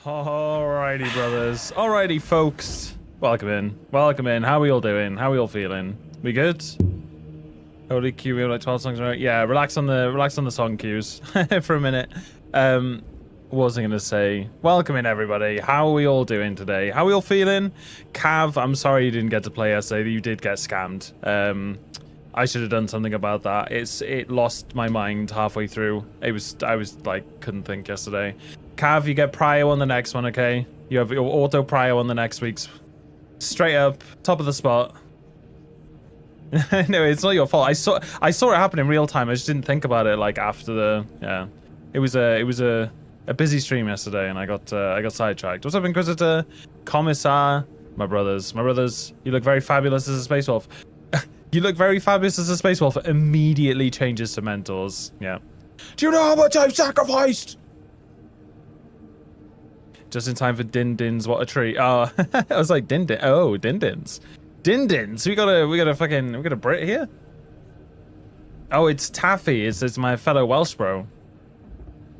Alrighty, brothers. Alrighty, folks. Welcome in. Welcome in. How are we all doing? How are we all feeling? We good? Holy Q, we have like 12 songs. Yeah, relax on the song cues for a minute. What was I gonna say? Welcome in, everybody. How are we all doing today? How are we all feeling? Cav, I'm sorry you didn't get to play yesterday. You did get scammed. I should have done something about that. It lost my mind halfway through. I was like couldn't think yesterday. Cav, you get prio on the next one, okay? You have your auto prio on the next week's. Straight up, top of the spot. No, it's not your fault. I saw it happen in real time. I just didn't think about it like after the It was a busy stream yesterday, and I got sidetracked. What's up, Inquisitor, Commissar, my brothers? You look very fabulous as a space wolf. You look very fabulous as a space wolf. Immediately changes to mentors. Yeah. Do you know how much I've sacrificed? Just in time for Din-Dins, what a treat. Oh, I was like, Din-Din. Oh, Din-Dins. Din-Dins. We got a Brit here? Oh, it's Taffy. It's my fellow Welsh bro.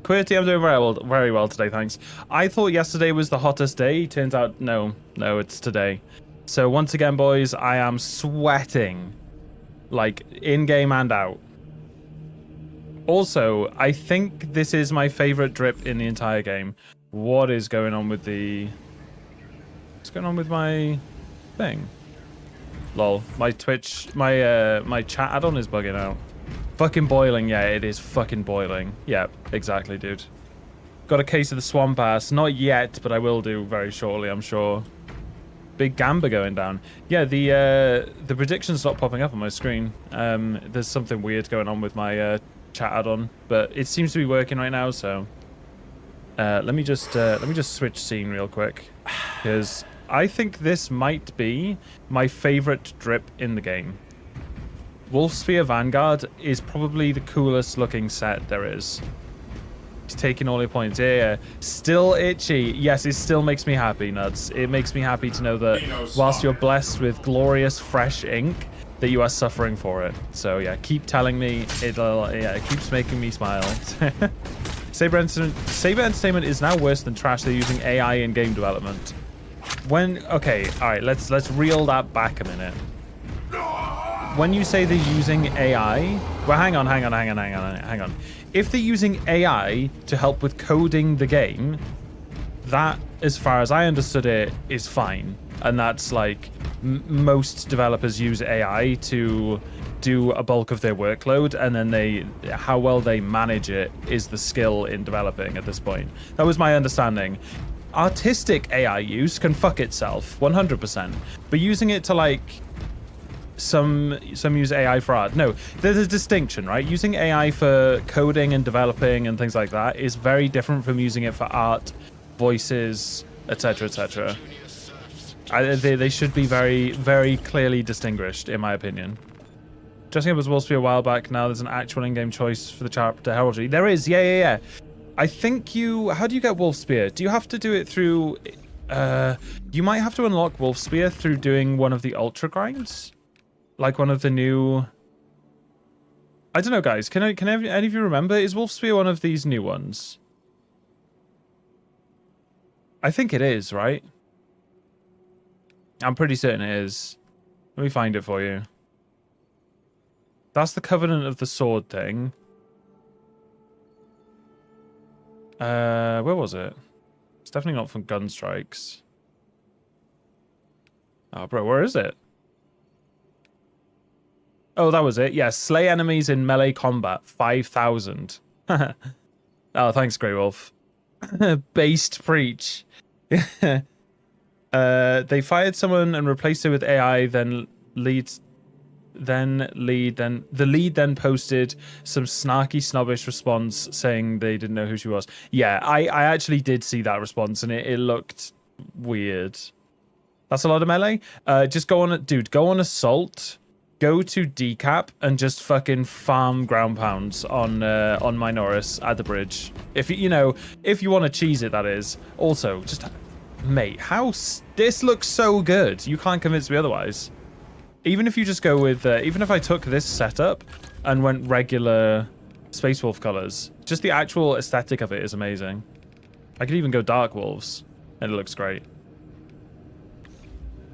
Quirty, I'm doing very well today, thanks. I thought yesterday was the hottest day. Turns out, no, it's today. So once again, boys, I am sweating. Like, in-game and out. Also, I think this is my favorite drip in the entire game. What is going on with what's going on with my thing? Lol, my Twitch, my chat add-on is bugging out. Fucking boiling, yeah, it is fucking boiling. Yeah, exactly, dude. Got a case of the swamp ass, not yet, but I will do very shortly, I'm sure. Big gamba going down. Yeah, the prediction's not popping up on my screen. There's something weird going on with my chat add-on, but it seems to be working right now, so. Let me just switch scene real quick, because I think this might be my favorite drip in the game. Wolfspear Vanguard is probably the coolest looking set there is. He's taking all your points. Yeah. Still itchy. Yes, it still makes me happy, Nuts. It makes me happy to know that whilst you're blessed with glorious fresh ink, that you are suffering for it. So yeah, keep telling me. It keeps making me smile. Saber Entertainment is now worse than trash. They're using AI in game development. Okay, all right, let's reel that back a minute. When you say they're using AI, well, hang on. If they're using AI to help with coding the game, that, as far as I understood it, is fine. And that's like most developers use AI to do a bulk of their workload, and then how well they manage it is the skill in developing at this point. That was my understanding. Artistic AI use can fuck itself 100%, but using it to like some use AI for art. No, there's a distinction, right? Using AI for coding and developing and things like that is very different from using it for art, voices, etc., etc. They should be very, very clearly distinguished, in my opinion. Dressing up as Wolfspear a while back, now there's an actual in-game choice for the chapter heraldry. There is, yeah. I think how do you get Wolfspear? Do you have to do it through, you might have to unlock Wolfspear through doing one of the ultra grinds? Like one of the new, I don't know, guys, can any of you remember, is Wolfspear one of these new ones? I think it is, right? I'm pretty certain it is. Let me find it for you. That's the Covenant of the Sword thing. Where was it? It's definitely not from Gunstrikes. Oh, bro, where is it? Oh, that was it. Yeah, slay enemies in melee combat. 5,000. Oh, thanks, Grey Wolf. Based preach. They fired someone and replaced it with AI, the lead then posted some snarky, snobbish response saying they didn't know who she was. Yeah, I actually did see that response, and it looked weird. That's a lot of melee. Just go on assault, go to decap, and just fucking farm ground pounds on Minoris at the bridge. If you want to cheese it, that is. Also, just mate, this looks so good. You can't convince me otherwise. Even if you just go with, even if I took this setup and went regular Space Wolf colors, just the actual aesthetic of it is amazing. I could even go Dark Wolves, and it looks great.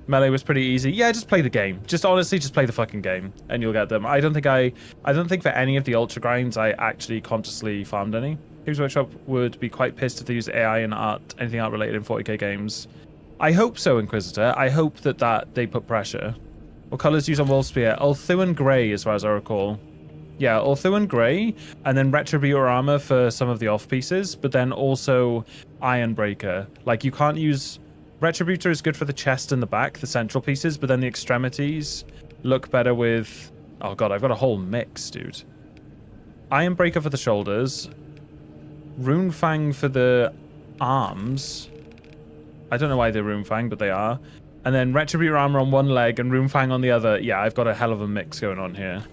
Melee was pretty easy. Yeah, just play the game. Just honestly, just play the fucking game, and you'll get them. I don't think for any of the ultra grinds I actually consciously farmed any. Games Workshop would be quite pissed if they used AI in anything art related in 40k games. I hope so, Inquisitor. I hope that they put pressure. What colors used on Wolfspear? Ulthuan Grey, as far as I recall. Yeah, Ulthuan Grey, and then Retributor armor for some of the off pieces, but then also Ironbreaker. Like, you can't use... Retributor is good for the chest and the back, the central pieces, but then the extremities look better with... Oh god, I've got a whole mix, dude. Ironbreaker for the shoulders. Runefang for the arms. I don't know why they're Runefang, but they are. And then Retributor armor on one leg and Runefang on the other. Yeah, I've got a hell of a mix going on here.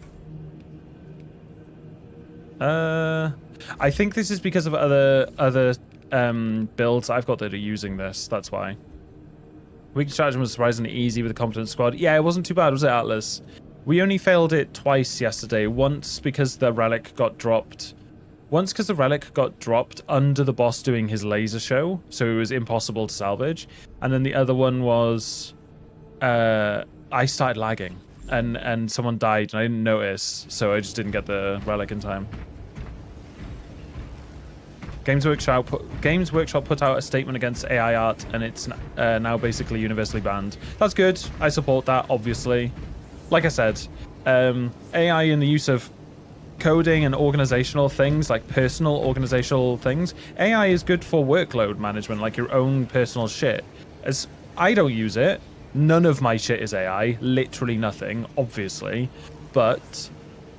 I think this is because of other builds I've got that are using this. That's why. Weekly strategy was surprisingly easy with a competent squad. Yeah, it wasn't too bad, was it, Atlas? We only failed it twice yesterday. Once because the relic got dropped. Once because the relic got dropped under the boss doing his laser show, so it was impossible to salvage. And then the other one was I started lagging and someone died and I didn't notice, so I just didn't get the relic in time. Games Workshop put out a statement against AI art, and it's now basically universally banned. That's good. I support that, obviously. Like I said, AI in the use of coding and organizational things, like personal organizational things. AI is good for workload management, like your own personal shit. As I don't use it. None of my shit is AI. Literally nothing, obviously. But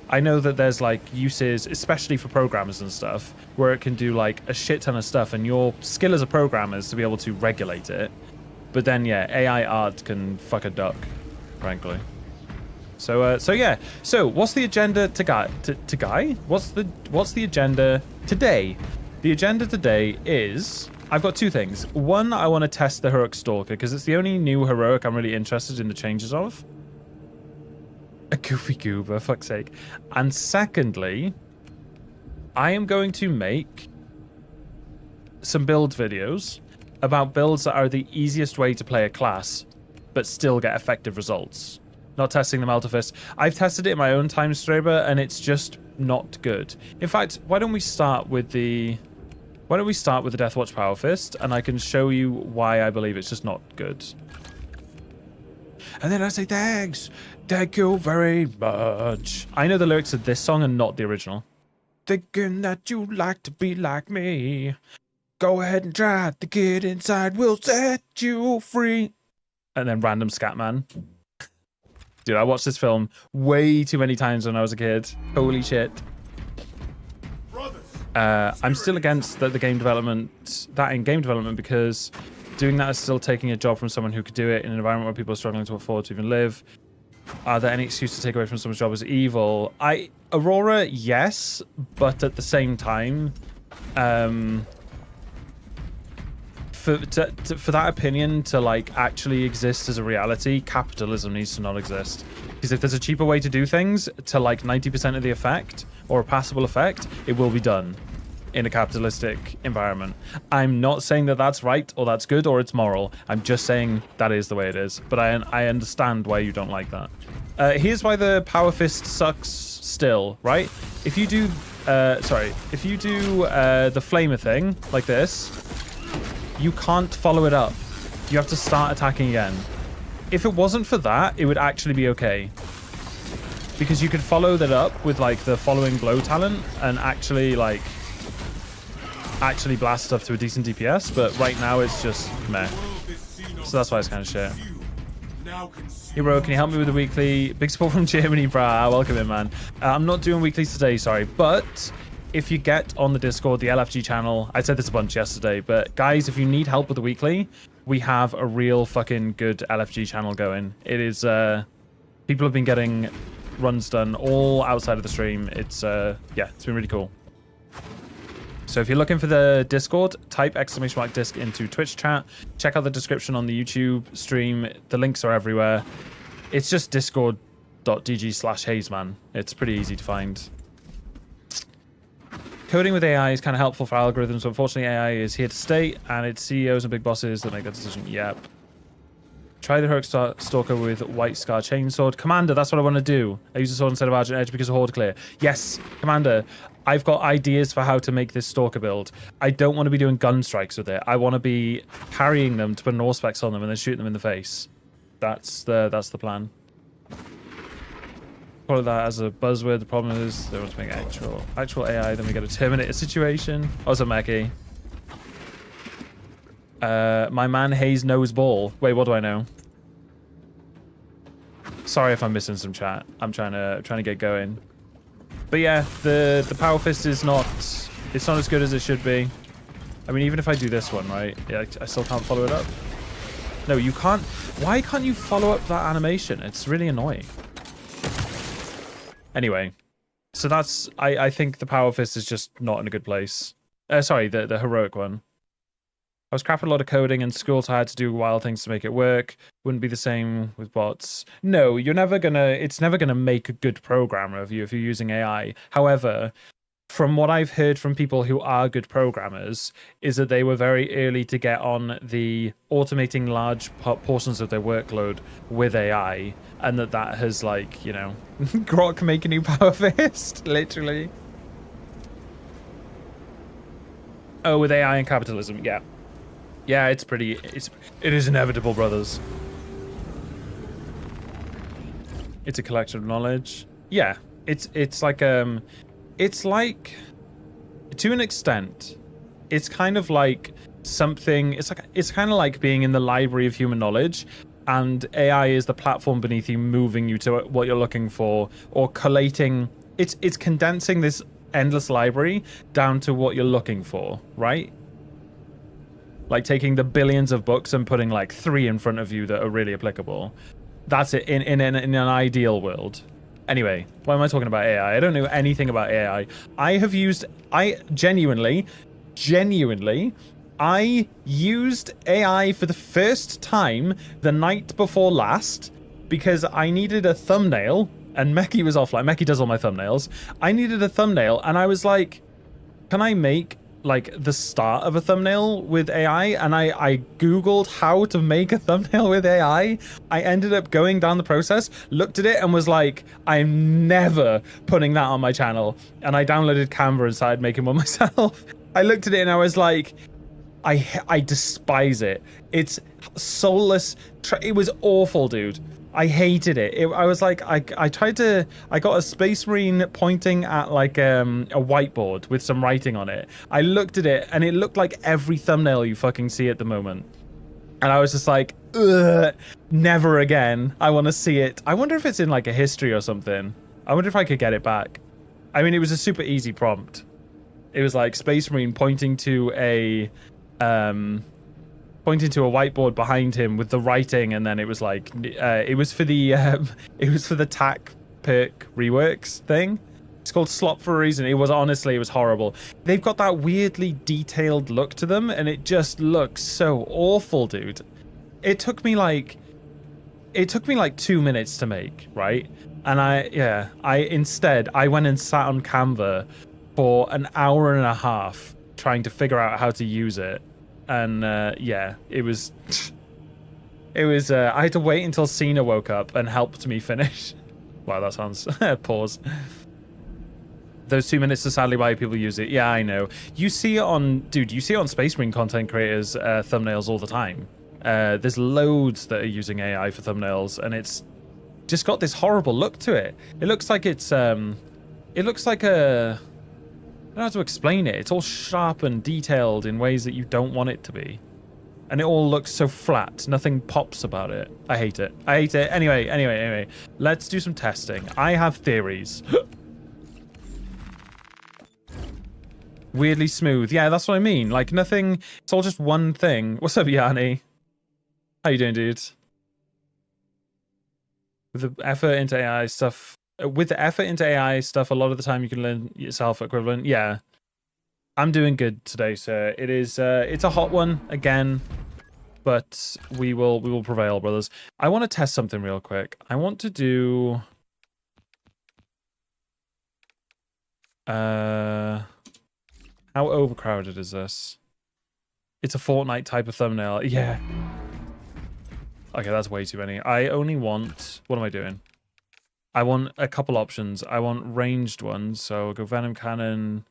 I know that there's like uses, especially for programmers and stuff, where it can do like a shit ton of stuff, and your skill as a programmer is to be able to regulate it. But then yeah, AI art can fuck a duck, frankly. So yeah. So what's the agenda to Guy? What's the agenda today? The agenda today is I've got two things. One, I want to test the Heroic Stalker because it's the only new heroic I'm really interested in the changes of. A goofy goober, fuck's sake. And secondly, I am going to make some build videos about builds that are the easiest way to play a class, but still get effective results. Not testing the Maltafist. I've tested it in my own time, Straber, and it's just not good. In fact, why don't we start with the Deathwatch Power Fist, and I can show you why I believe it's just not good. And then I say thanks. Thank you very much. I know the lyrics of this song and not the original. Thinking that you like to be like me. Go ahead and try to get inside. We'll set you free. And then random Scatman. Dude, I watched this film way too many times when I was a kid. Holy shit. I'm still against the game development, because doing that is still taking a job from someone who could do it in an environment where people are struggling to afford to even live. Are there any excuse to take away from someone's job as evil? Aurora, yes, but at the same time, for that opinion to like actually exist as a reality, capitalism needs to not exist. Because if there's a cheaper way to do things to like 90% of the effect or a passable effect, it will be done in a capitalistic environment. I'm not saying that that's right or that's good or it's moral. I'm just saying that is the way it is. But I understand why you don't like that. Here's why the Power Fist sucks still, right? If you do, the Flamer thing like this, you can't follow it up. You have to start attacking again. If it wasn't for that, it would actually be okay. Because you could follow that up with like the following blow talent and actually blast stuff to a decent DPS, but right now it's just meh. So that's why it's kind of shit. Hero, can you help me with the weekly? Big support from Germany, brah. Welcome in, man. I'm not doing weeklies today, sorry, but if you get on the Discord, the LFG channel, I said this a bunch yesterday, but guys, if you need help with the weekly, we have a real fucking good LFG channel going. It is, people have been getting runs done all outside of the stream. It's, yeah, it's been really cool. So if you're looking for the Discord, type !disc into Twitch chat. Check out the description on the YouTube stream. The links are everywhere. It's just discord.gg/Hazeman. It's pretty easy to find. coding with AI is kind of helpful for algorithms, but unfortunately AI is here to stay, and it's CEOs and big bosses that make that decision. Yep. Try the Heroic Stalker with White Scar Chainsword. Commander, that's what I want to do. I use the sword instead of Argent Edge because of Horde Clear. Yes, Commander, I've got ideas for how to make this Stalker build. I don't want to be doing gun strikes with it. I want to be carrying them to put an Auspex on them and then shoot them in the face. That's the plan. Follow that as a buzzword. The problem is they want to make actual AI, then we get a Terminator situation. Also, Meki. My man Hayes knows ball. Wait, what do I know? Sorry if I'm missing some chat. I'm trying to get going. But yeah, the Power Fist is not as good as it should be. I mean, even if I do this one, right? Yeah, I still can't follow it up. No, you can't. Why can't you follow up that animation? It's really annoying. Anyway, so that's I think the Power Fist is just not in a good place. Sorry, the heroic one. I was crapping a lot of coding in school, so I had to do wild things to make it work. Wouldn't be the same with bots. No, it's never gonna make a good programmer of you if you're using AI. However, from what I've heard from people who are good programmers, is that they were very early to get on the automating large portions of their workload with AI, and that has, like, you know, Grok make a new Power Fist, literally. Oh, with AI and capitalism, yeah. Yeah, it is inevitable, brothers. It's a collection of knowledge. Yeah, it's like to an extent, it's kind of like something. It's kind of like being in the library of human knowledge, and AI is the platform beneath you, moving you to what you're looking for, or collating. It's condensing this endless library down to what you're looking for, right? Like taking the billions of books and putting like 3 in front of you that are really applicable. That's it in an ideal world. Anyway, why am I talking about AI? I don't know anything about AI. I used AI for the first time the night before last because I needed a thumbnail, and Meki was offline. Meki does all my thumbnails. I needed a thumbnail, and I was like, can I make like the start of a thumbnail with AI? And I googled how to make a thumbnail with AI. I ended up going down the process, looked at it, and was like, I'm never putting that on my channel. And I downloaded Canva and started making one myself. I looked at it and I was like, I despise it. It's soulless. It was awful, dude. I hated it. I was like, I got a Space Marine pointing at like a whiteboard with some writing on it. I looked at it and it looked like every thumbnail you fucking see at the moment. And I was just like, ugh, never again. I want to see it. I wonder if it's in like a history or something. I wonder if I could get it back. I mean, it was a super easy prompt. It was like Space Marine pointing to a whiteboard behind him with the writing, and then it was like it was for the TAC perk reworks thing. It's called Slop for a reason. It was horrible. They've got that weirdly detailed look to them, and it just looks so awful, dude. It took me like 2 minutes to make, right? And I instead went and sat on Canva for an hour and a half trying to figure out how to use it. And yeah, it was I had to wait until Cena woke up and helped me finish. Wow, that sounds pause. Those 2 minutes are sadly why people use it. Yeah, I know. You see it on Space Marine content creators thumbnails all the time. There's loads that are using AI for thumbnails, and it's just got this horrible look to it. It looks like it looks like a, I don't know how to explain it. It's all sharp and detailed in ways that you don't want it to be. And it all looks so flat. Nothing pops about it. I hate it. Anyway. Let's do some testing. I have theories. Weirdly smooth. Yeah, that's what I mean. Like nothing. It's all just one thing. What's up, Yanni? How you doing, dude? With the effort into AI stuff, a lot of the time you can learn yourself equivalent. Yeah, I'm doing good today, sir. It is it's a hot one again, but we will prevail, brothers. I want to test something real quick. I want to do How overcrowded is this? It's a Fortnite type of thumbnail. Yeah. Okay, that's way too many. I only want... What am I doing? I want a couple options. I want ranged ones. So I'll go Venom Cannon.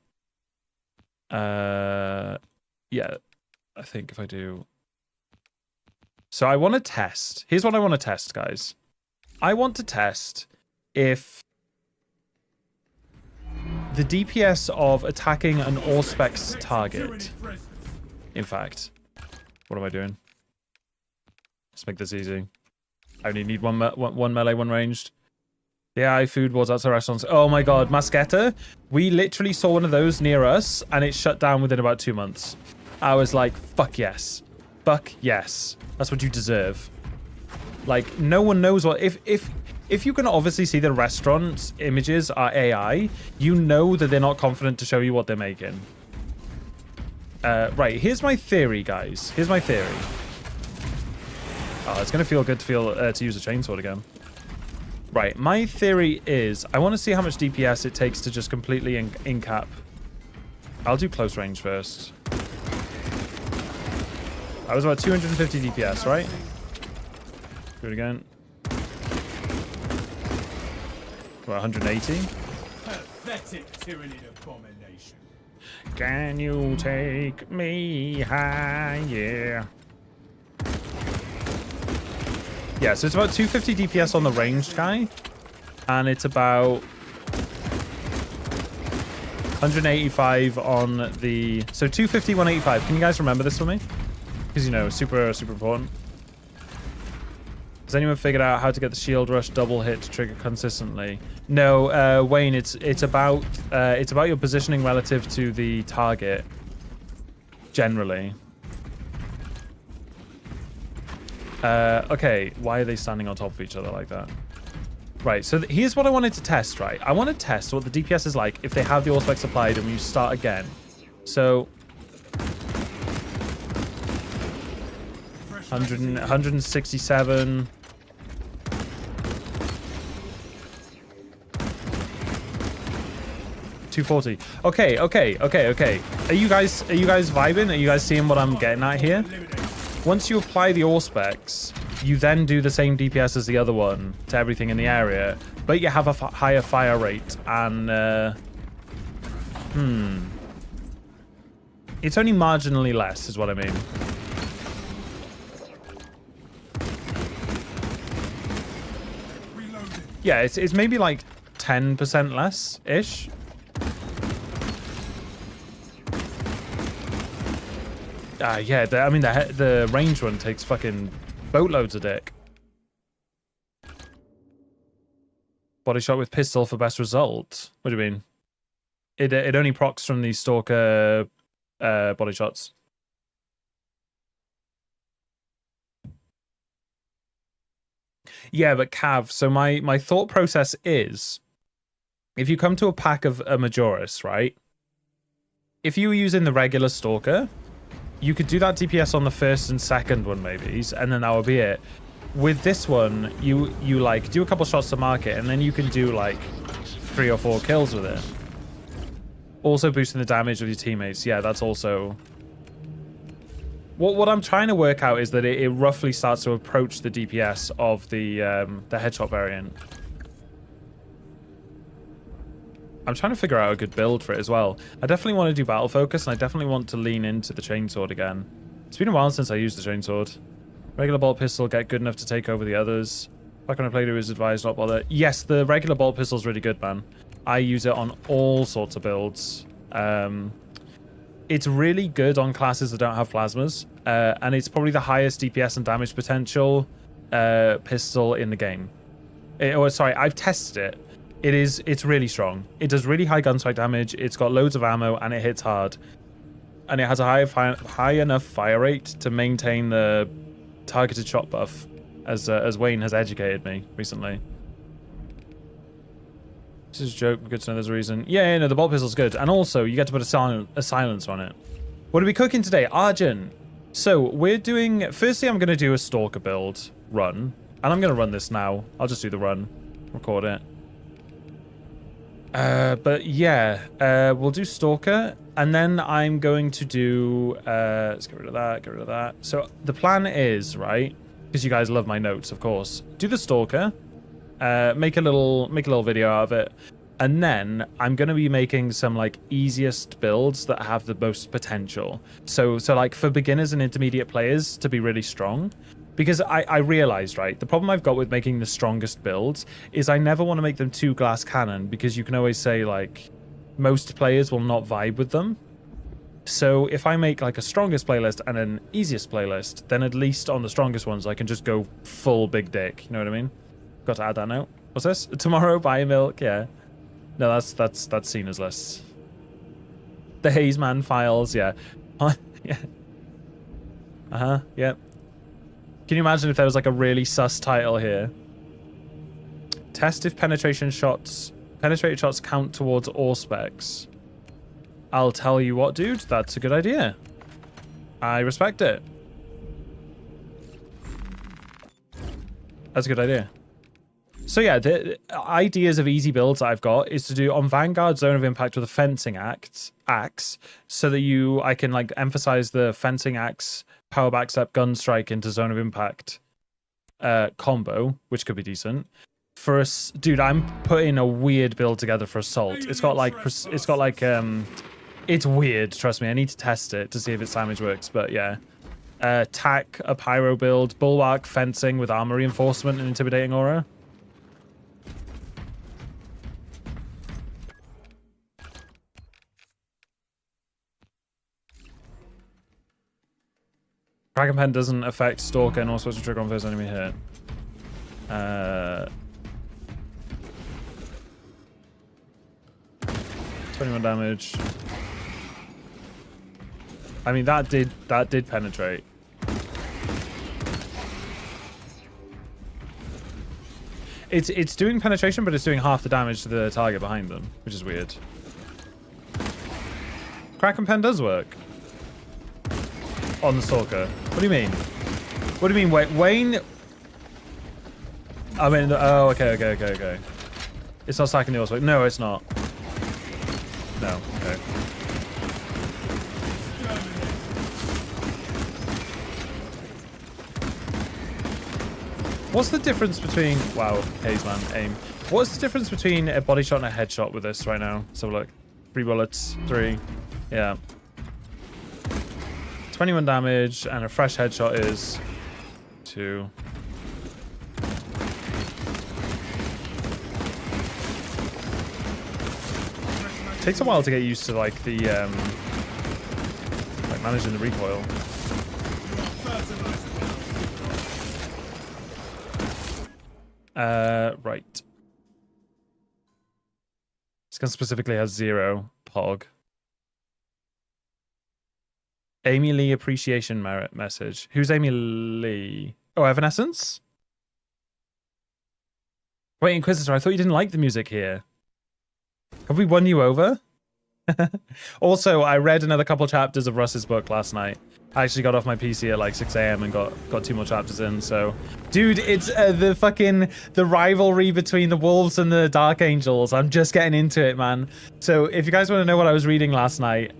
Yeah, I think if I do... So I want to test. Here's what I want to test, guys. I want to test if the DPS of attacking an Auspex target... In fact, what am I doing? Let's make this easy. I only need one melee, one ranged. Yeah, food wars outside restaurants. Oh my god, Masquetta. We literally saw one of those near us, and it shut down within about 2 months. I was like, fuck yes. Fuck yes. That's what you deserve. Like, no one knows what... If you can obviously see the restaurant's images are AI, you know that they're not confident to show you what they're making. Right, here's my theory, guys. Here's my theory. Oh, it's going to feel good to use a chainsword again. Right, my theory is I want to see how much DPS it takes to just completely in-cap. I'll do close range first. I was about 250 DPS, right? Do it again. About 180. Pathetic tyranny abomination. Can you take me higher? Yeah, so it's about 250 DPS on the ranged guy, and it's about 185 on the... So 250, 185. Can you guys remember this for me? Because, you know, super important. Has anyone figured out how to get the shield rush double hit to trigger consistently? No, Wayne, it's about your positioning relative to the target, generally. Okay, why are they standing on top of each other like that? Right, so here's what I wanted to test, right? I want to test what the DPS is like if they have the Auspex applied and you start again. So... 167... 240. Okay. Are you guys vibing? Are you guys seeing what I'm getting at here? Once you apply the Auspex, you then do the same DPS as the other one to everything in the area, but you have a higher fire rate and it's only marginally less is what I mean. Yeah, it's maybe like 10% less ish. Yeah, I mean, the range one takes fucking boatloads of dick. Body shot with pistol for best result. What do you mean? It only procs from the stalker body shots. Yeah, but Cav, so my thought process is, if you come to a pack of a Majoris, right? If you were using the regular stalker, you could do that DPS on the first and second one maybe, and then that would be it. With this one, you like do a couple shots to market, and then you can do like 3 or 4 kills with it. Also boosting the damage of your teammates. Yeah, that's also... What I'm trying to work out is that it roughly starts to approach the DPS of the headshot variant. I'm trying to figure out a good build for it as well. I definitely want to do battle focus, and I definitely want to lean into the chainsword again. It's been a while since I used the chainsword. Regular bolt pistol, get good enough to take over the others. Back when I played it, was advised not bother. Yes, the regular bolt pistol is really good, man. I use it on all sorts of builds. It's really good on classes that don't have plasmas, and it's probably the highest DPS and damage potential pistol in the game. Sorry, I've tested it. It's really strong. It does really high gunstrike damage. It's got loads of ammo, and it hits hard. And it has a high enough fire rate to maintain the targeted shot buff, as Wayne has educated me recently. This is a joke. Good to know there's a reason. Yeah, no, the bolt pistol's good. And also, you get to put a silencer on it. What are we cooking today? Arjun. So, we're doing... Firstly, I'm going to do a stalker build run. And I'm going to run this now. I'll just do the run. Record it. But yeah, we'll do Stalker, and then I'm going to do, let's get rid of that, get rid of that. So the plan is, right, because you guys love my notes, of course, do the Stalker, make a little video out of it, and then I'm going to be making some like easiest builds that have the most potential. So like for beginners and intermediate players to be really strong. Because I realized, right, the problem I've got with making the strongest builds is I never want to make them too glass cannon, because you can always say, like, most players will not vibe with them. So if I make, like, a strongest playlist and an easiest playlist, then at least on the strongest ones, I can just go full big dick. You know what I mean? Got to add that note. What's this? Tomorrow, buy milk? Yeah. No, that's Cena's list. The Hazeman files, yeah. Yeah. Uh-huh, yeah. Can you imagine if there was like a really sus title here? Test if penetrated shots count towards all specs. I'll tell you what, dude, that's a good idea. I respect it. That's a good idea. So yeah, the ideas of easy builds that I've got is to do on Vanguard Zone of Impact with a fencing axe, so that I can like emphasize the fencing axe power backstep gun strike into Zone of Impact combo, which could be decent. For us, dude, I'm putting a weird build together for Assault. It's got like it's weird, trust me. I need to test it to see if its damage works, but yeah. Tack, a pyro build, bulwark, fencing with armor reinforcement and intimidating aura. Dragon Pen doesn't affect Stalker and also supposed to trigger on first enemy hit. 21 damage. I mean, that did penetrate. It's doing penetration, but it's doing half the damage to the target behind them, which is weird. Kraken Pen does work on the Stalker. What do you mean? What do you mean, Wayne? I mean, oh, okay. It's not stacking the Allswick. No, it's not. No, okay. What's the difference between... Wow, Hazeman, aim. What's the difference between a body shot and a headshot with this right now? So look, 3 bullets, 3. Yeah. 21 damage, and a fresh headshot is 2. Takes a while to get used to like the like managing the recoil. Right. This gun specifically has 0 pog. Amy Lee appreciation merit message. Who's Amy Lee? Oh, Evanescence? Wait, Inquisitor, I thought you didn't like the music here. Have we won you over? Also, I read another couple chapters of Russ's book last night. I actually got off my PC at like 6 AM and got 2 more chapters in, so... Dude, it's the rivalry between the Wolves and the Dark Angels. I'm just getting into it, man. So, if you guys want to know what I was reading last night,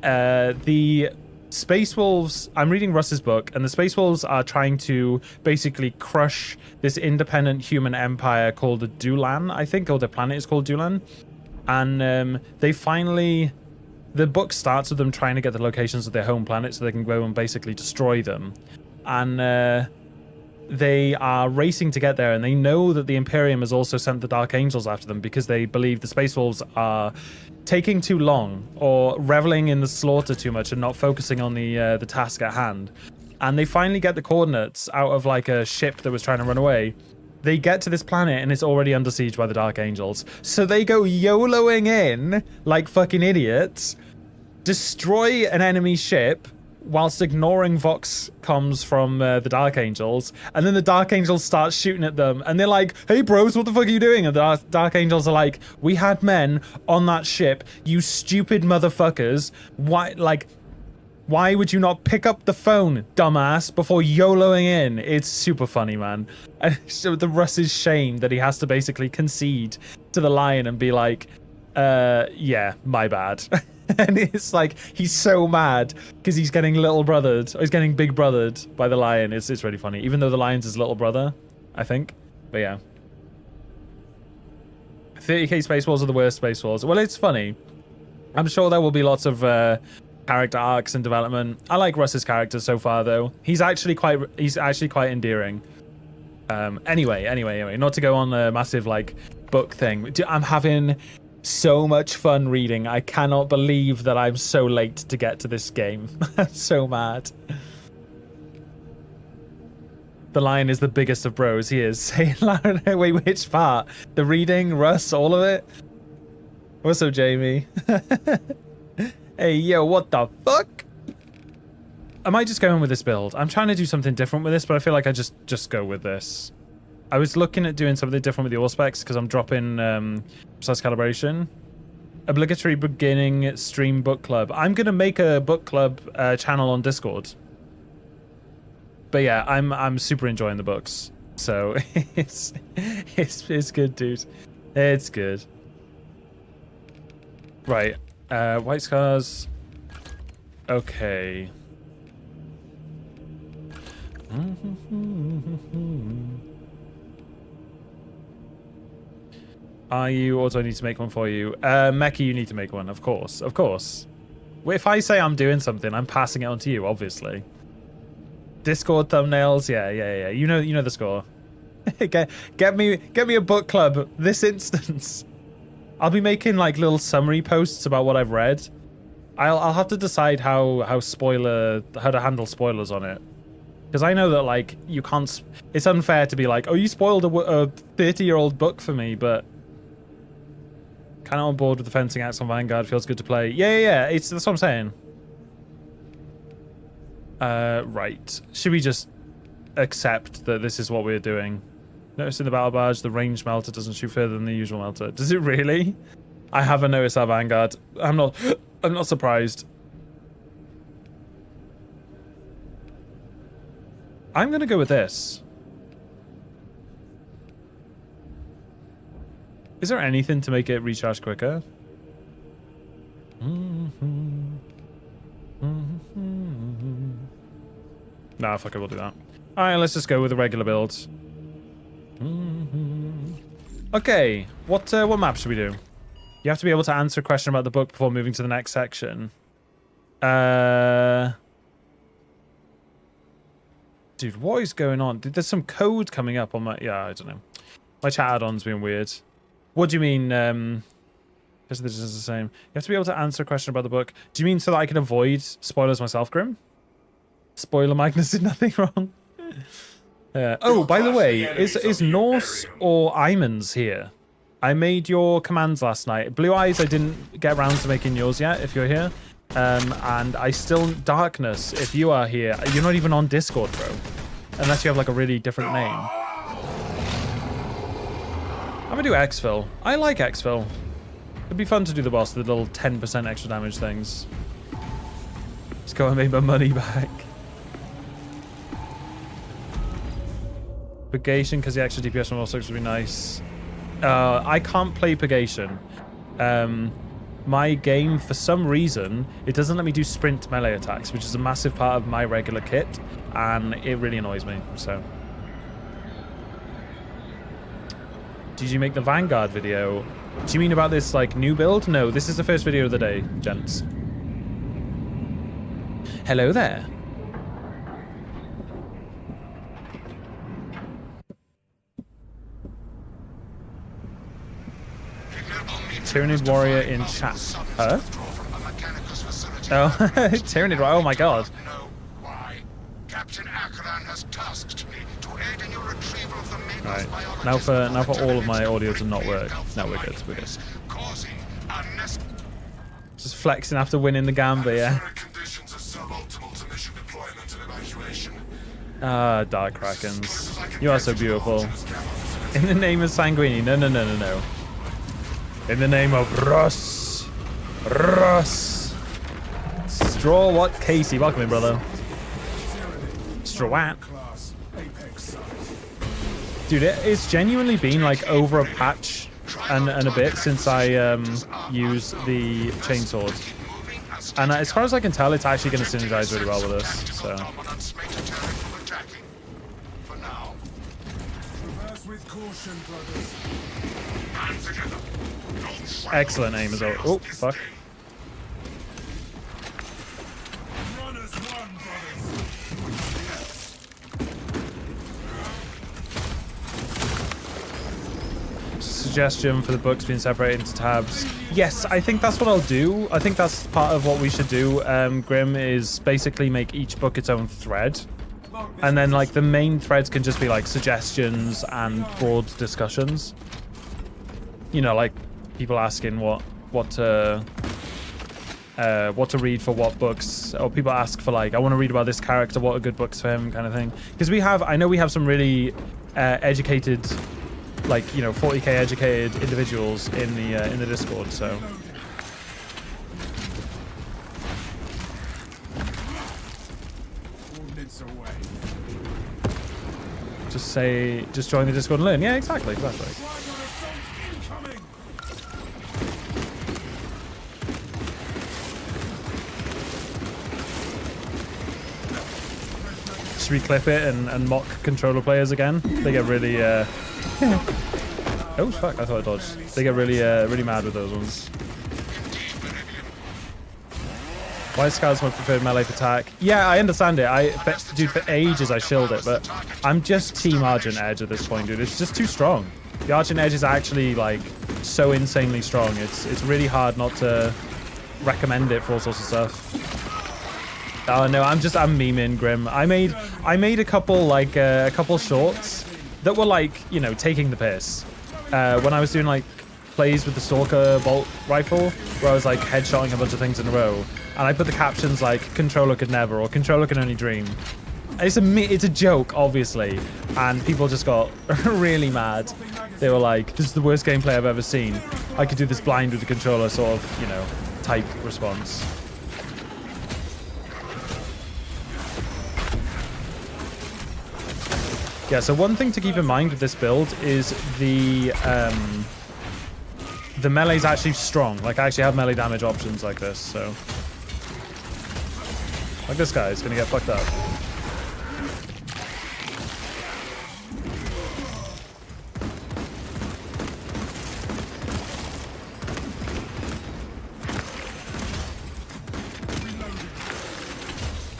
the Space Wolves... I'm reading Russ's book, and the Space Wolves are trying to basically crush this independent human empire called the Dulan, I think, or the planet is called Dulan. And they finally... The book starts with them trying to get the locations of their home planet so they can go and basically destroy them. And they are racing to get there, and they know that the Imperium has also sent the Dark Angels after them because they believe the Space Wolves are taking too long or reveling in the slaughter too much and not focusing on the task at hand. And they finally get the coordinates out of like a ship that was trying to run away. They get to this planet and it's already under siege by the Dark Angels. So they go YOLOing in like fucking idiots, destroy an enemy ship whilst ignoring Vox comms from the Dark Angels. And then the Dark Angels start shooting at them. And they're like, hey bros, what the fuck are you doing? And the Dark Angels are like, we had men on that ship, you stupid motherfuckers. Why, like... Why would you not pick up the phone, dumbass, before YOLOing in? It's super funny, man. And so the Russ's shame that he has to basically concede to the lion and be like, yeah, my bad. And it's like, he's so mad because he's getting little brothered, or he's getting big brothered by the lion. It's really funny, even though the lion's his little brother, I think. But yeah. 30k Spaceballs are the worst Spaceballs. Well, it's funny. I'm sure there will be lots of character arcs and development. I like Russ's character so far, though. He's actually quite endearing. Anyway, not to go on a massive like book thing. I'm having so much fun reading. I cannot believe that I'm so late to get to this game. I'm so mad. The lion is the biggest of bros. He is. Say it loud. Wait, which part? The reading, Russ, all of it? What's up, Jamie? Hey, yo, what the fuck? I might just go in with this build. I'm trying to do something different with this, but I feel like I just go with this. I was looking at doing something different with the Allspecs because I'm dropping precise calibration. Obligatory beginning stream book club. I'm gonna make a book club channel on Discord. But yeah, I'm super enjoying the books, so it's good, dude. It's good. Right, white scars. Okay. Are you, or do I need to make one for you? Meki, you need to make one, of course, of course. If I say I'm doing something, I'm passing it on to you, obviously. Discord thumbnails, yeah. You know the score. get me a book club this instance. I'll be making like little summary posts about what I've read. I'll have to decide how to handle spoilers on it, because I know that like you can't. It's unfair to be like, oh, you spoiled a 30-year-old book for me, but kind of on board with the fencing acts on Vanguard. Feels good to play. Yeah. That's what I'm saying. Right. Should we just accept that this is what we're doing? Notice in the battle barge, the ranged melter doesn't shoot further than the usual melter. Does it really? I haven't noticed that, Vanguard. I'm not surprised. I'm gonna go with this. Is there anything to make it recharge quicker? Nah, fuck it, we'll do that. Alright, let's just go with a regular build. Okay, what map should we do? You have to be able to answer a question about the book before moving to the next section. Dude, what is going on? There's some code coming up on my... Yeah, I don't know. My chat add-on's being weird. What do you mean, this is the same. You have to be able to answer a question about the book. Do you mean so that I can avoid spoilers myself, Grim? Spoiler Magnus did nothing wrong. Oh, by the way, is Norse or Imans here? I made your commands last night. Blue Eyes, I didn't get around to making yours yet, if you're here. And I still... Darkness, if you are here, you're not even on Discord, bro. Unless you have, like, a really different name. I'm gonna do exfil. I like exfil. It'd be fun to do the boss, the little 10% extra damage things. Let's go and make my money back. Purgation, because the extra DPS from all six would be nice. I can't play Purgation. My game, for some reason, it doesn't let me do sprint melee attacks, which is a massive part of my regular kit, and it really annoys me, so. Did you make the Vanguard video? Do you mean about this, like, new build? No, this is the first video of the day, gents. Hello there. Tyranid Warrior in chat. Huh? Oh, Tyranid Warrior. Oh my god. Alright. Now for all of my audio to not work. No, we're good. We're good. Just flexing after winning the Gamba, yeah. Ah, Dark Krakens. You are so beautiful. In the name of Sanguini. No. In the name of Russ. Straw what Casey? Welcome in, brother. Strawat. Dude, it's genuinely been like over a patch and a bit since I used the chainsword. And as far as I can tell, it's actually going to synergize really well with us. So. Excellent aim as well. Oh, fuck. Suggestion for the books being separated into tabs. Yes, I think that's what I'll do. I think that's part of what we should do, Grim, is basically make each book its own thread. And then like the main threads can just be like suggestions and broad discussions. You know, like people asking what to read for what books, or people ask for like, I want to read about this character, what are good books for him, kind of thing. Because I know we have some really educated, like, you know, 40k educated individuals in the Discord, so. Just join the Discord and learn. Yeah, exactly. Just reclip it and mock controller players again. They get really oh fuck, I thought I dodged. They get really mad with those ones. Why is Scout's my preferred melee attack? Yeah, I understand it. Dude, for ages I shilled it, but I'm just team Argent Edge at this point, dude. It's just too strong. The Argent Edge is actually like so insanely strong. It's really hard not to recommend it for all sorts of stuff. Oh no, I'm memeing, Grim. I made a couple shorts that were like, you know, taking the piss. When I was doing like plays with the Stalker bolt rifle, where I was like headshotting a bunch of things in a row, and I put the captions like "Controller could never" or "Controller can only dream." It's a joke, obviously, and people just got really mad. They were like, "This is the worst gameplay I've ever seen. I could do this blind with the controller," sort of, you know, type response. Yeah, so one thing to keep in mind with this build is the melee's actually strong. Like, I actually have melee damage options like this, so. Like this guy is gonna get fucked up.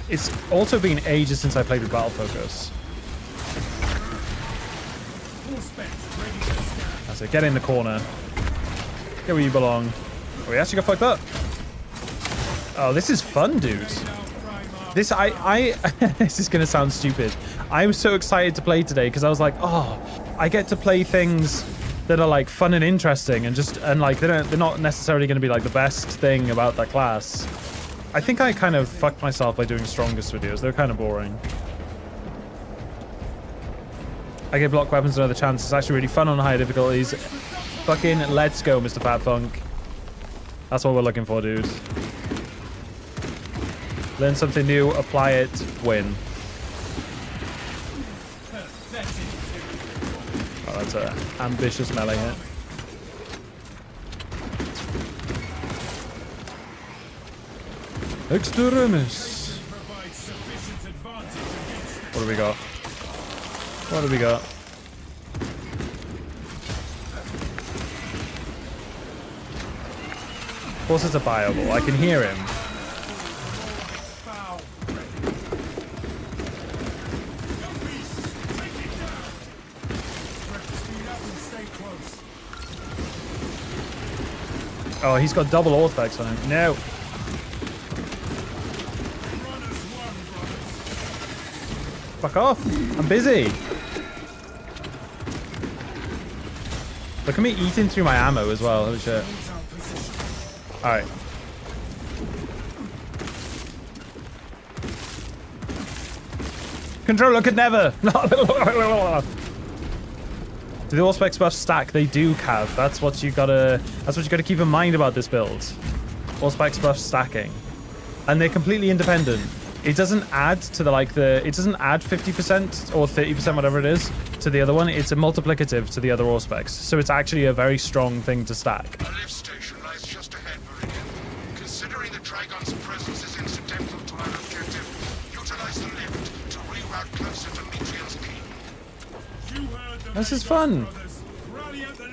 It's also been ages since I played with Battle Focus. That's it, get in the corner. Get where you belong. Oh, we actually got fucked up. Oh, this is fun, dude. This, this is gonna sound stupid. I was so excited to play today because I was like, oh, I get to play things that are like fun and interesting and like they're not necessarily gonna be like the best thing about that class. I think I kind of fucked myself by doing strongest videos. They're kind of boring. I give block weapons another chance. It's actually really fun on higher difficulties. Fucking let's go, Mr. Fat Funk. That's what we're looking for, dude. Learn something new, apply it, win. Oh, that's an ambitious melee hit. Extremis. What do we got? What do we got? Of course it's a viable. I can hear him. Oh, he's got double Hotfix on him. No. Fuck off. I'm busy. Look at me eating through my ammo as well. Holy shit. Alright. Controller could never. Do the all specs buff stack? They do, Cav. That's what you gotta keep in mind about this build. All specs buff stacking. and they're completely independent. It doesn't add to it doesn't add 50% or 30%, whatever it is, to the other one. It's a multiplicative to the other Auspex. So it's actually a very strong thing to stack. The lift station lies just ahead, Meridian. Considering the Trigon's presence is incidental to our objective, utilize the lift to reroute closer to Metrian's keep. This is fun.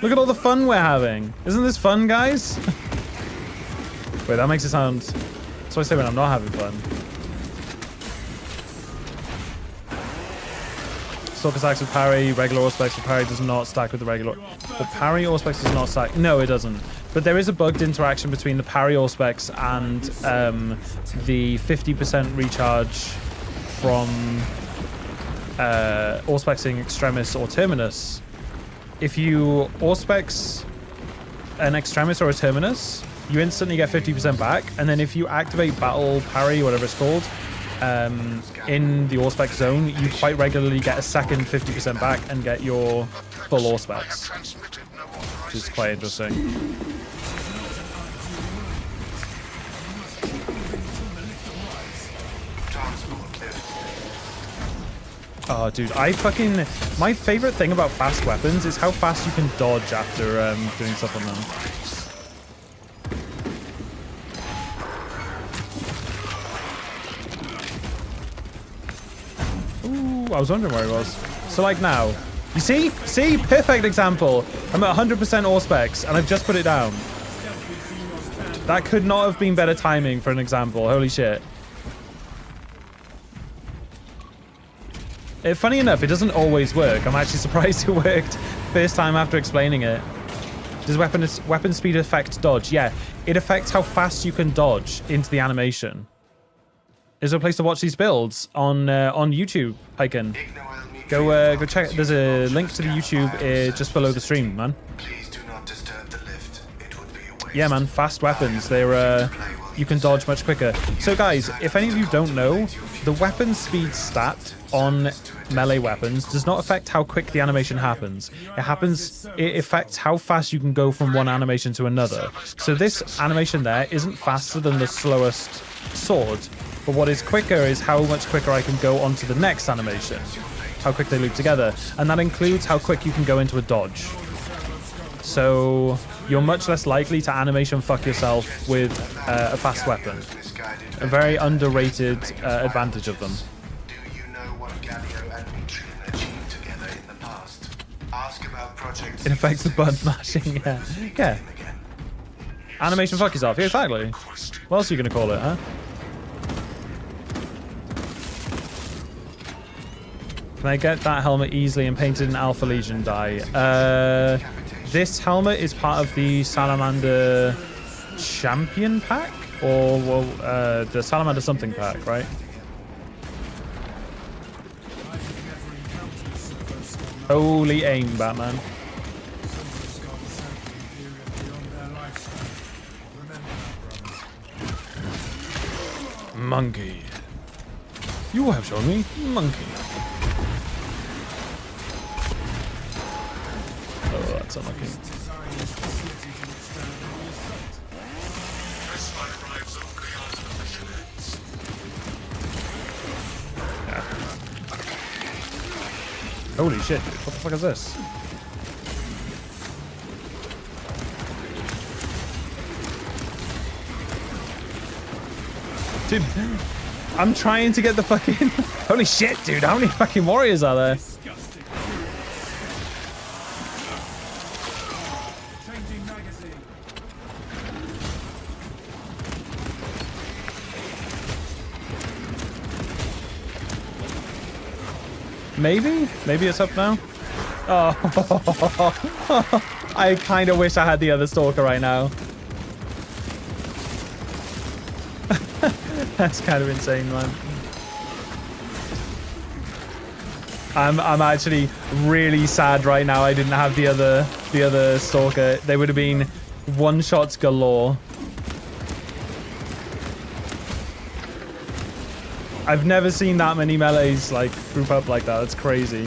Look at all the fun we're having. Isn't this fun, guys? Wait, that makes it sound... That's what I say when I'm not having fun. Stalker stacks with parry, regular Auspex with parry does not stack with the regular. The parry Auspex does not stack. No, it doesn't. But there is a bugged interaction between the parry Auspex and the 50% recharge from Auspexing Extremis or Terminus. If you Auspex an Extremis or a Terminus, you instantly get 50% back. And then if you activate Battle Parry, whatever it's called, in the Auspex zone, you quite regularly get a second 50% back and get your full Auspex, which is quite interesting. Oh, dude, my favorite thing about fast weapons is how fast you can dodge after doing stuff on them. I was wondering where he was. So like now, you see? See? Perfect example. I'm at 100% Auspex and I've just put it down. That could not have been better timing for an example. Holy shit. Funny enough, it doesn't always work. I'm actually surprised it worked first time after explaining it. Does weapon speed affect dodge? Yeah, it affects how fast you can dodge into the animation. Is there a place to watch these builds on YouTube? Hiken. Go check. There's a link to the YouTube just below the stream, man. Please do not disturb the lift. It would be a waste. Yeah, man. Fast weapons. They're you can dodge much quicker. So, guys, if any of you don't know, the weapon speed stat on melee weapons does not affect how quick the animation happens. It affects how fast you can go from one animation to another. So this animation there isn't faster than the slowest sword. But what is quicker is how much quicker I can go onto the next animation. How quick they loop together. And that includes how quick you can go into a dodge. So you're much less likely to animation fuck yourself with a fast weapon. A very underrated advantage of them. Do you know what Galio and Metrian achieved together in the past? Ask about projects. It affects the button mashing, yeah. Yeah. Animation fuck yourself, yeah, exactly. What else are you going to call it, huh? Can I get that helmet easily and painted in Alpha Legion dye? This helmet is part of the Salamander Champion pack? Or, well, the Salamander something pack, right? Holy aim, Batman. Monkey. You have shown me monkey. Oh, that's unlucky. Yeah. Holy shit, dude. What the fuck is this? Dude, I'm trying to get the fucking... Holy shit, dude. How many fucking warriors are there? Maybe? Maybe it's up now? Oh, I kind of wish I had the other stalker right now. That's kind of insane, man. I'm actually really sad right now I didn't have the other stalker. They would have been one-shots galore. I've never seen that many melees like group up like that. That's crazy.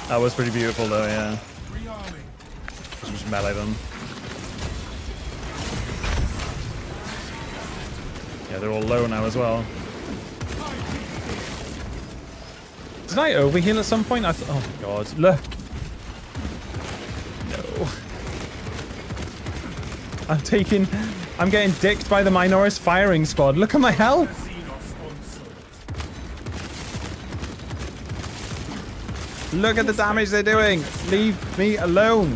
That was pretty beautiful though, yeah. Just melee them. Yeah, they're all low now as well. Did I overheal at some point? Oh my god, look. No. I'm getting dicked by the Minoris firing squad. Look at my health. Look at the damage they're doing. Leave me alone.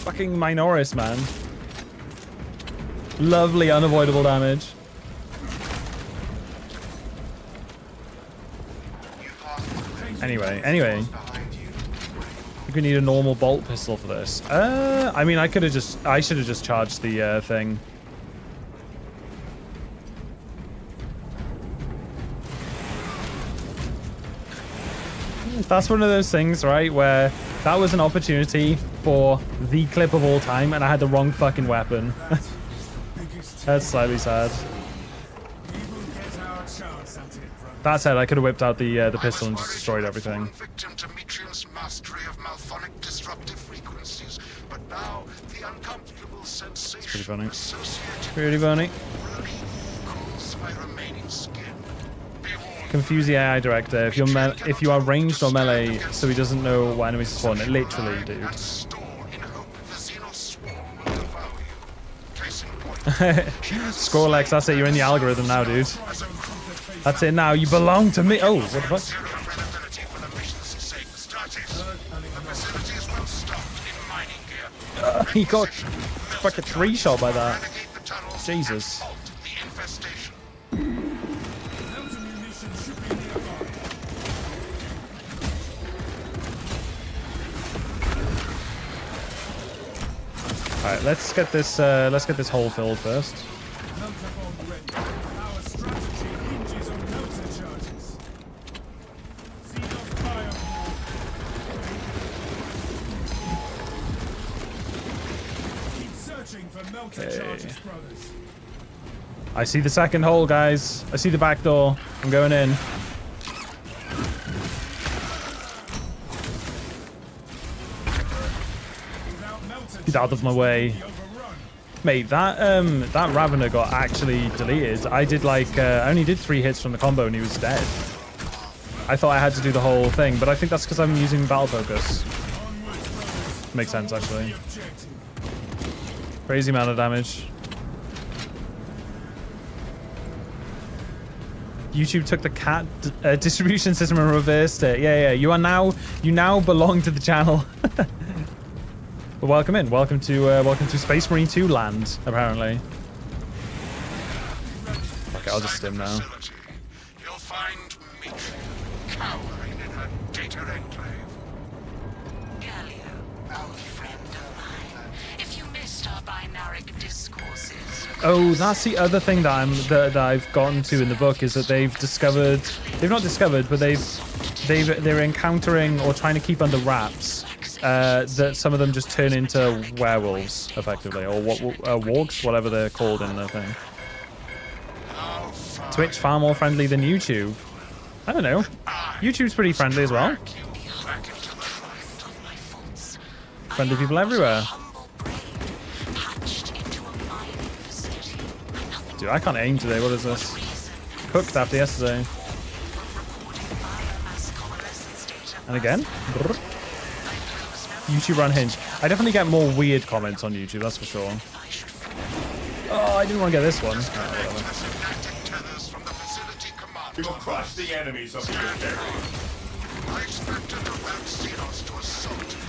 Fucking Minoris, man. Lovely unavoidable damage. Anyway. I think we need a normal bolt pistol for this. I mean, I should have just charged the thing. That's one of those things, right, where that was an opportunity for the clip of all time, and I had the wrong fucking weapon. That's slightly sad. That said, I could have whipped out the pistol and just destroyed everything. Victim to Mitrian's mastery of malphonic disruptive frequencies, but now the uncomfortable sensation It's pretty funny. associated Pretty funny. cools my remaining skin. Confuse the AI director. If you are ranged or melee, so he doesn't know what enemies spawn. Literally, dude. And store in hope the Xenos swarm will devour you. Case in point, Scorelex, that's it. You're in the algorithm now, dude. That's it now. You belong to me. Oh, what the fuck? zero credibility for the mission's sake. Started. The facility is well stocked in mining gear. He got fucking 3-shot by that. Navigate the tunnels Jesus. and halt the infestation. All right, let's get this hole filled first. Our strategy hinges on melter charges. Xenos fireball. Keep searching for melter charges, brothers. I see the second hole, guys. I see the back door. I'm going in. Get out of my way. Mate, that Ravener got actually deleted. I did like, I only did 3 hits from the combo and he was dead. I thought I had to do the whole thing, but I think that's because I'm using battle focus. Makes sense, actually. Crazy amount of damage. YouTube took the cat distribution system and reversed it. Yeah. You now belong to the channel. But welcome in. Welcome to Space Marine 2 land, apparently. Okay, I'll just stim now. You'll find Mitri cowering in her data enclave. Galio, old friend of mine. If you missed our binaric discourses. Oh, that's the other thing that I've gotten to in the book is that they've not discovered, but they're encountering or trying to keep under wraps that some of them just turn into werewolves, effectively, or wargs, whatever they're called in the thing. Twitch far more friendly than YouTube. I don't know. YouTube's pretty friendly as well. Friendly people everywhere. Dude, I can't aim today. What is this? Cooked after yesterday. And again. Brr. YouTube unhinged. I definitely get more weird comments on YouTube, that's for sure. Oh, I didn't want to get this one. We will crush the enemies of your area. I expected the rat Xenos to assault your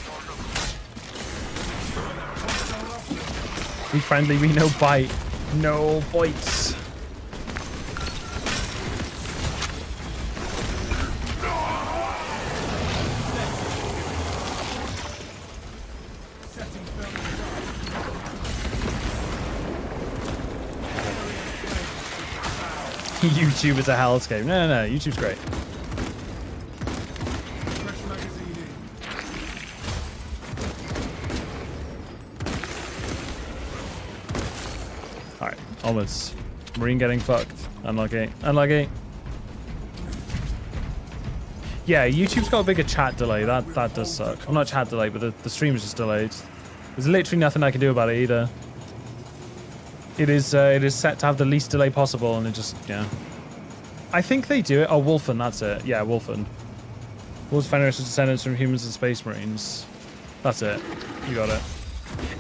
locals. Be friendly, we no bite. No bites. YouTube is a hellscape. No. YouTube's great. Alright, almost. Marine getting fucked. Unlucky. Yeah, YouTube's got a bigger chat delay. That does suck. Well, not chat delay, but the stream is just delayed. There's literally nothing I can do about it either. it is set to have the least delay possible, and it just, yeah. I think they do it. Oh, Wolfen, that's it. Yeah, Wolfen. Wolves Federation descendants from humans and space marines. That's it. You got it.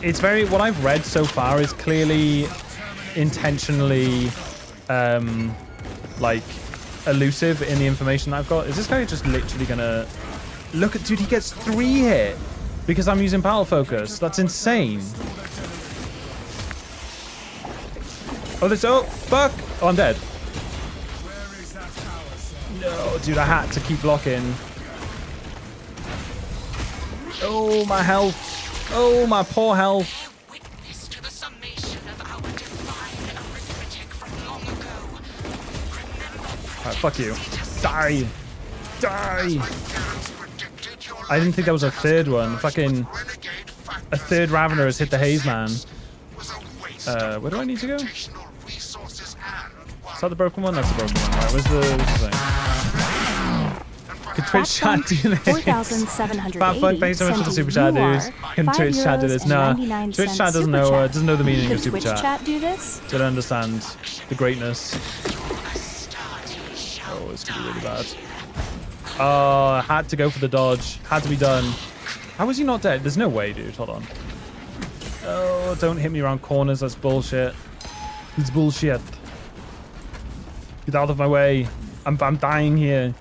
It's very, what I've read so far is clearly intentionally, like, elusive in the information that I've got. Is this guy just literally gonna... Look at, dude, he gets 3 hit because I'm using battle focus. That's insane. Oh, this, oh, fuck. Oh, I'm dead. No, dude, I had to keep blocking. Oh, my health. Oh, my poor health. Witness to the summation of our divine arithmetic from long ago. Remember, Alright, fuck you. Die. Die. I didn't think that was a third one. Fucking a third Ravener has hit the Hazeman. Where do I need to go? Is that the broken one? That's the broken one. Right, where's the thing? Can Twitch chat do this? 4,780 Fat fuck, thanks so much for the super chat, dude. Can Twitch chat do this? No, Twitch chat doesn't know the meaning of super Twitch chat. chat do this? Don't understand the greatness. Oh, it's gonna be really bad. Oh, had to go for the dodge. Had to be done. How was he not dead? There's no way, dude. Hold on. Oh, don't hit me around corners. That's bullshit. It's bullshit. Get out of my way. I'm dying here.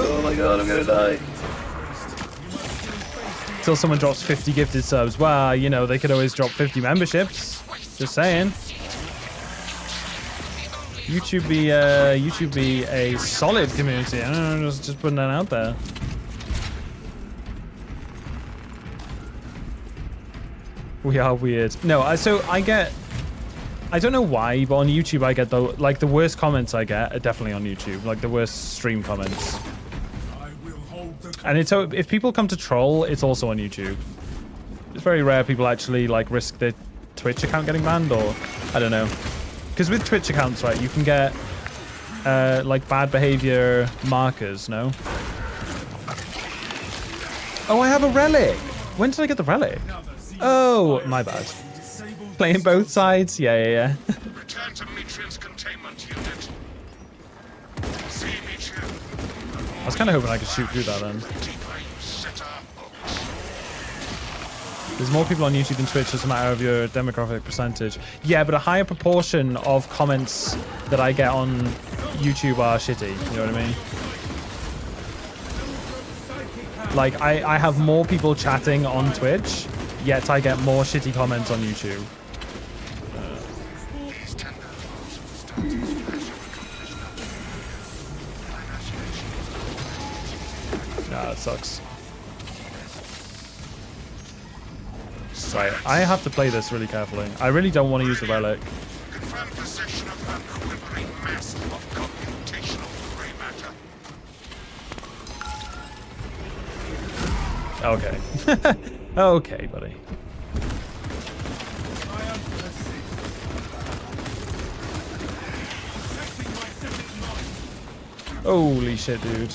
Oh my god, I'm gonna die. Till someone drops 50 gifted subs. Well, you know, they could always drop 50 memberships. Just saying. YouTube be a solid community. I don't know, just putting that out there. We are weird. No, so I get, I don't know why, but on YouTube I get the worst comments I get are definitely on YouTube, like the worst stream comments. And it's, if people come to troll, it's also on YouTube. It's very rare people actually like risk their Twitch account getting banned, or I don't know. Because with Twitch accounts, right, you can get like bad behavior markers, no? Oh, I have a relic. When did I get the relic? Oh, my bad. Playing both sides? Yeah. Return to Mitrian's containment unit. See Mitrian. I was kind of hoping I could shoot through that then. There's more people on YouTube than Twitch, as a matter of your demographic percentage. Yeah, but a higher proportion of comments that I get on YouTube are shitty. You know what I mean? Like, I have more people chatting on Twitch, yet I get more shitty comments on YouTube. Nah, it sucks. Right, I have to play this really carefully. I really don't want to use the relic. Confirm possession of her quivering mass of computational gray matter. Okay. Okay, buddy. Holy shit, dude.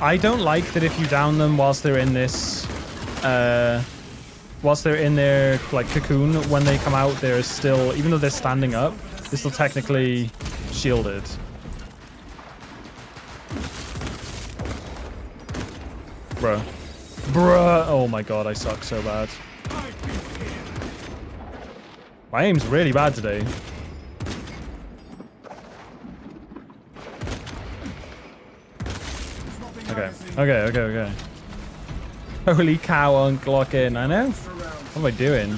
I don't like that if you down them whilst they're in this, whilst they're in their, like, cocoon, when they come out, they're still, even though they're standing up, they're still technically shielded. Bruh. Oh my god, I suck so bad. My aim's really bad today. Okay. Holy cow on clock in. I know. What am I doing?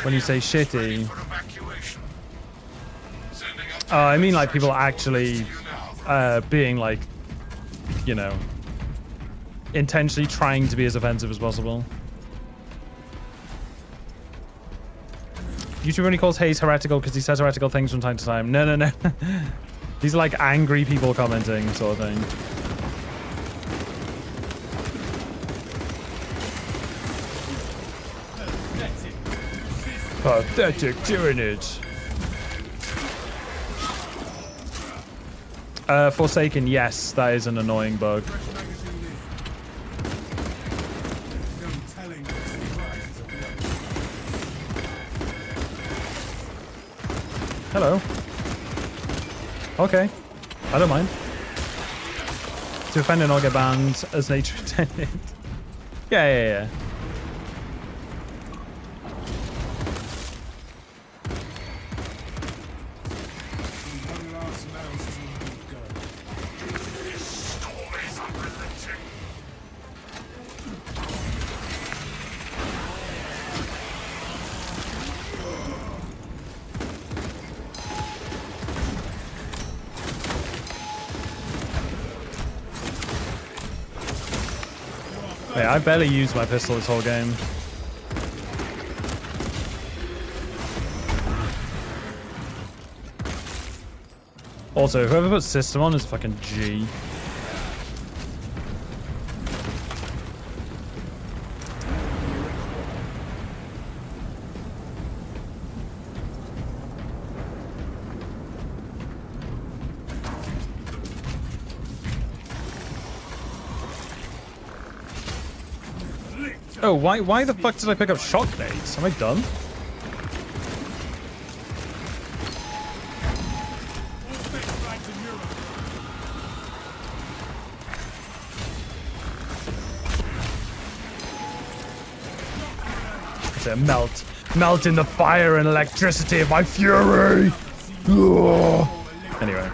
When you say shitty. Oh, I mean like people actually being like, you know, intentionally trying to be as offensive as possible. YouTube only calls Hayes heretical because he says heretical things from time to time. No. These are like angry people commenting sort of thing. Pathetic tyranid. Forsaken, yes, that is an annoying bug. Fresh magazine in. No telling what surprises appear. Hello. Okay. I don't mind. To offend and not get banned as nature intended. Yeah. One last mouse to go. This storm is unrelenting. Wait, I barely used my pistol this whole game. Also, whoever puts system on is fucking G. Oh, why the fuck did I pick up shock nades? Am I dumb? Hotfix flags in Europe. It's a melt in the fire and electricity of my fury. Ugh. Anyway,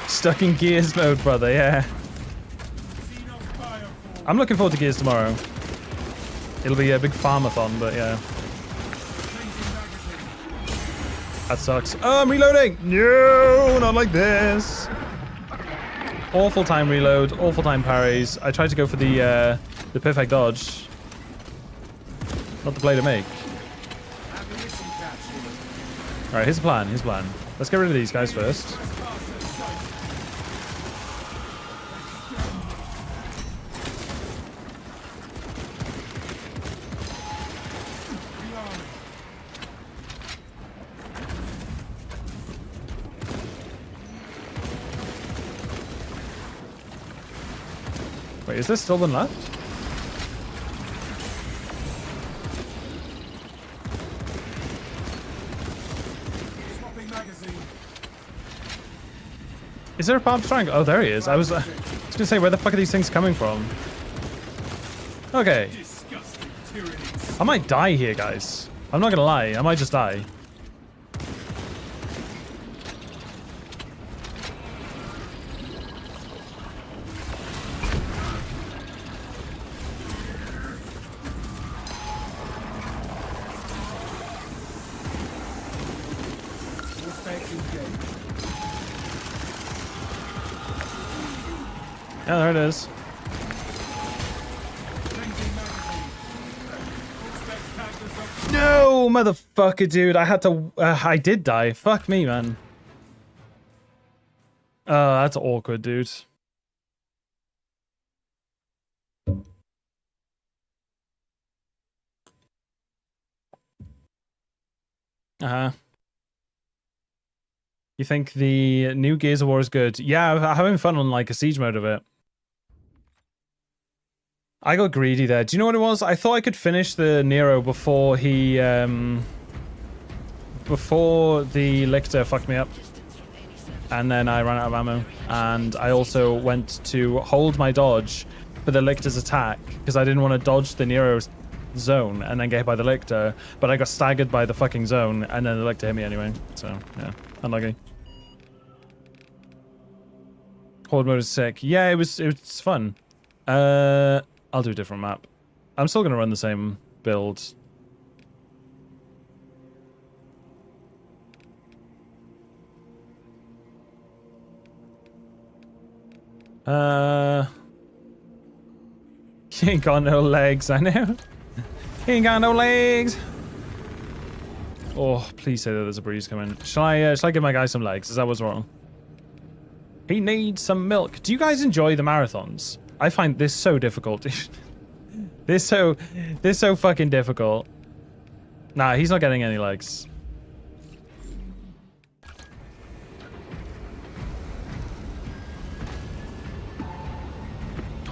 stuck in Gears mode, brother. Yeah, Xenos Firefall. I'm looking forward to Gears tomorrow. It'll be a big farmathon, but yeah, Changing magazine. that sucks. Oh, I'm reloading. No, not like this. Awful time reload, awful time parries. I tried to go for the perfect dodge. Not the play to make. Ammunition catch here. All right, here's the plan. Here's the plan. Let's get rid of these guys first. Wait, is there still one left? Swapping magazine. Is there a bomb strang? Oh, there he is. I was gonna say, where the fuck are these things coming from? Okay. Disgusting tyrannies. I might die here, guys. I'm not gonna lie. I might just die. Hotfix engaged. Yeah, there it is. Changing magazine. Hotfix tagged us up. No, motherfucker, dude. I had to... I did die. Fuck me, man. That's awkward, dude. Uh-huh. You think the new Gears of War is good? Yeah, I'm having fun on like a siege mode of it. I got greedy there. Do you know what it was? I thought I could finish the Nero before he, before the Lictor fucked me up. And then I ran out of ammo. And I also went to hold my dodge for the Lictor's attack because I didn't want to dodge the Nero's zone and then get hit by the Lictor. But I got staggered by the fucking zone and then the Lictor hit me anyway. So, yeah. Unlucky. Horde mode is sick. Yeah, it was fun. I'll do a different map. I'm still gonna run the same build. He ain't got no legs, I know. He ain't got no legs. Oh, please say that there's a breeze coming. Shall I give my guy some legs? Is that what's wrong? He needs some milk. Do you guys enjoy the marathons? I find this so difficult. This so fucking difficult. Nah, he's not getting any legs.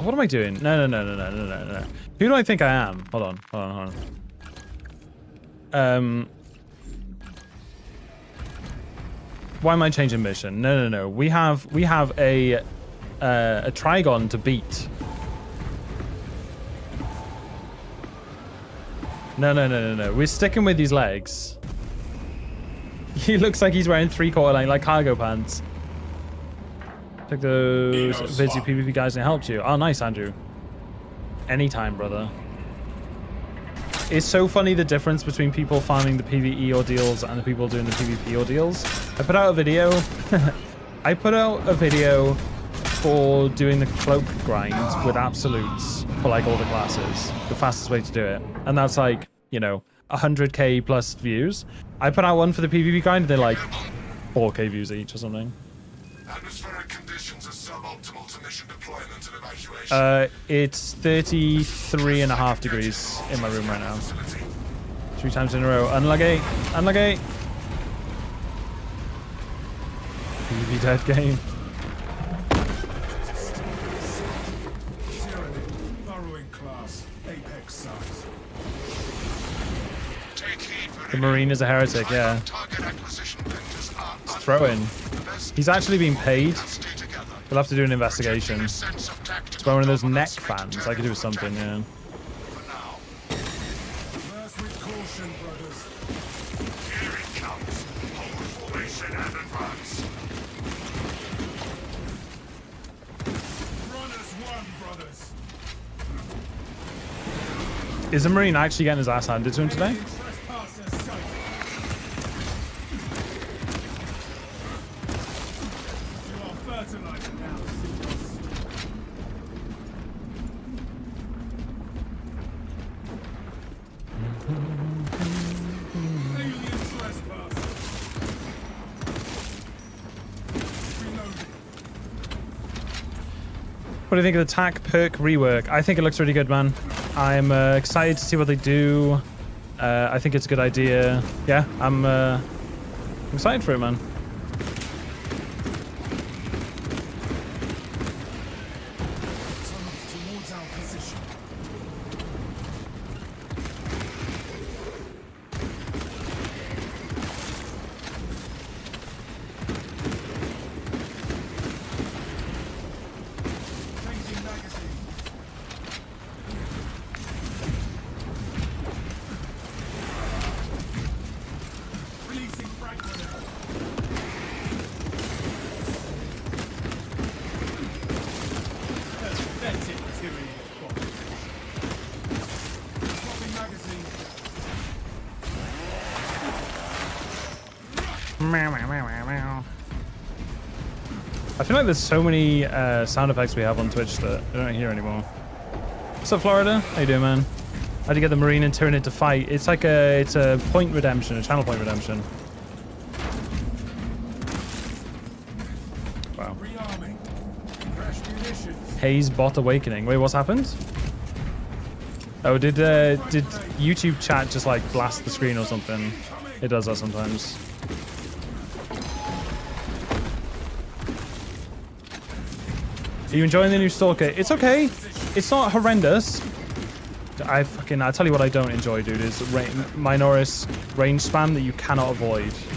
What am I doing? No. Who do I think I am? Hold on. Why am I changing mission? No. We have a Trigon to beat. No. We're sticking with these legs. He looks like he's wearing 3/4 length, like cargo pants. Took those Vidsy PvP guys and it helped you. Oh, nice, Andrew. Anytime, brother. It's so funny the difference between people farming the PvE ordeals and the people doing the PvP ordeals. I put out a video. I put out a video for doing the cloak grind with absolutes for like all the classes. The fastest way to do it. And that's like, you know, 100k plus views. I put out one for the PvP grind and they're like 4k views each or something. Atmospheric conditions are suboptimal to mission deployment and evacuation. It's 33.5 degrees in my room right now. 3 times in a row. Unlucky. PvP dead game. Tyranny, burrowing class, apex size. Take heed for The Marine is a heretic, yeah. target acquisition vectors are Let's throw in. He's actually being paid. stay together. We'll have to do an investigation. Sense of tactical It's by one of those neck dominance fans. I could do with something, yeah. for now. First with caution, brothers. Here it comes. Hold formation and advance. Runners one, brothers. Is the Marine actually getting his ass handed to him today? Trespasser sighted. You are fertilizer now, Seagulls. Alien trespasser. Reloading. What do you think of the attack perk rework? I think it looks really good, man. I'm excited to see what they do. I think it's a good idea. Yeah, I'm excited for it, man. Tunnels towards our position. Changing magazine. Releasing frag grenade. Pathetic tyranny of bodies. Swapping magazine. I feel like there's so many sound effects we have on Twitch that I don't hear anymore. What's up, Florida? How you doing, man? How'd you get the Marine and Tyranid to fight? It's like it's a point redemption, a channel point redemption. Wow. Rearming. Fresh munitions. Haze bot awakening. Wait, what's happened? Oh, did YouTube chat just like blast the screen or something? It does that sometimes. Are you enjoying the new Stalker? It's okay. It's not horrendous. I'll tell you what I don't enjoy, dude, is Minoris range spam that you cannot avoid. Xenos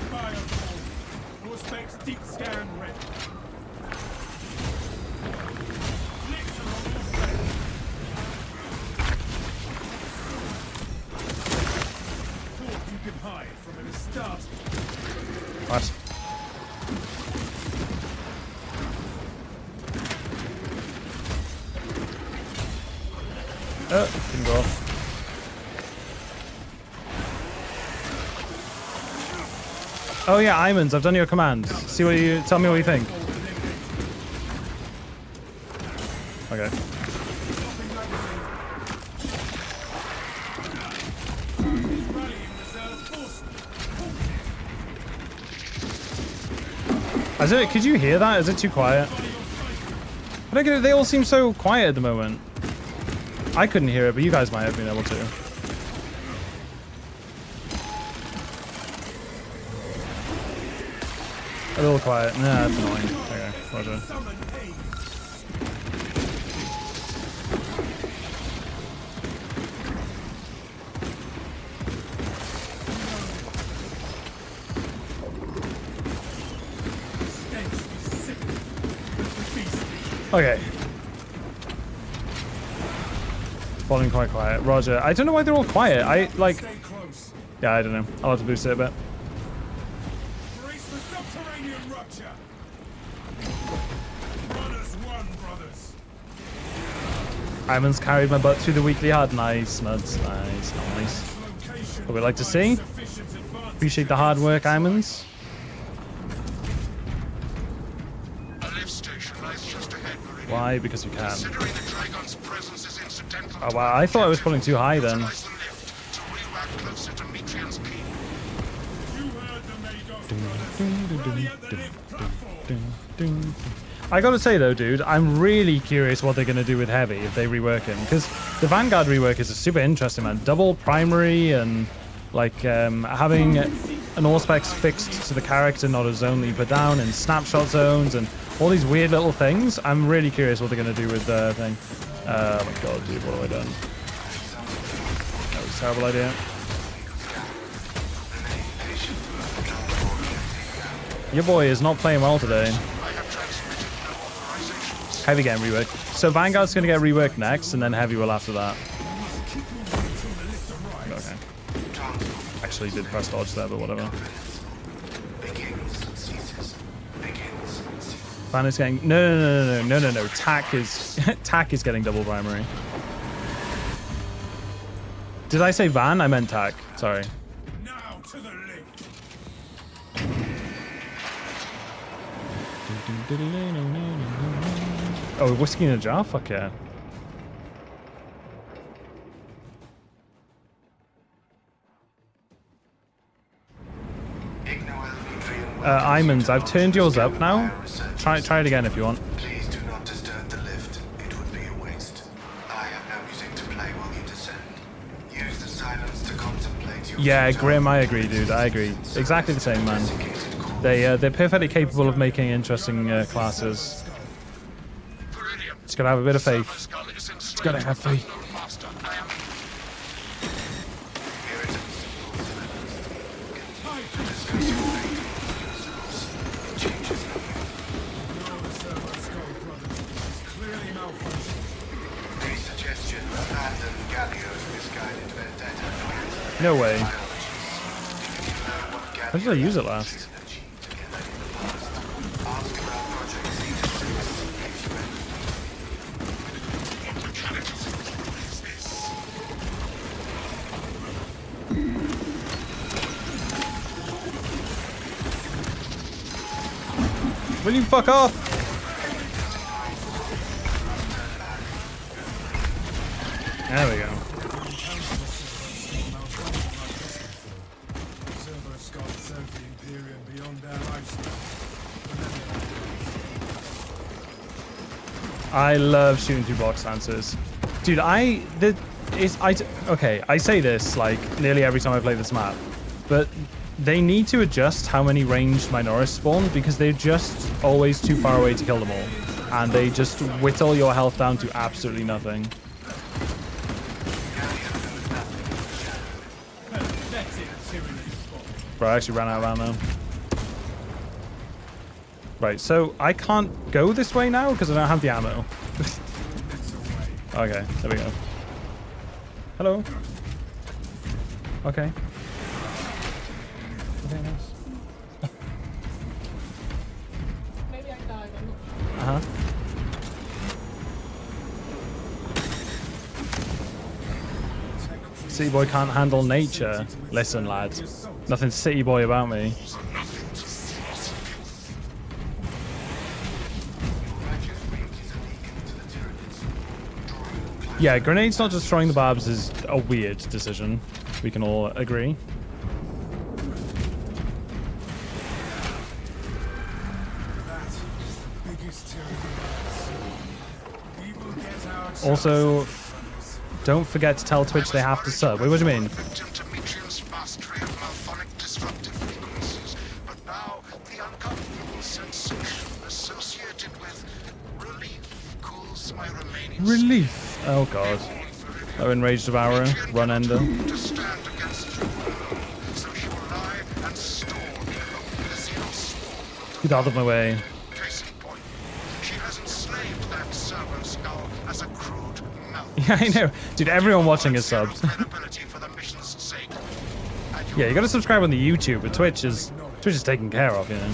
biofall. Prospects deep scan ready. Flicks are on all ready. Thought you could hide from an start. What? Oh, didn't go off. Oh yeah, Imans, I've done your command. See what you tell me what you think. Okay. Rallying reserve force. Is it? Could you hear that? Is it too quiet? I don't get it. They all seem so quiet at the moment. I couldn't hear it, but you guys might have been able to. A little quiet. Nah, that's annoying. Okay, roger. Summon aid. Stench is sick. Beastly. Okay. Falling quite quiet. Roger. I don't know why they're all quiet. I like. Stay close. Yeah, I don't know. I'll have to boost it a bit. Brace for subterranean rupture. Runners won, brothers. Iman's carried my butt through the weekly hard. Nice, nuts. Nice, nice. Location What we'd like to see. sufficient advantage. Appreciate the hard work, Imans. A lift station lies just ahead, Meridian. Why? Because we can. Considering the Dragon's presence is incidental Oh to wow, our I thought I was objective, pulling too high then. utilize the lift to reroute closer to Metrian's Keep. You heard the Magos, brothers. Rally at the lift platform. I gotta say though, dude, I'm really curious what they're gonna do with Heavy if they rework him, because the Vanguard rework is super interesting, man. Double primary and like having an Auspex fixed to the character, not a zone that you put down, and snapshot zones and all these weird little things. I'm really curious what they're gonna do with the thing. Oh my god, dude, what have I done? That was a terrible idea. Your boy is not playing well today. I have transmitted no authorizations. Heavy getting reworked. So Vanguard's gonna get reworked next, and then Heavy will after that. Okay. Actually did press dodge there, but whatever. Van is getting no. Tack is Tack is getting double primary. Did I say Van? I meant Tack. Sorry. Now to the lift. Oh, whiskey in a jar? Fuck yeah. Imans, I've turned yours up now. Try it again if you want. Please do not disturb the lift. It would be a waste. I have no music to play while you descend. Use the silence to contemplate your Yeah, future. Grim, I agree, dude. I agree. Exactly the same, man. They're perfectly capable of making interesting classes. Meridian, Just gotta have a bit of faith. Skull is enslaved gotta have to an faith. unknown master. I am The Servo Skull brothers is clearly malfunctioning. Any suggestion abandon Gallio's misguided vendetta? No way. What How did I use it last? achieved together in the past? Ask about Project Zeta 6 if you ever Will you fuck off? There we go. Servo Skull served the Imperium beyond their lifespan. I love shooting through box answers. Dude, okay, I say this like nearly every time I play this map, but they need to adjust how many ranged Minoris spawn because they're just always too far away to kill them all. And they just whittle your health down to absolutely nothing. Bro, I actually ran out of ammo. Right, so I can't go this way now because I don't have the ammo. Okay, there we go. Hello. Okay. Okay, nice. Maybe I died. I'm not sure. Uh-huh. City boy can't handle nature. Listen, lad. Nothing city boy about me. Yeah, grenades not destroying the barbs is a weird decision. We can all agree. Also, don't forget to tell Twitch they have to sub. Wait, what do you mean? victim to Metrian's vast tree of malphonic disruptive frequencies, but now the uncomfortable sensation associated with relief cools my remaining Relief. Oh god. Oh, enraged devourer. Run ender. to stand against your will, so she will lie and store the Xeno swarm. Get out of my way. Case in point, she has enslaved that servo skull as a crude mouth. Yeah, I know. Dude, everyone watching is subs. Credibility for the mission's sake. And Yeah, you gotta subscribe on the YouTube, but Twitch is taken care of, you know.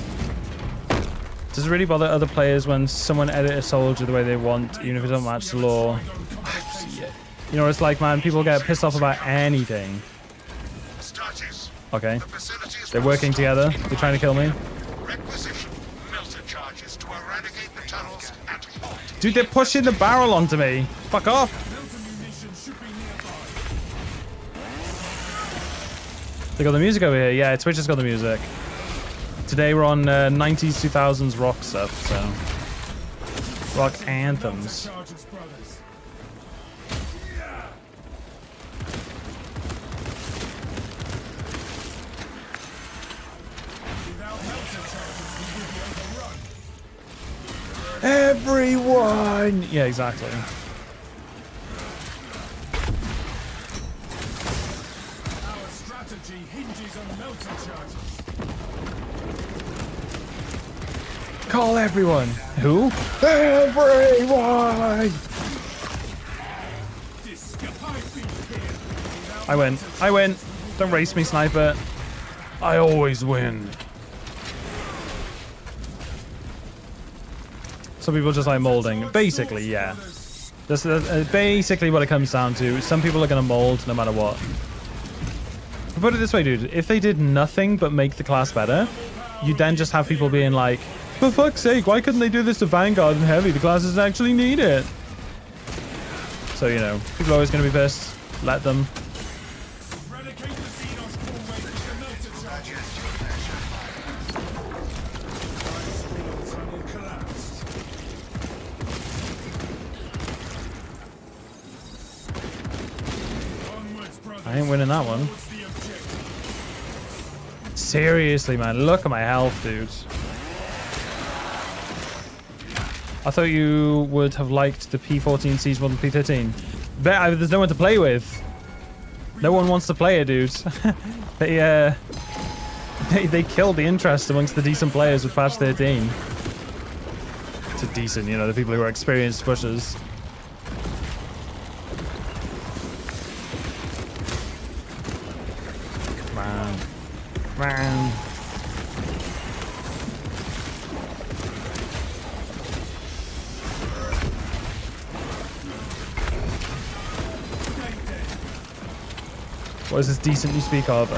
Does it really bother other players when someone edit a soldier the way they want, even if it doesn't match the law? You know what it's like, man? People get pissed off about anything. Stratis, Okay. the facilities They're working together. They're trying to kill me. requisition melter charges to eradicate the tunnels at halt. Dude, they're pushing the barrel onto me. Fuck off. They got the music over here. Yeah, Twitch has got the music. Today we're on 90s, 2000s rock stuff, so. Rock anthems. Everyone! Yeah, exactly. Our strategy hinges on melter charges. Call everyone. Who? Everyone! I win. I win. Don't race me, sniper. I always win. Some people just like molding. Basically, yeah. That's basically what it comes down to. Some people are going to mold no matter what. But put it this way, dude. If they did nothing but make the class better, you'd then just have people being like, for fuck's sake, why couldn't they do this to Vanguard and Heavy? The classes actually need it. So, you know, people are always going to be pissed. Let them. I ain't winning that one. Seriously, man. Look at my health, dude. I thought you would have liked the P14 siege more than P13. There's no one to play with. No one wants to play it, dude. They killed the interest amongst the decent players with patch 13. To decent, you know, the people who are experienced pushers. Man. What is this decent you speak of?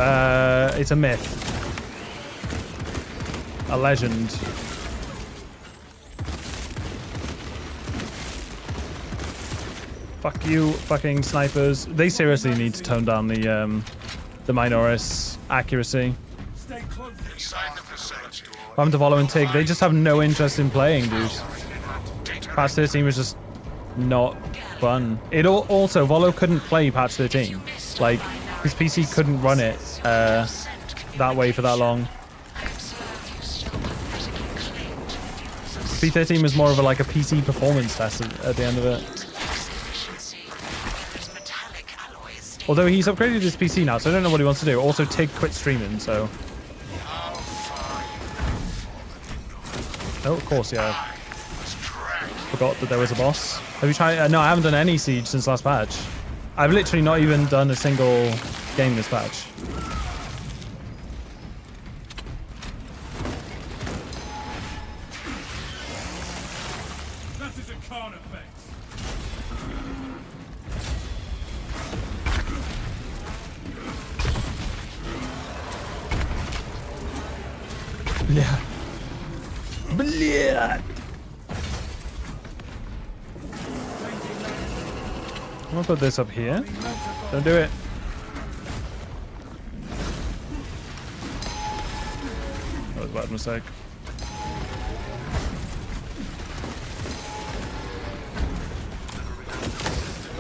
It's a myth. A legend. Fuck you, fucking snipers. They seriously need to tone down the Minoris accuracy. Inside the facility. I'm to follow and Tig. They just have no interest in playing, dude. Patch 13 was just not fun. It also, Volo couldn't play patch 13. Like, his PC couldn't run it that way for that long. P13 was more of like a PC performance test at the end of it. Although he's upgraded his PC now, so I don't know what he wants to do. Also, Tig quit streaming, so... Oh, of course, yeah. Forgot that there was a boss. Have you tried? No, I haven't done any siege since last patch. I've literally not even done a single game this patch. That is a Khan effect. Yeah. Bleh. I'm gonna put this up here. Don't do it. That was a bad mistake.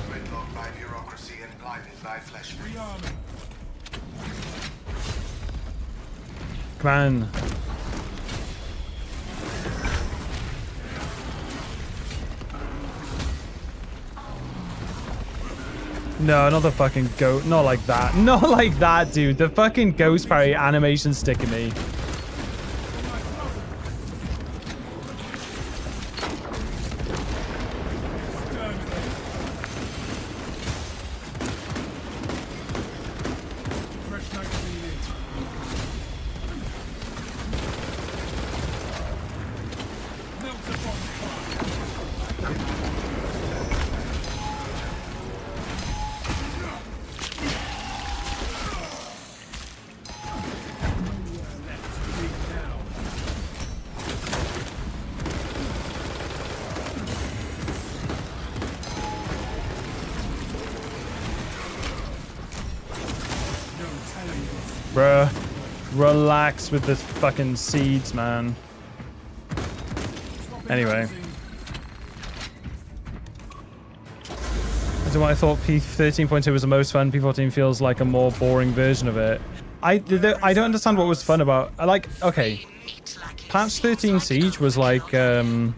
Gridlocked by bureaucracy and blinded by flesh. Come on. No, not the fucking goat. Not like that. Not like that, dude. The fucking ghost parry animation sticking me. Fresh magazine in. Melt the bonfire. Bruh. Relax with the fucking seeds, man. Anyway. So what I thought P13.2 was the most fun. P14 feels like a more boring version of it. I don't understand what was fun about. Okay. Patch 13 Siege was like, it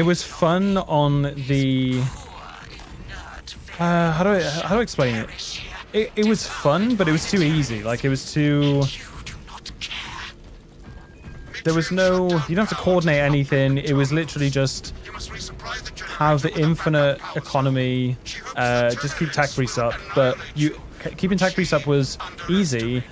was fun on the, how do I explain it? It was fun, but it was too easy. Like, it was too... There was no... You don't have to coordinate anything. It was literally just have the infinite economy, just keep tech grease up. But keeping tech grease up was easy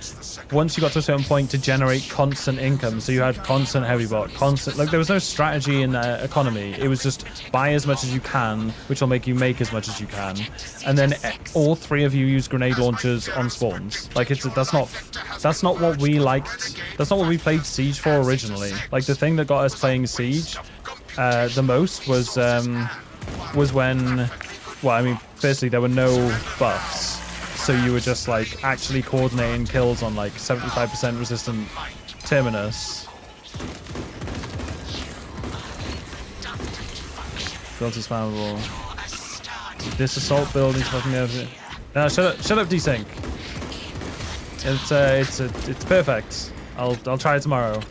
once you got to a certain point to generate constant income. So you had constant heavy bot, constant... Like, there was no strategy in the economy. It was just buy as much as you can, which will make you make as much as you can. And then all three of you use grenade launchers on spawns. Like, that's not what we liked. That's not what we played Siege for originally. Like, the thing that got us playing Siege the most was when... Well, I mean, firstly, there were no buffs. So you were just like actually coordinating kills on like 75% resistant Terminus. Build is spammable. This assault build is fucking everything. No, shut up, desync. It's perfect. I'll try it tomorrow.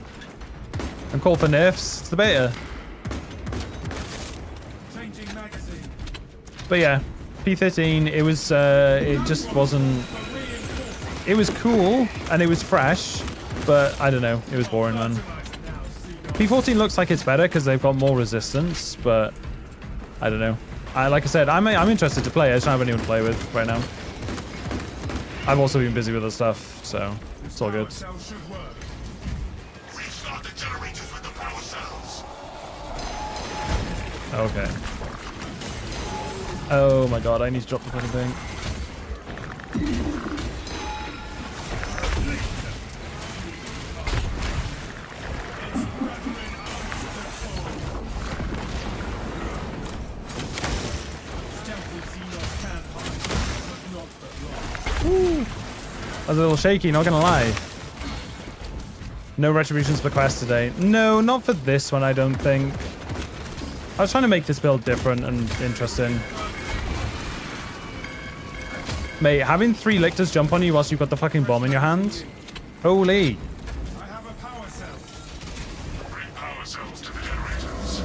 I'm called for nerfs. It's the beta. Changing magazine. But yeah. P13, it was, it just wasn't, it was cool and it was fresh, but I don't know, it was boring, man. P14 looks like it's better because they've got more resistance, but I don't know. Like I said, I'm interested to play. I just don't have anyone to play with right now. I've also been busy with other stuff, so it's all good. Restart the generators with the power cells. Okay. Oh my god, I need to drop the fucking thing. Woo. I was a little shaky, not gonna lie. No retributions per quest today. No, not for this one, I don't think. I was trying to make this build different and interesting. Mate, having 3 lictors jump on you whilst you've got the fucking bomb in your hand? Holy. I have a power cell. Bring power cells to the generators.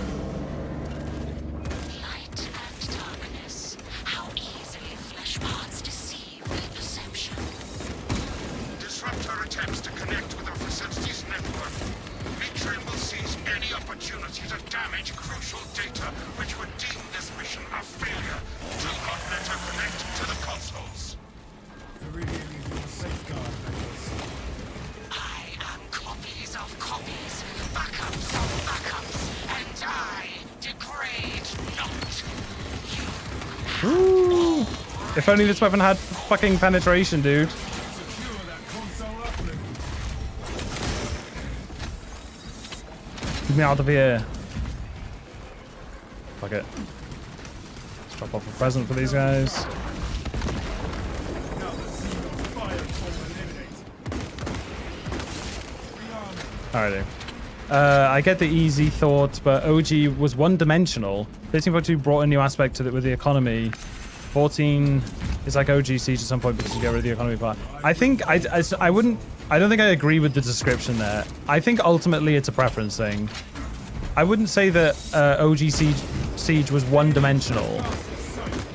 Light and darkness. How easily flesh parts deceive their perception. Disrupt her attempts to connect with our facilities network. Mitrium will seize any opportunity to damage crucial data, which would deem this mission a failure. Do not let her connect to the consoles. Viridian is your safeguard, Vegas. I am copies of copies, backups of backups, and I degrade not. Ooh. If only this weapon had fucking penetration, dude. Secure that console uplink. Get me out of here. Fuck it. Let's drop off a present for these guys. Now the Xenos firebomb eliminated. Alrighty. I get the easy thought, but OG was one-dimensional. 13.2 brought a new aspect to it with the economy. 14 is like OG Siege at some point because you get rid of the economy part. I think I don't think I agree with the description there. I think ultimately it's a preference thing. I wouldn't say that OG Siege was one-dimensional.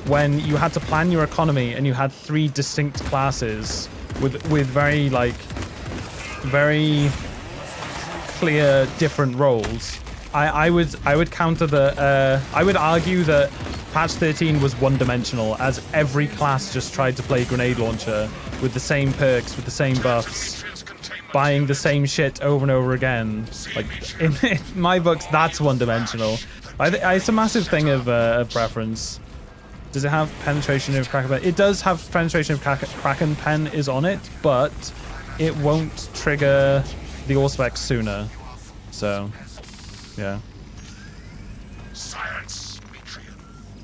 when you had to plan your economy and you had 3 distinct classes with very very clear different roles. I would counter the I would argue that patch 13 was one-dimensional, as every class just tried to play grenade launcher with the same perks, with the same buffs, buying the same shit over and over again. Like in my books, that's one-dimensional. It's a massive thing of preference. Does it have penetration of Kraken Pen? It does have penetration of Kraken Pen is on it, but it won't trigger the Allspec sooner. So, yeah. Science, Metrean.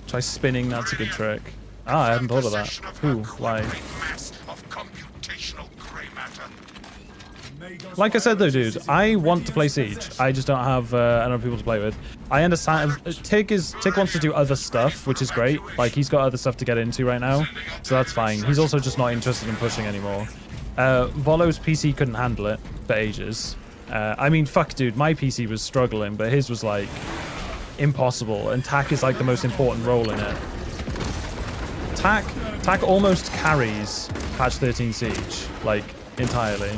Try spinning, that's a good trick. Ah, I hadn't thought of that. Who? Why? Mass of computational gray matter. Like I said though, dude, I want to play Siege. I just don't have enough people to play with. I understand. Tig wants to do other stuff, which is great. Like, he's got other stuff to get into right now, so that's fine. He's also just not interested in pushing anymore. Volo's PC couldn't handle it for ages. I mean, fuck, dude, my PC was struggling, but his was like impossible. And TAC is like the most important role in it. TAC almost carries patch 13 Siege, like entirely.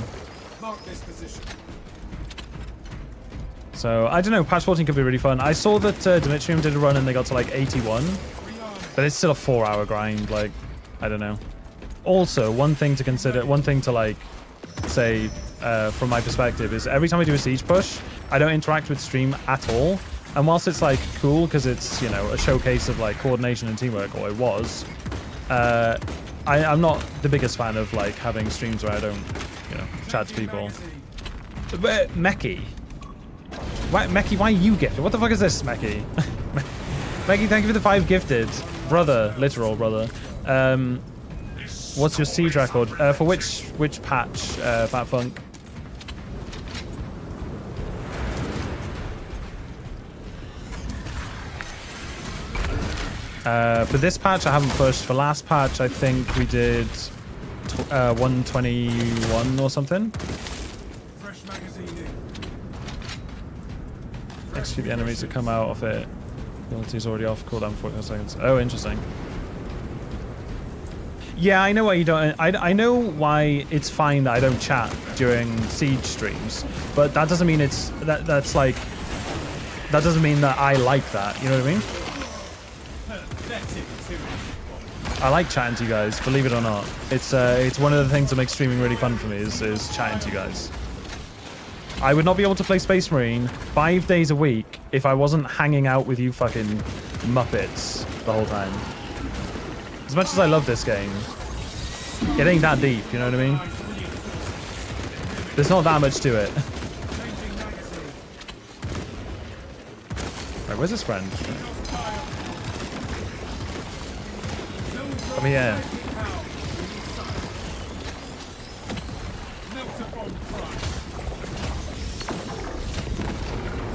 So I don't know, patch 14 could be really fun. I saw that Dimitrium did a run and they got to like 81, but it's still a 4-hour grind. Like, I don't know. Also, one thing to consider, one thing to like say from my perspective is every time I do a Siege push, I don't interact with stream at all. And whilst it's like cool because it's, you know, a showcase of like coordination and teamwork, or it was, I'm not the biggest fan of like having streams where I don't, you know, chat to people. But Meki. Meki, why are you gifted? What the fuck is this, Meki? Meki, thank you for the 5 gifted. Brother, literal brother. What's your Siege record? For which patch, Fat Funk? For this patch, I haven't pushed. For last patch, I think we did 121 or something. Execute the enemies that come out of it. Ability's already off. Cooldown 45 seconds. Oh, interesting. Yeah, I know why you don't. I know why it's fine that I don't chat during Siege streams, but that doesn't mean it's that's like that doesn't mean that I like that. You know what I mean? I like chatting to you guys, believe it or not. It's one of the things that makes streaming really fun for me is chatting to you guys. I would not be able to play Space Marine 5 days a week if I wasn't hanging out with you fucking Muppets the whole time. As much as I love this game, it ain't that deep, you know what I mean? There's not that much to it. Right, where's his friend? Come here.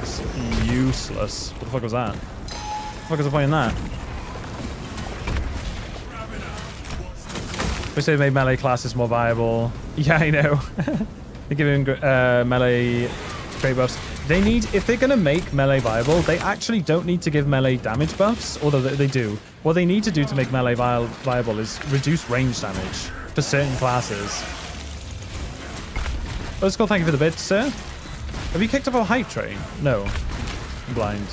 It's useless. What the fuck was that? What the fuck is the point in that? We say they made melee classes more viable. Yeah, I know. They're giving melee great buffs. They need, if they're gonna make melee viable, they actually don't need to give melee damage buffs, although they do. What they need to do to make melee viable is reduce range damage for certain classes. Let's go. Thank you for the bits, sir. Have you kicked up a hype train? No. I'm blind.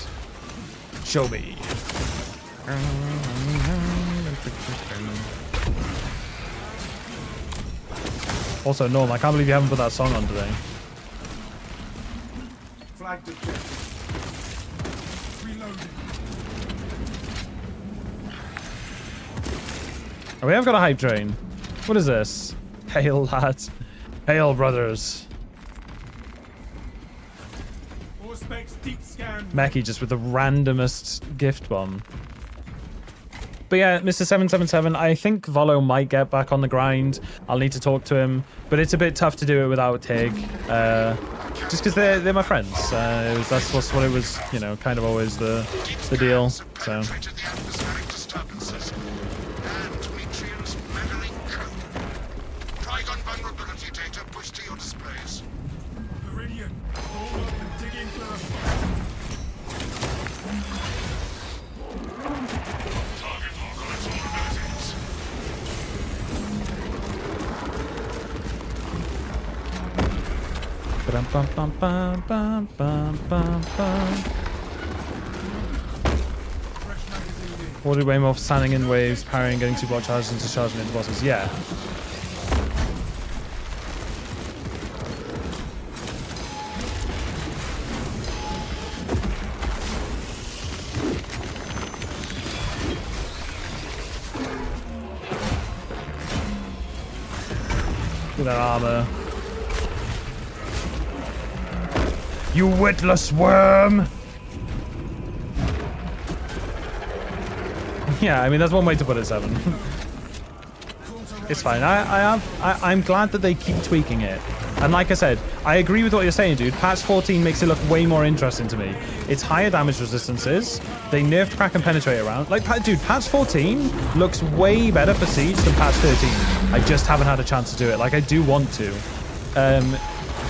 Show me. Also, Norm, I can't believe you haven't put that song on today. Oh, we have got a hype train. What is this? Hail, lads. Hail, brothers. Meki just with the randomest gift bomb. But yeah, Mr. 777, I think Volo might get back on the grind. I'll need to talk to him, but it's a bit tough to do it without Tig. Just because they're my friends. That's what it was, you know, kind of always the deal. So. Ordered way more for standing in waves, parrying, getting 2 block charges into charging into bosses. Yeah. With that armor. You witless worm! Yeah, I mean that's one way to put it, 7. It's fine. I'm glad that they keep tweaking it. And like I said, I agree with what you're saying, dude. Patch 14 makes it look way more interesting to me. It's higher damage resistances. They nerfed crack and penetrate around. Like, dude, patch 14 looks way better for Siege than patch 13. I just haven't had a chance to do it. Like, I do want to.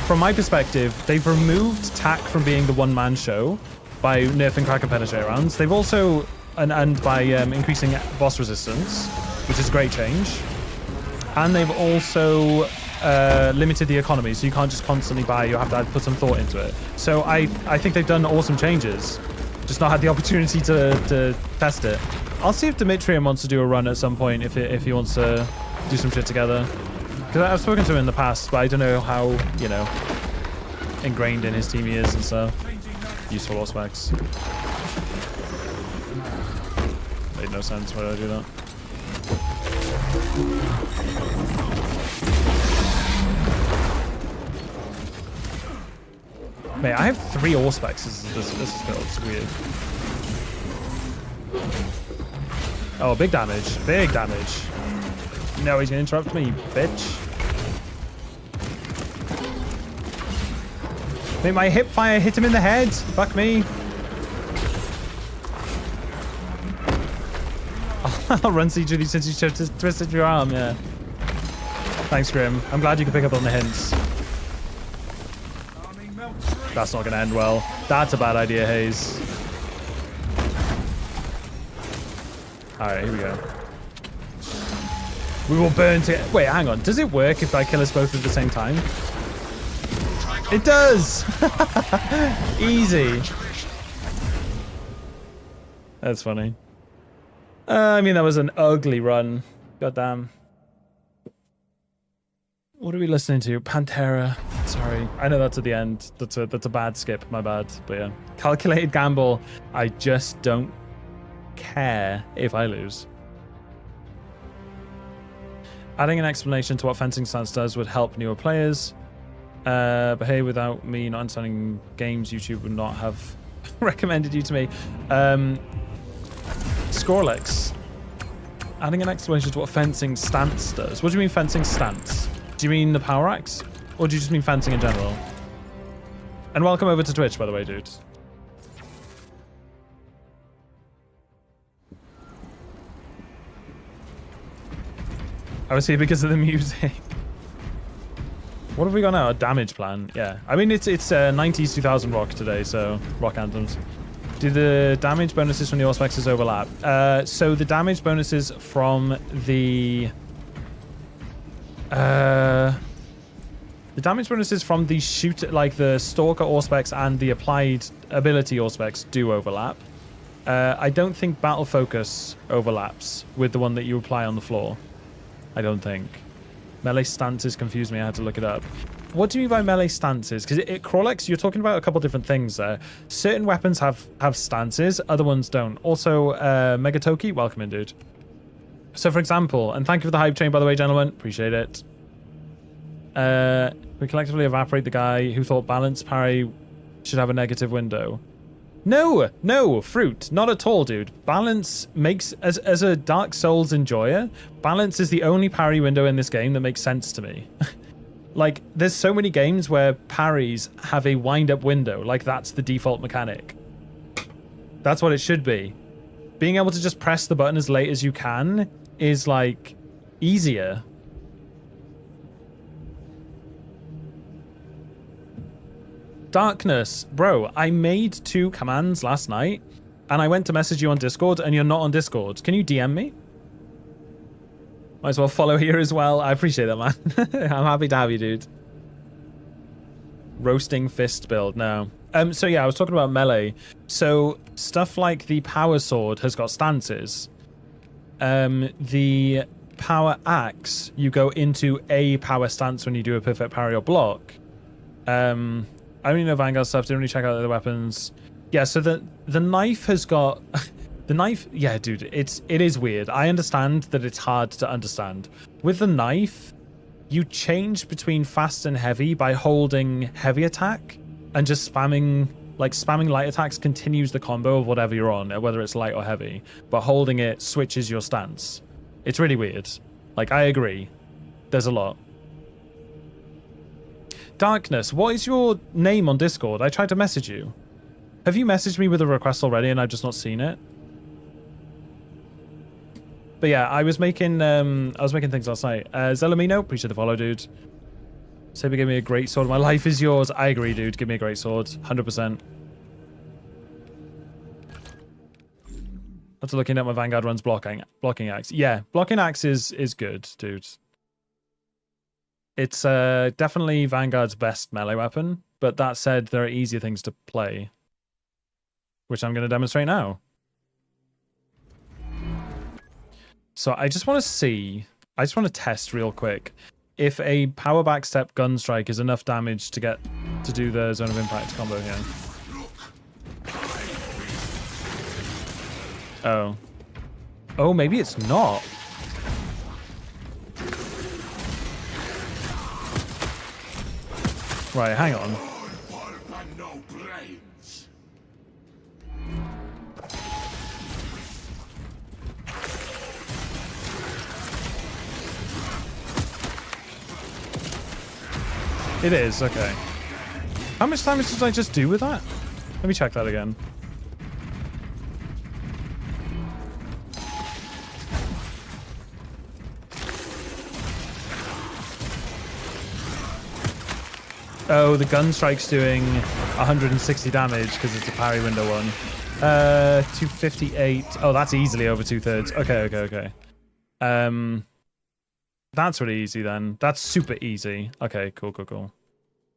From my perspective, they've removed TAC from being the one-man show by nerfing crack and penetrate rounds. They've also, and by increasing boss resistance, which is a great change. And they've also limited the economy, so you can't just constantly buy, you have to put some thought into it. So I think they've done awesome changes, just not had the opportunity to test it. I'll see if Dimitrian wants to do a run at some point, if he wants to do some shit together. Because I've spoken to him in the past, but I don't know how, you know, ingrained in his team he is and stuff. Useful aspects. Made no sense. Why did I do that? Mate, I have 3 Auspex. This is built. It's weird. Oh, big damage. Big damage. No, he's gonna interrupt me, bitch. Mate, my hip fire hit him in the head. Fuck me. I'll run siege with you since you twisted your arm, yeah. Thanks, Grim. I'm glad you could pick up on the hints. That's not going to end well. That's a bad idea, Haze. Alright, here we go. We will burn to... Wait, hang on. Does it work if I kill us both at the same time? It does! Easy. That's funny. I mean, that was an ugly run. Goddamn. What are we listening to? Pantera. Sorry. I know that's at the end. That's a bad skip. My bad. But yeah. Calculated gamble. I just don't care if I lose. Adding an explanation to what fencing stance does would help newer players. But hey, without me not understanding games, YouTube would not have recommended you to me. Scorelex. Adding an explanation to what fencing stance does. What do you mean fencing stance? Do you mean the power axe? Or do you just mean fencing in general? And welcome over to Twitch, by the way, dude. I was here because of the music. What have we got now? A damage plan. Yeah. I mean, it's 90s 2000 rock today, so rock anthems. Do the damage bonuses from the Auspexes overlap? So the damage bonuses from the damage bonuses from the shoot, like the Stalker Auspex and the applied ability Auspex do overlap. I don't think Battle Focus overlaps with the one that you apply on the floor. I don't think. Melee stances confused me. I had to look it up. What do you mean by melee stances? Because Crawlex, you're talking about a couple different things there. Certain weapons have stances, other ones don't. Also, Megatoki, welcome in, dude. So, for example, and thank you for the hype train, by the way, gentlemen. Appreciate it. We collectively evaporate the guy who thought balance parry should have a negative window. No, Fruit, not at all, dude. Balance makes, as a Dark Souls enjoyer, balance is the only parry window in this game that makes sense to me. Like, there's so many games where parries have a wind-up window, like that's the default mechanic. That's what it should be. Being able to just press the button as late as you can is, like, easier. Darkness. Bro, I made 2 commands last night, and I went to message you on Discord, and you're not on Discord. Can you DM me? Might as well follow here as well. I appreciate that, man. I'm happy to have you, dude. Roasting fist build, no. So yeah, I was talking about melee. So stuff like the power sword has got stances. The power axe, you go into a power stance when you do a perfect parry or block. I only know Vanguard stuff, didn't really check out the other weapons. Yeah, so the knife has got the knife, yeah, dude, it is weird. I understand that it's hard to understand. With the knife, you change between fast and heavy by holding heavy attack and just spamming light attacks continues the combo of whatever you're on, whether it's light or heavy, but holding it switches your stance. It's really weird. Like, I agree. There's a lot. Darkness, what is your name on Discord? I tried to message you. Have you messaged me with a request already and I've just not seen it? But yeah, I was making things last night. Zelamino, appreciate the follow, dude. Saber gave me a great sword. My life is yours. I agree, dude. Give me a great sword. 100%. After looking at my Vanguard runs blocking axe. Yeah, blocking axe is good, dude. It's definitely Vanguard's best melee weapon. But that said, there are easier things to play, which I'm going to demonstrate now. So I just want to test real quick if a power backstep gun strike is enough damage to get to do the zone of impact combo here. Oh. Oh, maybe it's not. Right, hang on. It is, okay. How much damage did I just do with that? Let me check that again. Oh, the gun strike's doing 160 damage because it's a parry window one. 258. Oh, that's easily over 2/3. Okay. That's really easy then. That's super easy. Okay, cool.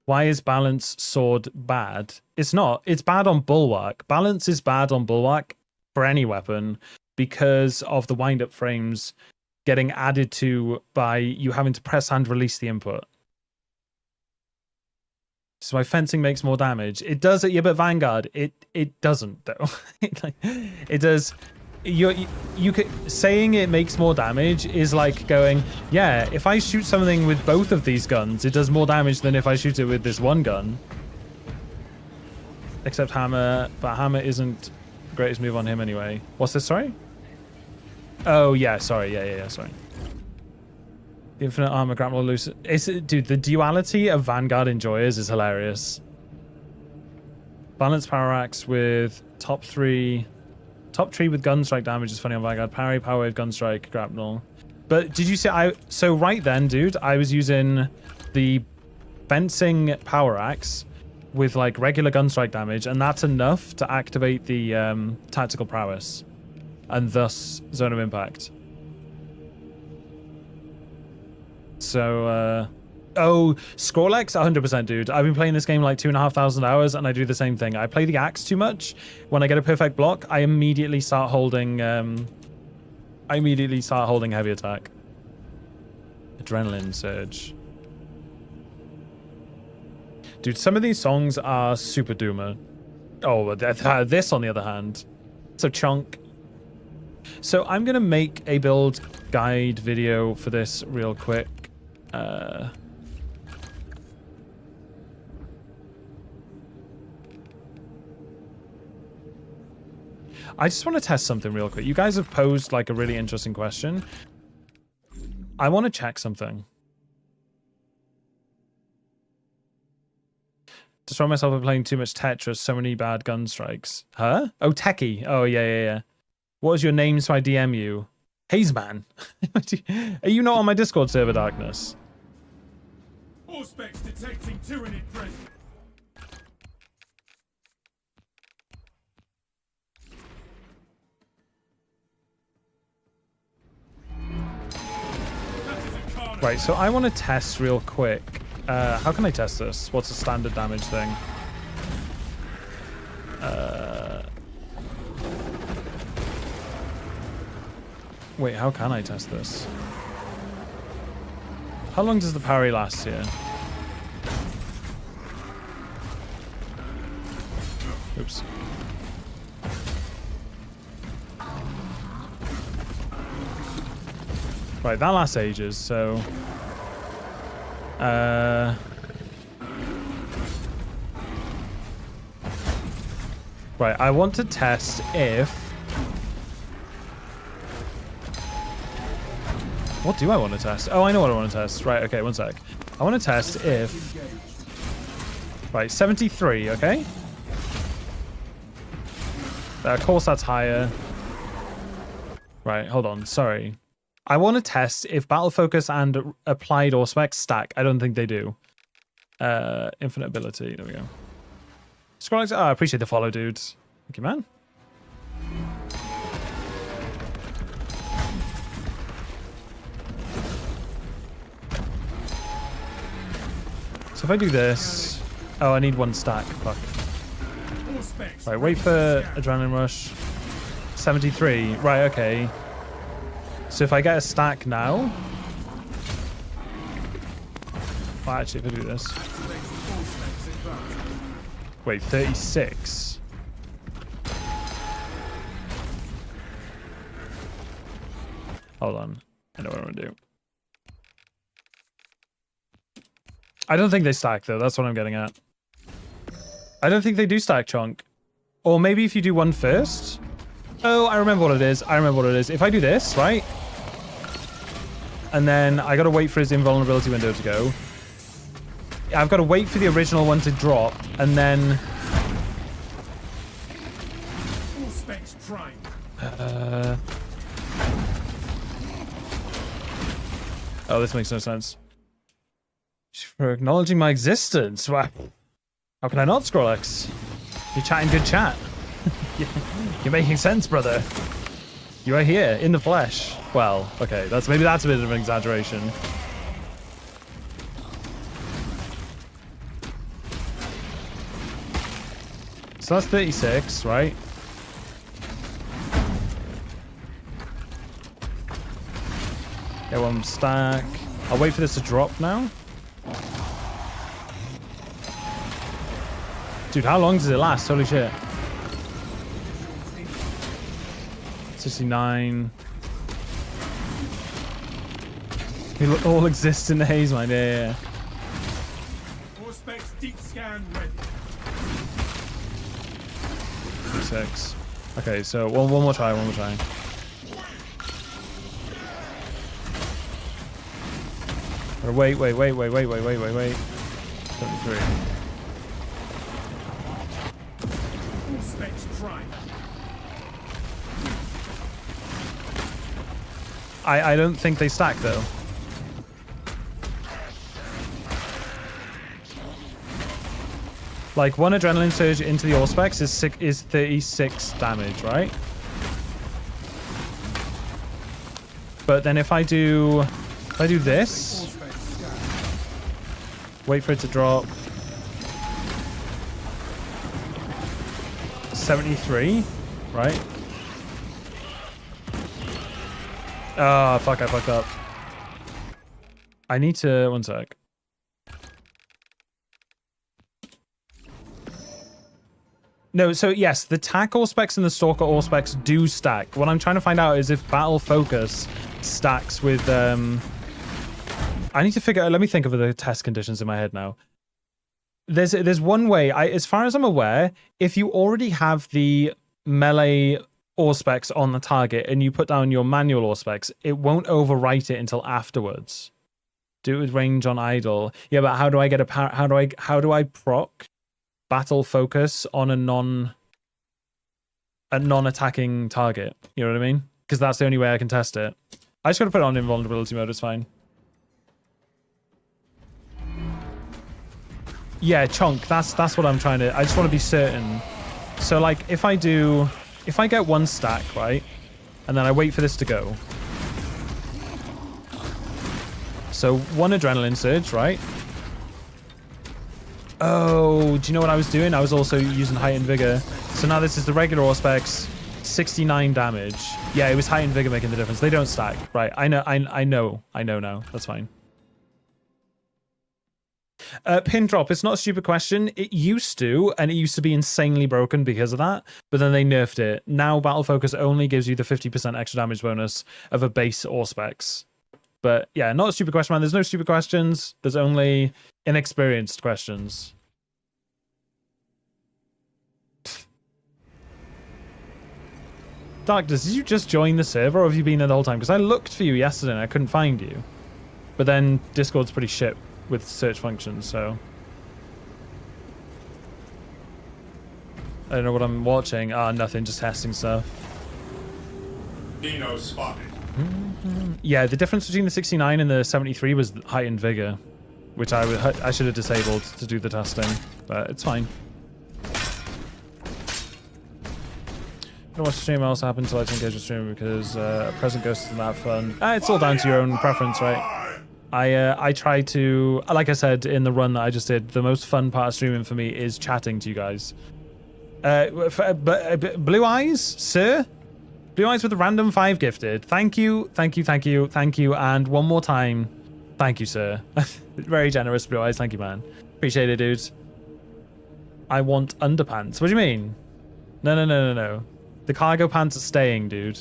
Why is balance sword bad? It's not. It's bad on bulwark. Balance is bad on bulwark for any weapon because of the wind-up frames getting added to by you having to press and release the input. So my fencing makes more damage. It does it, yeah, but Vanguard, it doesn't though. It does. You could saying it makes more damage is like going, yeah, if I shoot something with both of these guns, it does more damage than if I shoot it with this one gun. Except Hammer, but Hammer isn't the greatest move on him anyway. What's this, sorry? Oh yeah, sorry, yeah, sorry. The infinite armor grapple loose. Dude, the duality of Vanguard enjoyers is hilarious. Balance power axe with top three with gun strike damage is funny on Vanguard. Parry, power wave, gun strike, grapnel. But did you say so right then, dude, I was using the fencing power axe with like regular gun strike damage, and that's enough to activate the tactical prowess and thus zone of impact. So oh, Scorlex, 100%, dude. I've been playing this game like 2,500 hours, and I do the same thing. I play the axe too much. When I get a perfect block, I immediately start holding. Heavy attack. Adrenaline surge. Dude, some of these songs are super doomer. Oh, this on the other hand, so chunk. So I'm gonna make a build guide video for this real quick. I just want to test something real quick. You guys have posed like a really interesting question. I want to check something. Destroy myself by playing too much Tetris. So many bad gun strikes. Huh? Oh, Techie. Oh, yeah. What is your name so I DM you? Hazeman. Are you not on my Discord server, Darkness? All specs detecting tyranny present. Right, so I want to test real quick How can I test this? What's a standard damage thing? Wait, how can I test this? How long does the parry last here? Oops. Right, that lasts ages, so... Right, I want to test if... What do I want to test? Oh, I know what I want to test. Right, okay, one sec. I want to test if... Right, 73, okay? Of course that's higher. Right, hold on, sorry. I want to test if Battle Focus and Applied Auspex stack. I don't think they do. Infinite ability, there we go. Scroll. I appreciate the follow, dudes. Thank you, man. So if I do this... Oh, I need one stack. Fuck. Right, wait for Adrenaline Rush. 73. Right, okay. So if I get a stack now... Well, actually, if I do this... Wait, 36. Hold on. I know what I'm going to do. I don't think they stack, though. That's what I'm getting at. I don't think they do stack, Chunk. Or maybe if you do one first. Oh, I remember what it is. I remember what it is. If I do this, right? And then I got to wait for his invulnerability window to go. I've got to wait for the original one to drop, and then... Oh, this makes no sense. For acknowledging my existence. Wow. How can I not, Skrillex? You're chatting good chat. You're making sense, brother. You are here, in the flesh. Well, okay, maybe that's a bit of an exaggeration. So that's 36, right? Get one stack. I'll wait for this to drop now. Dude, how long does it last? Holy shit. 69. We all exist in the Hazeman. Yeah. Deep scan ready. 6. Okay, so one more try, one more try. Wait. 73. I don't think they stack though. Like one adrenaline surge into the Auspex is 36 damage, right? But then if I do this, wait for it to drop. 73, right? Oh, fuck, I fucked up. I need to... One sec. No, so yes, the TAC Auspex and the Stalker Auspex do stack. What I'm trying to find out is if Battle Focus stacks with... I need to figure out... Let me think of the test conditions in my head now. There's one way, as far as I'm aware, if you already have the melee Auspex on the target and you put down your manual Auspex, it won't overwrite it until afterwards. Do it with range on idle. Yeah, but how do I get how do I proc Battle Focus on a non-attacking target? You know what I mean? Because that's the only way I can test it. I just gotta put it on invulnerability mode, it's fine. Yeah, Chunk, that's what I'm trying to... I just want to be certain. So, like, if I get one stack, right? And then I wait for this to go. So, one adrenaline surge, right? Oh, do you know what I was doing? I was also using height and vigor. So now this is the regular Auspex, 69 damage. Yeah, it was height and vigor making the difference. They don't stack. Right, I know now. That's fine. Pin drop, it's not a stupid question. It used to, and it used to be insanely broken because of that, but then they nerfed it. Now Battle Focus only gives you the 50% extra damage bonus of a base Auspex. But yeah, not a stupid question, man. There's no stupid questions. There's only inexperienced questions. Darkness, did you just join the server or have you been there the whole time? Because I looked for you yesterday and I couldn't find you. But then Discord's pretty shit with search functions, so... I don't know what I'm watching. Ah, nothing, just testing stuff. Dino spotted. Yeah, the difference between the 69 and the 73 was height and vigor, which I should have disabled to do the testing, but it's fine. I don't watch the stream. I also happen to like to engage with stream because a present ghost isn't that fun. It's all down to your own preference, right? I try to, like I said in the run that I just did, the most fun part of streaming for me is chatting to you guys. Blue Eyes, sir? Blue Eyes with a random 5 gifted. Thank you, thank you, thank you, thank you, and one more time, thank you, sir. Very generous, Blue Eyes. Thank you, man. Appreciate it, dude. I want underpants. What do you mean? No. The cargo pants are staying, dude.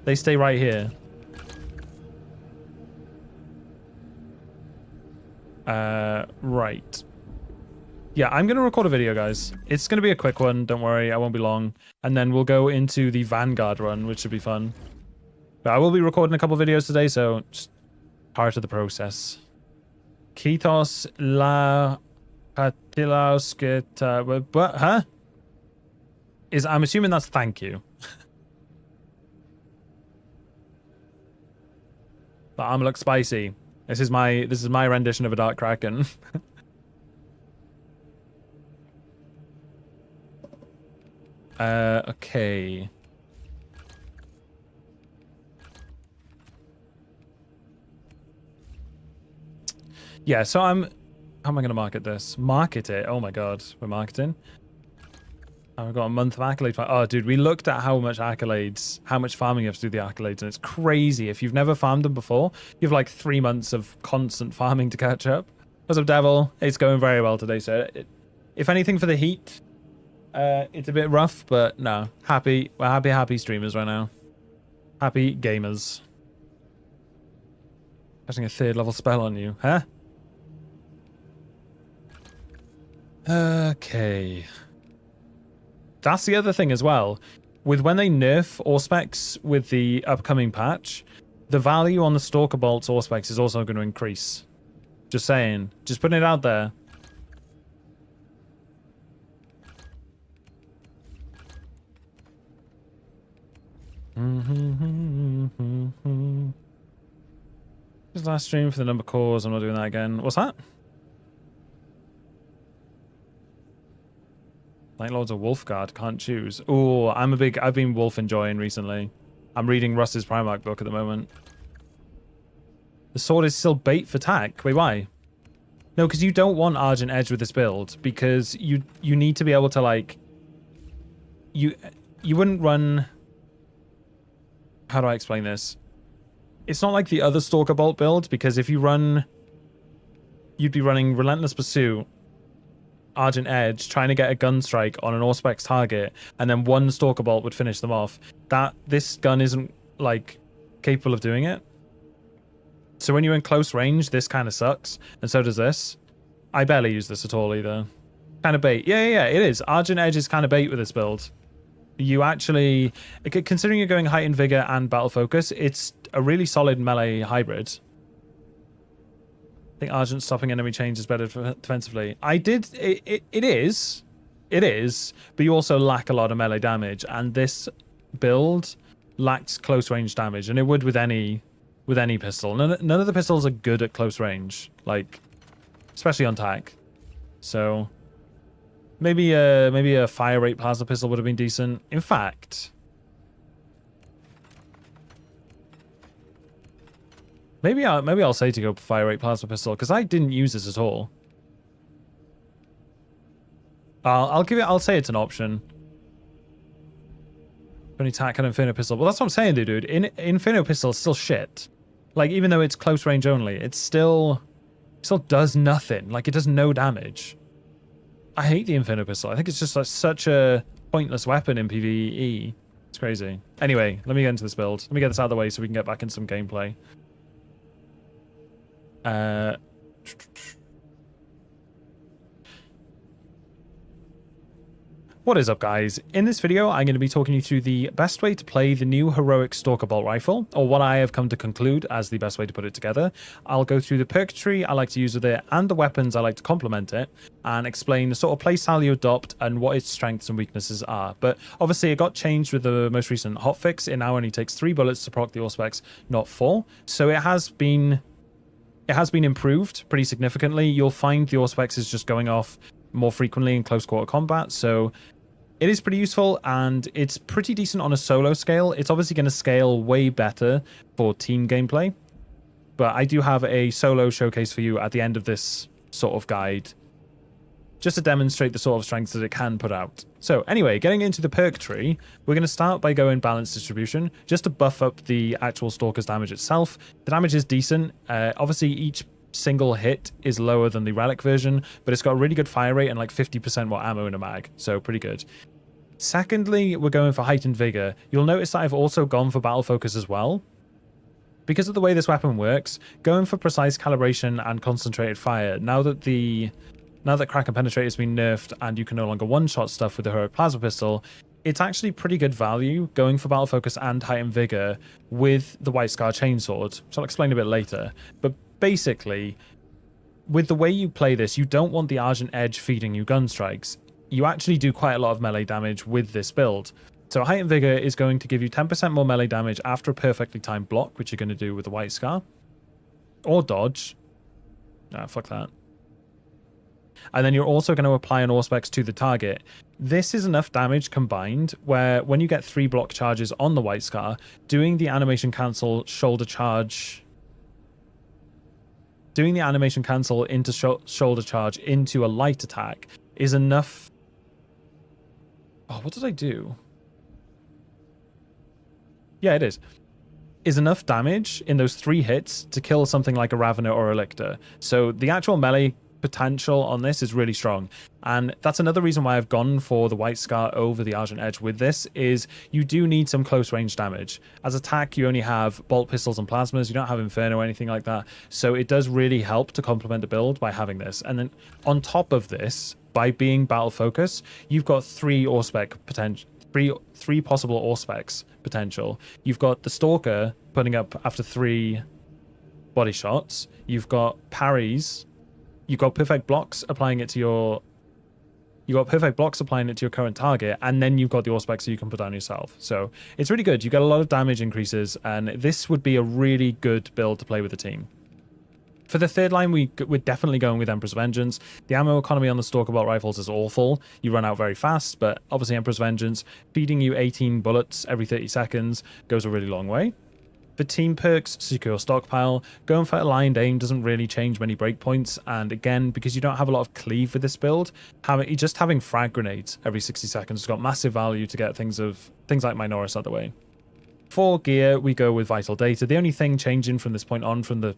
They stay right here. Right. Yeah, I'm going to record a video, guys. It's going to be a quick one. Don't worry. I won't be long. And then we'll go into the Vanguard run, which should be fun. But I will be recording a couple videos today, so just part of the process. Kitos la patilasketa. What? Huh? I'm assuming that's thank you. But I'm look spicy. This is my rendition of a Dark Kraken. Okay. Yeah, so how am I going to market this? Market it? Oh my god, we're marketing. I've got a month of accolades. Oh, dude, we looked at how much accolades, how much farming you have to do the accolades, and it's crazy. If you've never farmed them before, you have like 3 months of constant farming to catch up. What's up, Devil? It's going very well today, sir. If anything for the heat, it's a bit rough, but no. Happy. We're happy streamers right now. Happy gamers. Casting a 3rd level spell on you, huh? Okay. That's the other thing as well. With when they nerf Auspex with the upcoming patch, the value on the Stalker Bolt's Auspex is also going to increase. Just saying. Just putting it out there. Just last stream for the number cores. I'm not doing that again. What's that? Night Lords or Wolfguard, can't choose. Oh, I've been Wolf enjoying recently. I'm reading Russ's Primarch book at the moment. The sword is still bait for tack. Wait, why? No, because you don't want Argent Edge with this build, because you need to be able to, like, you wouldn't run. How do I explain this? It's not like the other Stalker Bolt build, because if you run, you'd be running Relentless Pursuit, Argent Edge, trying to get a gun strike on an Auspex target, and then one Stalker Bolt would finish them off. This gun isn't, like, capable of doing it. So when you're in close range, this kind of sucks, and so does this. I barely use this at all either. Kind of bait. Yeah, it is. Argent Edge is kind of bait with this build. You actually, considering you're going height and vigor and battle focus, it's a really solid melee hybrid. I think Argent stopping enemy change is better defensively. It is, but you also lack a lot of melee damage, and this build lacks close range damage, and it would with any pistol. None of the pistols are good at close range, like especially on tack. So maybe a fire rate plasma pistol would have been decent. In fact, maybe I'll say to go fire rate plasma pistol, because I didn't use this at all. I'll say it's an option. Only attack and Inferno Pistol. Well, that's what I'm saying, dude. Inferno Pistol is still shit. Like, even though it's close range only, it still does nothing. Like, it does no damage. I hate the Inferno Pistol. I think it's just like such a pointless weapon in PvE. It's crazy. Anyway, let me get into this build. Let me get this out of the way so we can get back in some gameplay. What is up, guys? In this video, I'm going to be talking you through the best way to play the new heroic Stalker Bolt Rifle, or what I have come to conclude as the best way to put it together. I'll go through the perk tree I like to use with it, and the weapons I like to complement it, and explain the sort of playstyle you adopt and what its strengths and weaknesses are. But obviously, it got changed with the most recent hotfix. It now only takes 3 bullets to proc the Auspex, not 4. So it has been improved pretty significantly. You'll find the Auspex is just going off more frequently in close quarter combat, so it is pretty useful, and it's pretty decent on a solo scale. It's obviously going to scale way better for team gameplay, but I do have a solo showcase for you at the end of this sort of guide, just to demonstrate the sort of strengths that it can put out. So anyway, getting into the perk tree, we're going to start by going balanced distribution, just to buff up the actual Stalker's damage itself. The damage is decent. Obviously, each single hit is lower than the relic version, but it's got a really good fire rate and like 50% more ammo in a mag, so pretty good. Secondly, we're going for heightened vigor. You'll notice that I've also gone for battle focus as well. Because of the way this weapon works, going for precise calibration and concentrated fire, now that Crack and Penetrate has been nerfed and you can no longer one-shot stuff with the heroic plasma pistol, it's actually pretty good value going for battle focus and heightened vigor with the White Scar chainsword, which I'll explain a bit later. But basically, with the way you play this, you don't want the Argent Edge feeding you gun strikes. You actually do quite a lot of melee damage with this build. So Heightened Vigor is going to give you 10% more melee damage after a perfectly timed block, which you're going to do with the White Scar. Or dodge. Ah, fuck that. And then you're also going to apply an Auspex to the target. This is enough damage combined where when you get 3 block charges on the White Scar, doing the animation cancel shoulder charge... Doing the animation cancel into shoulder charge into a light attack is enough... Oh, what did I do? Yeah, it is. Is enough damage in those 3 hits to kill something like a Ravener or a Lictor. So the actual melee potential on this is really strong, and that's another reason why I've gone for the White Scar over the Argent Edge with this, is you do need some close range damage. As attack, you only have bolt pistols and plasmas, you don't have Inferno or anything like that, so it does really help to complement the build by having this. And then on top of this, by being battle focus, you've got 3 Auspex potential, three possible Auspex potential. You've got the Stalker putting up after 3 body shots, you've got parries, you've got perfect blocks applying it to your current target, and then you've got the Auspex so you can put down yourself. So it's really good. You get a lot of damage increases, and this would be a really good build to play with the team. For the third line, we're definitely going with Emperor's Vengeance. The ammo economy on the Stalker Bolt rifles is awful. You run out very fast, but obviously Emperor's Vengeance, feeding you 18 bullets every 30 seconds goes a really long way. For team perks, Secure Stockpile, going for aligned aim doesn't really change many breakpoints, and again, because you don't have a lot of cleave with this build, just having frag grenades every 60 seconds has got massive value to get things like Minoris out of the way. For gear, we go with Vital Data. The only thing changing from this point on from the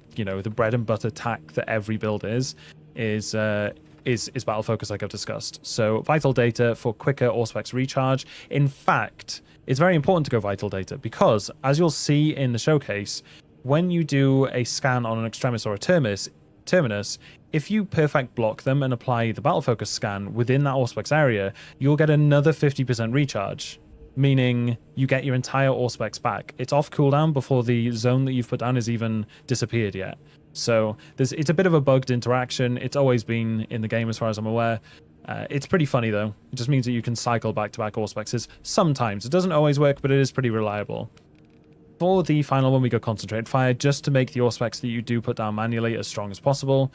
bread and butter tack that every build is battle focus, like I've discussed. So Vital Data for quicker Auspex recharge. In fact, it's very important to go Vital Data because, as you'll see in the showcase, when you do a scan on an Extremis or a Terminus, if you perfect block them and apply the battle focus scan within that Auspex area, you'll get another 50% recharge, meaning you get your entire Auspex back. It's off cooldown before the zone that you've put down has even disappeared yet. So it's a bit of a bugged interaction. It's always been in the game as far as I'm aware. It's pretty funny though. It just means that you can cycle back-to-back Auspexes sometimes. It doesn't always work, but it is pretty reliable. For the final one, we go Concentrated Fire, just to make the Auspex that you do put down manually as strong as possible.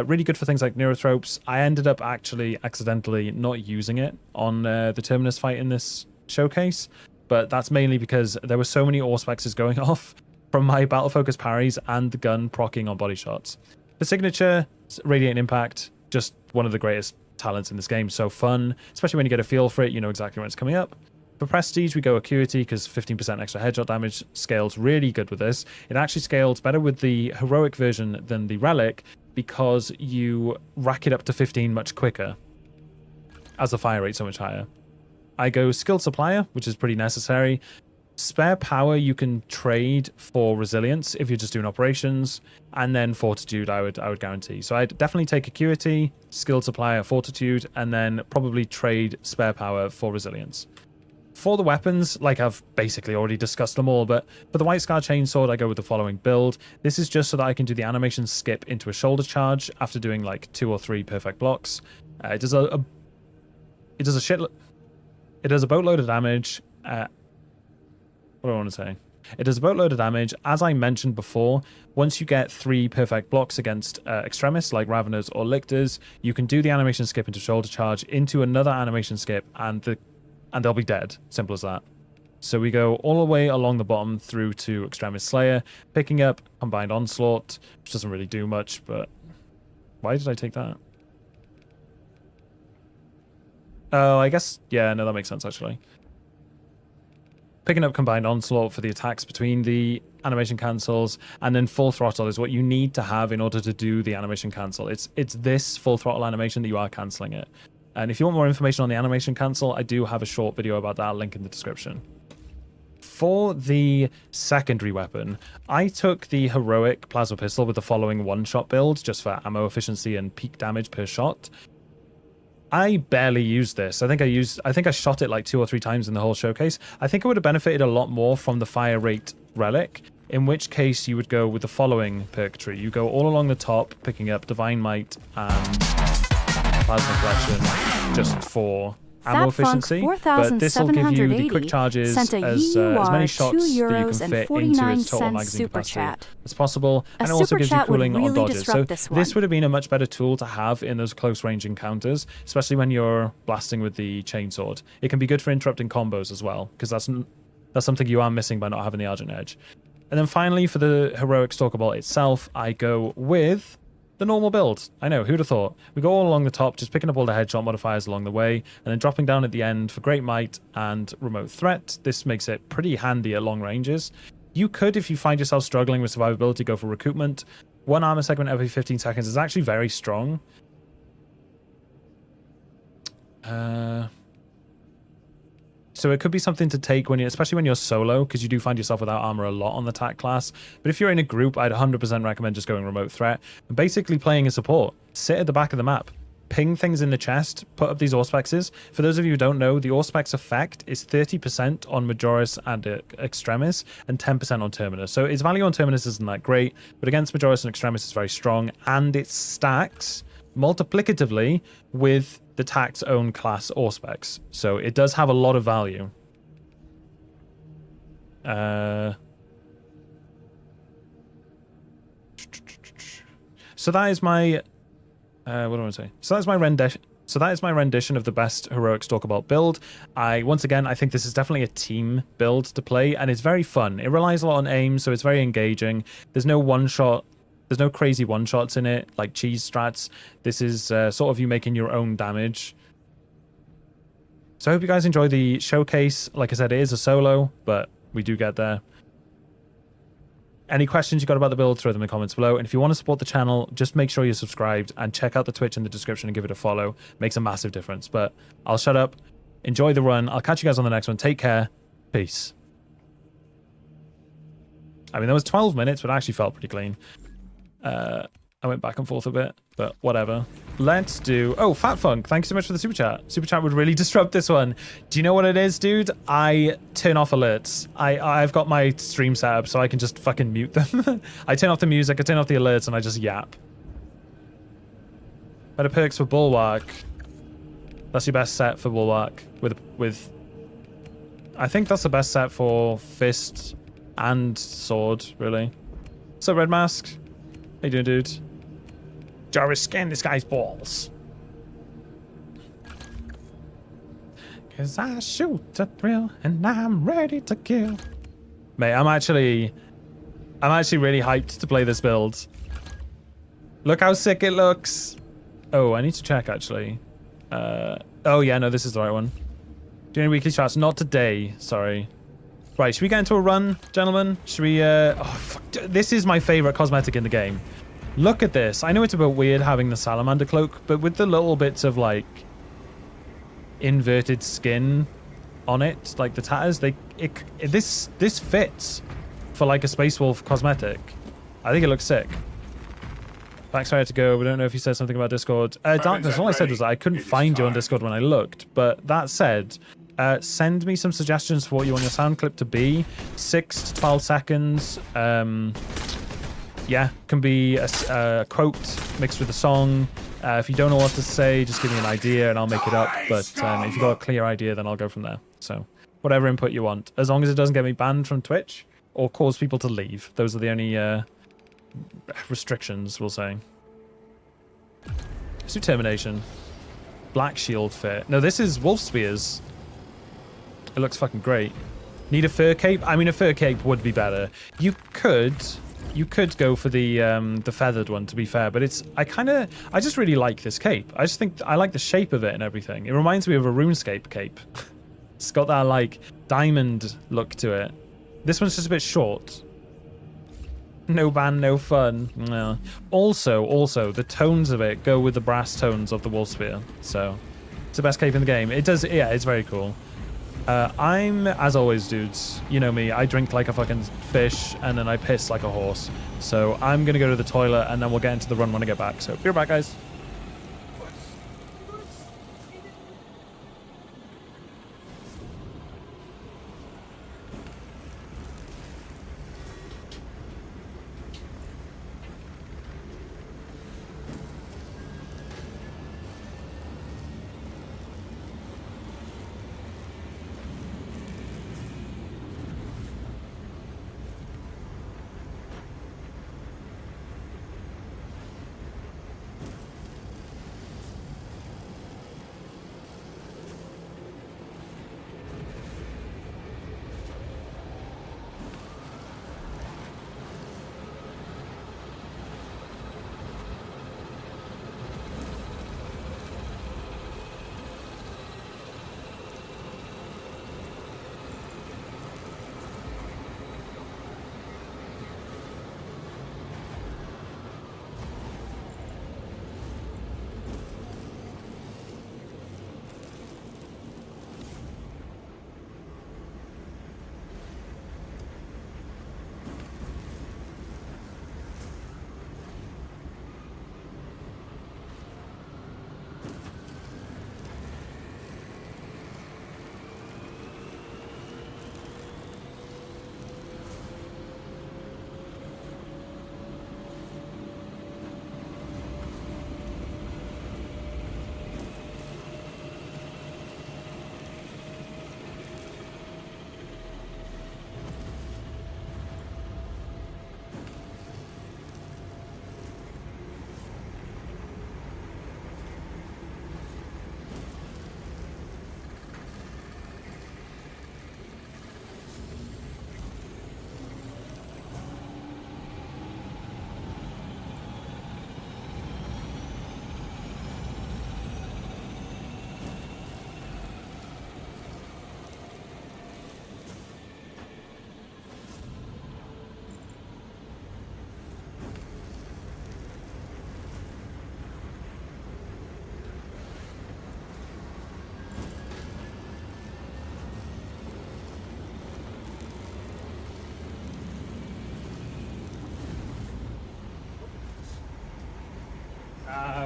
Really good for things like Neurothropes. I ended up actually accidentally not using it on the Terminus fight in this showcase, but that's mainly because there were so many Auspexes going off from my battle focus parries and the gun proccing on body shots. The signature, Radiant Impact, just one of the greatest talents in this game. So fun, especially when you get a feel for it, you know exactly when it's coming up. For Prestige, we go Acuity because 15% extra headshot damage scales really good with this. It actually scales better with the Heroic version than the Relic because you rack it up to 15 much quicker as the fire rate's so much higher. I go Skilled Supplier, which is pretty necessary. Spare Power you can trade for Resilience if you're just doing operations, and then Fortitude I would guarantee. So I'd definitely take Acuity, Skilled Supplier, Fortitude, and then probably trade Spare Power for Resilience. For the weapons, like I've basically already discussed them all, but for the White Scar Chainsword, I go with the following build. This is just so that I can do the animation skip into a shoulder charge after doing like 2 or 3 perfect blocks. It does a boatload of damage. What do I want to say? It does a boatload of damage. As I mentioned before, once you get 3 perfect blocks against extremists like Raveners or Lictors, you can do the animation skip into shoulder charge into another animation skip, and they'll be dead. Simple as that. So we go all the way along the bottom through to Extremist Slayer, picking up Combined Onslaught, which doesn't really do much, but why did I take that? Oh, I guess, yeah, no, that makes sense actually. Picking up Combined Onslaught for the attacks between the animation cancels, and then Full Throttle is what you need to have in order to do the animation cancel. It's this Full Throttle animation that you are canceling it. And if you want more information on the animation cancel, I do have a short video about that, link in the description. For the secondary weapon, I took the Heroic Plasma Pistol with the following one-shot build, just for ammo efficiency and peak damage per shot. I barely used this. I think I shot it like 2 or 3 times in the whole showcase. I think I would have benefited a lot more from the Fire Rate Relic, in which case you would go with the following perk tree. You go all along the top, picking up Divine Might and Plasma Collection just for ammo efficiency, but this will give you the quick charges as many shots that you can fit into its total magazine capacity as possible, and it also gives you cooling on dodges. So this would have been a much better tool to have in those close range encounters, especially when you're blasting with the chainsword. It can be good for interrupting combos as well, because that's something you are missing by not having the Argent Edge. And then finally, for the Heroic Stalker Bolt itself, I go with the normal build. I know, who'd have thought? We go all along the top, just picking up all the headshot modifiers along the way, and then dropping down at the end for Great Might and Remote Threat. This makes it pretty handy at long ranges. You could, if you find yourself struggling with survivability, go for Recoupment. 1 armor segment every 15 seconds is actually very strong. So it could be something to take when especially when you're solo, because you do find yourself without armor a lot on the TAC class. But if you're in a group, I'd 100% recommend just going Remote Threat and basically playing a support. Sit at the back of the map, ping things in the chest, put up these Auspexes. For those of you who don't know, the Auspex effect is 30% on Majoris and Extremis and 10% on Terminus. So its value on Terminus isn't that great, but against Majoris and Extremis it's very strong, and it stacks multiplicatively with the TAC's own class Auspex. So it does have a lot of value. So that is my what do I want to say? So that's my rendition. So that is my rendition of the best Heroic Stalker Bolt build. Once again, I think this is definitely a team build to play, and it's very fun. It relies a lot on aim, so it's very engaging. There's no one-shot. There's no crazy one-shots in it, like cheese strats. This is sort of you making your own damage. So I hope you guys enjoy the showcase. Like I said, it is a solo, but we do get there. Any questions you got about the build, throw them in the comments below. And if you want to support the channel, just make sure you're subscribed and check out the Twitch in the description and give it a follow. Makes a massive difference. But I'll shut up. Enjoy the run. I'll catch you guys on the next one. Take care. Peace. I mean, that was 12 minutes, but it actually felt pretty clean. I went back and forth a bit, but whatever. Let's do... Oh, Fat Funk, thank you so much for the super chat. Super chat would really disrupt this one. Do you know what it is, dude? I turn off alerts. I've got my stream set up so I can just fucking mute them. I turn off the music, I turn off the alerts, and I just yap. Better perks for Bulwark. That's your best set for Bulwark. With... I think that's the best set for Fist and Sword, really. So, Red Mask. How you doing, dude? Jarvis, scan this guy's balls. Cause I shoot to thrill and I'm ready to kill. Mate, I'm actually really hyped to play this build. Look how sick it looks. Oh, I need to check actually. Oh yeah, no, this is the right one. Doing weekly charts, not today. Sorry. Right, should we get into a run, gentlemen? Should we? Oh, fuck. This is my favorite cosmetic in the game. Look at this. I know it's a bit weird having the salamander cloak, but with the little bits of like inverted skin on it, like the tatters, this fits for like a Space Wolf cosmetic. I think it looks sick. Backstory to go. We don't know if you said something about Discord. Darkness, all I said was that I couldn't find you on Discord when I looked. But that said, send me some suggestions for what you want your sound clip to be. 6 to 12 seconds. Yeah, can be a quote mixed with a song. If you don't know what to say, just give me an idea and I'll make it up. But if you've got a clear idea, then I'll go from there. So whatever input you want. As long as it doesn't get me banned from Twitch or cause people to leave. Those are the only restrictions, we'll say. Let's do Termination. Black Shield fit. No, this is Wolf Spears. It looks fucking great. Need a fur cape? I mean, a fur cape would be better. You could go for the feathered one, to be fair, but I just really like this cape. I just think I like the shape of it and everything. It reminds me of a RuneScape cape. It's got that like diamond look to it. This one's just a bit short. No ban, no fun. No. Also, the tones of it go with the brass tones of the Wolf Spear. So, it's the best cape in the game. It does, yeah, it's very cool. I'm, as always, dudes, you know me, I drink like a fucking fish and then I piss like a horse. So, I'm gonna go to the toilet and then we'll get into the run when I get back. So, be right back, guys.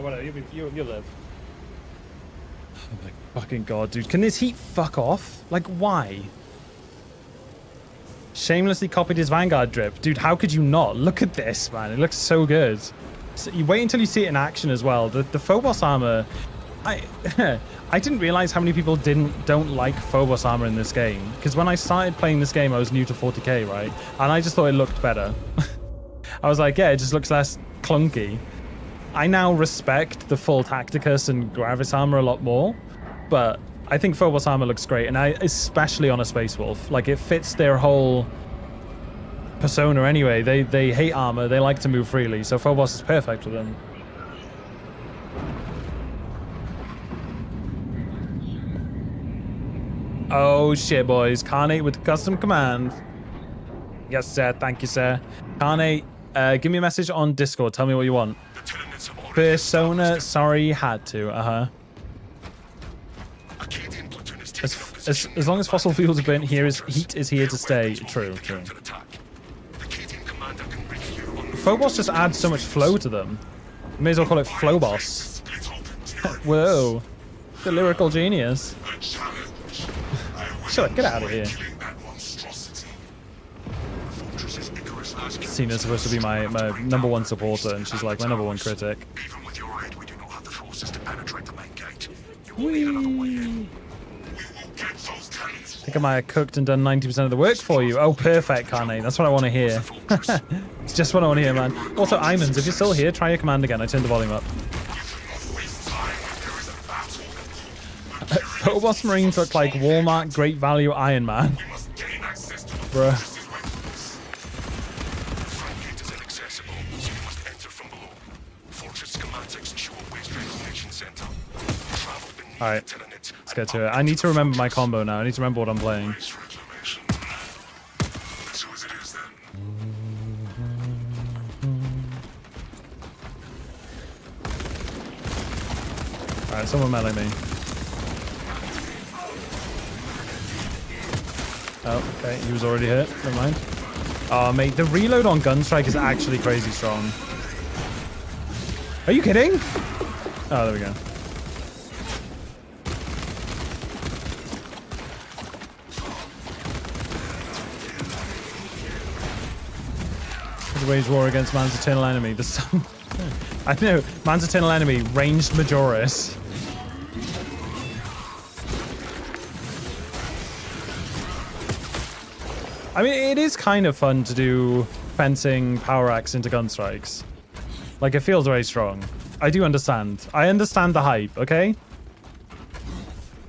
Whatever, you'll live. Oh my fucking god, dude. Can this heat fuck off? Like, why? Shamelessly copied his Vanguard drip. Dude, how could you not? Look at this, man. It looks so good. So you wait until you see it in action as well. The Phobos armor... I didn't realize how many people don't like Phobos armor in this game. Because when I started playing this game, I was new to 40k, right? And I just thought it looked better. I was like, yeah, it just looks less clunky. I now respect the full Tacticus and Gravis armor a lot more, but I think Phobos armor looks great, and especially on a Space Wolf. Like, it fits their whole persona anyway. They hate armor, they like to move freely, so Phobos is perfect for them. Oh shit, boys. Carnate with custom command. Yes, sir. Thank you, sir. Carnate, give me a message on Discord. Tell me what you want. The tenements have already Persona, sorry, had to. Acadian platoon is taking up As long as fossil fuels are burnt here, heat is here to stay. True. to attack. The Acadian commander can reach you on Phobos just adds so much flow to them. You may as well call it Flowboss. split open. Whoa. The lyrical genius. A challenge. Shut up, get out of here. Killing that monstrosity. The fortress's Icarus last Cena's supposed to be my #1 supporter, and she's like my #1 critic. Even with your aid, we do not have the forces to penetrate the main gate. You will need another way in. We will get those cannons. I think I might have cooked and done 90% of the work for you. Oh, perfect, Carnate. That's what I want to hear. It's just what I want to hear, man. Also, Imans, if you're still here, try your command again. I turned the volume up. Phobos Marines look like Walmart Great Value Iron Man. Bruh. Gate is inaccessible. You must enter from below. Fortress schematics show a waste reclamation center. Travel beneath Alright. the tenement. Let's get to it. I need to remember my combo now. I need to remember what I'm playing. Waste reclamation. Let's do as it is then. Alright, someone melee me. Oh, okay. He was already hit. Never mind. Oh, mate. The reload on Gunstrike is actually crazy strong. Are you kidding? Oh, there we go. Wage war against man's eternal enemy. The sun. I know. Man's eternal enemy, ranged Majoris. I mean, it is kind of fun to do fencing power axe into gun strikes. Like, it feels very strong. I do understand. I understand the hype, okay?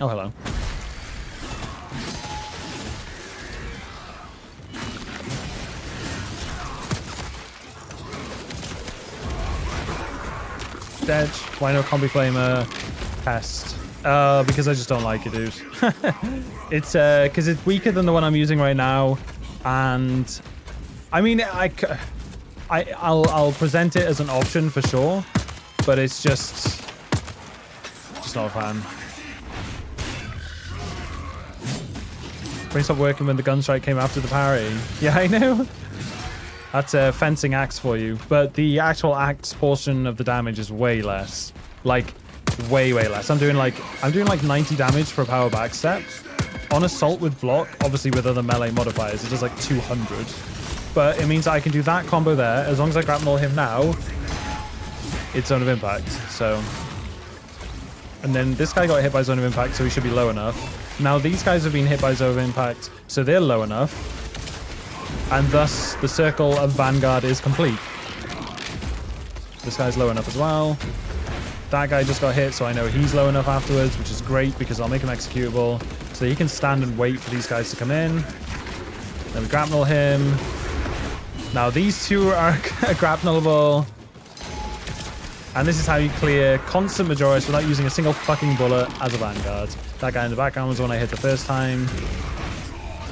Oh, hello. Dead. Why no combi flamer test? Because I just don't like it, dude. It's because it's weaker than the one I'm using right now, and I mean I'll present it as an option for sure, but it's just not a fan. Brain stopped working when the gunstrike came after the parry. Yeah, I know. That's a fencing axe for you, but the actual axe portion of the damage is way less. Like, way less. I'm doing like 90 damage for a power back step. On assault with block, obviously with other melee modifiers, it does like 200. But it means I can do that combo there. As long as I grapple him now, it's zone of impact. So, and then this guy got hit by zone of impact, so he should be low enough. Now these guys have been hit by zone of impact, so they're low enough. And thus, the circle of Vanguard is complete. This guy's low enough as well. That guy just got hit, so I know he's low enough afterwards, which is great because I'll make him executable. So he can stand and wait for these guys to come in. Then we grapnel him. Now these two are grapnelable. And this is how you clear constant Majoris without using a single fucking bullet as a Vanguard. That guy in the background was the one I hit the first time.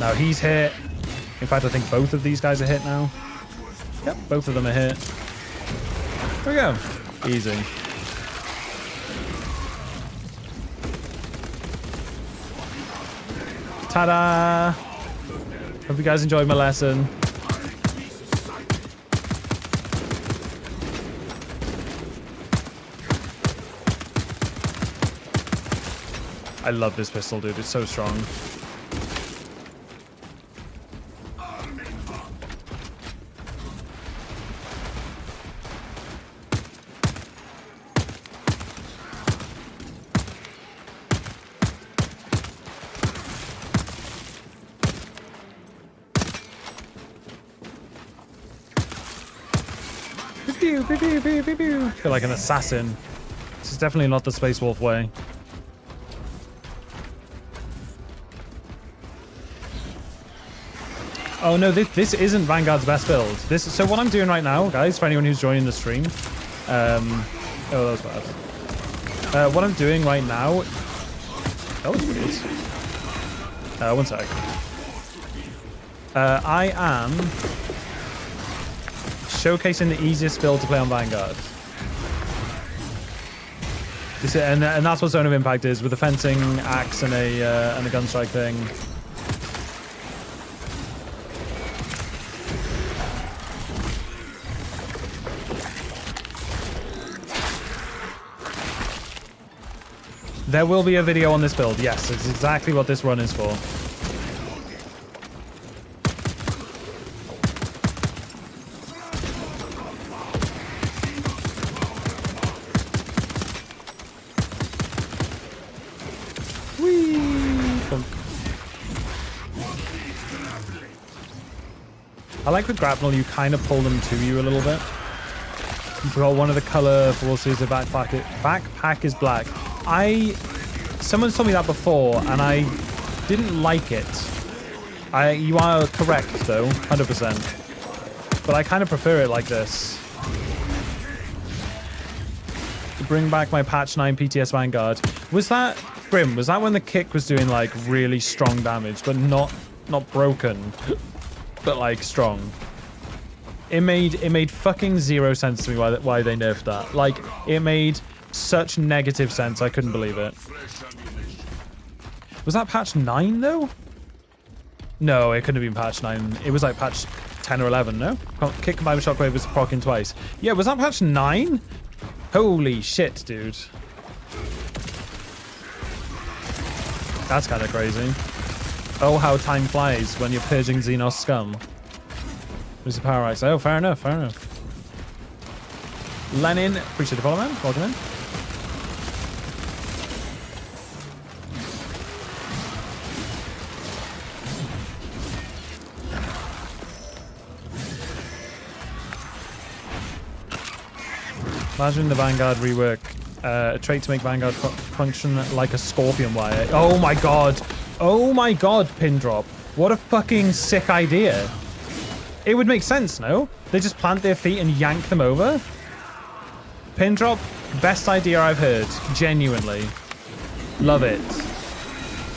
Now he's hit. In fact, I think both of these guys are hit now. Yep, both of them are hit. There we go. Easy. Ta-da! Hope you guys enjoyed my lesson. I love this pistol, dude. It's so strong. Pew, pew, pew, pew, pew, pew. I feel like an assassin. This is definitely not the Space Wolf way. Oh no, this isn't Vanguard's best build. So what I'm doing right now, guys, for anyone who's joining the stream, oh, that was bad. What I'm doing right now, that was weird. One sec. I am showcasing the easiest build to play on Vanguard. And that's what Zone of Impact is, with a fencing axe and a gunstrike thing. There will be a video on this build. Yes, it's exactly what this run is for. I like with grapnel, you kind of pull them to you a little bit. You forgot one of the colorfuls is the backpack is black. Someone's told me that before, and I didn't like it. You are correct though, 100%. But I kind of prefer it like this. To bring back my patch 9 PTS Vanguard. Was that Grim? Was that when the kick was doing like really strong damage, but not broken? But like strong. It made fucking zero sense to me why they nerfed that. Like, it made such negative sense, I couldn't believe it. Was that patch 9 though? No, it couldn't have been patch 9. It was like patch 10 or 11, no? Kick combined with shockwave was proccing twice. Yeah, was that patch 9? Holy shit, dude. That's kind of crazy. Oh, how time flies when you're purging Xenos scum. There's the power axe. Oh, fair enough, fair enough. Lenin, appreciate the follow, man. Welcome in. Imagine the Vanguard rework. A trait to make Vanguard function like a scorpion wire. Oh my god. Oh my god, pin drop. What a fucking sick idea. It would make sense, no? They just plant their feet and yank them over? Pin drop, best idea I've heard. Genuinely. Love it.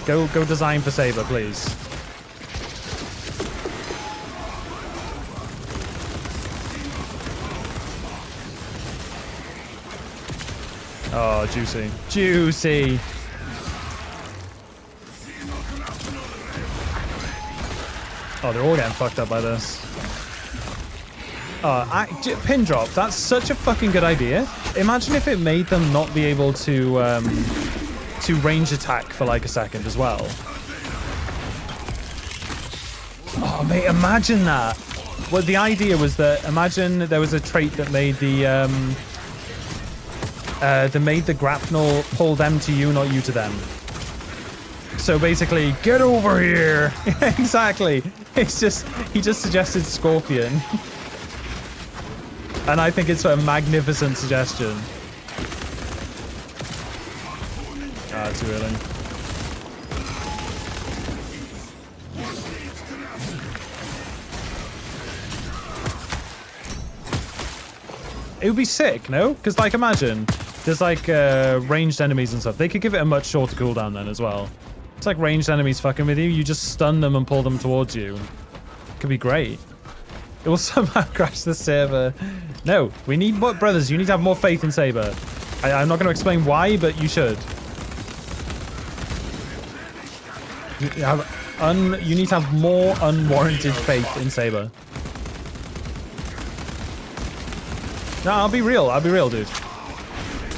Go design for Saber, please. Oh, juicy. Juicy. Oh, they're all getting fucked up by this. Pin drop. That's such a fucking good idea. Imagine if it made them not be able to range attack for like a second as well. Oh, mate, imagine that. Well, the idea was that imagine there was a trait that made the grapnel pull them to you, not you to them. So basically, get over here. Exactly. It's just, he just suggested Scorpion. And I think it's a magnificent suggestion. Ah, too early. It would be sick, no? Because, like, imagine there's like ranged enemies and stuff. They could give it a much shorter cooldown then as well. It's like ranged enemies fucking with you. You just stun them and pull them towards you. Could be great. It will somehow crash the server. No, we need more, brothers. You need to have more faith in Saber. I'm not going to explain why, but you should. You need to have more unwarranted faith in Saber. No, I'll be real, dude.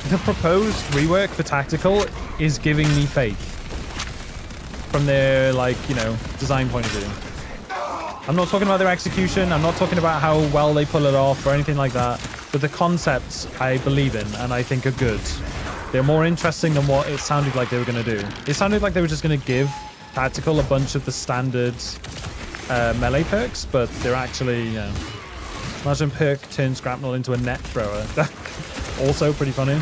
The proposed rework for tactical is giving me faith. From their, like, you know, design point of view. I'm not talking about their execution. I'm not talking about how well they pull it off or anything like that. But the concepts I believe in and I think are good. They're more interesting than what it sounded like they were going to do. It sounded like they were just going to give tactical a bunch of the standard melee perks, but they're actually, you know, imagine perk turns grapnel into a net thrower. Also pretty funny.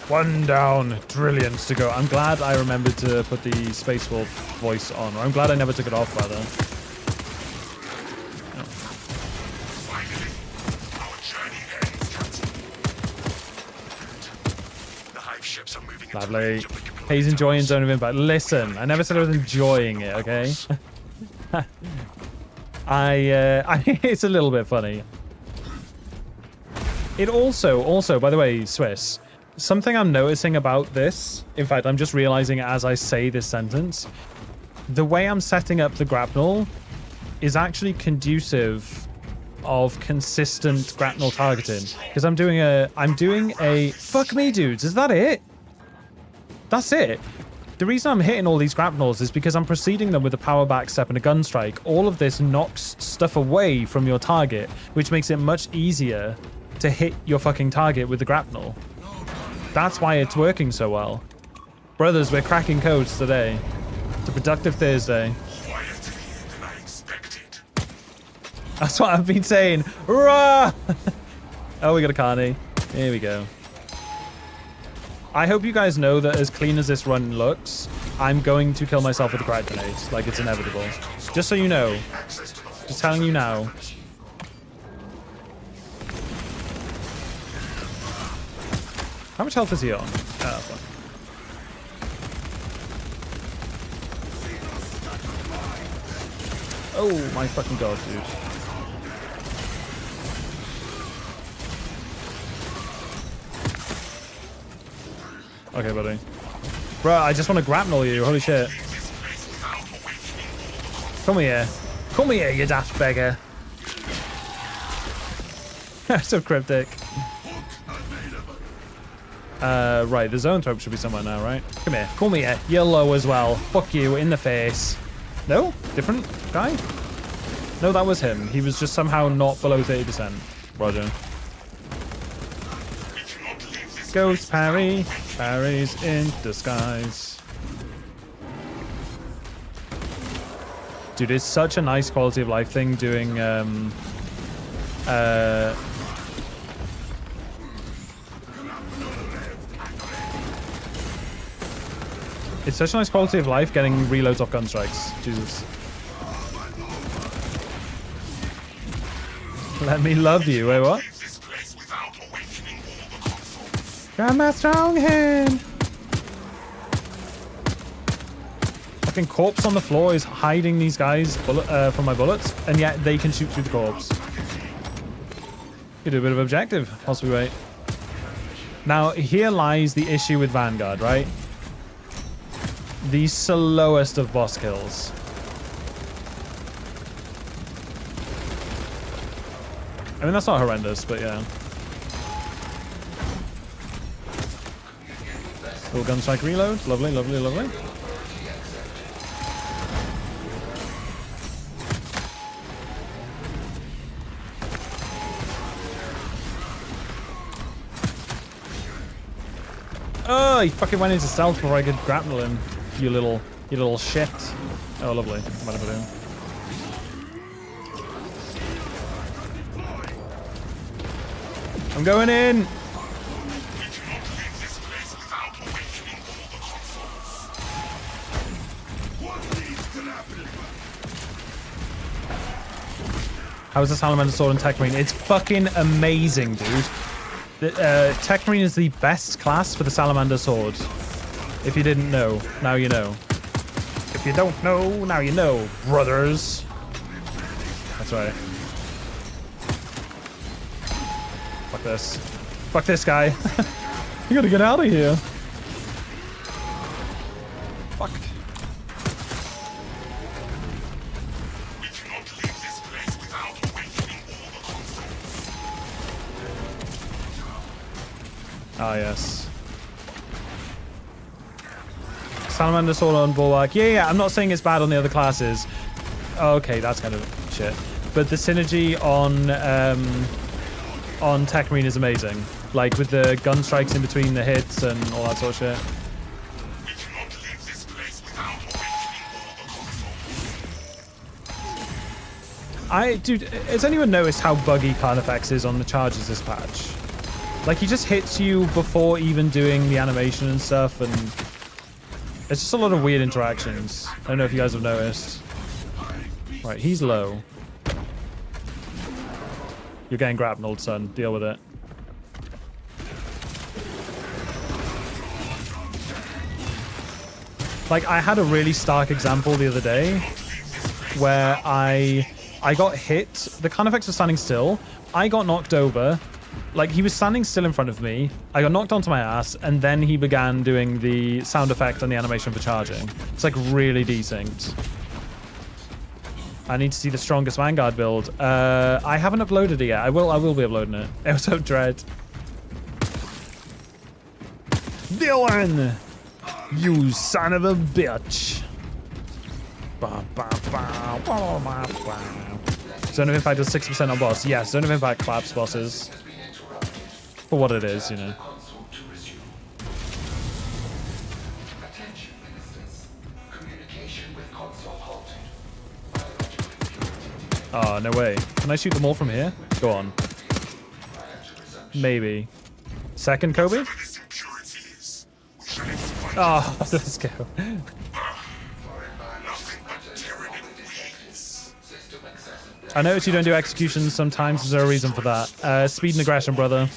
One down, trillions to go. I'm glad I remembered to put the Space Wolf voice on. Or I'm glad I never took it off, rather. Ships are moving into Lovely. range of the deployed He's enjoying towers. Zone of Impact. Listen, I never said I was enjoying it, okay? It's a little bit funny. It also, by the way, Swiss, something I'm noticing about this, in fact, I'm just realizing as I say this sentence, the way I'm setting up the grapnel is actually conducive of consistent grapnel targeting. Because I'm doing a, fuck me, dudes, is that it? That's it. The reason I'm hitting all these grapnels is because I'm preceding them with a power back step and a gun strike. All of this knocks stuff away from your target, which makes it much easier to hit your fucking target with the grapnel. That's why it's working so well. Brothers, we're cracking codes today. It's a productive Thursday. Quieter than I expected. That's what I've been saying. Rah! Oh, we got a carny. Here we go. I hope you guys know that as clean as this run looks, I'm going to kill myself with a grad grenade. Like, it's inevitable. Just so you know. Just telling you now. How much health is he on? Oh, fuck. Oh my fucking god, dude. Okay, buddy. Bruh, I just want to grapnel you. Holy shit. Come here. Come here, you daft beggar. So cryptic. Right, the zone thrope should be somewhere now, right? Come here. Come here. You're low as well. Fuck you, in the face. No? Different guy? No, that was him. He was just somehow not below 30%. Roger. Ghost parry. Parries in disguise. Dude, it's such a nice quality of life thing doing, it's such a nice quality of life getting reloads off gun strikes. Jesus. Let me love you. Wait, what? Got my strong hand. Fucking corpse on the floor is hiding these guys from my bullets, and yet they can shoot through the corpse. You do a bit of objective whilst we wait. Now, here lies the issue with Vanguard, right? The slowest of boss kills. I mean, that's not horrendous, but yeah. Full gun strike reload. Lovely, lovely, lovely. Oh, he fucking went into stealth before I could grapnel him. You little shit. Oh, lovely. What am I doing? I'm going in. How is the Salamander Sword and Tech Marine? It's fucking amazing, dude. The Tech Marine is the best class for the Salamander Sword. If you didn't know, now you know. If you don't know, now you know, brothers. That's right. Fuck this. Fuck this guy. You gotta get out of here. Fuck. We cannot leave this place without awakening all the consoles. Ah, yes. Salamander Sword on Bulwark. Yeah, I'm not saying it's bad on the other classes. Okay, that's kind of shit. But the synergy on Tech Marine is amazing. Like with the gun strikes in between the hits and all that sort of shit. We cannot leave this place without awakening all the consoles. Dude, has anyone noticed how buggy Carnifex is on the charges this patch? Like, he just hits you before even doing the animation and stuff, and it's just a lot of weird interactions. I don't know if you guys have noticed. Right, he's low. You're getting grapneled, son. Deal with it. Like, I had a really stark example the other day where I got hit. The Carnifex was standing still. I got knocked over. Like, he was standing still in front of me. I got knocked onto my ass, and then he began doing the sound effect and the animation for charging. It's, like, really decent. I need to see the strongest Vanguard build. I haven't uploaded it yet. I will be uploading it. Also, Dread. Dylan! You son of a bitch. Zone of Impact does 6% on boss. Yes, Zone of Impact claps bosses. For what it is, you know. Oh, no way. Can I shoot them all from here? Go on. Maybe. Second Kobe? Oh, let's go. I notice you don't do executions sometimes. Is there a reason for that? Speed and aggression, brother.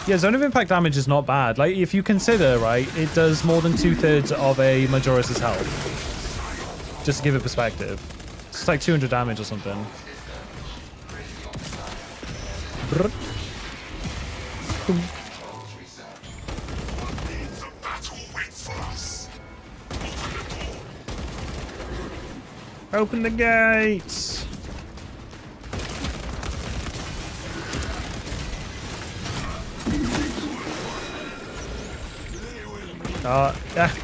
Yeah, Zone of Impact damage is not bad. Like, if you consider, right, it does more than 2/3 of a Majoris' health. Just to give it perspective. It's like 200 damage or something. Brr. Boom. Open the gates! Yeah.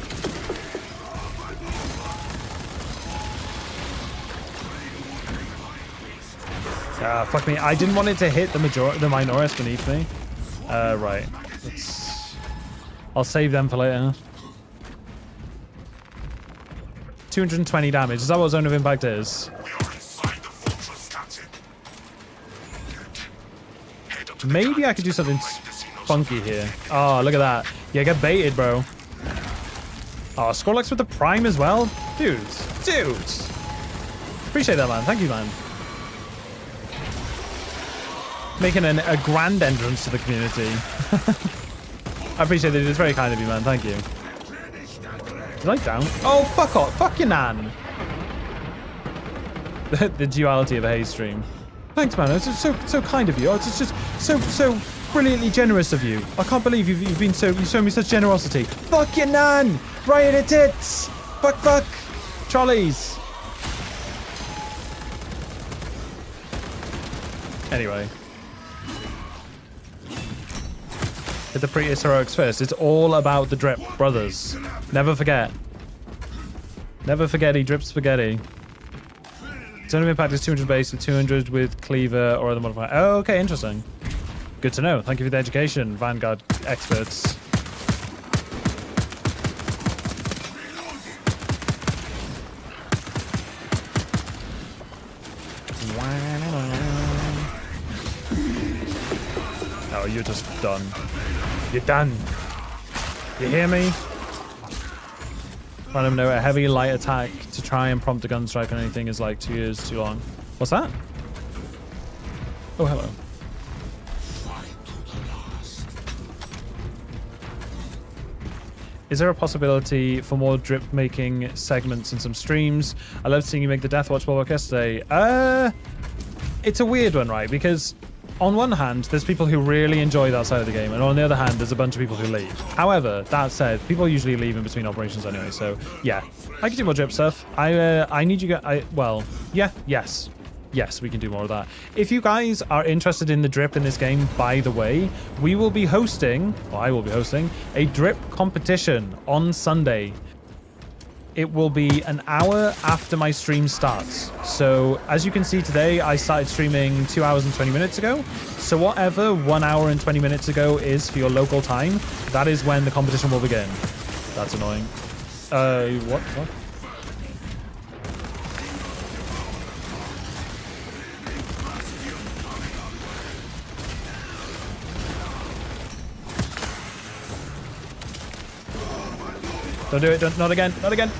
Fuck me. I didn't want it to hit the Minoris beneath me. Right. I'll save them for later. 220 damage. Is that what Zone of Impact is? Maybe I could do something funky here. Oh, look at that. Yeah, get baited, bro. Oh, Scorlax with the Prime as well? Dudes. Dudes. Appreciate that, man. Thank you, man. Making a grand entrance to the community. I appreciate it. It's very kind of you, man. Thank you. Did I down? Oh, fuck off. Fuck your nan. The duality of a Haze stream. Thanks, man. It's just so kind of you. It's just so brilliantly generous of you. I can't believe you've shown me such generosity. Fuck your nan. Right in the tits. Fuck. Trolleys. Anyway. Hit the Previous Heroics first. It's all about the drip, brothers. Never forget. Never forget he drips spaghetti. Zone of Impact is 200 base with 200 with Cleaver or other modifier. Oh, okay, interesting. Good to know. Thank you for the education, Vanguard experts. Oh, you're just done. You're done. You hear me? Random note, a heavy light attack to try and prompt a gun strike on anything is like 2 years too long. What's that? Oh, hello. Is there a possibility for more drip making segments in some streams? I loved seeing you make the Death Watch work yesterday. It's a weird one, right? Because on one hand, there's people who really enjoy that side of the game, and on the other hand, there's a bunch of people who leave. However, that said, people usually leave in between operations anyway, so yeah. I can do more drip stuff. I need you guys... Well, yeah, yes. Yes, we can do more of that. If you guys are interested in the drip in this game, by the way, we will be hosting, or I will be hosting, a drip competition on Sunday. It will be an hour after my stream starts. So as you can see today, I started streaming 2 hours and 20 minutes ago. So whatever 1 hour and 20 minutes ago is for your local time, that is when the competition will begin. That's annoying. What? Don't do it. Not again. Not again.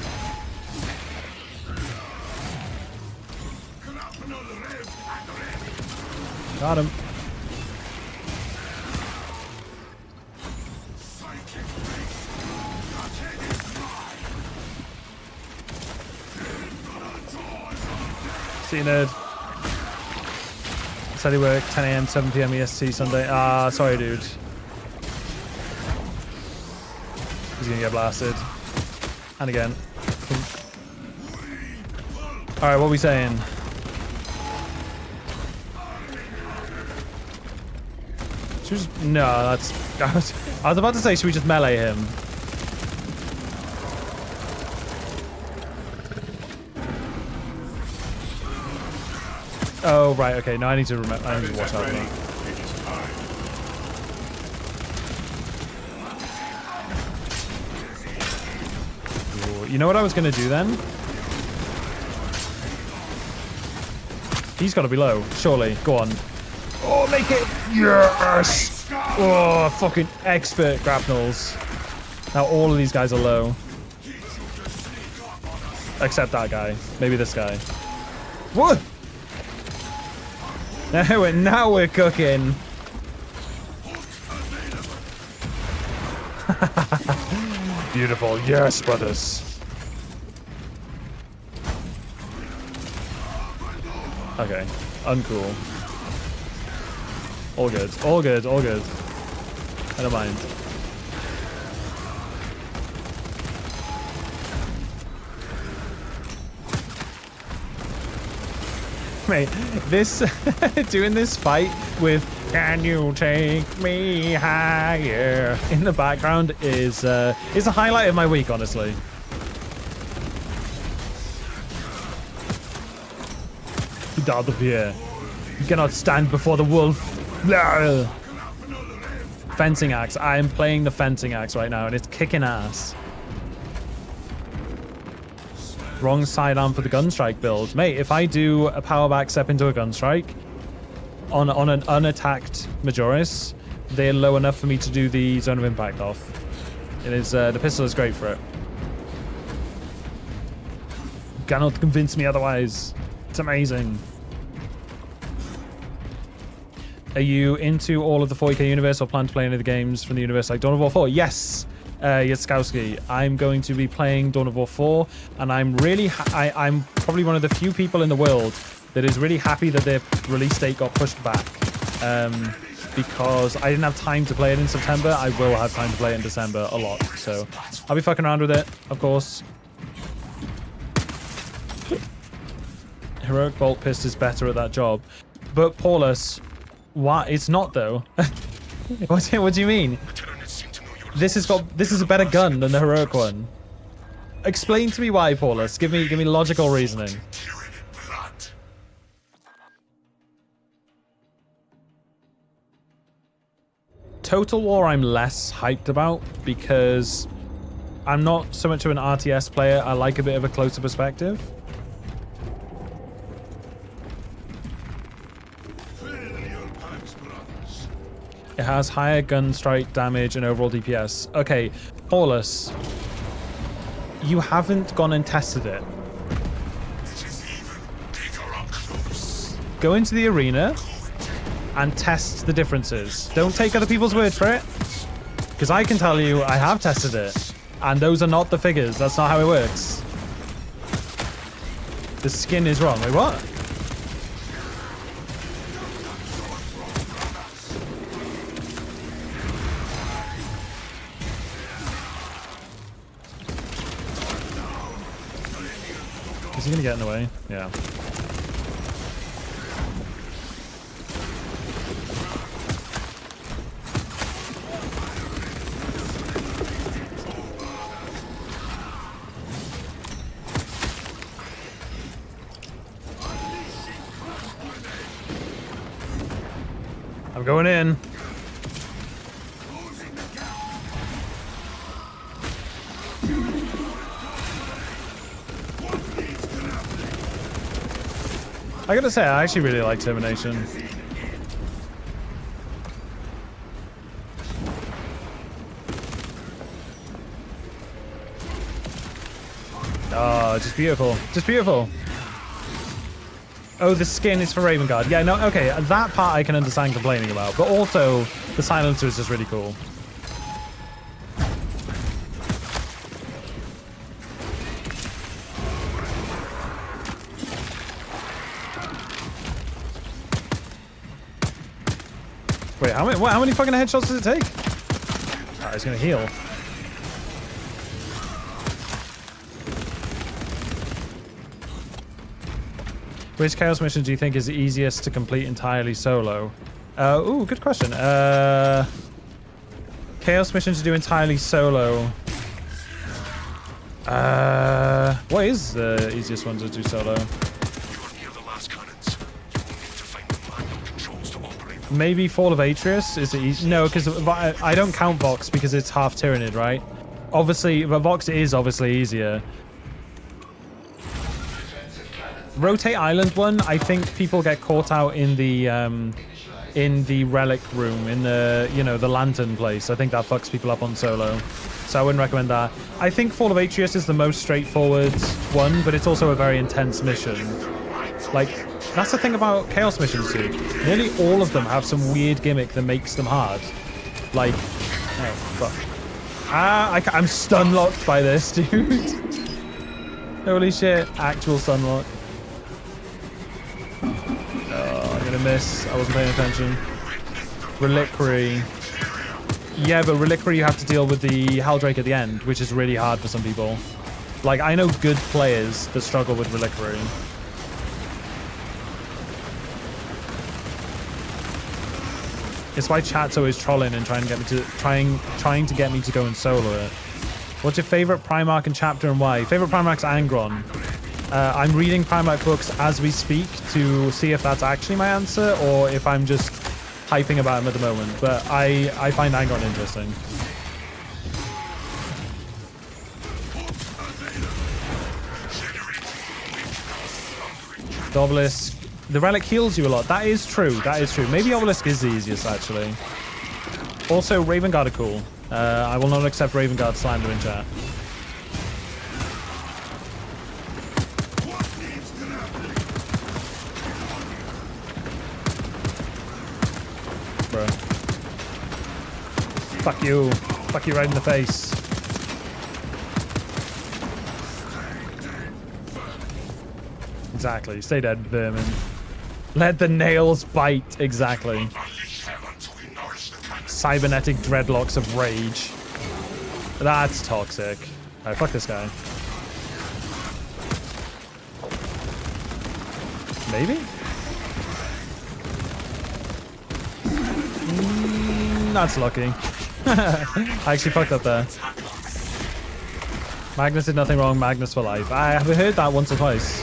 Got him. See you, nerd. Said he worked 10 a.m., 7 p.m. EST Sunday. Ah, sorry, dude. He's gonna get blasted. And again. Alright, what are we saying? Should we just... No, that's... I was about to say, should we just melee him? Oh, right, okay. No, I need to remember. I need to watch out for that. Ooh, you know what I was going to do then? He's got to be low, surely. Go on. Oh, make it! Yes! Oh, fucking expert grapnels. Now all of these guys are low. Except that guy. Maybe this guy. What? Now we're cooking. Beautiful. Yes, brothers. Okay. Uncool. All good. All good. All good. I don't mind. Mate, this doing this fight with "Can you take me higher" in the background is a highlight of my week, honestly. Get out of here! You cannot stand before the wolf. Blah. Fencing axe. I am playing the fencing axe right now, and it's kicking ass. Wrong sidearm for the gunstrike build. Mate, if I do a power back step into a gunstrike on an unattacked Majoris, they're low enough for me to do the zone of impact off. It is the pistol is great for it. You cannot convince me otherwise. It's amazing. Are you into all of the 40k universe or plan to play any of the games from the universe like Dawn of War 4? Yes! Yatskowski, I'm going to be playing Dawn of War 4, and I'm really I'm probably one of the few people in the world that is really happy that their release date got pushed back, because I didn't have time to play it in September. I will have time to play it in December a lot, so I'll be fucking around with it, of course. Heroic Bolt Pist is better at that job, but Paulus, why? It's not though. What do you mean? This is a better gun than the heroic one. Explain to me why, Paulus. Give me logical reasoning. Total War I'm less hyped about because I'm not so much of an RTS player. I like a bit of a closer perspective. It has higher gun strike damage and overall DPS. Okay, Paulus, you haven't gone and tested it. Go into the arena and test the differences. Don't take other people's word for it, because I can tell you I have tested it, and those are not the figures. That's not how it works. The skin is wrong. Wait, what? Is he gonna get in the way? Yeah. I'm going in. I gotta say, I actually really like Termination. Oh, just beautiful. Just beautiful. Oh, the skin is for Raven Guard. Yeah, no, okay, that part I can understand complaining about, but also the silencer is just really cool. Wait, how many fucking headshots does it take? Alright, he's gonna heal. Which Chaos mission do you think is the easiest to complete entirely solo? Ooh, good question. Chaos mission to do entirely solo. What is the easiest one to do solo? Maybe Fall of Atreus is it easy? No, because I don't count Vox because it's half Tyranid, right? Obviously, but Vox is obviously easier. Rotate Island one, I think people get caught out in the relic room, in the, you know, the lantern place. I think that fucks people up on solo. So I wouldn't recommend that. I think Fall of Atreus is the most straightforward one, but it's also a very intense mission. Like, that's the thing about Chaos missions, dude. Nearly all of them have some weird gimmick that makes them hard. Like, oh, fuck. I'm stun locked by this, dude. Holy shit, actual stun lock. Oh, I'm gonna miss. I wasn't paying attention. Reliquary. Yeah, but Reliquary you have to deal with the Helldrake at the end, which is really hard for some people. Like, I know good players that struggle with Reliquary. It's why chat's always trolling and trying to get me to trying to get me to go and solo it. What's your favorite Primarch and chapter and why? Favorite Primarch's Angron. I'm reading Primarch books as we speak to see if that's actually my answer or if I'm just hyping about him at the moment. But I find Angron interesting. The Obelisk. The relic heals you a lot. That is true. That is true. Maybe Obelisk is the easiest, actually. Also, Raven Guard are cool. I will not accept Raven Guard slander in chat. Bro. Fuck you. Fuck you right in the face. Exactly. Stay dead, vermin. Let the nails bite. Exactly. Cybernetic dreadlocks of rage. That's toxic. Alright, fuck this guy. Maybe? That's lucky. I actually fucked up there. Magnus did nothing wrong. Magnus for life. I have heard that once or twice.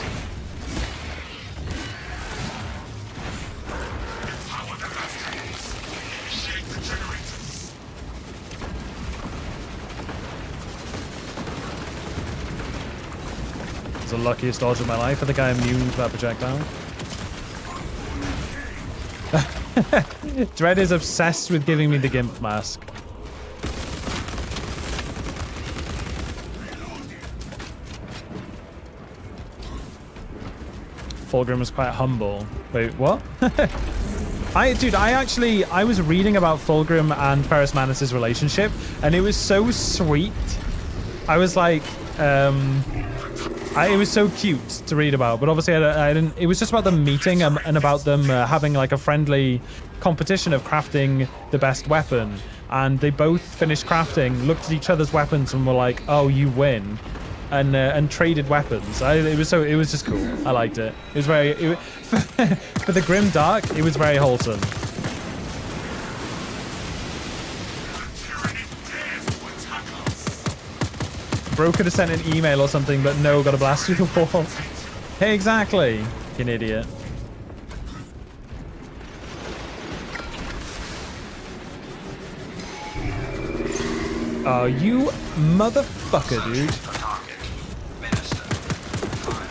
It's the luckiest dodge of my life. I think I am immune to that projectile. Dread is obsessed with giving me the Gimp mask. Fulgrim was quite humble. Wait, what? I was reading about Fulgrim and Ferrus Manus' relationship, and it was so sweet. I was like, it was so cute to read about, but obviously I didn't. It was just about them meeting and about them having like a friendly competition of crafting the best weapon. And they both finished crafting, looked at each other's weapons, and were like, "Oh, you win," and traded weapons. It was just cool. I liked it. It was very for the grim dark. It was very wholesome. Bro could have sent an email or something, but no, got a blast through the wall. Hey, exactly. An idiot. Oh, you motherfucker, dude.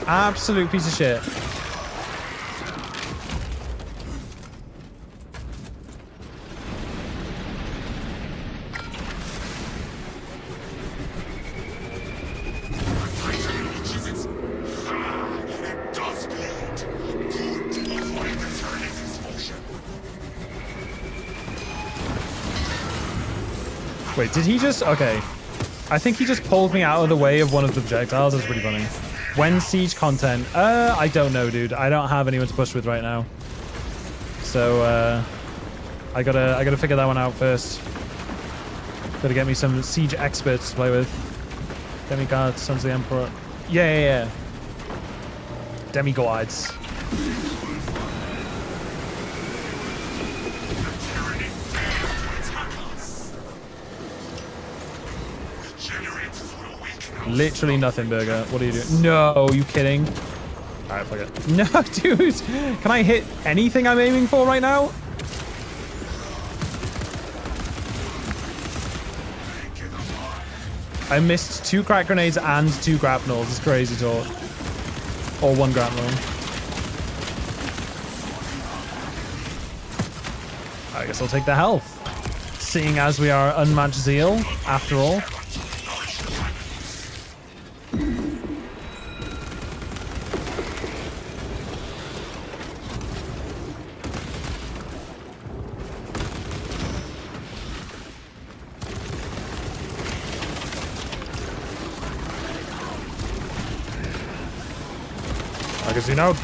Absolute piece of shit. Wait, did he just... Okay. I think he just pulled me out of the way of one of the projectiles. That's pretty funny. When siege content? I don't know, dude. I don't have anyone to push with right now. So, I gotta figure that one out first. Gotta get me some siege experts to play with. Demigods, Sons of the Emperor. Yeah. Demigods. Literally nothing, Burger. What are you doing? No, are you kidding? Alright, fuck it. No, dude! Can I hit anything I'm aiming for right now? I missed 2 crack grenades and 2 grapnels. It's crazy talk. Or 1 grapnel. I guess I'll take the health. Seeing as we are unmatched zeal, after all.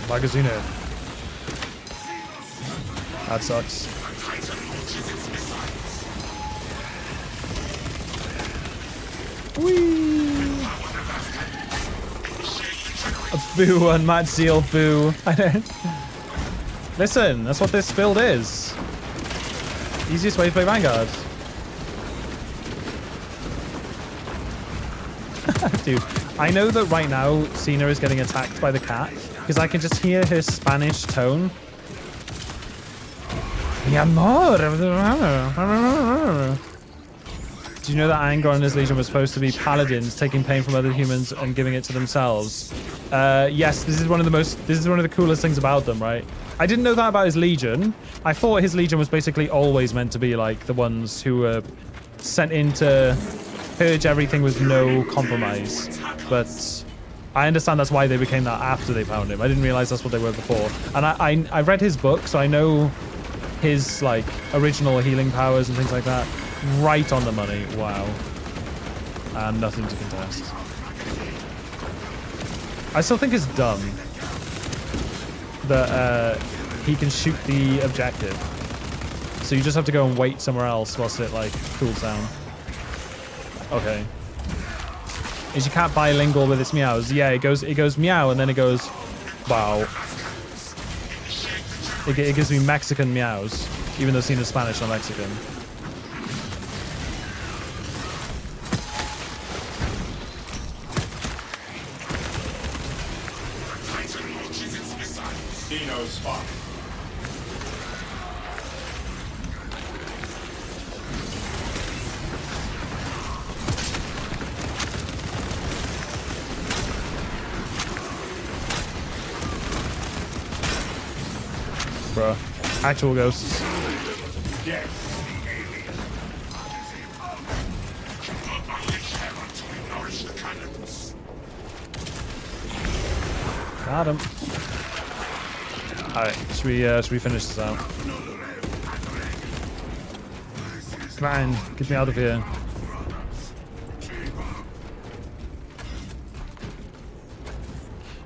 Magazine out. That sucks. Whee! A boo, unmatched zeal, boo. I don't. Listen, that's what this build is. Easiest way to play Vanguard. Dude, I know that right now Cena is getting attacked by the cat because I can just hear her Spanish tone. Mi amor. Do you know that Angor and his legion were supposed to be paladins taking pain from other humans and giving it to themselves? Yes, this is one of the coolest things about them, right? I didn't know that about his legion. I thought his legion was basically always meant to be like the ones who were sent in to purge everything with no compromise. But I understand that's why they became that after they found him. I didn't realize that's what they were before. And I read his book, so I know his like original healing powers and things like that. Right on the money. Wow. And nothing to contest. I still think it's dumb that he can shoot the objective. So you just have to go and wait somewhere else whilst it like cools down. Okay. Is your cat bilingual with its meows? Yeah, it goes meow and then it goes wow. It gives me Mexican meows, even though Cena's Spanish, not Mexican. Spot. Bruh. Actual ghosts. Got him. Alright, should we finish this out? Come on, get me out of here.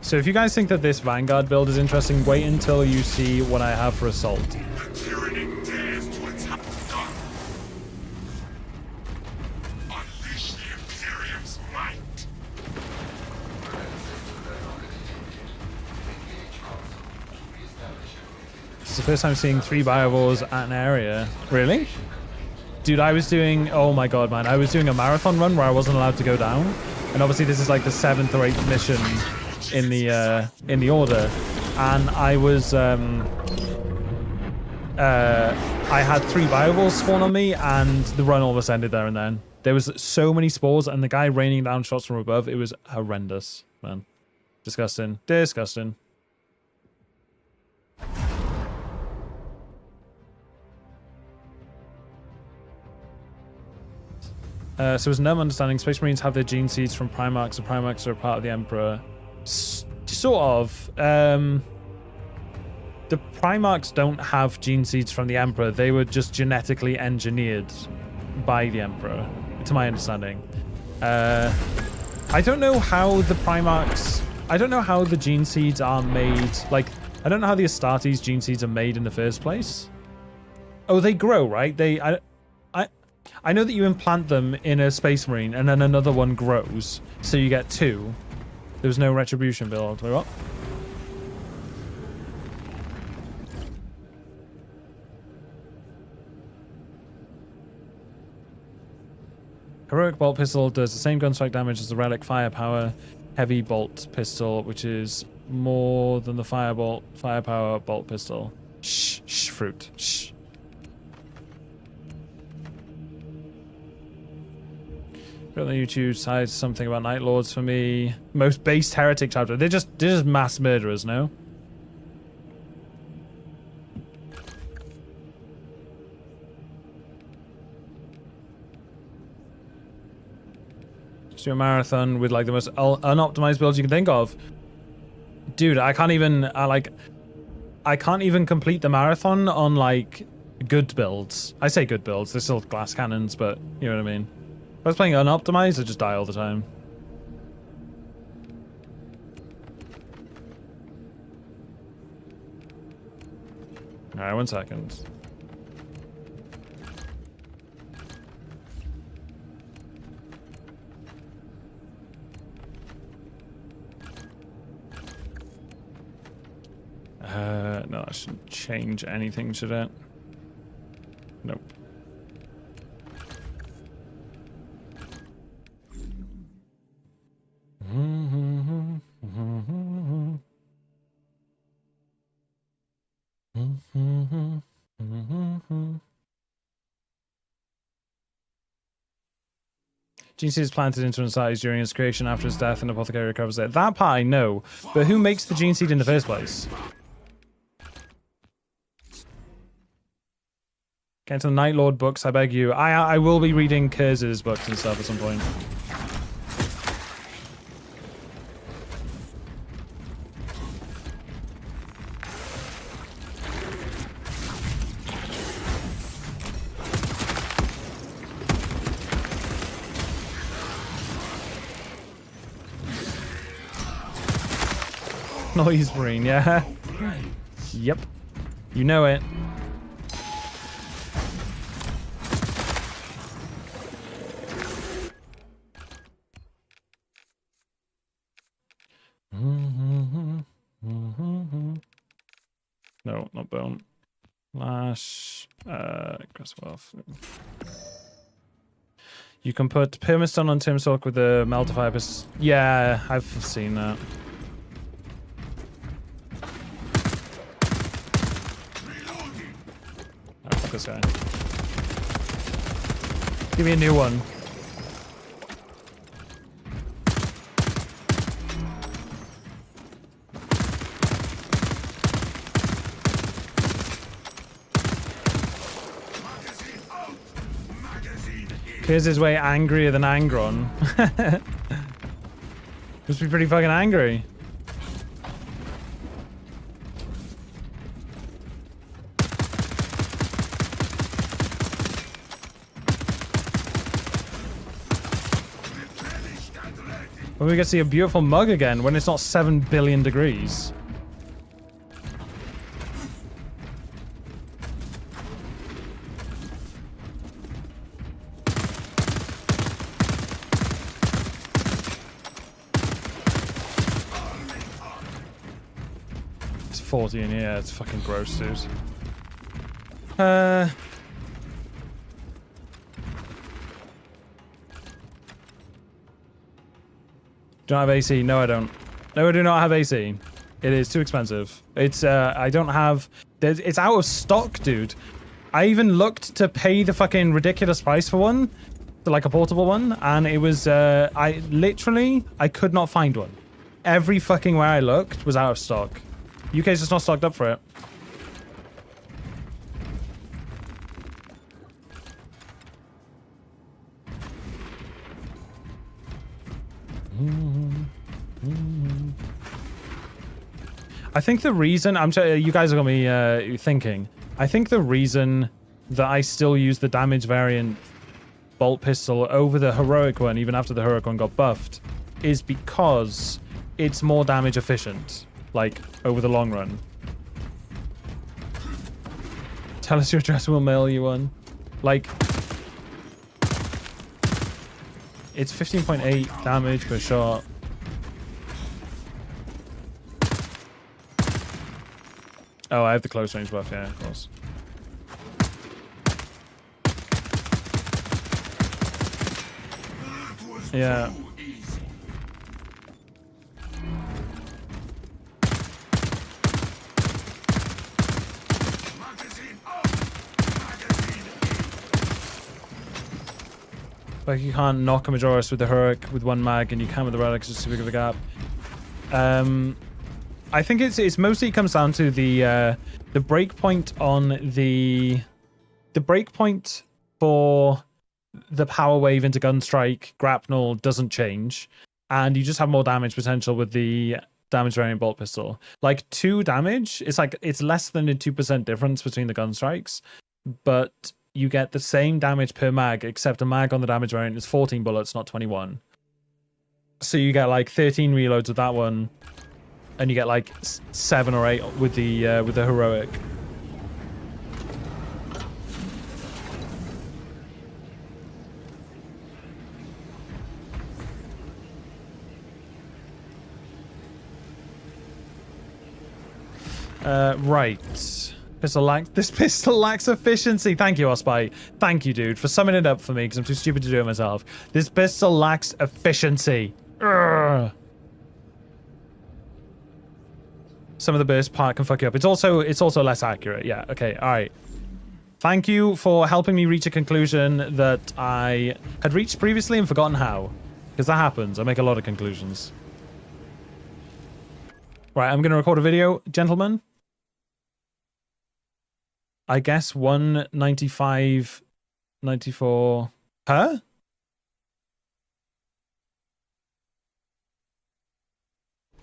So if you guys think that this Vanguard build is interesting, wait until you see what I have for Assault. It's the first time seeing 3 biovores at an area. Really? Dude, I was doing... Oh my god, man. I was doing a marathon run where I wasn't allowed to go down. And obviously this is like the 7th or 8th mission in the order. And I was... I had 3 biovores spawn on me and the run almost ended there and then. There was so many spores and the guy raining down shots from above. It was horrendous, man. Disgusting. Disgusting. So as no understanding, Space Marines have their gene seeds from Primarchs. The Primarchs are a part of the Emperor. Sort of. The Primarchs don't have gene seeds from the Emperor. They were just genetically engineered by the Emperor, to my understanding. I don't know how the Primarchs... I don't know how the gene seeds are made. Like, I don't know how the Astartes gene seeds are made in the first place. Oh, they grow, right? I know that you implant them in a Space Marine and then another one grows, so you get 2. There's no retribution build. Wait, what? Heroic bolt pistol does the same gunstrike damage as the relic firepower heavy bolt pistol, which is more than the firepower bolt pistol. Shh, fruit. Shh. Got the YouTube side something about Night Lords for me. Most based heretic chapter. They're just mass murderers, no? Just do a marathon with like the most unoptimized builds you can think of. Dude, I can't even complete the marathon on like good builds. I say good builds, they're still glass cannons, but you know what I mean. If I was playing unoptimized, I'd just die all the time. Alright, 1 second. No, that shouldn't change anything, should it? Nope. Gene seed is planted into an size during its creation after its death and apothecary recovers it. That part I know, but who makes the gene seed in the first place? Get into the Night Lord books, I beg you. I will be reading Kurz's books and stuff at some point. Noise Marine, yeah. Yep. You know it. No, not bone. Lash. Grasswolf. You can put Permastone on Timstalk with the Meltify. Yeah, I've seen that. Oh, fuck this guy. Give me a new one. Kurz is way angrier than Angron. Must be pretty fucking angry. When we get to see a beautiful mug again when it's not 7 billion degrees. It's 40 in here, it's fucking gross, dude. Do not have AC? No, I don't. No, I do not have AC. It is too expensive. It's, I don't have... It's out of stock, dude. I even looked to pay the fucking ridiculous price for one, for like a portable one, and it was, I could not find one. Every fucking where I looked was out of stock. UK's just not stocked up for it. I think the reason you guys are gonna be thinking. I think the reason that I still use the damage variant bolt pistol over the heroic one, even after the heroic one got buffed, is because it's more damage efficient, like over the long run. Tell us your address, we'll mail you one. Like, it's 15.8 damage per shot. Oh, I have the close range buff, yeah, of course. Yeah. Like, you can't knock a Majoris with the Heroic with one mag, and you can with the Relic, it's just too big of a gap. I think it's mostly comes down to the breakpoint on the breakpoint for the power wave into Gunstrike grapnel doesn't change, and you just have more damage potential with the damage variant bolt pistol. Like 2 damage, it's less than a 2% difference between the Gunstrikes, but you get the same damage per mag, except a mag on the damage variant is 14 bullets, not 21. So you get like 13 reloads with that one, and you get like 7 or 8 with the Heroic. Right. This pistol lacks efficiency. Thank you, Osprey. Thank you, dude, for summing it up for me, because I'm too stupid to do it myself. This pistol lacks efficiency. Urgh. Some of the burst part can fuck you up. It's also less accurate. Yeah, okay, alright. Thank you for helping me reach a conclusion that I had reached previously and forgotten how. Because that happens. I make a lot of conclusions. Right, I'm going to record a video, gentlemen. I guess 195, 94. Huh?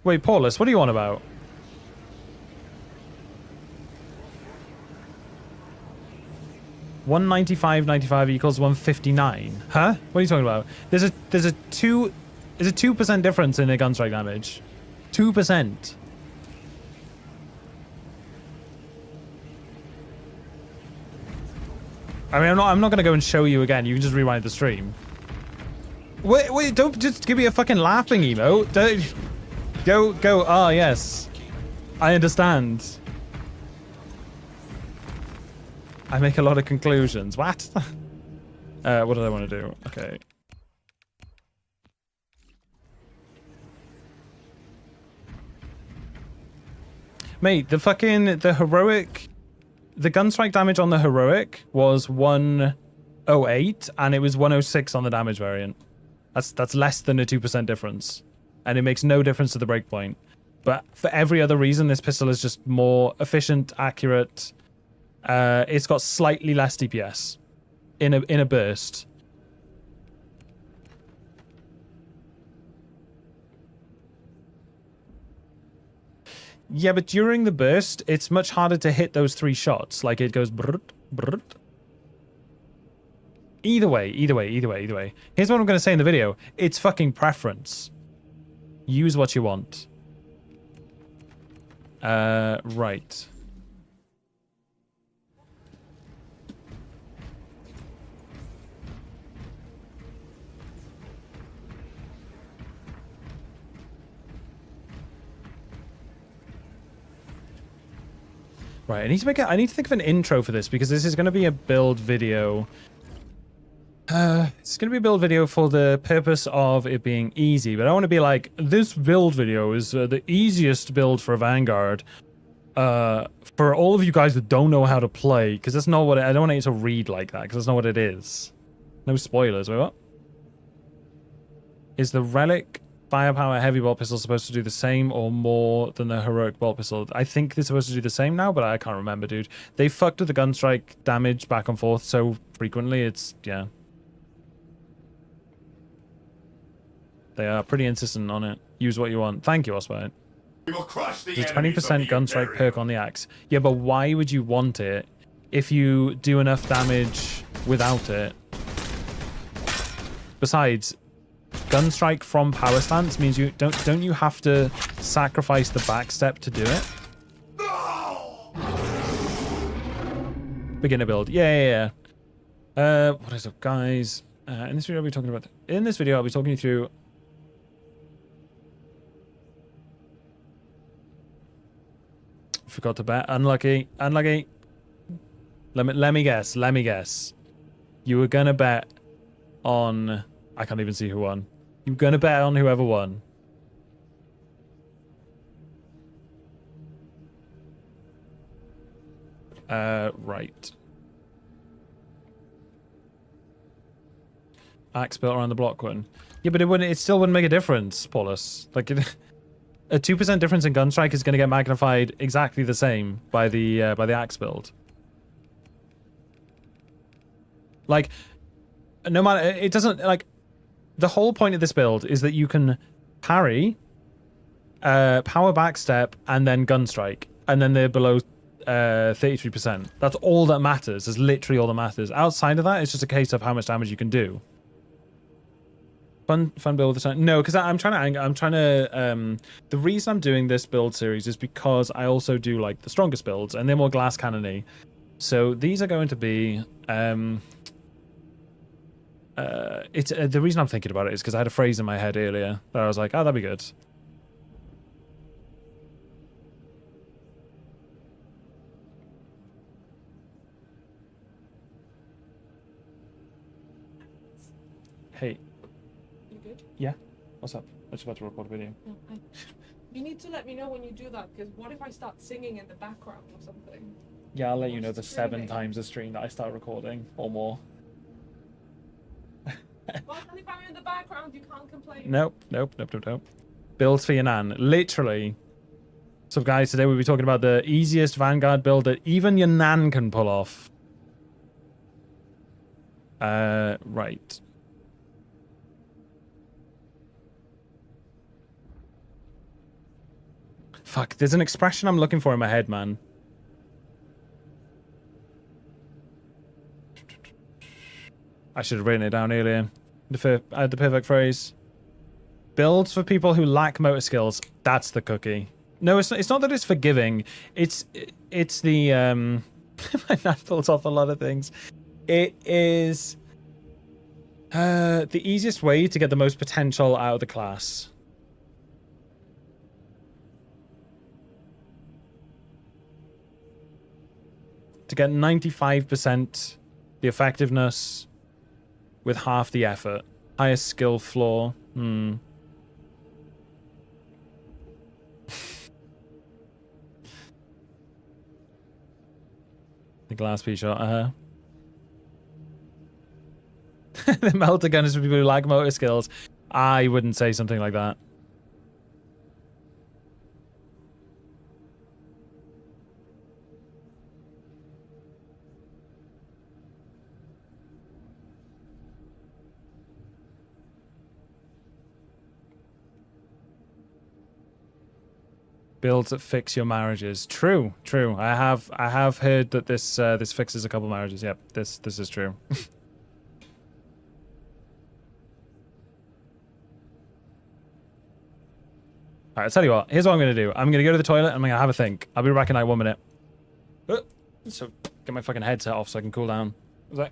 Wait, Paulus, what are you on about? $195.95 equals 159. Huh? What are you talking about? There's a 2% difference in the gunstrike damage. 2%. I mean, I'm not gonna go and show you again. You can just rewind the stream. Wait, don't just give me a fucking laughing emote. Don't go. Ah, yes, I understand. I make a lot of conclusions. What? What do I want to do? Okay. Mate, the heroic. The gunstrike damage on the heroic was 108, and it was 106 on the damage variant. That's less than a 2% difference, and it makes no difference to the breakpoint. But for every other reason, this pistol is just more efficient, accurate. It's got slightly less DPS in a burst. Yeah, but during the burst, it's much harder to hit those 3 shots. Like, it goes brrrt, brrrt. Either way. Here's what I'm going to say in the video. It's fucking preference. Use what you want. Right. Right, I need to think of an intro for this, because this is going to be a build video. It's going to be a build video for the purpose of it being easy, but I want to be like, this build video is the easiest build for Vanguard. For all of you guys that don't know how to play, because that's not what I don't want you to read like that, because that's not what it is. No spoilers. Wait, what? Is the Relic Firepower Heavy Bolt Pistol supposed to do the same or more than the Heroic Bolt Pistol? I think they're supposed to do the same now, but I can't remember, dude. They fucked with the gunstrike damage back and forth so frequently, it's, yeah. They are pretty insistent on it. Use what you want. Thank you, Osprey. We will crush the There's a 20% gunstrike perk on the axe. Yeah, but why would you want it if you do enough damage without it? Besides, gunstrike from power stance means you don't you have to sacrifice the backstep to do it? Beginner build. Yeah. What is up, guys? In this video, I'll be talking about. In this video, I'll be talking you through. Forgot to bet. Unlucky. Unlucky. Let me guess. You were gonna bet on. I can't even see who won. You were gonna bet on whoever won. Right. Axe built around the block one. Yeah, but it still wouldn't make a difference, Paulus. Like, a 2% difference in gun strike is going to get magnified exactly the same by the axe build. Like, no matter, it doesn't, like, the whole point of this build is that you can parry, power backstep, and then gun strike, and then they're below 33%. That's all that matters. Is literally all that matters. Outside of that, it's just a case of how much damage you can do. Fun build all the time. No, because I'm trying to. The reason I'm doing this build series is because I also do like the strongest builds, and they're more glass cannony. So these are going to be. It's the reason I'm thinking about it is because I had a phrase in my head earlier that I was like, oh, that'd be good. Hey. You good? Yeah? What's up? I'm just about to record a video. No, you need to let me know when you do that, because what if I start singing in the background or something? Yeah, I'll let you know the Streaming. 7 times a stream that I start recording, or more. Well, if I'm in the background, you can't complain. Nope. Builds for your nan. Literally. So guys, today we'll be talking about the easiest Vanguard build that even your nan can pull off. Right. Fuck, there's an expression I'm looking for in my head, man. I should have written it down earlier. I had the perfect phrase. Builds for people who lack motor skills. That's the cookie. No, it's not that it's forgiving. It's the my nan pulls off a lot of things. It is the easiest way to get the most potential out of the class. To get 95% the effectiveness with half the effort. Highest skill floor. The glass piece shot, The melter gun is for people who lack motor skills. I wouldn't say something like that. Builds that fix your marriages. True. I have heard that this fixes a couple marriages. Yep, this is true. Alright, I'll tell you what. Here's what I'm gonna do. I'm gonna go to the toilet and I'm gonna have a think. I'll be back in like 1 minute. So get my fucking headset off so I can cool down. Was that?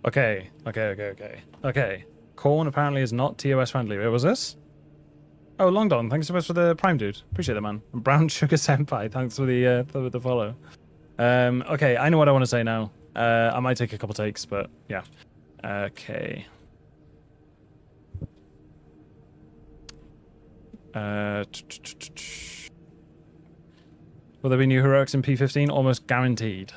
Okay. Corn apparently is not TOS friendly. Wait, was this? Oh, Long Don, thanks so much for the Prime, dude. Appreciate it, man. And Brown Sugar Senpai, thanks for the follow. Okay, I know what I want to say now. I might take a couple takes, but yeah. Okay. Will there be new heroics in P15? Almost guaranteed.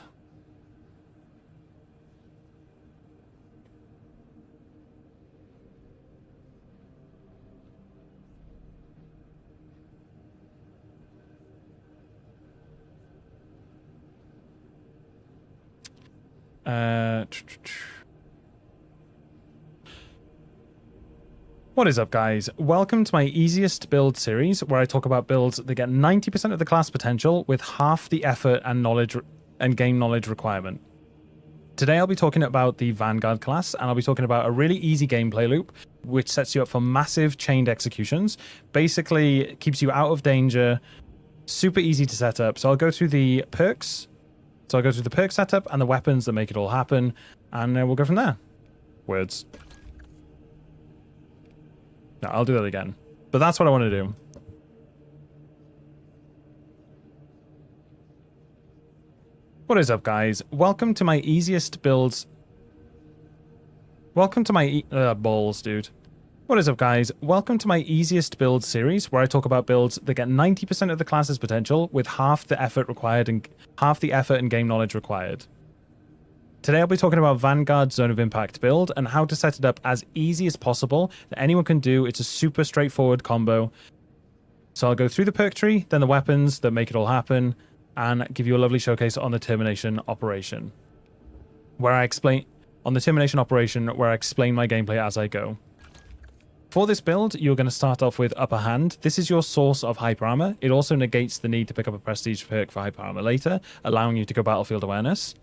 What is up, guys? Welcome to my easiest build series, where I talk about builds that get 90% of the class potential with half the effort and knowledge and game knowledge requirement. Today I'll be talking about the Vanguard class, and I'll be talking about a really easy gameplay loop which sets you up for massive chained executions. Basically keeps you out of danger, super easy to set up. So I'll go through the perks. So I'll go through the perk setup and the weapons that make it all happen, and we'll go from there. Words. No, I'll do that again. But that's what I want to do. What is up, guys? Welcome to my easiest builds. Welcome to my balls, dude. What is up, guys? Welcome to my easiest build series, where I talk about builds that get 90% of the class's potential with half the effort required and half the effort and game knowledge required. Today I'll be talking about Vanguard Zone of Impact build and how to set it up as easy as possible that anyone can do. It's a super straightforward combo. So I'll go through the perk tree, then the weapons that make it all happen, and give you a lovely showcase on the termination operation, where I explain my gameplay as I go. For this build, you're going to start off with Upper Hand. This is your source of Hyper Armor. It also negates the need to pick up a Prestige perk for Hyper Armor later, allowing you to go Battlefield Awareness.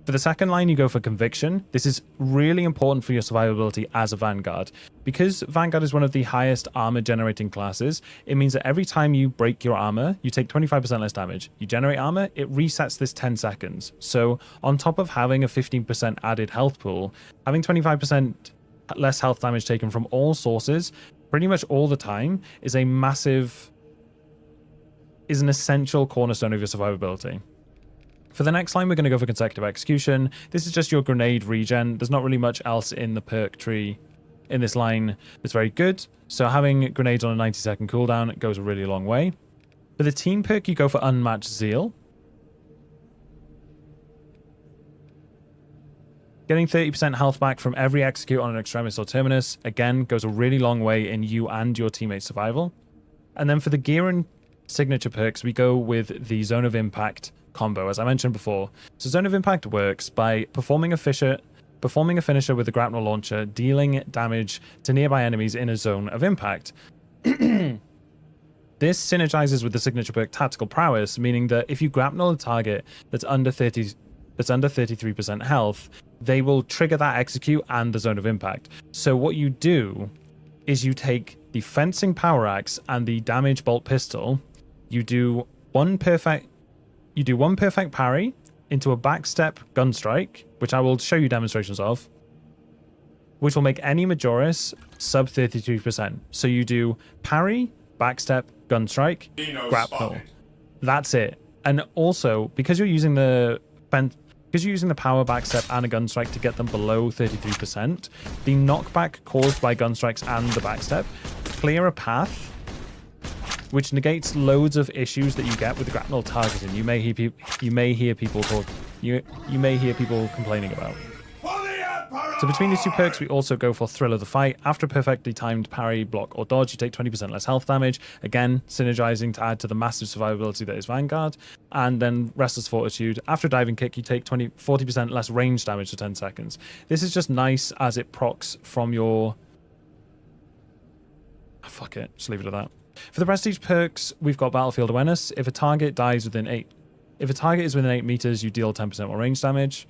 For the second line, you go for Conviction. This is really important for your survivability as a Vanguard. Because Vanguard is one of the highest armor generating classes, it means that every time you break your armor, you take 25% less damage. You generate armor, it resets this 10 seconds. So on top of having a 15% added health pool, having 25% less health damage taken from all sources pretty much all the time is an essential cornerstone of your survivability. For the next line, we're going to go for Consecutive Execution. This is just your grenade regen. There's not really much else in the perk tree in this line that's very good, so having grenades on a 90-second cooldown goes a really long way. For the team perk, you go for Unmatched Zeal. Getting 30% health back from every execute on an Extremis or Terminus, again, goes a really long way in you and your teammate's survival. And then for the gear and signature perks, we go with the Zone of Impact combo, as I mentioned before. So Zone of Impact works by performing a finisher with a grapnel launcher, dealing damage to nearby enemies in a zone of impact. This synergizes with the signature perk Tactical Prowess, meaning that if you grapnel a target that's under 33% health, they will trigger that execute and the Zone of Impact. So what you do is you take the Fencing Power Axe and the Damage Bolt Pistol, you do one perfect parry into a backstep gun strike, which I will show you demonstrations of, which will make any Majoris sub 33%. So you do parry, backstep, gun strike, grapnel. That's it. And also, because you're using the power backstep and a gun strike to get them below 33%, the knockback caused by gun strikes and the backstep clear a path, which negates loads of issues that you get with the grapnel targeting. You may hear people complaining about. So between these two perks, we also go for Thrill of the Fight. After a perfectly timed parry, block, or dodge, you take 20% less health damage. Again, synergizing to add to the massive survivability that is Vanguard. And then Restless Fortitude. After a diving kick, you take 40% less range damage for 10 seconds. This is just nice as it procs from your... Fuck it, just leave it at that. For the prestige perks, we've got Battlefield Awareness. If a target is within 8 meters, you deal 10% more range damage.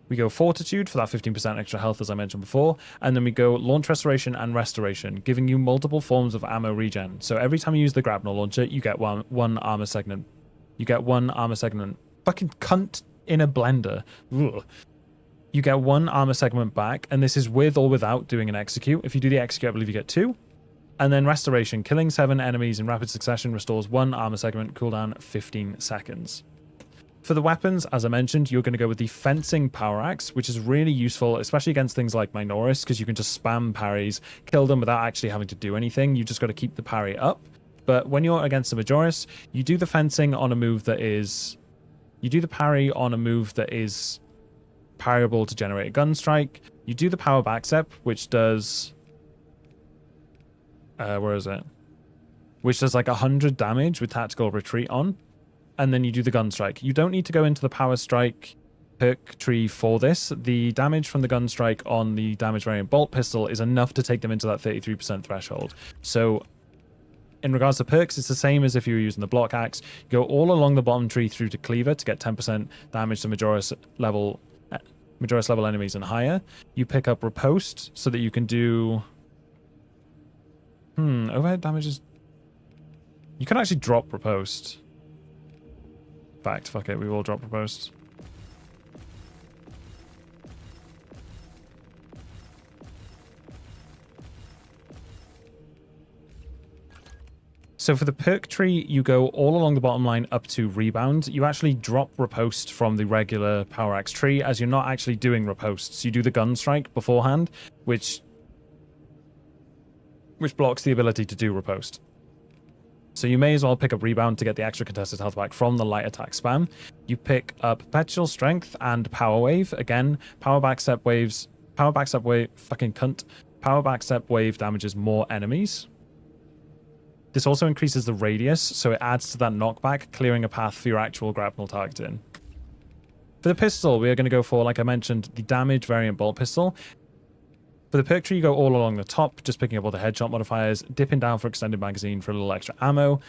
We go Fortitude for that 15% extra health, as I mentioned before. And then we go Launch Restoration and Restoration, giving you multiple forms of ammo regen. So every time you use the grapnel launcher, you get one armor segment. You get one armor segment. Fucking cunt in a blender. Ugh. you get 1 armor segment back, and this is with or without doing an execute. If you do the execute, I believe you get 2. And then restoration, killing 7 enemies in rapid succession restores 1 armor segment, cooldown 15 seconds. For the weapons, as I mentioned, you're going to go with the fencing power axe, which is really useful, especially against things like Minoris, because you can just spam parries, kill them without actually having to do anything. You just got to keep the parry up. But when you're against the Majoris, you do the fencing on a move that is... You do the parry on a move that is parryable to generate a gun strike. You do the power backstep, which does... where is it? Which does like 100 damage with tactical retreat on. And then you do the gun strike. You don't need to go into the power strike perk tree for this. The damage from the gun strike on the damage variant bolt pistol is enough to take them into that 33% threshold. So in regards to perks, it's the same as if you were using the block axe. You go all along the bottom tree through to cleaver to get 10% damage to Majoris level enemies and higher. You pick up riposte so that you can do... overhead damage is... You can actually drop riposte. Fact, fuck it, we will drop riposte. So for the perk tree, you go all along the bottom line up to rebound. You actually drop riposte from the regular power axe tree, as you're not actually doing ripostes. You do the gun strike beforehand, which blocks the ability to do riposte. So you may as well pick up rebound to get the extra contested health back from the light attack spam. You pick up perpetual strength and power wave. Again, power backstep wave damages more enemies. This also increases the radius, so it adds to that knockback, clearing a path for your actual grapnel targeting. For the pistol, we are going to go for, like I mentioned, the damage variant bolt pistol. For the perk tree, you go all along the top, just picking up all the headshot modifiers, dipping down for extended magazine for a little extra ammo,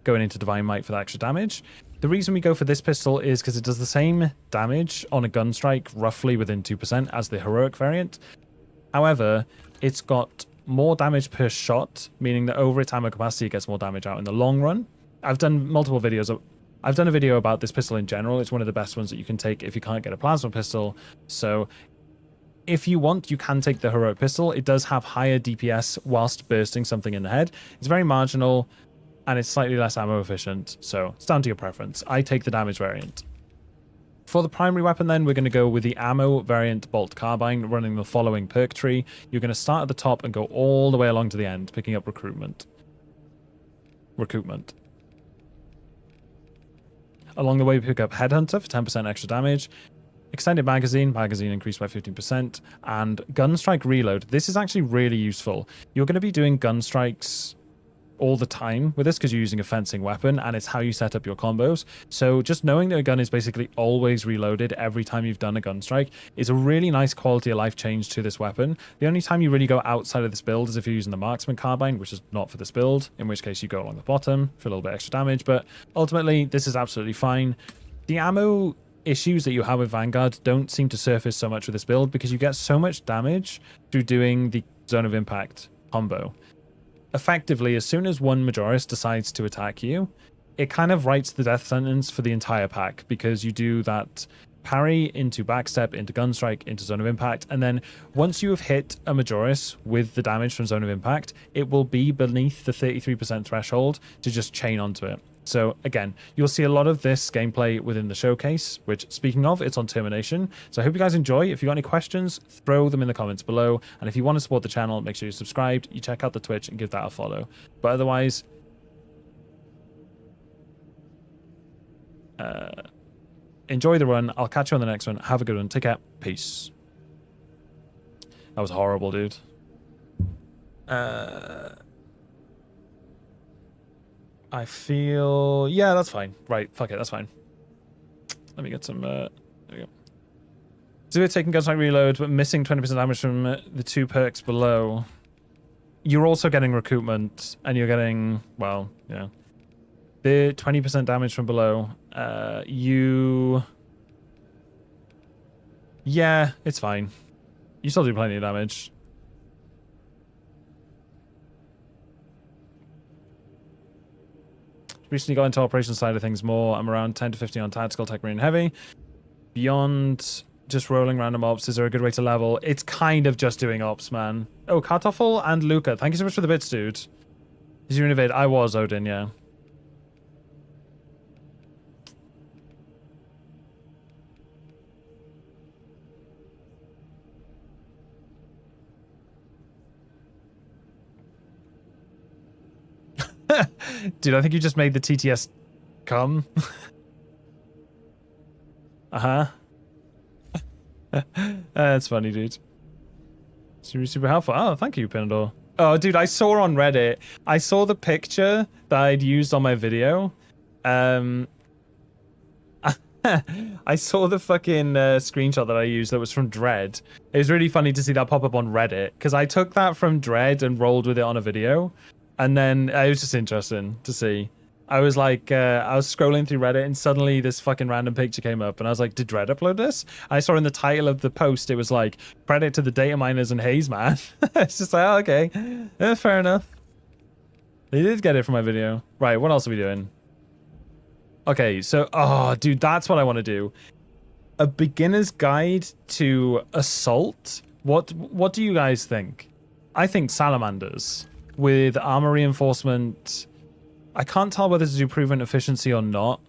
going into Divine Might for the extra damage. The reason we go for this pistol is because it does the same damage on a gun strike, roughly within 2% as the heroic variant. However, it's got more damage per shot, meaning that over its ammo capacity, it gets more damage out in the long run. I've done multiple videos. I've done a video about this pistol in general. It's one of the best ones that you can take if you can't get a plasma pistol. So if you want, you can take the heroic pistol. It does have higher DPS whilst bursting something in the head. It's very marginal, and it's slightly less ammo efficient. So it's down to your preference. I take the damage variant. For the primary weapon then, we're going to go with the ammo variant bolt carbine, running the following perk tree. You're going to start at the top and go all the way along to the end, picking up recoupment. Along the way, we pick up Headhunter for 10% extra damage. Extended magazine increased by 15%. And gun strike reload. This is actually really useful. You're going to be doing gun strikes all the time with this because you're using a fencing weapon, and it's how you set up your combos. So just knowing that a gun is basically always reloaded every time you've done a gun strike is a really nice quality of life change to this weapon. The only time you really go outside of this build is if you're using the marksman carbine, which is not for this build, in which case you go along the bottom for a little bit extra damage. But ultimately, this is absolutely fine. The ammo issues that you have with Vanguard don't seem to surface so much with this build because you get so much damage through doing the zone of impact combo. Effectively, as soon as one Majoris decides to attack you, it kind of writes the death sentence for the entire pack, because you do that parry into backstep, into gunstrike, into zone of impact, and then once you have hit a Majoris with the damage from zone of impact, it will be beneath the 33% threshold to just chain onto it. So again, you'll see a lot of this gameplay within the showcase, which, speaking of, it's on termination. So I hope you guys enjoy. If you got any questions, throw them in the comments below. And if you want to support the channel, make sure you're subscribed, you check out the Twitch and give that a follow. But otherwise, enjoy the run. I'll catch you on the next one. Have a good one. Take care. Peace. That was horrible, dude. I feel... Yeah, that's fine. Right, fuck it, that's fine. Let me get some... there we go. So we're taking gunstrike reload, but missing 20% damage from the 2 perks below. You're also getting recoupment, and you're getting... Well, yeah. The 20% damage from below. Yeah, it's fine. You still do plenty of damage. Recently got into operations side of things more. I'm around 10 to 15 on tactical, tech, marine, heavy. Beyond just rolling random ops. Is there a good way to level? It's kind of just doing ops, man. Oh, Kartoffel and Luca. Thank you so much for the bits, dude. Is you innovate? I was Odin, yeah. Dude, I think you just made the TTS come. Uh-huh. That's funny, dude. Super helpful. Oh, thank you, Pinador. Oh, dude, I saw on Reddit. I saw the picture that I'd used on my video. I saw the fucking screenshot that I used that was from Dread. It was really funny to see that pop up on Reddit because I took that from Dread and rolled with it on a video. And then it was just interesting to see. I was like, I was scrolling through Reddit and suddenly this fucking random picture came up and I was like, did Dread upload this? I saw in the title of the post, it was like, credit to the data miners and Hazeman. It's just like, oh, okay. Yeah, fair enough. They did get it from my video. Right, what else are we doing? Okay, so, oh, dude, that's what I want to do. A beginner's guide to Assault. What do you guys think? I think Salamanders with armor reinforcement. I can't tell whether to do proven efficiency or not.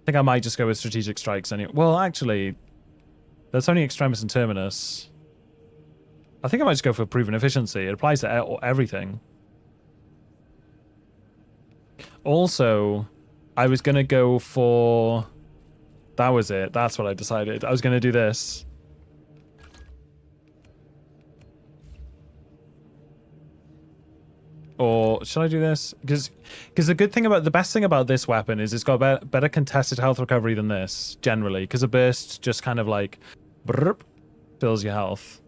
I think I might just go with strategic strikes anyway. Well, actually, that's only Extremis and Terminus. I think I might just go for proven efficiency. It applies to everything. Also, I was going to go for... That was it. That's what I decided. I was going to do this. Or should I do this? Because the best thing about this weapon is it's got better contested health recovery than this, generally. Because a burst just kind of like brrp, fills your health.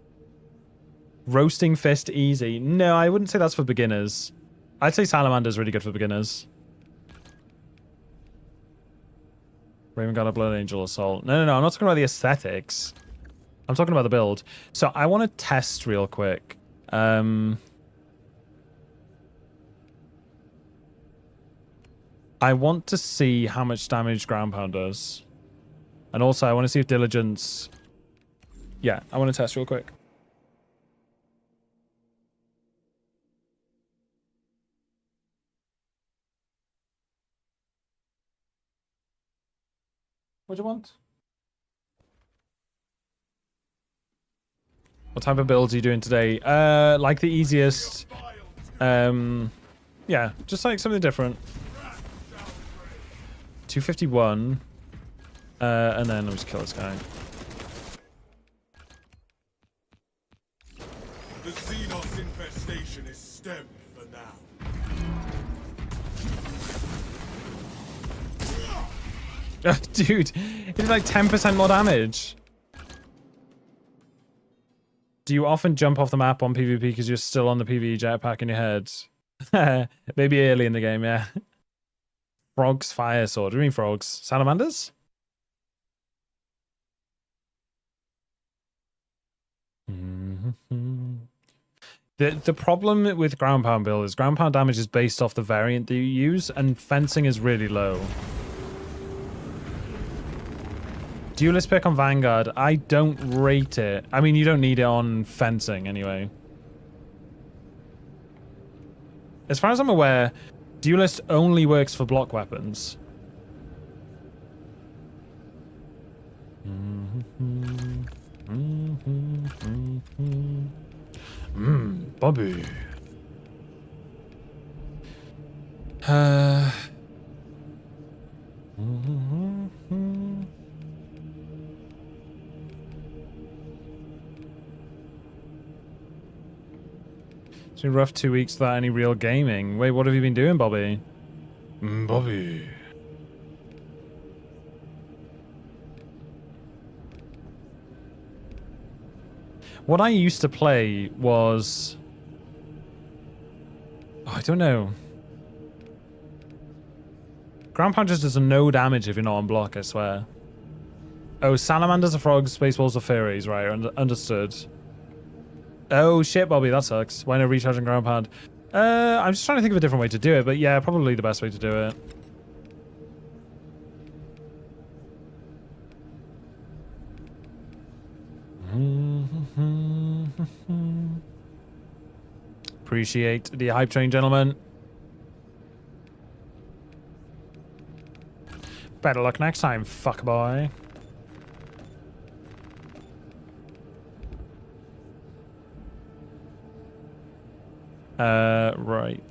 Roasting Fist easy. No, I wouldn't say that's for beginners. I'd say Salamander's really good for beginners. Raven got a Blood Angel Assault. No, I'm not talking about the aesthetics. I'm talking about the build. So I want to test real quick. I want to see how much damage Ground Pound does. And also, I want to see if Diligence... Yeah, I want to test real quick. What do you want? What type of builds are you doing today? Like the easiest. Yeah, just like something different. 251. And then I'll just kill this guy. The Xenos infestation is stemmed for now. Dude, it's like 10% more damage. Do you often jump off the map on PvP because you're still on the PvE jetpack in your head? Maybe early in the game, yeah. Frogs fire sword. What do you mean frogs? Salamanders? The problem with ground pound build is ground pound damage is based off the variant that you use, and fencing is really low. Duelist pick on Vanguard. I don't rate it. I mean, you don't need it on fencing anyway. As far as I'm aware, Duelist only works for block weapons. Bobby. It's been a rough 2 weeks without any real gaming. Wait, what have you been doing, Bobby? Bobby. What I used to play was... Oh, I don't know. Ground Pound just does no damage if you're not on block, I swear. Oh, Salamanders are frogs, Spaceballs are fairies, right? Understood. Oh shit, Bobby, that sucks. Why no recharging Ground Pound? I'm just trying to think of a different way to do it, but yeah, probably the best way to do it. appreciate the hype train, gentlemen. Better luck next time, fuckboy. Right.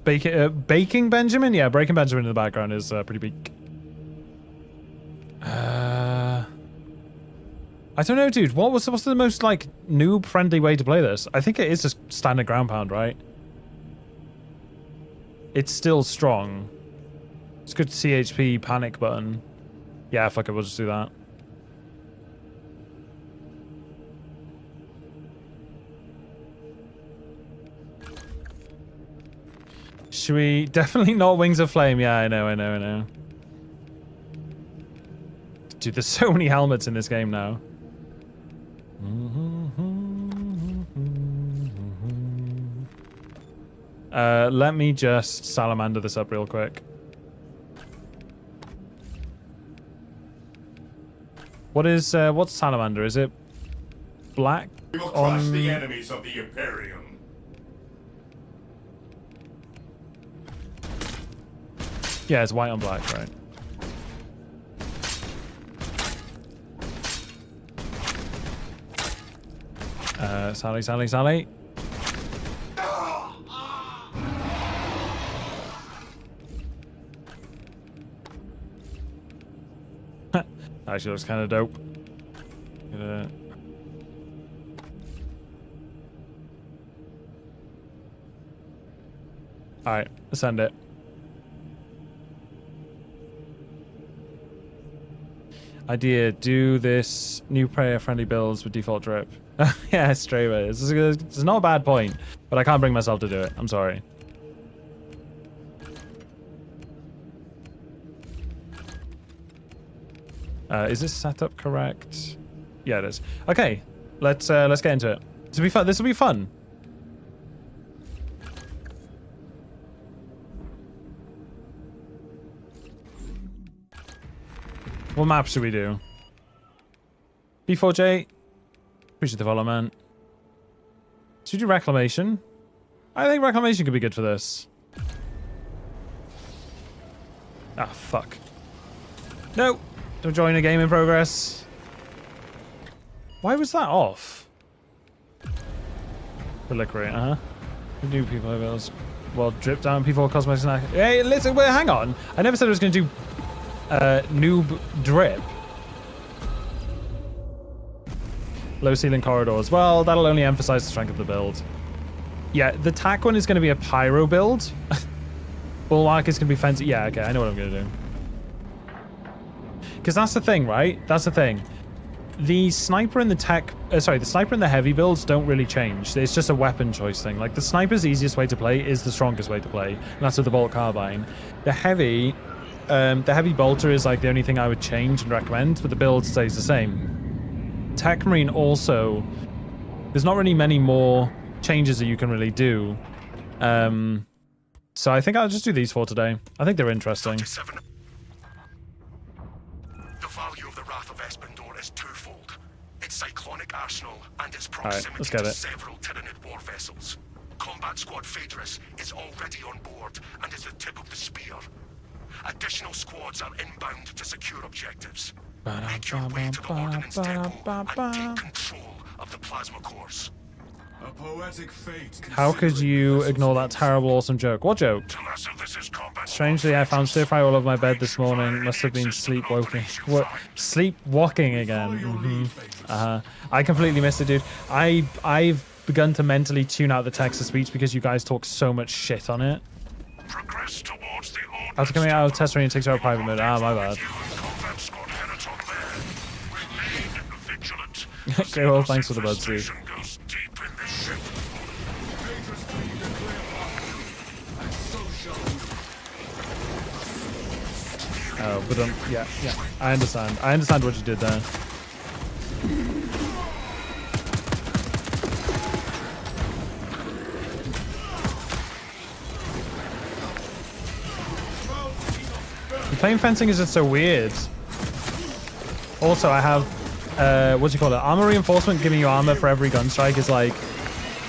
Baking Benjamin? Yeah, Breaking Benjamin in the background is pretty big. I don't know, dude. What's the most, like, noob-friendly way to play this? I think it is just standard ground pound, right? It's still strong. It's good CHP panic button. Yeah, fuck it, we'll just do that. Should we... Definitely not Wings of Flame. Yeah, I know. Dude, there's so many helmets in this game now. Let me just salamander this up real quick. What's salamander? Is it black We will crush on... the enemies of the Imperium. Yeah, it's white on black, right? Sally. Actually looks kind of dope. Alright, send it. Idea, do this new player-friendly builds with default drip. Yeah, straight away. It's not a bad point, but I can't bring myself to do it. I'm sorry. Is this setup correct? Yeah, it is. Okay, let's get into it. This will be fun. This will be fun. What map should we do? B4J. Appreciate development. Should we do Reclamation? I think Reclamation could be good for this. Ah, fuck. No! Don't join a game in progress. Why was that off? Reliquary, New people levels. Well, drip down people cosmetic snack. Hey, listen, wait, hang on. I never said I was going to do noob drip. Low ceiling corridor as well. That'll only emphasize the strength of the build. Yeah, the tack one is going to be a pyro build. Bulwark is going to be fancy. Yeah, okay, I know what I'm going to do. Because that's the thing, right? That's the thing. The sniper and the tech... the sniper and the heavy builds don't really change. It's just a weapon choice thing. Like, the sniper's easiest way to play is the strongest way to play. And that's with the bolt carbine. The heavy bolter is, like, the only thing I would change and recommend, but the build stays the same. Tech Marine also... There's not really many more changes that you can really do. So I think I'll just do these four today. I think they're interesting. 37. The value of the Wrath of Espandor is twofold. Its cyclonic arsenal and its proximity let's get to it. several Tyranid war vessels. Combat Squad Phaedrus is already on board and is the tip of the spear. Additional squads are inbound to secure objectives. Make your way to the Ordnance Depot and take control of the plasma cores. A poetic fate. How could you ignore that terrible, awesome joke? What joke? Strangely, I found stir-fry all over my bed this morning. Must have been sleepwalking. What? Sleepwalking again. I completely missed it, dude. I've begun to mentally tune out the text-to-speech because you guys talk so much shit on it. Progress towards the After coming out of test range, it takes out private mode. Ah, my bad. Okay, well, thanks for the bud, dude. Oh, but yeah, I understand. I understand what you did there. Playing fencing is just so weird. Also, I have what do you call it? Armor reinforcement giving you armor for every gun strike is like,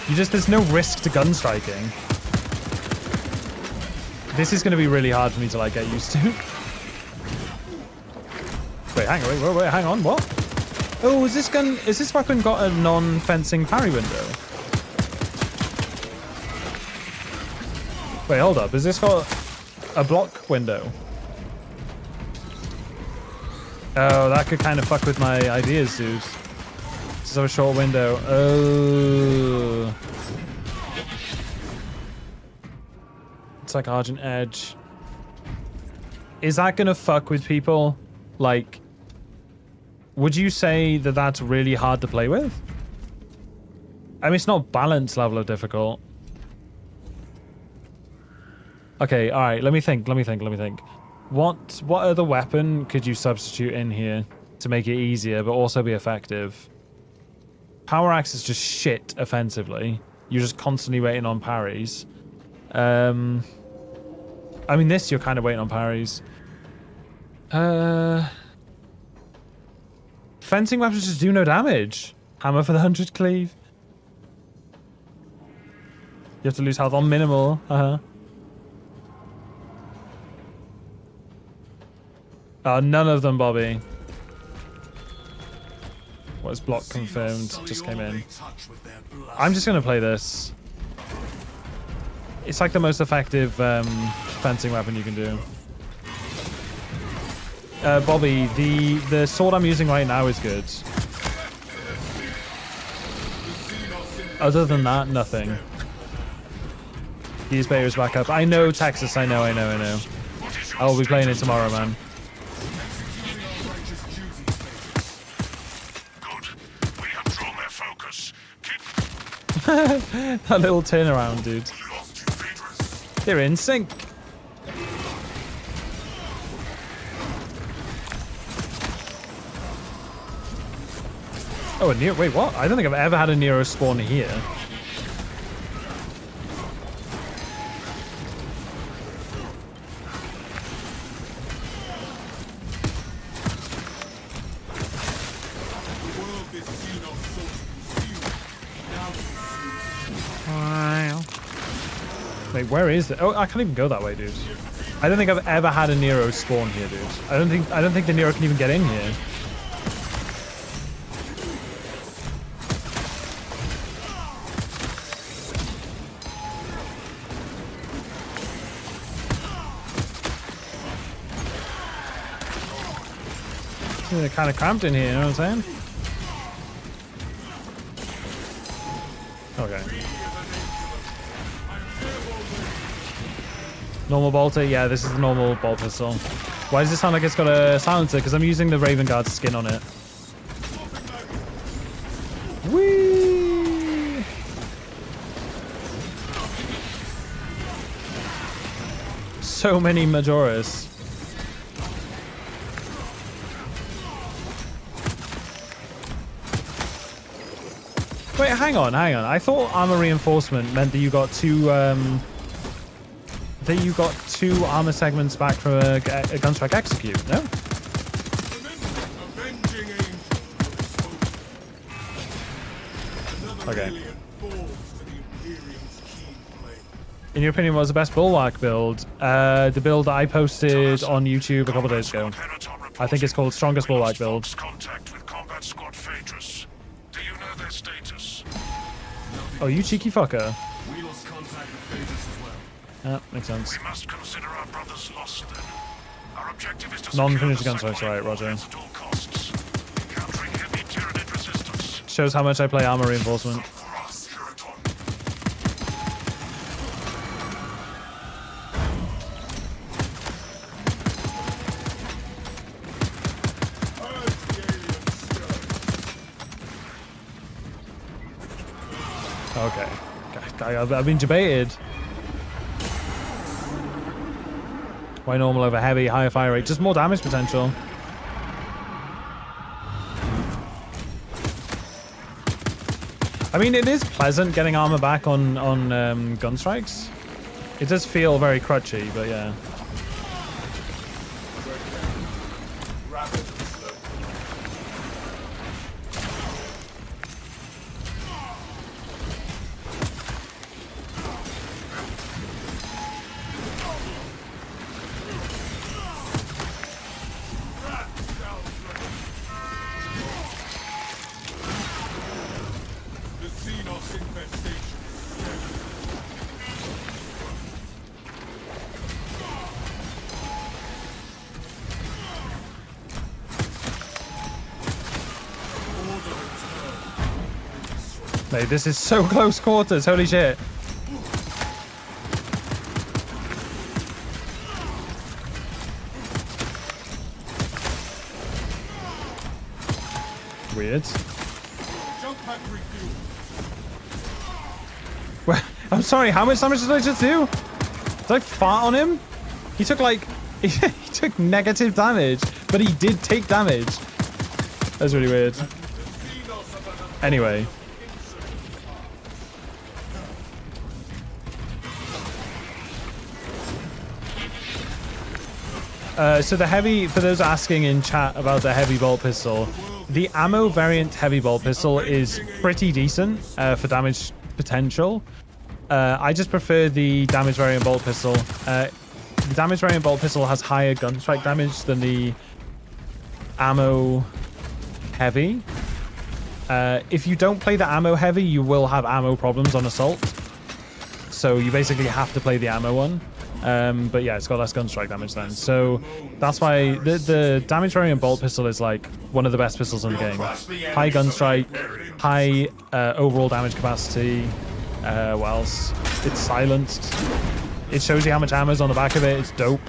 there's no risk to gun striking. This is going to be really hard for me to like get used to. Wait, hang on, what? Oh, is this weapon got a non-fencing parry window? Wait, hold up, is this got a block window? Oh, that could kind of fuck with my ideas, dude. This is a short window. Oh. It's like Argent Edge. Is that gonna fuck with people? Like, would you say that that's really hard to play with? I mean, it's not balanced level of difficult. Okay, all right. Let me think. What other weapon could you substitute in here to make it easier, but also be effective? Power axe is just shit offensively. You're just constantly waiting on parries. I mean, this you're kind of waiting on parries. Fencing weapons just do no damage. Hammer for the 100 cleave. You have to lose health on minimal. None of them, Bobby. What is block confirmed? Just came in. I'm just gonna play this. It's like the most effective fencing weapon you can do. Bobby, the sword I'm using right now is good. Other than that, nothing. These players back up. I know, Texas. I know. I will be playing it tomorrow, man. That little turnaround, dude. They're in sync. Oh, a Nero. Wait, what? I don't think I've ever had a Nero spawn here. Wait, where is it? Oh, I can't even go that way, dude. I don't think I've ever had a Nero spawn here, dude. I don't think the Nero can even get in here. They're kind of cramped in here, you know what I'm saying? Okay. Normal bolter? Yeah, this is the normal bolt pistol. Why does it sound like it's got a silencer? Because I'm using the Raven Guard skin on it. Whee! So many Majoras. Wait, hang on. I thought armor reinforcement meant that you got two armor segments back from a gunstrike execute, no? Okay. In your opinion, what was the best bulwark build? The build that I posted on YouTube a couple days ago. I think it's called Strongest Bulwark Build. Oh, you cheeky fucker. We lost contact with Phaedrus as well. Yeah, makes sense. We must consider our brothers lost then. Our objective is to Non-finished gunstrikes, right, Roger. at all costs. Encountering heavy Tyranid resistance. Shows how much I play armor reinforcement. Okay. I've been debated. Why normal over heavy, higher fire rate? Just more damage potential. I mean, it is pleasant getting armor back on gun strikes. It does feel very crutchy, but yeah. say, this is so close quarters. Holy shit. Weird. Jump pack refuel. Well, I'm sorry, how much damage did I just do? Did I fart on him? He took like... he took negative damage, but he did take damage. That's really weird. Anyway. So the heavy, for those asking in chat about the heavy bolt pistol, the ammo variant heavy bolt pistol is pretty decent for damage potential. I just prefer the damage variant bolt pistol. The damage variant bolt pistol has higher gun strike damage than the ammo heavy. If you don't play the ammo heavy, you will have ammo problems on assault. So you basically have to play the ammo one. But yeah, it's got less gun strike damage then. So that's why the damage variant bolt pistol is like one of the best pistols in the game. High gun strike, high overall damage capacity. What else? It's silenced. It shows you how much ammo's on the back of it. It's dope.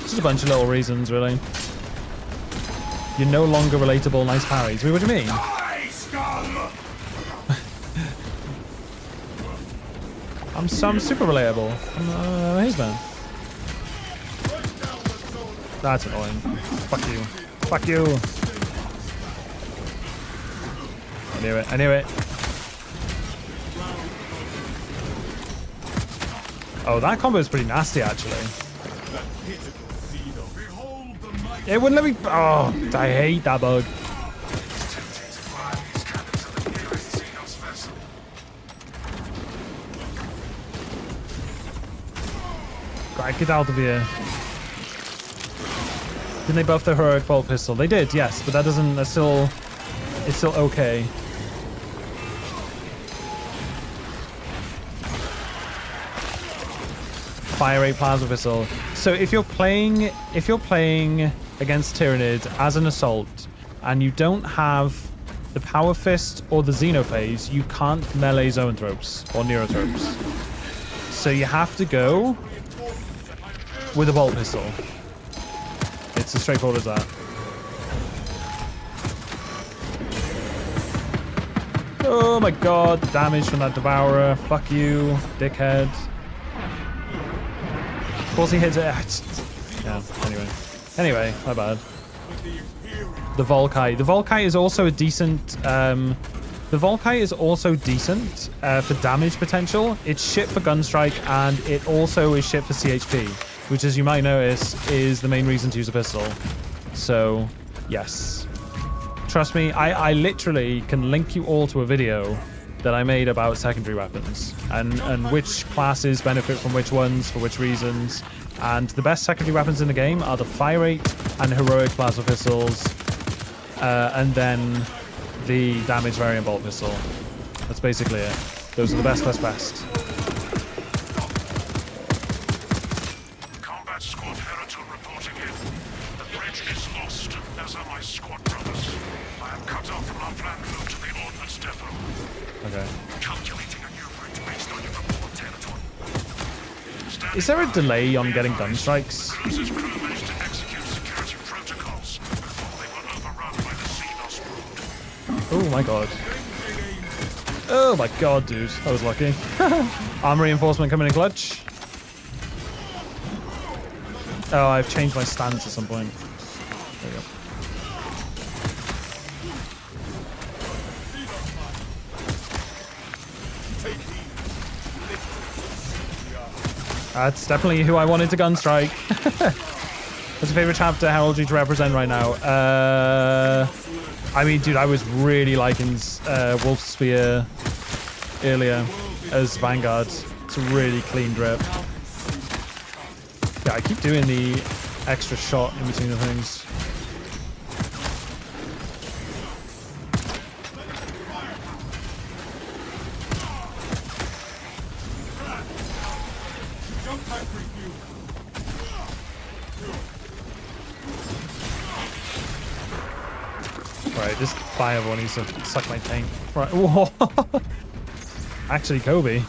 Just a bunch of little reasons, really. You're no longer relatable. Nice parries. Wait, what do you mean? I'm super relatable. I'm Hazeman. That's annoying. Fuck you. Fuck you. I knew it. I knew it. Oh, that combo is pretty nasty, actually. It wouldn't let me... Oh, I hate that bug. Right, get out of here. Didn't they buff the heroic bolt pistol? They did, yes, but that doesn't... That's still... It's still okay. Fire rate plasma pistol. So if you're playing against Tyranid as an assault and you don't have the power fist or the xenophase, you can't melee zoanthropes or neurothropes. So you have to go with a bolt pistol. It's as straightforward as that. Oh my god, the damage from that devourer. Fuck you, dickhead. Of course he hits it. Yeah, anyway, my bad. The Volkite. The Volkite is also a decent... the Volkite is also decent for damage potential. It's shit for gun strike, and it also is shit for CHP, which, as you might notice, is the main reason to use a pistol. So, yes. Trust me, I literally can link you all to a video that I made about secondary weapons and which classes benefit from which ones for which reasons. And the best secondary weapons in the game are the fire rate and heroic plasma pistols, and then the damage variant bolt pistol. That's basically it. Those are the best. Combat squad Herital reporting in. The bridge is lost, as are my squad brothers. I am cut off from our planned route to the ordnance depot. Okay. Calculating a new route based on your report, territory. Is there a delay on getting gun strikes? Cruiser's crew managed to execute security protocols before they were overrun by the Xenos brood. Oh my god. Oh my god, dude. I was lucky. Armor reinforcement coming in clutch. Oh, I've changed my stance at some point. There we go. That's definitely who I wanted to gun strike. What's your favorite chapter? How old are you to represent right now? I mean, dude, I was really liking Wolf Spear earlier as Vanguard. It's a really clean drip. Yeah, I keep doing the extra shot in between the things. Right, this fireball needs to suck my taint. Right, whoa. Actually, Kobe.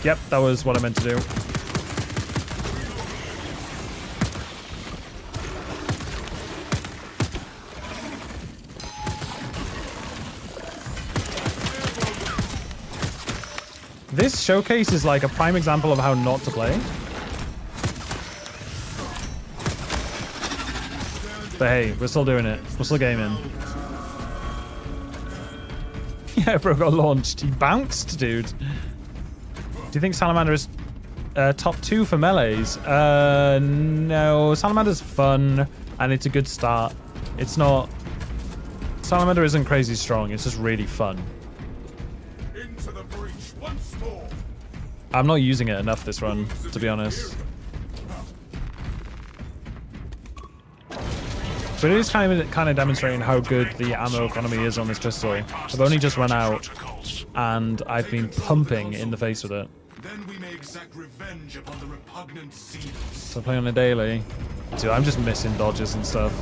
Yep, that was what I meant to do. This showcase is like a prime example of how not to play. But hey, we're still doing it. We're still gaming. Yeah, bro got launched. He bounced, dude. Do you think Salamander is top 2 for melees? No. Salamander's fun, and it's a good start. It's not... Salamander isn't crazy strong. It's just really fun. Into the breach once more. I'm not using it enough this run, to be honest. But it is kind of demonstrating how good the ammo economy is on this pistol. I've only just run out, and I've been pumping in the face with it. Then we may exact revenge upon the repugnant seeds. So I play on a daily. Dude, I'm just missing dodges and stuff.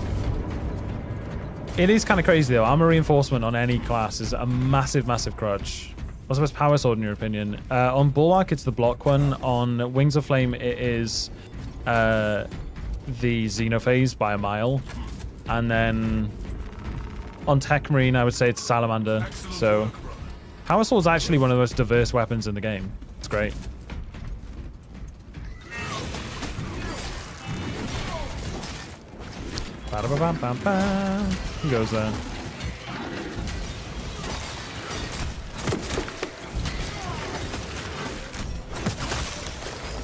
It is kind of crazy though. Armor reinforcement on any class is a massive, massive crutch. What's the best power sword in your opinion? On Bulwark, it's the block one. On Wings of Flame, it is the Xenophase by a mile. And then on Tech Marine, I would say it's Salamander. So Power Sword is actually one of the most diverse weapons in the game. It's great. Ba-da-ba-ba-ba-ba. Who goes there?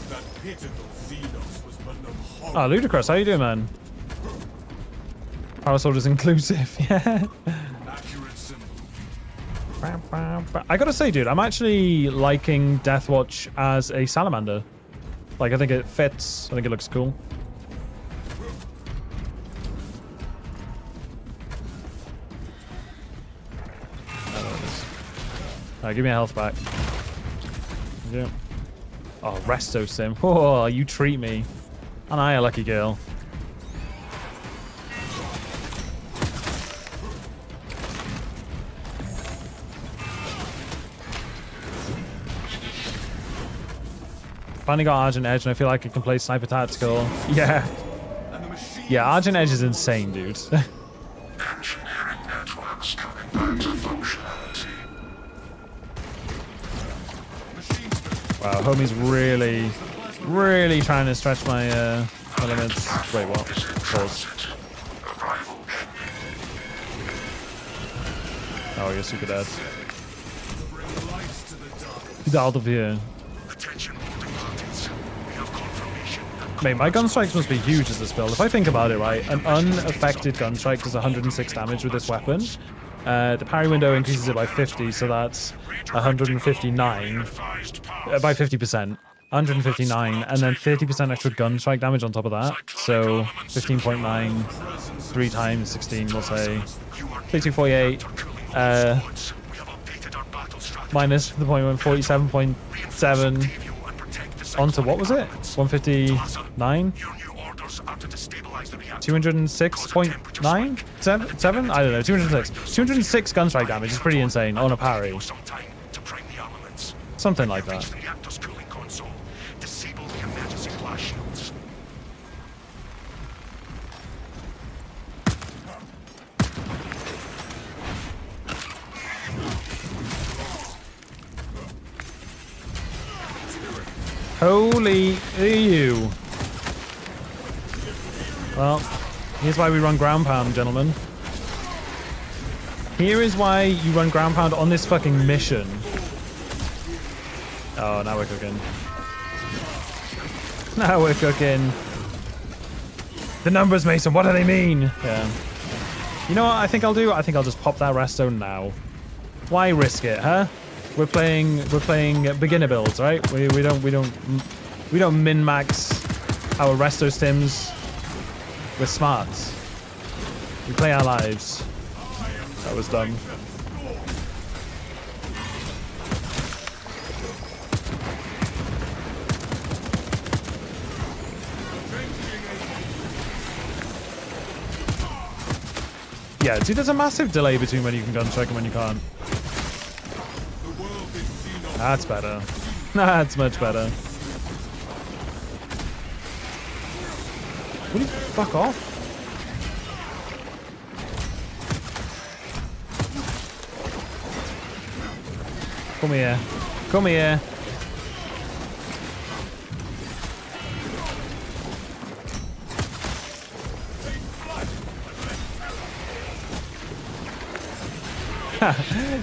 That pitiful Xenos was but no horror. Oh, Ludicrous, how you doing, man? Power Sword is inclusive, yeah. Accurate symbol. I gotta say, dude, I'm actually liking Deathwatch as a Salamander. Like, I think it fits. I think it looks cool. Alright, give me a health back. Yeah. Oh, Resto Sim. Oh, you treat me. And I a lucky girl. Finally got Argent Edge, and I feel like I can play Sniper Tactical. Yeah. Yeah, Argent Edge is insane, dude. Engineering networks coming back to functionality. Wow, homie's really trying to stretch my limits. Wait, what? Pause. Oh, you're super dead. Get out of here. Mate, my gun strikes must be huge as this build. If I think about it, right, an unaffected gun strike does 106 damage with this weapon. The parry window increases it by 50, so that's 159 by 50%. 159, and then 30% extra gun strike damage on top of that. So 15.9, 3 times 16, we'll say 3248. Minus the point 47.7 onto what was it? 159? 206.9? 7? I don't know. 206. 206 gun strike damage is pretty insane on a parry. Something like that. Holy ew. Well, here's why we run ground pound, gentlemen. Here is why you run ground pound on this fucking mission. Oh, now we're cooking. Now we're cooking. The numbers, Mason, what do they mean? Yeah. You know what I think I'll do? I think I'll just pop that resto now. Why risk it, huh? We're playing beginner builds, right? We don't min-max our resto stims. We're smart. We play our lives. That was dumb. Yeah, dude, there's a massive delay between when you can gun strike and when you can't. That's better. That's much better. Will you fuck off? Come here. Come here.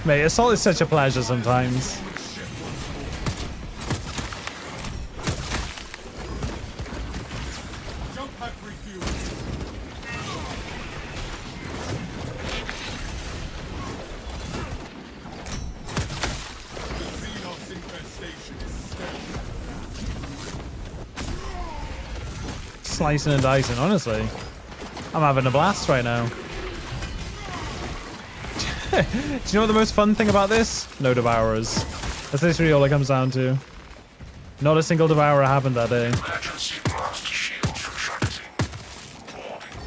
Mate, assault is such a pleasure sometimes. Jump pack refuel. The Xenos infestation is steady. Slicing and dicing, honestly. I'm having a blast right now. Do you know what the most fun thing about this? No devourers. That's literally all it comes down to. Not a single devourer happened that day. Emergency blast shields retracting. Warning.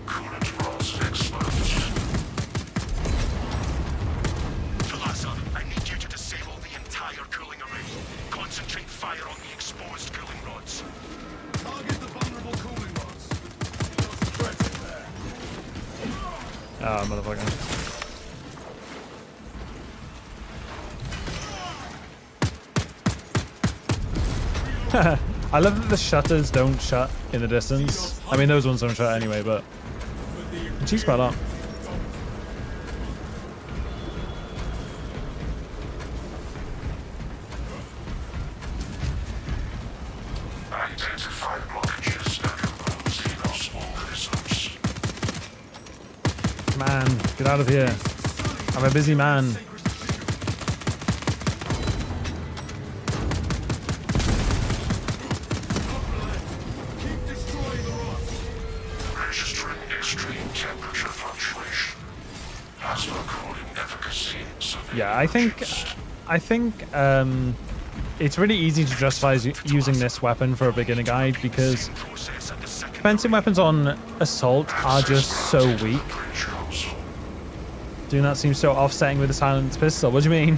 Coolant rods exposed. Thalassa, I need you to disable the entire cooling array. Concentrate fire on the exposed cooling rods. Target the vulnerable cooling rods. There's a threat in there. Oh, motherfucker. I love that the shutters don't shut in the distance. I mean, those ones don't shut anyway, but she's quite up. Identify blockages that remove Xenos organisms. Man, get out of here. I'm a busy man. Registering extreme temperature fluctuation. Plasma cooling efficacy severely Yeah, I think it's really easy to justify using this weapon for a beginner guide because process at the second defensive weapons on assault are just so weak. Doing that seems so offsetting with the silenced pistol. What do you mean?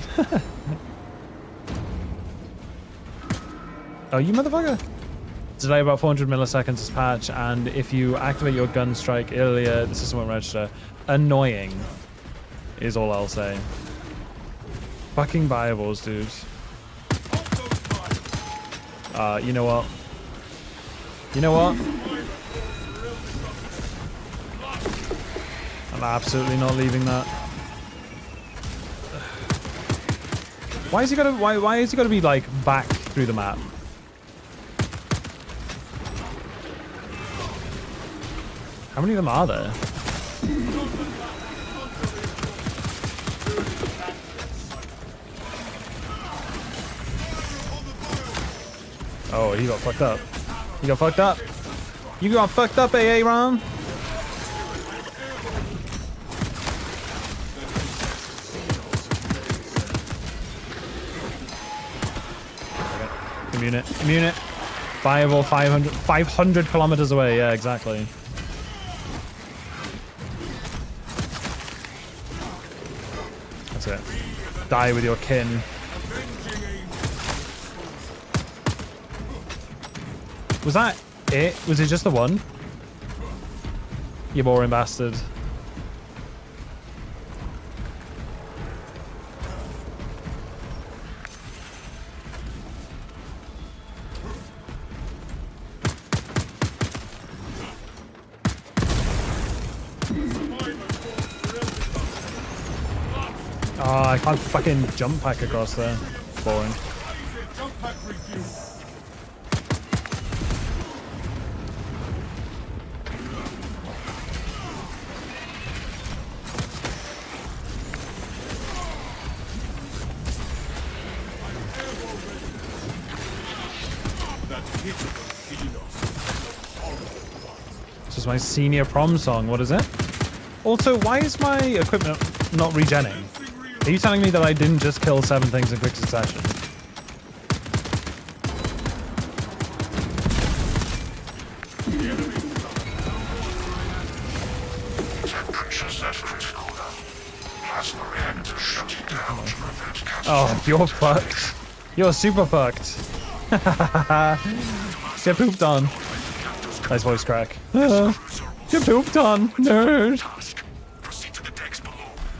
Oh, you motherfucker. Delay about 400 milliseconds this patch, and if you activate your gun strike earlier, the system won't register. Annoying is all I'll say. Fucking Bibles, dude. You know what? You know what? I'm absolutely not leaving that. Why is he gotta? Why is he gotta be like back through the map? How many of them are there? Oh, he got fucked up. He got fucked up. You got fucked up, AA Ron. Immune it. Immune it. Viable 500 kilometers away. Yeah, exactly. That's it. Die with your kin. Was that it? Was it just the one? You boring bastard. Oh, I can't fucking jump pack across there. Boring. Jump pack refuel. This is my senior prom song. What is it? Also, why is my equipment not regenning? Are you telling me that I didn't just kill 7 things in quick succession? temperatures that Oh, you're fucked. You're super fucked. Get pooped on. Nice voice crack. Get pooped on, nerd. Task. Proceed to the decks below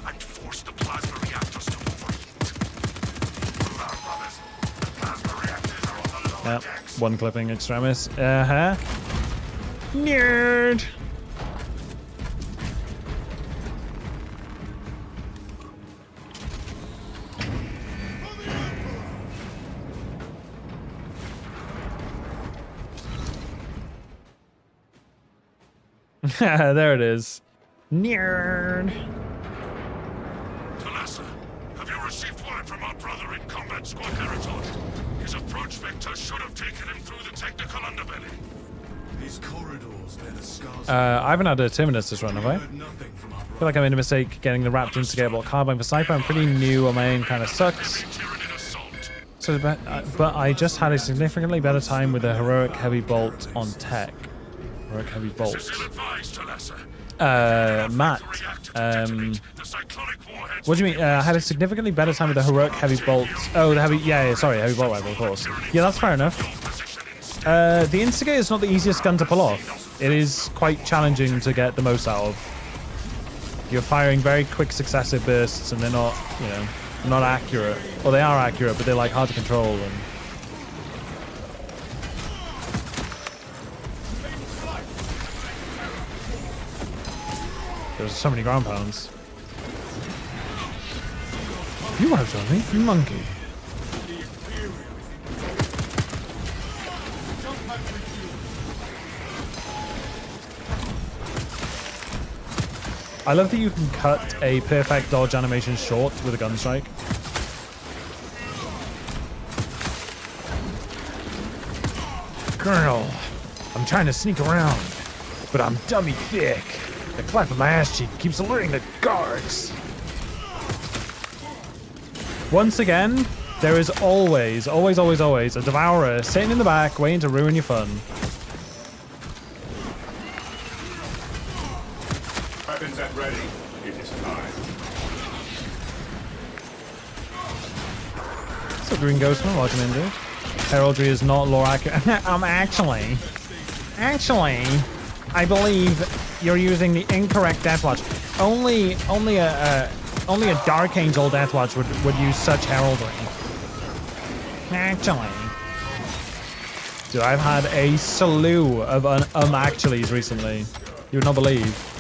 and force the plasma reactors to overheat. Brothers, the plasma reactors are on the lower Yep, decks. one clipping extremis. Nerd. There it is. Nerd. Talassa, have you received word from our brother in combat squad Heraton? His approach vector should have taken him through the technical underbelly. These corridors bear the scars. I haven't had a Terminus this run, have I? Heard nothing from our I feel like I made a mistake getting the wrapped instigable carbine for sniper. I'm pretty new on my aim, kind of sucks. Tyranid assault. So, but I just had a significantly better time with a heroic heavy bolt on tech. Heroic heavy bolt. This is ill-advised, Talassa. Matt. The cyclonic warheads. What do you mean? I had a significantly better time with the heroic heavy bolt. Oh, the heavy. Yeah, sorry, heavy bolt rifle, of course. Yeah, that's fair enough. The Instigator is not the easiest gun to pull off. It is quite challenging to get the most out of. You're firing very quick successive bursts, and they're not, you know, not accurate. Well, they are accurate, but they're like hard to control. And there's so many ground pounds. You have something, you monkey. I love that you can cut a perfect dodge animation short with a gun strike. Colonel, I'm trying to sneak around, but I'm dummy thick. The clap of my ass cheek keeps alerting the guards. Once again, there is always a devourer sitting in the back waiting to ruin your fun. weapons at ready. It is time. So Green Ghostman, welcome in, dude. Heraldry is not lore accurate. Actually, I believe you're using the incorrect Deathwatch. Only a Dark Angel Deathwatch would use such heraldry. Actually. Dude, I've had a slew of actuallys recently. You would not believe.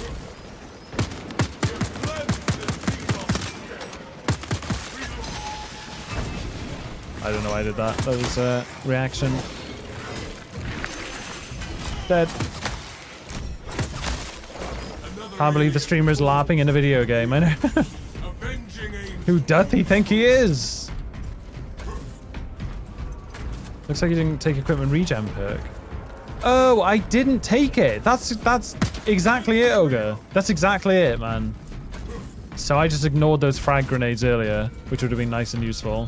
I don't know why I did that. That was a reaction. Dead. Can't believe the streamer's laughing in a video game. I know. Who doth he think he is? Looks like he didn't take equipment regen perk. Oh, I didn't take it. That's exactly it, Ogre. That's exactly it, man. So I just ignored those frag grenades earlier, which would have been nice and useful.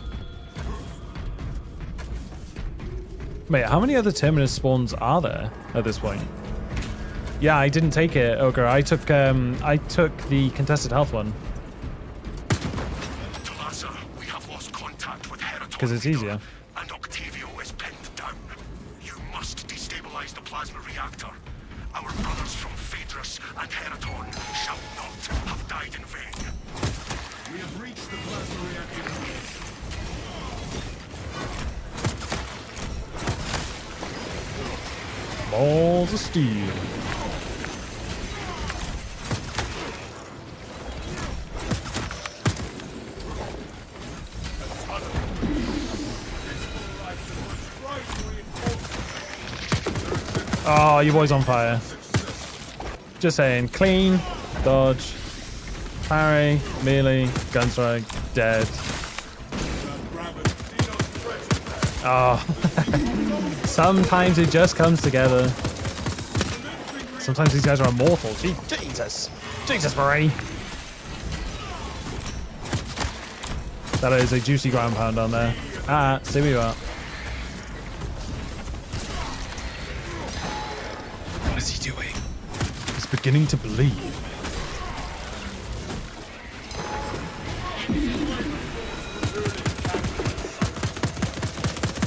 Wait, how many other Terminus spawns are there at this point? Yeah, I didn't take it, Ogre. I took the contested health one. Talassa, we have lost contact with Heraton. Because it's easier. And Octavio is pinned down. You must destabilize the plasma reactor. Our brothers from Phaedrus and Heraton shall not have died in vain. We have reached the plasma reactor. Balls of steel. Oh, your boy's on fire. Just saying, clean, dodge, parry, melee, gunstrike, dead. Oh. Sometimes it just comes together. Sometimes these guys are immortal. Jesus. Jesus, Marie. That is a juicy ground pound down there. See where you are. What is he doing? He's beginning to believe.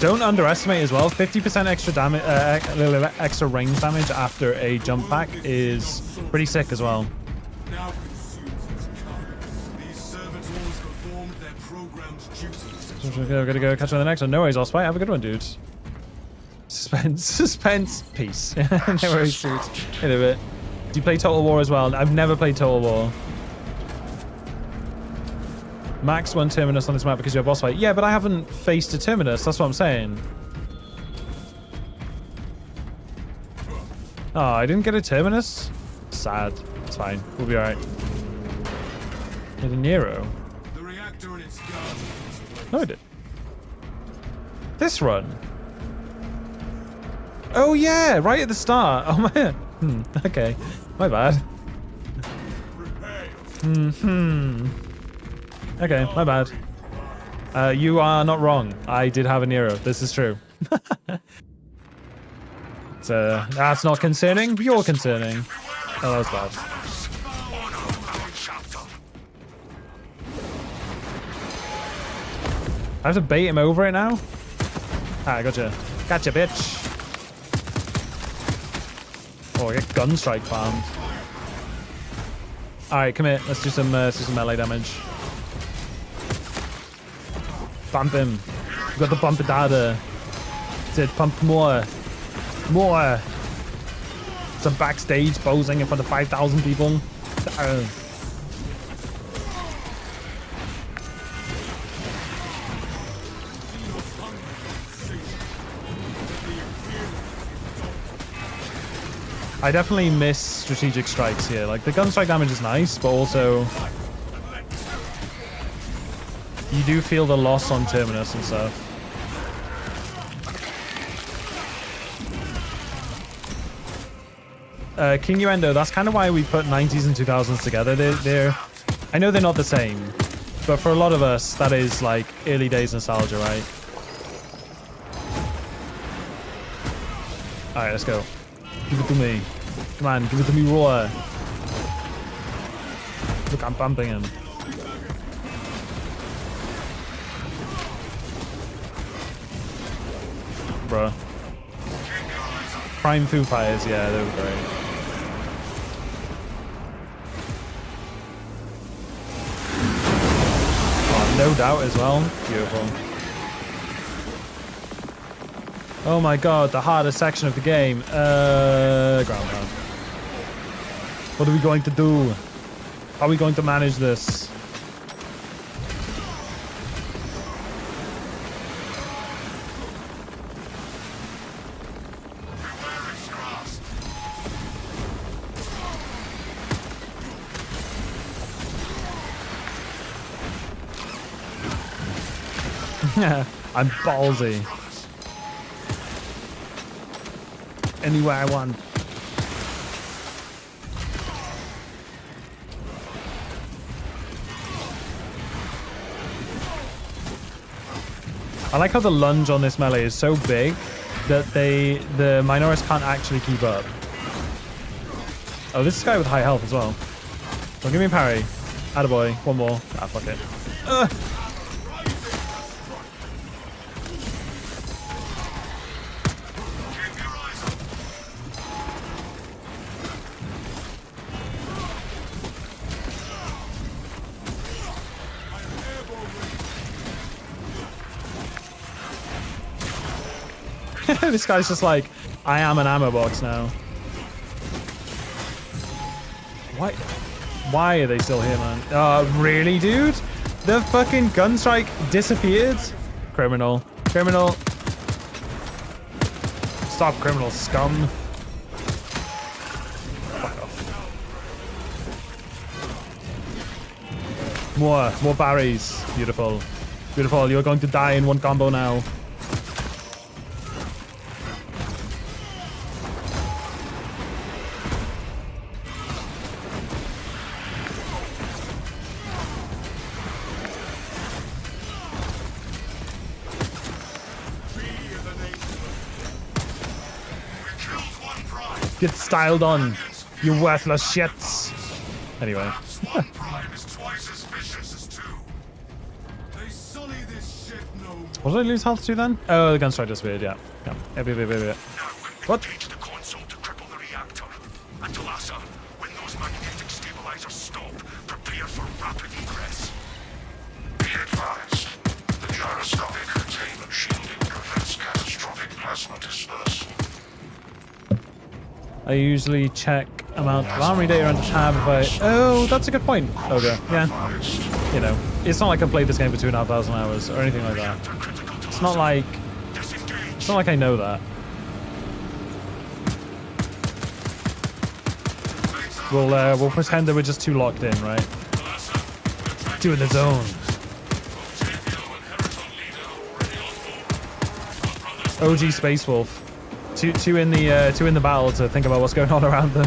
Don't underestimate as well. 50% extra damage, extra range damage after a jump pack is pretty sick as well. Now consumes its cargo. These servitors performed their programmed duties. Gotta go catch on the next one. No worries, I'll spite. Have a good one, dude. Suspense, suspense, peace. No worries, dude. In a bit. Do you play Total War as well? I've never played Total War. Max won Terminus on this map because you're a boss fight. Yeah, but I haven't faced a Terminus. That's what I'm saying. Oh, I didn't get a Terminus? Sad. It's fine. We'll be alright. Get a Nero. The reactor and its guard. No, I did. This run. Oh, yeah. Right at the start. Oh, my. Okay. My bad. Okay, my bad. You are not wrong. I did have a Nero. This is true. So that's not concerning. You're concerning. Oh, that was bad. I have to bait him over it now. Ah, gotcha. Gotcha, bitch. Oh, I get gun strike farmed. All right, come here. Let's do some melee damage. Bump him. We got the bump data. Said pump more. More. Some backstage posing in front of 5,000 people. I definitely miss strategic strikes here. Like, the gun strike damage is nice, but also you do feel the loss on Terminus and stuff. King Uendo, that's kind of why we put 90s and 2000s together. They're I know they're not the same, but for a lot of us, that is like early days nostalgia, right? All right, let's go. Give it to me. Come on, give it to me raw. Look, I'm bumping him. Bruh. Prime Foo Fighters, yeah, they were great. Oh, no doubt as well. Beautiful. Oh my god, the hardest section of the game. Ground pound. What are we going to do? How are we going to manage this? I'm ballsy. Anywhere I want. I like how the lunge on this melee is so big that the minorists can't actually keep up. Oh, this is a guy with high health as well. Don't give me a parry. Attaboy. One more. Ah, fuck it. This guy's just like, I am an ammo box now. Why are they still here, man? Really, dude? The fucking gun strike disappeared? Criminal. Criminal. Stop, criminal scum. Fuck off. More berries. Beautiful. Beautiful. You're going to die in one combo now. Get styled on, you worthless shits. Anyway. One prime is twice as vicious as two. They sully this shit no What did I lose health to then? Oh, the gun strike disappeared, yeah. Yeah. Now, What? engage the console to cripple the reactor. And Talassa, when those magnetic stabilizers stop, prepare for rapid egress. Be advised, the gyroscopic containment shielding prevents catastrophic plasma dispersal. I usually check amount of armory data under tab if I... Oh, that's a good point. Okay, yeah. You know, it's not like I played this game for 2,500 hours or anything like that. It's not like... It's not like I know that. We'll pretend that we're just too locked in, right? Doing the zone. OG Space Wolf. Two in the battle to think about what's going on around them.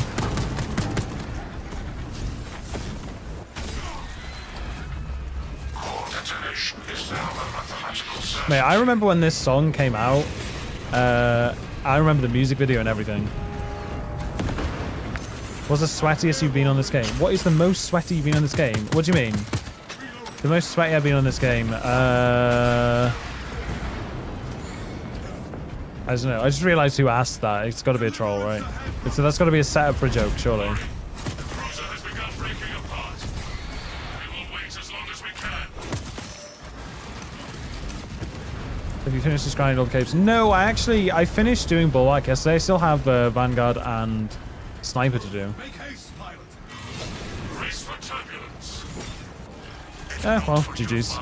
Detonation is now a mathematical certainty. Mate, I remember when this song came out. I remember the music video and everything. What's the sweatiest you've been on this game? What is the most sweaty you've been on this game? What do you mean? The most sweaty I've been on this game. I don't know. I just realized who asked that. It's got to be a troll, right? So that's got to be a setup for a joke, surely. The cruiser has begun breaking apart. We will wait as long as we can. Have you finished describing all the capes? No, I finished doing Bulwark yesterday. I still have Vanguard and Sniper to do. Make haste, pilot. Race for turbulence. Well, GG's.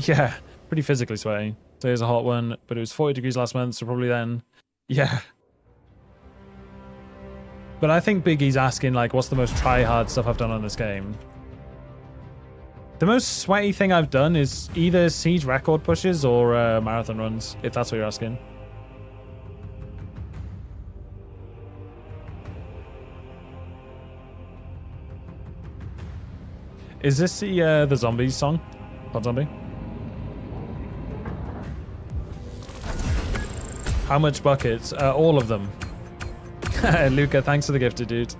Yeah, pretty physically sweaty. Today's a hot one, but it was 40 degrees last month, so probably then. Yeah. But I think Biggie's asking, like, what's the most try-hard stuff I've done on this game? The most sweaty thing I've done is either Siege record pushes or marathon runs, if that's what you're asking. Is this the Zombies song? Hot Zombie? How much buckets? All of them. Luca, thanks for the gifted, dude.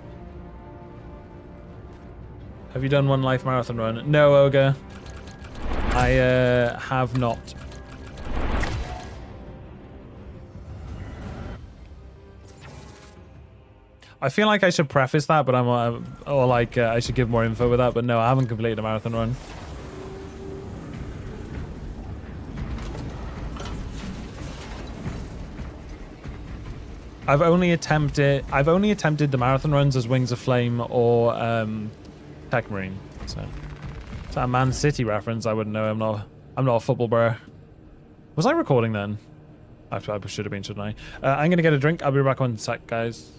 Have you done one life marathon run? No, Ogre. I have not. I feel like I should preface that, but I should give more info with that. But no, I haven't completed a marathon run. I've only attempted the marathon runs as Wings of Flame or Tech Marine. So it's that Man City reference. I wouldn't know. I'm not a football bro. Was I recording then? I should have been, shouldn't I? I'm gonna get a drink. I'll be back on a sec, guys.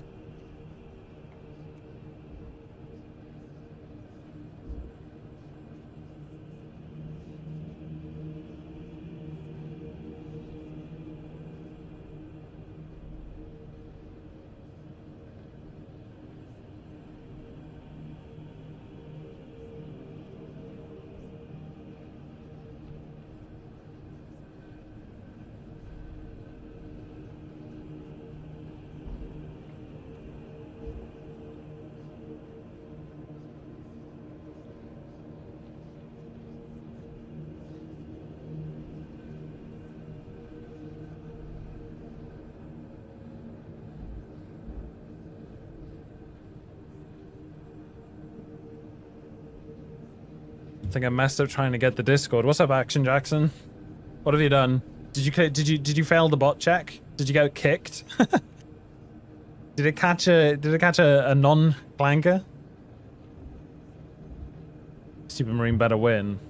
I think I messed up trying to get the Discord. What's up, Action Jackson? What have you done? Did you fail the bot check? Did you get kicked? Did it catch a non-clanker? Super Marine better win.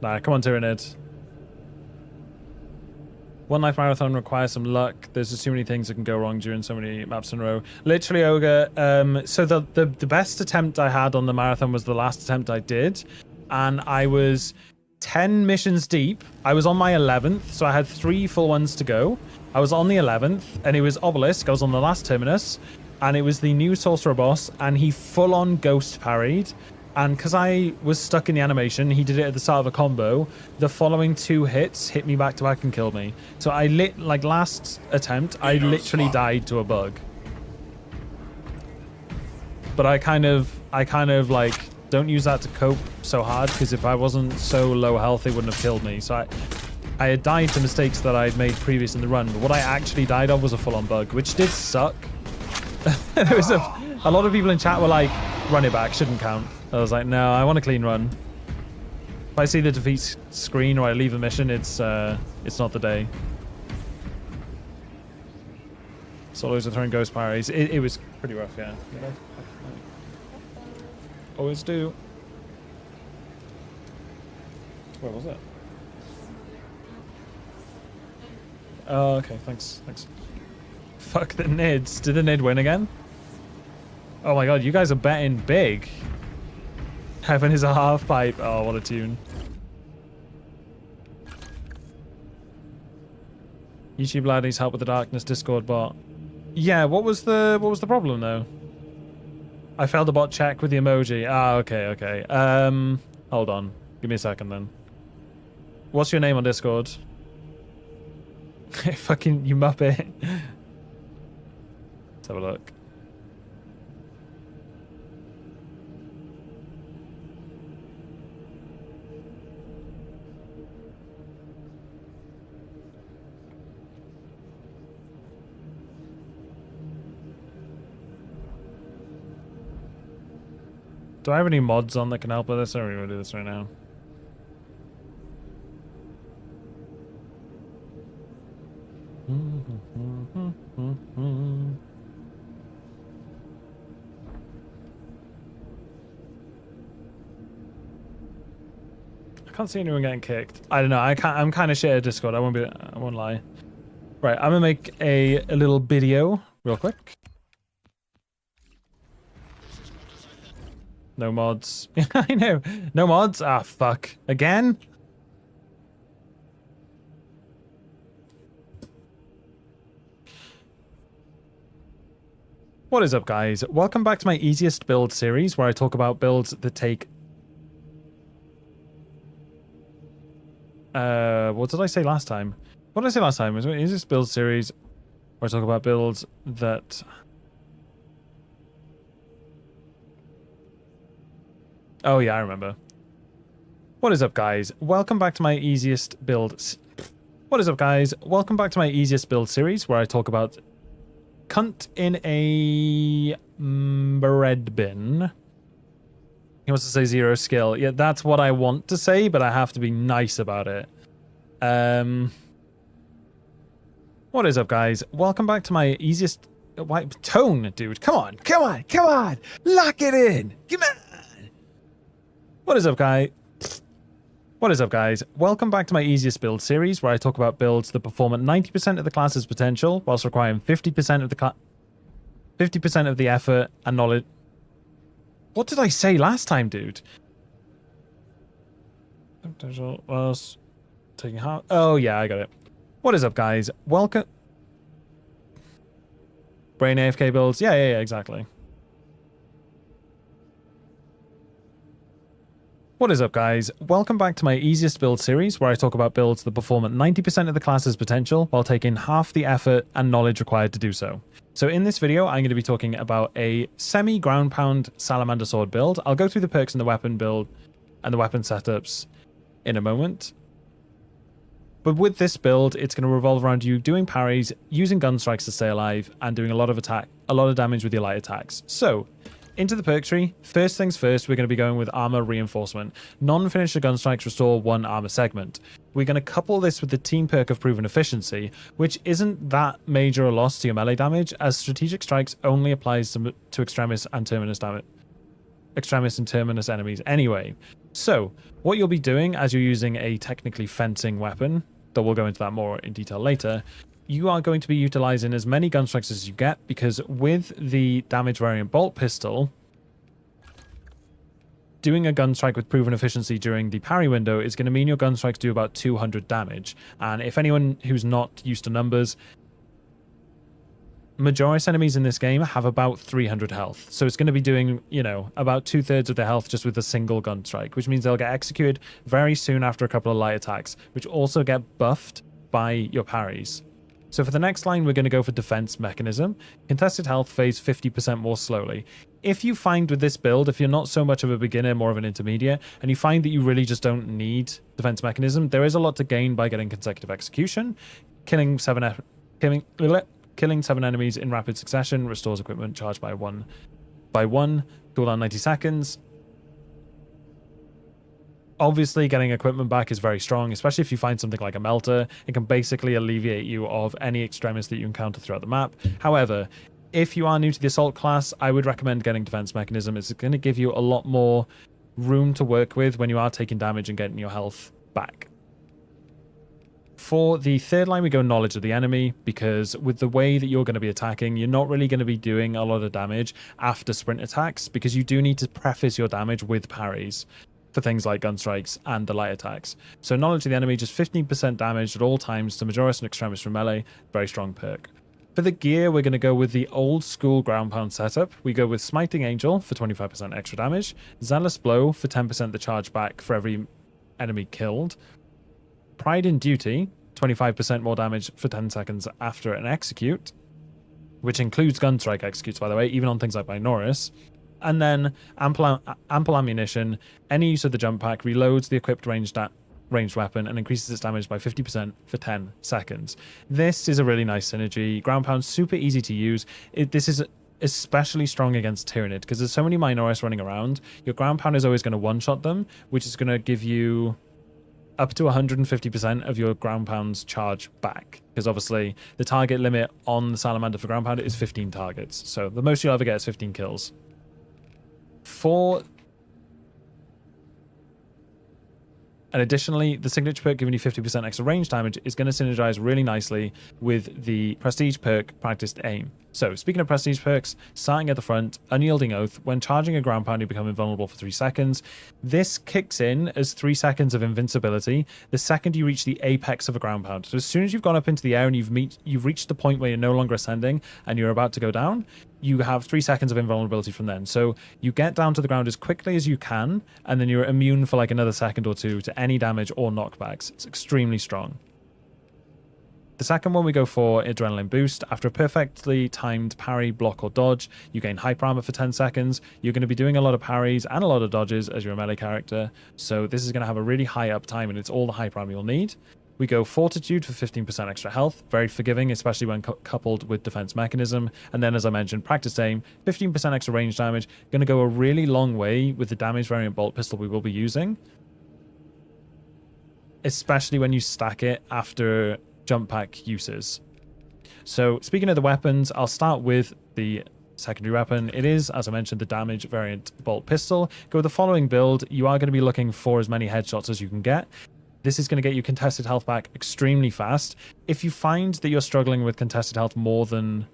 Nah, come on, Tyranid. One life marathon requires some luck. There's just too many things that can go wrong during so many maps in a row. Literally, Ogre. So the best attempt I had on the marathon was the last attempt I did. And I was 10 missions deep. I was on my 11th, so I had 3 full ones to go. I was on the 11th, and it was Obelisk. I was on the last terminus, and it was the new Sorcerer boss, and he full-on ghost parried. And because I was stuck in the animation, he did it at the start of a combo. The following 2 hits hit me back to back and killed me. So I last attempt, I literally died to a bug. But I kind of like don't use that to cope so hard, because if I wasn't so low health, it wouldn't have killed me. So I had died to mistakes that I'd made previous in the run, but what I actually died of was a full-on bug, which did suck. There was a lot of people in chat were like, run it back, shouldn't count. I was like, no, I want a clean run. If I see the defeat screen or I leave a mission, it's not the day. Solos are throwing ghost parries. It was pretty rough, yeah. Always do. Where was it? Oh, okay, thanks. Fuck the Nids. Did the Nid win again? Oh my god, you guys are betting big. Heaven is a half pipe. Oh, what a tune. YouTube lad needs help with the darkness Discord bot. Yeah, what was the problem though? I failed the bot check with the emoji. Ah, okay. Hold on. Give me a second then. What's your name on Discord? Fucking you muppet. Let's have a look. Do I have any mods on that can help with this? I don't really want to do this right now. I can't see anyone getting kicked. I don't know. I'm kind of shit at Discord. I won't lie. Right, I'm gonna make a little video real quick. No mods. I know. No mods? Ah, fuck. Again? What is up, guys? Welcome back to my easiest build series, where I talk about builds that take... what did I say last time? What did I say last time? Is this build series where I talk about builds that... Oh yeah, I remember. What is up, guys? Welcome back to my easiest build... What is up, guys? Welcome back to my easiest build series, where I talk about cunt in a bread bin. He wants to say 0 skill. Yeah, that's what I want to say, but I have to be nice about it. What is up, guys? Welcome back to my easiest... Tone, dude. Come on. Lock it in. Come on. What is up, guys? What is up, guys? Welcome back to my easiest build series, where I talk about builds that perform at 90% of the class's potential, whilst requiring 50% of the 50% of the effort and knowledge. What did I say last time, dude? Potential whilst taking half. Oh yeah, I got it. What is up, guys? Welcome. Brain AFK builds. Yeah, exactly. What is up, guys? Welcome back to my easiest build series, where I talk about builds that perform at 90% of the class's potential while taking half the effort and knowledge required to do so. So in this video, I'm going to be talking about a semi-ground pound salamander sword build. I'll go through the perks and the weapon build and the weapon setups in a moment. But with this build, it's going to revolve around you doing parries, using gun strikes to stay alive, and doing a lot of damage with your light attacks. So, into the perk tree. First things first, we're going to be going with armor reinforcement. Non-finisher gun strikes restore 1 armor segment. We're going to couple this with the team perk of proven efficiency, which isn't that major a loss to your melee damage, as strategic strikes only applies to extremis and terminus damage. Extremis and terminus enemies anyway. So, what you'll be doing as you're using a technically fencing weapon, though we'll go into that more in detail later, you are going to be utilizing as many gun strikes as you get, because with the damage variant bolt pistol, doing a gun strike with proven efficiency during the parry window is going to mean your gun strikes do about 200 damage. And if anyone who's not used to numbers, Majoris enemies in this game have about 300 health. So it's going to be doing, you know, about 2/3 of their health just with a single gun strike, which means they'll get executed very soon after a couple of light attacks, which also get buffed by your parries. So for the next line, we're going to go for defense mechanism. Contested health fades 50% more slowly. If you find with this build, if you're not so much of a beginner, more of an intermediate, and you find that you really just don't need defense mechanism, there is a lot to gain by getting consecutive execution. Killing seven enemies in rapid succession restores equipment charged by one, cooldown 90 seconds. Obviously, getting equipment back is very strong, especially if you find something like a melter. It can basically alleviate you of any extremists that you encounter throughout the map. However, if you are new to the assault class, I would recommend getting defense mechanism. It's going to give you a lot more room to work with when you are taking damage and getting your health back. For the third line, we go knowledge of the enemy, because with the way that you're going to be attacking, you're not really going to be doing a lot of damage after sprint attacks, because you do need to preface your damage with parries for things like gun strikes and the light attacks. So knowledge of the enemy, just 15% damage at all times to Majoris and Extremis from melee. Very strong perk. For the gear, we're going to go with the old school ground pound setup. We go with Smiting Angel for 25% extra damage, Zealous Blow for 10% the charge back for every enemy killed, Pride in Duty, 25% more damage for 10 seconds after an execute, which includes gun strike executes, by the way, even on things like Minoris. And then ample ammunition. Any use of the jump pack reloads the equipped ranged weapon and increases its damage by 50% for 10 seconds. This is a really nice synergy. Ground pound, super easy to use. This is especially strong against Tyranid, because there's so many Minoris running around. Your ground pound is always going to one-shot them, which is going to give you up to 150% of your ground pound's charge back, because obviously the target limit on the Salamander for ground pound is 15 targets. So the most you'll ever get is 15 kills. And additionally, the signature perk giving you 50% extra range damage is going to synergize really nicely with the prestige perk Practiced Aim. So speaking of prestige perks, starting at the front, Unyielding Oath. When charging a ground pound, you become invulnerable for 3 seconds. This kicks in as 3 seconds of invincibility the second you reach the apex of a ground pound. So as soon as you've gone up into the air and you've reached the point where you're no longer ascending and you're about to go down, you have 3 seconds of invulnerability from then. So you get down to the ground as quickly as you can, and then you're immune for like another second or two to any damage or knockbacks. It's extremely strong. The second one we go for Adrenaline Boost. After a perfectly timed parry, block, or dodge, you gain Hyper Armor for 10 seconds. You're going to be doing a lot of parries and a lot of dodges as you're a melee character, so this is going to have a really high uptime, and it's all the Hyper Armor you'll need. We go Fortitude for 15% extra health, very forgiving, especially when coupled with Defense Mechanism. And then, as I mentioned, Practiced Aim, 15% extra range damage, going to go a really long way with the damage variant bolt pistol we will be using, especially when you stack it after jump pack uses. So speaking of the weapons, I'll start with the secondary weapon. It is, as I mentioned, the damage variant bolt pistol. Go with the following build. You are going to be looking for as many headshots as you can get. This is going to get you contested health back extremely fast. If you find that you're struggling with contested health more than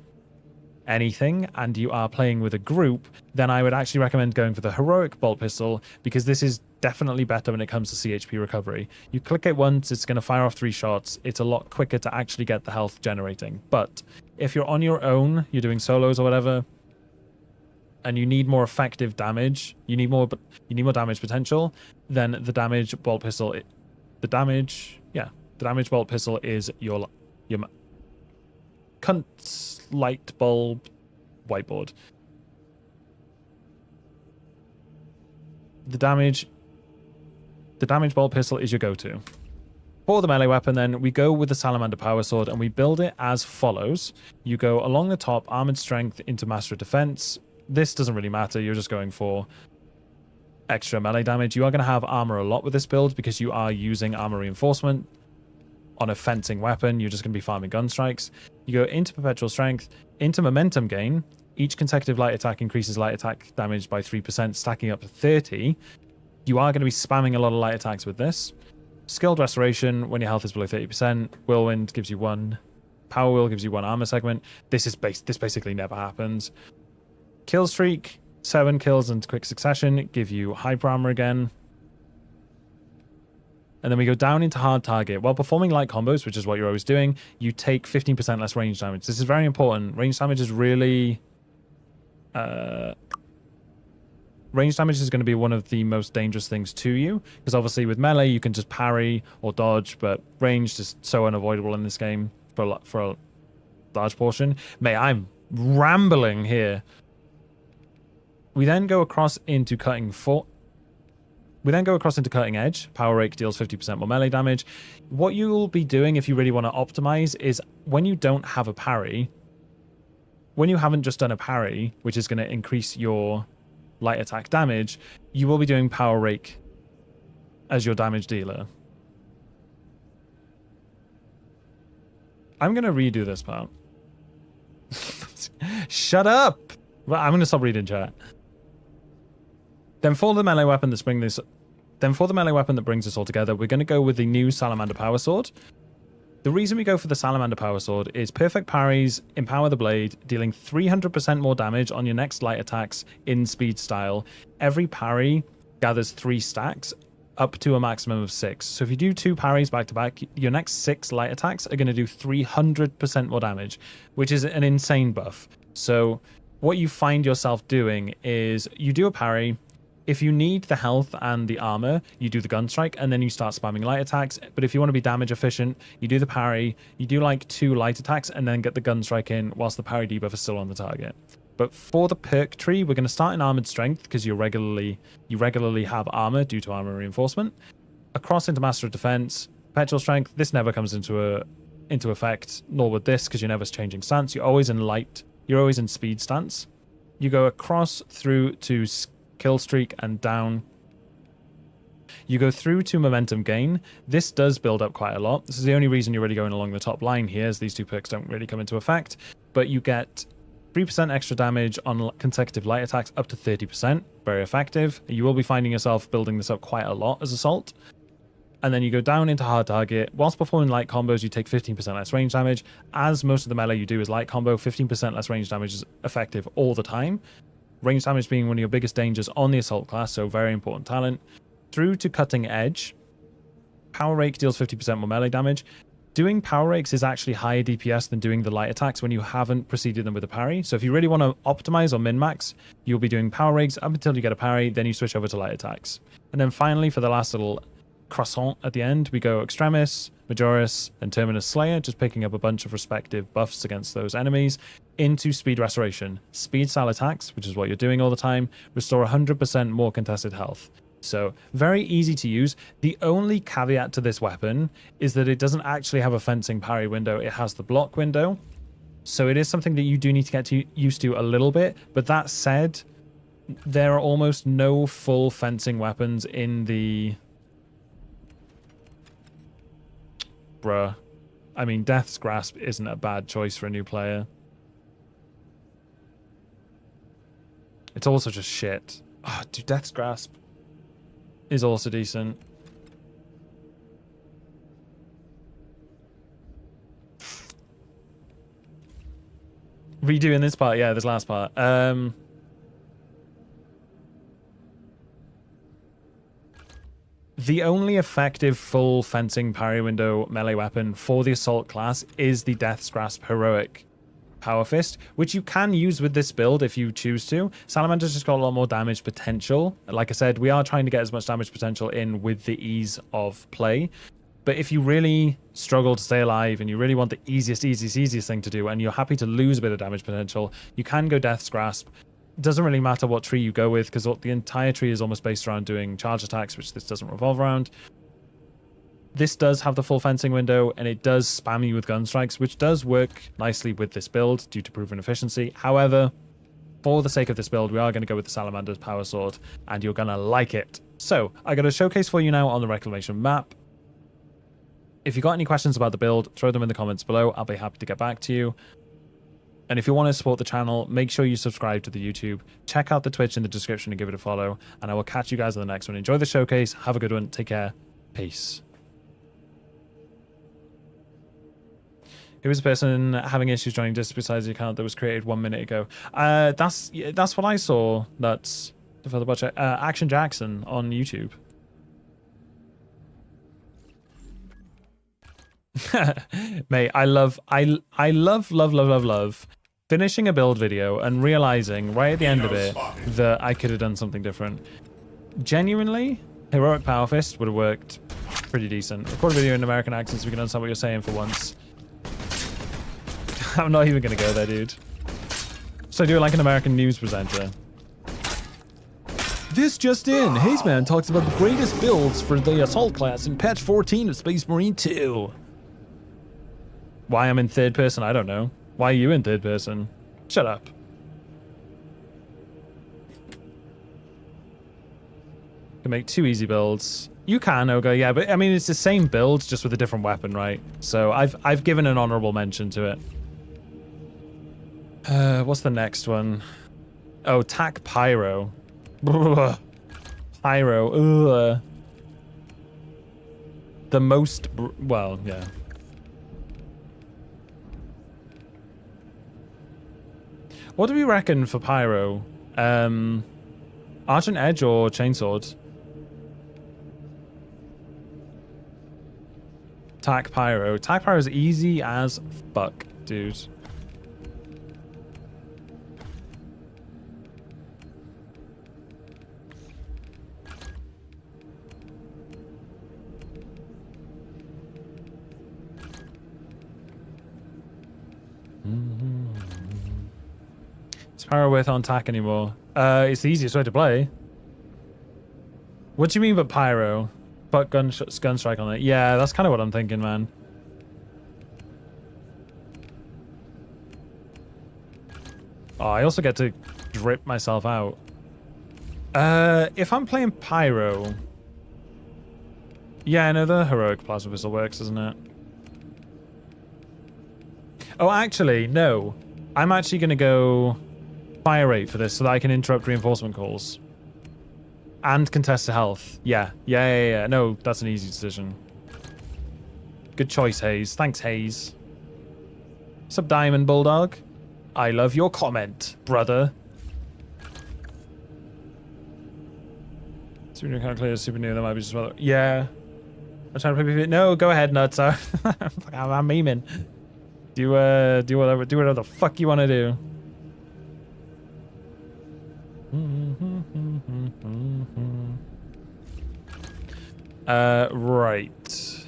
anything and you are playing with a group, then I would actually recommend going for the heroic bolt pistol, because this is definitely better when it comes to CHP recovery. You click it once, it's going to fire off 3 shots. It's a lot quicker to actually get the health generating. But if you're on your own, you're doing solos or whatever, and you need more effective damage, you need more damage potential, then the damage bolt pistol, the damage bolt pistol is your cunt's light bulb whiteboard. The damage bolt pistol is your go-to. For the melee weapon, then, we go with the Salamander Power Sword, and we build it as follows. You go along the top, Armored Strength into Master of Defense. This doesn't really matter, you're just going for extra melee damage. You are going to have armor a lot with this build, because you are using armor reinforcement on a fencing weapon. You're just going to be farming gun strikes. You go into Perpetual Strength, into Momentum Gain. Each consecutive light attack increases light attack damage by 3%, stacking up to 30. You are going to be spamming a lot of light attacks with this. Skilled Restoration, when your health is below 30%. Whirlwind gives you 1. Power Wheel gives you 1 armor segment. This basically never happens. Kill Streak, 7 kills in quick succession give you Hyper Armor again. And then we go down into Hard Target. While performing light combos, which is what you're always doing, you take 15% less range damage. This is very important. Range damage is really... range damage is going to be one of the most dangerous things to you, because obviously with melee, you can just parry or dodge, but range is so unavoidable in this game. for a large portion. Mate, I'm rambling here. We then go across into cutting edge. Power rake deals 50% more melee damage. What you'll be doing if you really want to optimize is when you don't have a parry, when you haven't just done a parry, which is going to increase your light attack damage, you will be doing power rake as your damage dealer. I'm going to redo this part. Shut up! Well, I'm going to stop reading chat. Then for the melee weapon that brings us all together, we're going to go with the new Salamander Power Sword. The reason we go for the Salamander Power Sword is perfect parries, empower the blade, dealing 300% more damage on your next light attacks in speed style. Every parry gathers 3 stacks, up to a maximum of 6. So if you do 2 parries back to back, your next 6 light attacks are going to do 300% more damage, which is an insane buff. So what you find yourself doing is you do a parry. If you need the health and the armor, you do the gun strike, and then you start spamming light attacks. But if you want to be damage efficient, you do the parry, you do like 2 light attacks, and then get the gun strike in whilst the parry debuff is still on the target. But for the perk tree, we're going to start in armored strength because you regularly have armor due to armor reinforcement. Across into master of defense, perpetual strength. This never comes into effect, nor would this, because you're never changing stance. You're always in light. You're always in speed stance. You go across through to kill streak and down. You go through to momentum gain. This does build up quite a lot. This is the only reason you're really going along the top line here, as these 2 perks don't really come into effect. But you get 3% extra damage on consecutive light attacks, up to 30%. Very effective. You will be finding yourself building this up quite a lot as Assault. And then you go down into hard target. Whilst performing light combos, you take 15% less range damage. As most of the melee you do is light combo, 15% less range damage is effective all the time. Range damage being one of your biggest dangers on the Assault class, so very important talent. Through to cutting edge. Power rake deals 50% more melee damage. Doing power rakes is actually higher DPS than doing the light attacks when you haven't preceded them with a parry. So if you really want to optimize or min-max, you'll be doing power rakes up until you get a parry, then you switch over to light attacks. And then finally, for the last little croissant at the end, we go Extremis, Majoris, and Terminus Slayer, just picking up a bunch of respective buffs against those enemies, into Speed Restoration. Speed style attacks, which is what you're doing all the time, restore 100% more contested health. So very easy to use. The only caveat to this weapon is that it doesn't actually have a fencing parry window. It has the block window. So it is something that you do need to get used to a little bit. But that said, there are almost no full fencing weapons in the... Bruh. I mean, Death's Grasp isn't a bad choice for a new player. It's also just shit. Oh, dude, Death's Grasp is also decent. Redoing this part, yeah, this last part. The only effective full fencing parry window melee weapon for the Assault class is the Death's Grasp Heroic Power Fist, which you can use with this build if you choose to. Salamander's just got a lot more damage potential. Like I said, we are trying to get as much damage potential in with the ease of play. But if you really struggle to stay alive and you really want the easiest thing to do, and you're happy to lose a bit of damage potential, you can go Death's Grasp. Doesn't really matter what tree you go with, because the entire tree is almost based around doing charge attacks, which this doesn't revolve around. This does have the full fencing window, and it does spam you with gun strikes, which does work nicely with this build due to proven efficiency. However, for the sake of this build, we are going to go with the Salamander's Power Sword, and you're going to like it. So, I got a showcase for you now on the Reclamation map. If you got any questions about the build, throw them in the comments below. I'll be happy to get back to you. And if you want to support the channel, make sure you subscribe to the YouTube. Check out the Twitch in the description and give it a follow. And I will catch you guys in the next one. Enjoy the showcase. Have a good one. Take care. Peace. Who is the person having issues joining just besides the account that was created 1 minute ago? That's what I saw. That's the further budget. Action Jackson on YouTube. Mate, I love finishing a build video and realizing right at the end of it that I could have done something different. Genuinely, Heroic Power Fist would have worked pretty decent. Record a video in American accent so we can understand what you're saying for once. I'm not even gonna go there, dude. So I do it like an American news presenter. This just in, Hazeman talks about the greatest builds for the assault class in patch 14 of Space Marine 2. Why I'm in third person, I don't know. Why are you in third person? Shut up. Can make 2 easy builds. You can, Ogre, yeah, but I mean it's the same build, just with a different weapon, right? So I've given an honorable mention to it. What's the next one? Oh, Tac Pyro. Ugh. Pyro. Ugh. The most, well, yeah. What do we reckon for Pyro? Argent Edge or Chainsword? Tac Pyro. Tac Pyro is easy as fuck, dude. Is Pyro worth on tack anymore? It's the easiest way to play. What do you mean by Pyro? But gun strike on it. Yeah, that's kind of what I'm thinking, man. Oh, I also get to drip myself out. If I'm playing Pyro... Yeah, I know the heroic plasma pistol works, doesn't it? Oh, actually, no. I'm actually going to go fire rate for this so that I can interrupt reinforcement calls. And contest the health. Yeah. No, that's an easy decision. Good choice, Hayes. Thanks, Hayes. What's up, Diamond Bulldog? I love your comment, brother. Super new calculator, super new. That might be just well. Yeah. I'm trying to play. No, go ahead, nuts. I'm memeing. Do whatever the fuck you want to do. Right.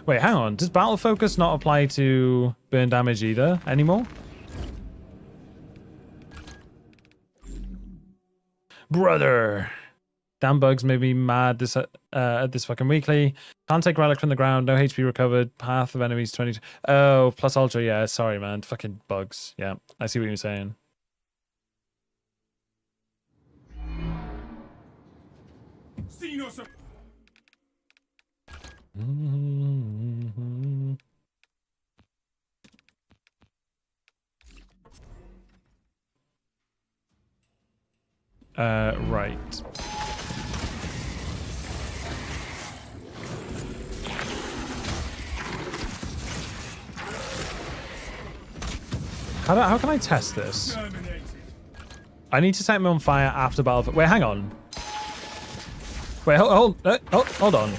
Wait, hang on. Does battle focus not apply to burn damage either anymore? Brother. Damn bugs made me mad this at this fucking weekly. Can't take relic from the ground. No HP recovered. Path of enemies 22. Oh, plus ultra. Yeah, sorry, man. Fucking bugs. Yeah, I see what you're saying. Right. How can I test this? I need to set him on fire after battle. Wait, hang on. Wait, hold on.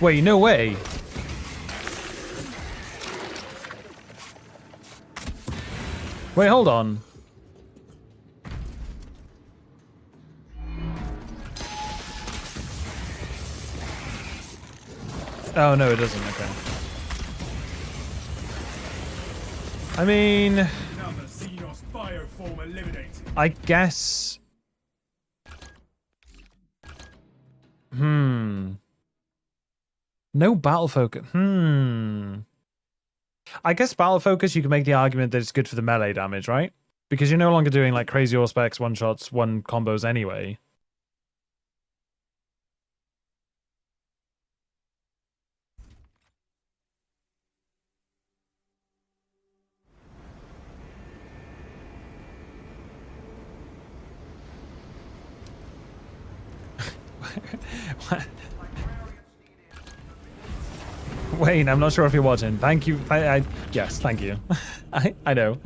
Wait, no way. Wait, hold on. Oh, no, it doesn't. Okay. I mean... I guess... No battle focus. I guess battle focus, you can make the argument that it's good for the melee damage, right? Because you're no longer doing like crazy auspex, one shots, one combos anyway. Wayne, I'm not sure if you're watching. Thank you. Yes, thank you. I know.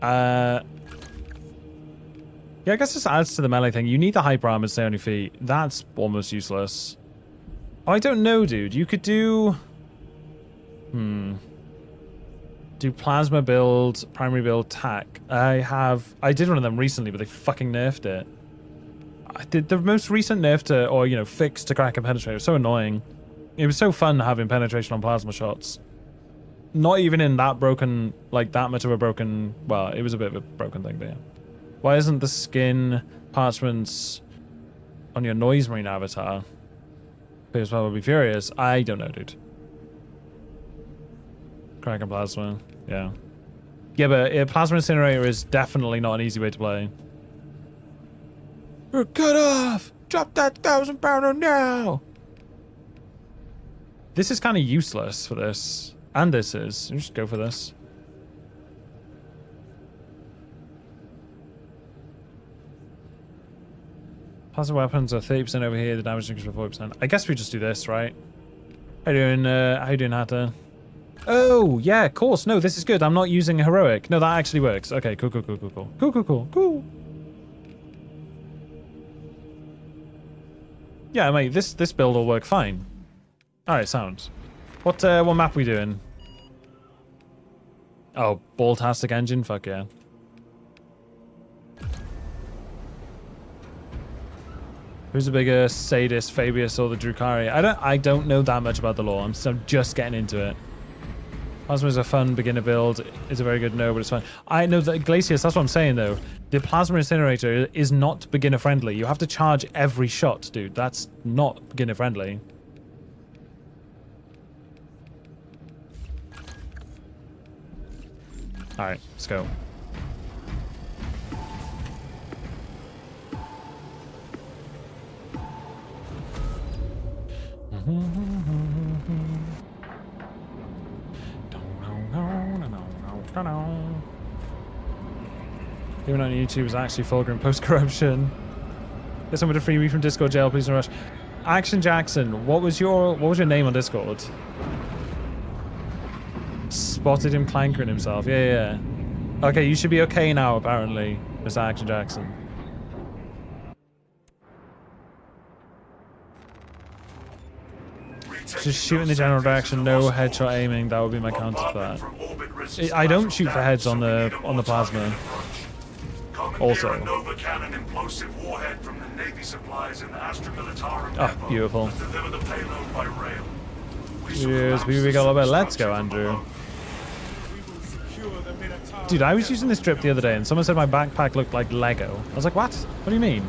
Yeah, I guess this adds to the melee thing. You need the hyper armor to stay on your feet. That's almost useless. Oh, I don't know, dude. You could do... Do Do plasma build, primary build, tac. I did one of them recently, but they fucking nerfed it. I did the most recent nerf to, or you know, fix to crack and penetrate. It was so annoying. It was so fun having penetration on plasma shots. Not even in that broken, like that much of a broken, well, it was a bit of a broken thing, but yeah. Why isn't the skin parchments on your noise marine avatar? Because well, would be furious. I don't know, dude. Crack and plasma, yeah. Yeah, but a plasma incinerator is definitely not an easy way to play. We're cut off! Drop that 1,000-pounder now! This is kind of useless for this. And this is. Let's just go for this. Plasma weapons are 30% over here, the damage increases by 40%. I guess we just do this, right? How you doing, Hatter? Oh, yeah, of course. No, this is good. I'm not using heroic. No, that actually works. Okay, cool. Cool. Yeah, mate, this build will work fine. Alright, sounds. What map we doing? Oh, Balltastic engine? Fuck yeah. Who's the bigger sadist, Fabius or the Drukari? I don't know that much about the lore. I'm just getting into it. Plasma is a fun beginner build. It's a very good no, but it's fun. I know that Glacius, that's what I'm saying though. The plasma incinerator is not beginner friendly. You have to charge every shot, dude. That's not beginner friendly. Alright, let's go. Even on YouTube is actually fulgrim post-corruption. Get someone to free me from Discord jail, please don't rush. Action Jackson, what was your name on Discord? Spotted him clankering himself. Yeah. Okay, you should be okay now, apparently, Mr. Action Jackson. Just shoot in the general direction, no headshot aiming. That would be my counter to that. I don't shoot for heads on the plasma. Also. Oh, beautiful. Cheers, we got a little bit. Let's go, Andrew. Dude, I was using this drip the other day and someone said my backpack looked like Lego. I was like, what? What do you mean?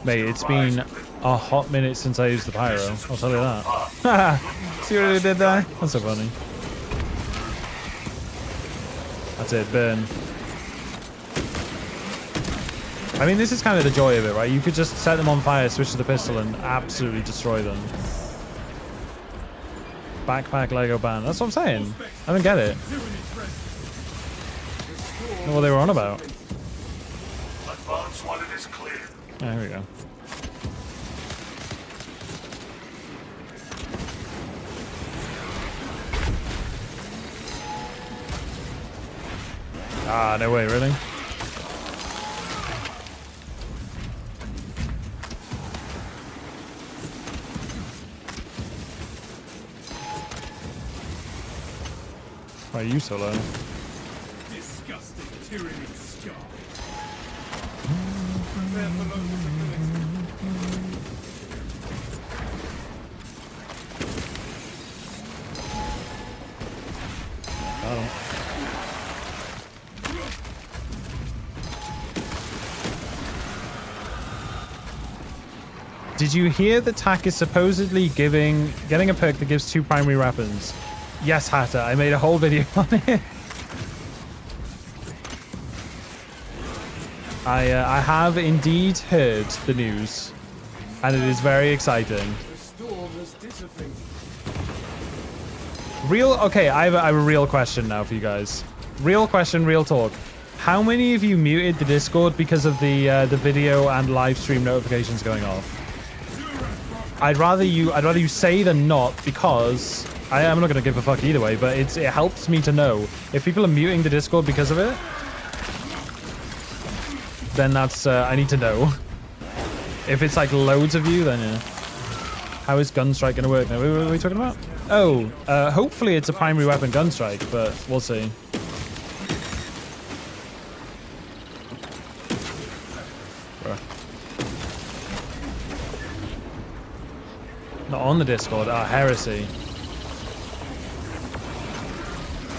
Mate, it's been a hot minute since I used the pyro. I'll tell you that. See what I did there? That's so funny. That's it, burn. I mean, this is kind of the joy of it, right? You could just set them on fire, switch to the pistol, and absolutely destroy them. Backpack Lego ban. That's what I'm saying. I don't get it. I don't know what they were on about. Oh, here we go. Ah, no way, really? Why are you so low? Disgusting tyranny scar. Did you hear that TAC is supposedly getting a perk that gives 2 primary weapons? Yes, Hatter. I made a whole video on it. I have indeed heard the news, and it is very exciting. Okay, I have a real question now for you guys. Real question, real talk. How many of you muted the Discord because of the video and live stream notifications going off? I'd rather you say than not, because I'm not gonna give a fuck either way, but it helps me to know if people are muting the Discord because of it. then that's I need to know. If it's like loads of you, then yeah. How is Gunstrike gonna work now? What are we talking about? Oh, hopefully it's a primary weapon Gunstrike, but we'll see. Bruh. Not on the Discord. Ah, heresy.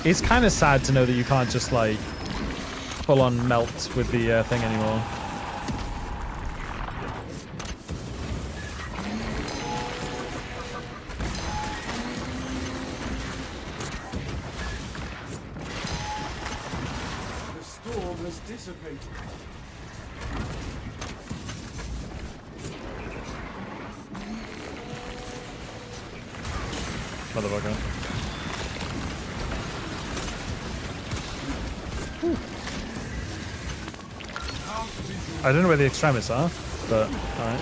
It's kind of sad to know that you can't just like full on melt with the thing anymore. The storm has dissipated. Motherfucker. I don't know where the extremists are, but alright.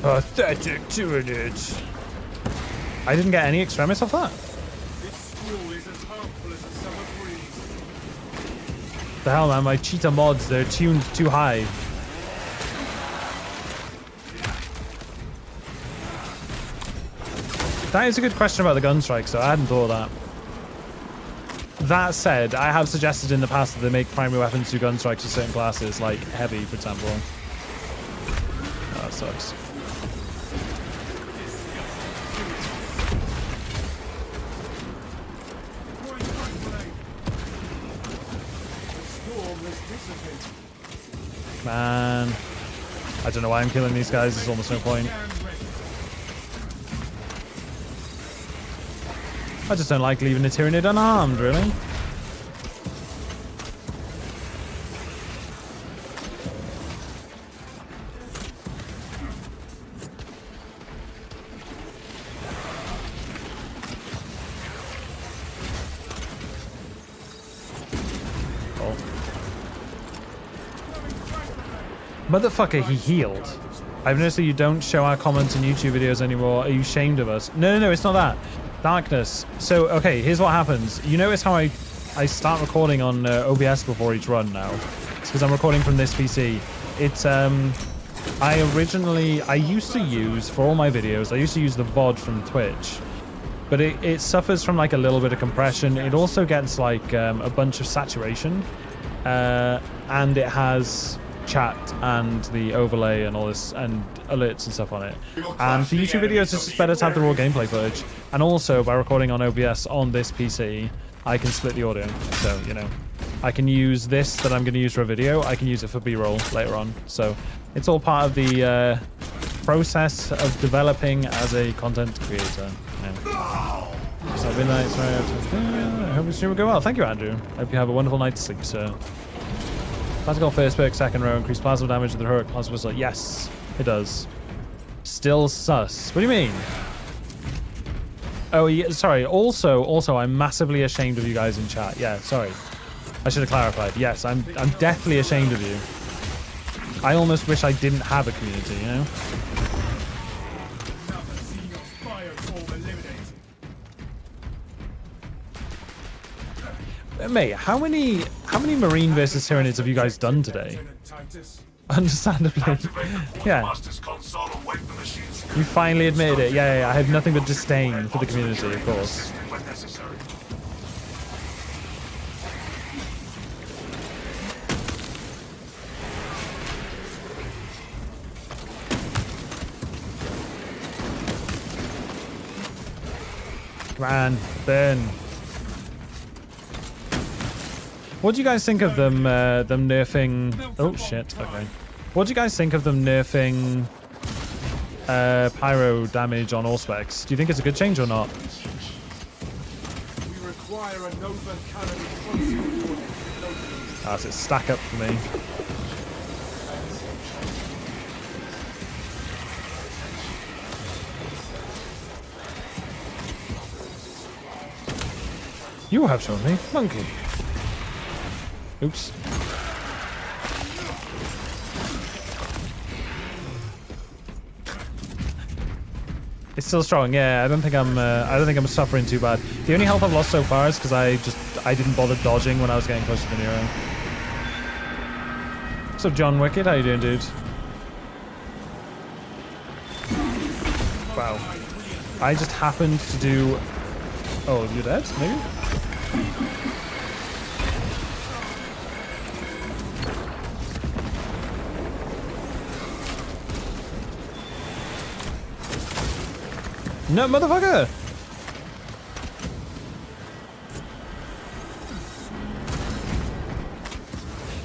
Pathetic Tyranid. I didn't get any extremists off that. This squall is as harmful as a summer breeze. The hell, man, my cheetah mods, they're tuned too high. That is a good question about the gun strikes, though. I hadn't thought of that. That said, I have suggested in the past that they make primary weapons do gun strikes to certain classes, like heavy, for example. Oh, that sucks. Man. I don't know why I'm killing these guys. There's almost no point. I just don't like leaving a Tyranid unarmed, really. Oh. Motherfucker, he healed. I've noticed that you don't show our comments in YouTube videos anymore. Are you ashamed of us? No, no, no, it's not that. Darkness. So, okay, here's what happens. You notice how I start recording on OBS before each run now? It's because I'm recording from this PC. It's, I used to use, for all my videos, I used to use the VOD from Twitch. But it suffers from, like, a little bit of compression. It also gets, like, a bunch of saturation. And it has chat and the overlay and all this and alerts and stuff on it. And for YouTube videos, it's just better to have the raw gameplay footage. And also, by recording on OBS on this PC, I can split the audio. So, you know, I can use this that I'm going to use for a video. I can use it for B-roll later on. So it's all part of the process of developing as a content creator. Yeah. So midnight, sorry, I hope your stream will go well. Thank you, Andrew. Hope you have a wonderful night's sleep, sir. Classical first perk, second row, increase plasma damage with the heroic plasma whistle. Yes, it does. Still sus. What do you mean? Oh, yeah, sorry. Also, I'm massively ashamed of you guys in chat. Yeah, sorry. I should have clarified. Yes, I'm deathly ashamed of you. I almost wish I didn't have a community, you know? Mate, how many Marine versus Tyranids have you guys done today? Understandably. Yeah. You finally admitted it. Yeah, I have nothing but disdain for the community, of course. Come on, burn. What do you guys think of them nerfing... Oh, shit. Okay. What do you guys think of them nerfing pyro damage on all specs? Do you think it's a good change or not? We require a Nova cannon. Ah, so it's stack up for me. You have shown me, monkey. Oops. It's still strong. Yeah, I don't think I'm suffering too bad. The only health I've lost so far is because I didn't bother dodging when I was getting close to the Nero. So John Wicked, how you doing, dude? Wow. I just happened to do... Oh, you're dead? Maybe? No, motherfucker!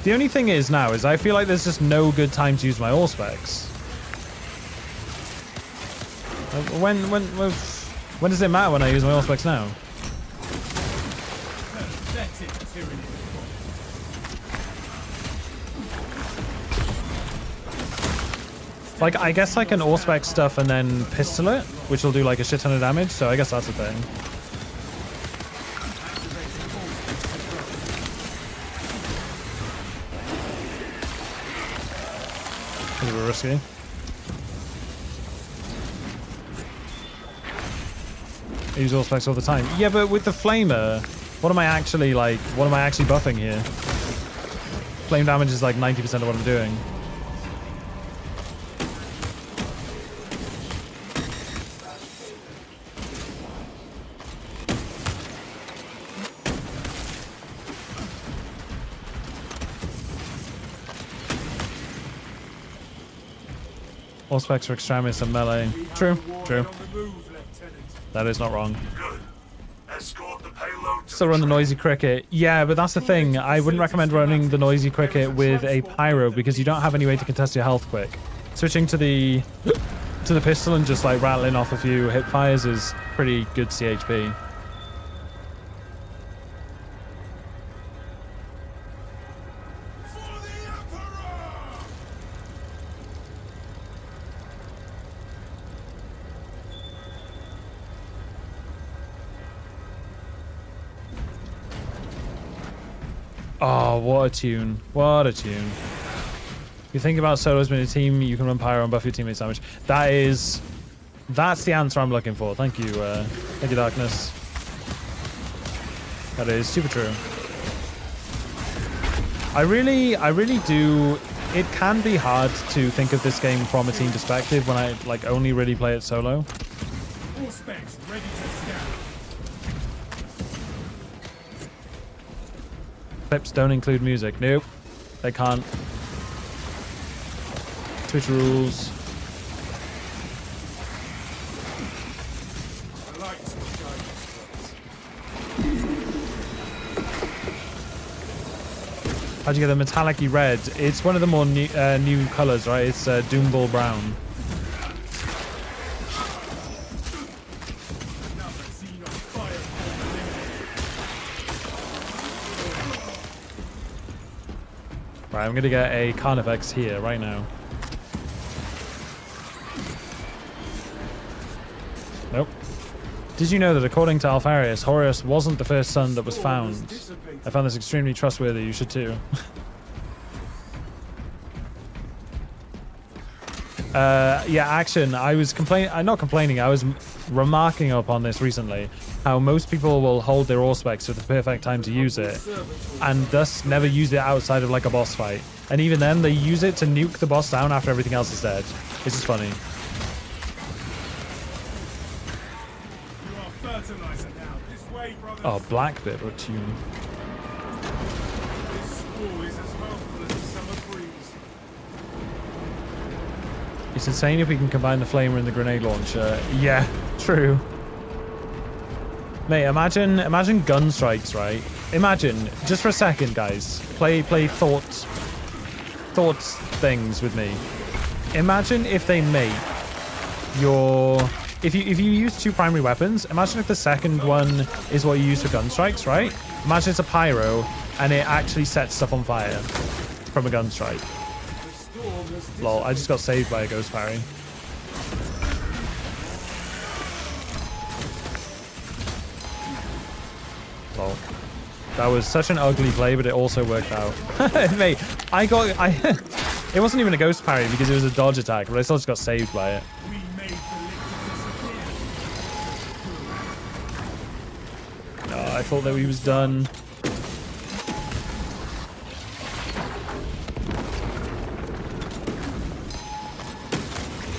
The only thing is now is I feel like there's just no good time to use my all specs. When does it matter when I use my all specs now? Like, I guess I can all spec stuff and then pistol it, which will do like a shit ton of damage, so I guess that's the thing. It's a bit risky. I use all specs all the time. Yeah, but with the flamer, what am I actually buffing here? Flame damage is like 90% of what I'm doing. All specs for extremists and melee. True, true. That is not wrong. Good. Escort the payload to Still run the noisy cricket. Yeah, but that's the thing. I wouldn't recommend running the noisy cricket with a pyro because you don't have any way to contest your health quick. Switching to the pistol and just like rattling off a few hip fires is pretty good CHP. Oh, what a tune. What a tune. You think about solos being a team, you can run pyro and buff your teammates damage. That's the answer I'm looking for. Thank you, Darkness. That is super true. I really do. It can be hard to think of this game from a team perspective when I like only really play it solo. All specs ready to scan. Clips don't include music. Nope, they can't. Twitch rules. I like to How'd you get the metallic-y red? It's one of the more new colors, right? It's Doomball Brown. Right, I'm gonna get a Carnifex here right now. Nope. Did you know that according to Alfarius, Horus wasn't the first sun that was found? I found this extremely trustworthy. You should too. Yeah, Action. I was not complaining. I was remarking upon this recently. How most people will hold their all specs at the perfect time to use it, and thus never use it outside of like a boss fight. And even then, they use it to nuke the boss down after everything else is dead. It's just funny. fertilizer now. This way, brothers. Oh, black bit or tune. This school is as helpful as a summer breeze. It's insane if we can combine the flamer and the grenade launcher. Yeah, true. Mate, imagine gun strikes, right? Imagine, just for a second, guys. Play thoughts things with me. Imagine if they make your... If you use two primary weapons, imagine if the second one is what you use for gun strikes, right? Imagine it's a pyro, and it actually sets stuff on fire from a gun strike. Lol, I just got saved by a ghost parry. Lol. That was such an ugly play, but it also worked out. Mate, it wasn't even a ghost parry because it was a dodge attack, but I still just got saved by it. We made the liquid disappear. thought that he was done.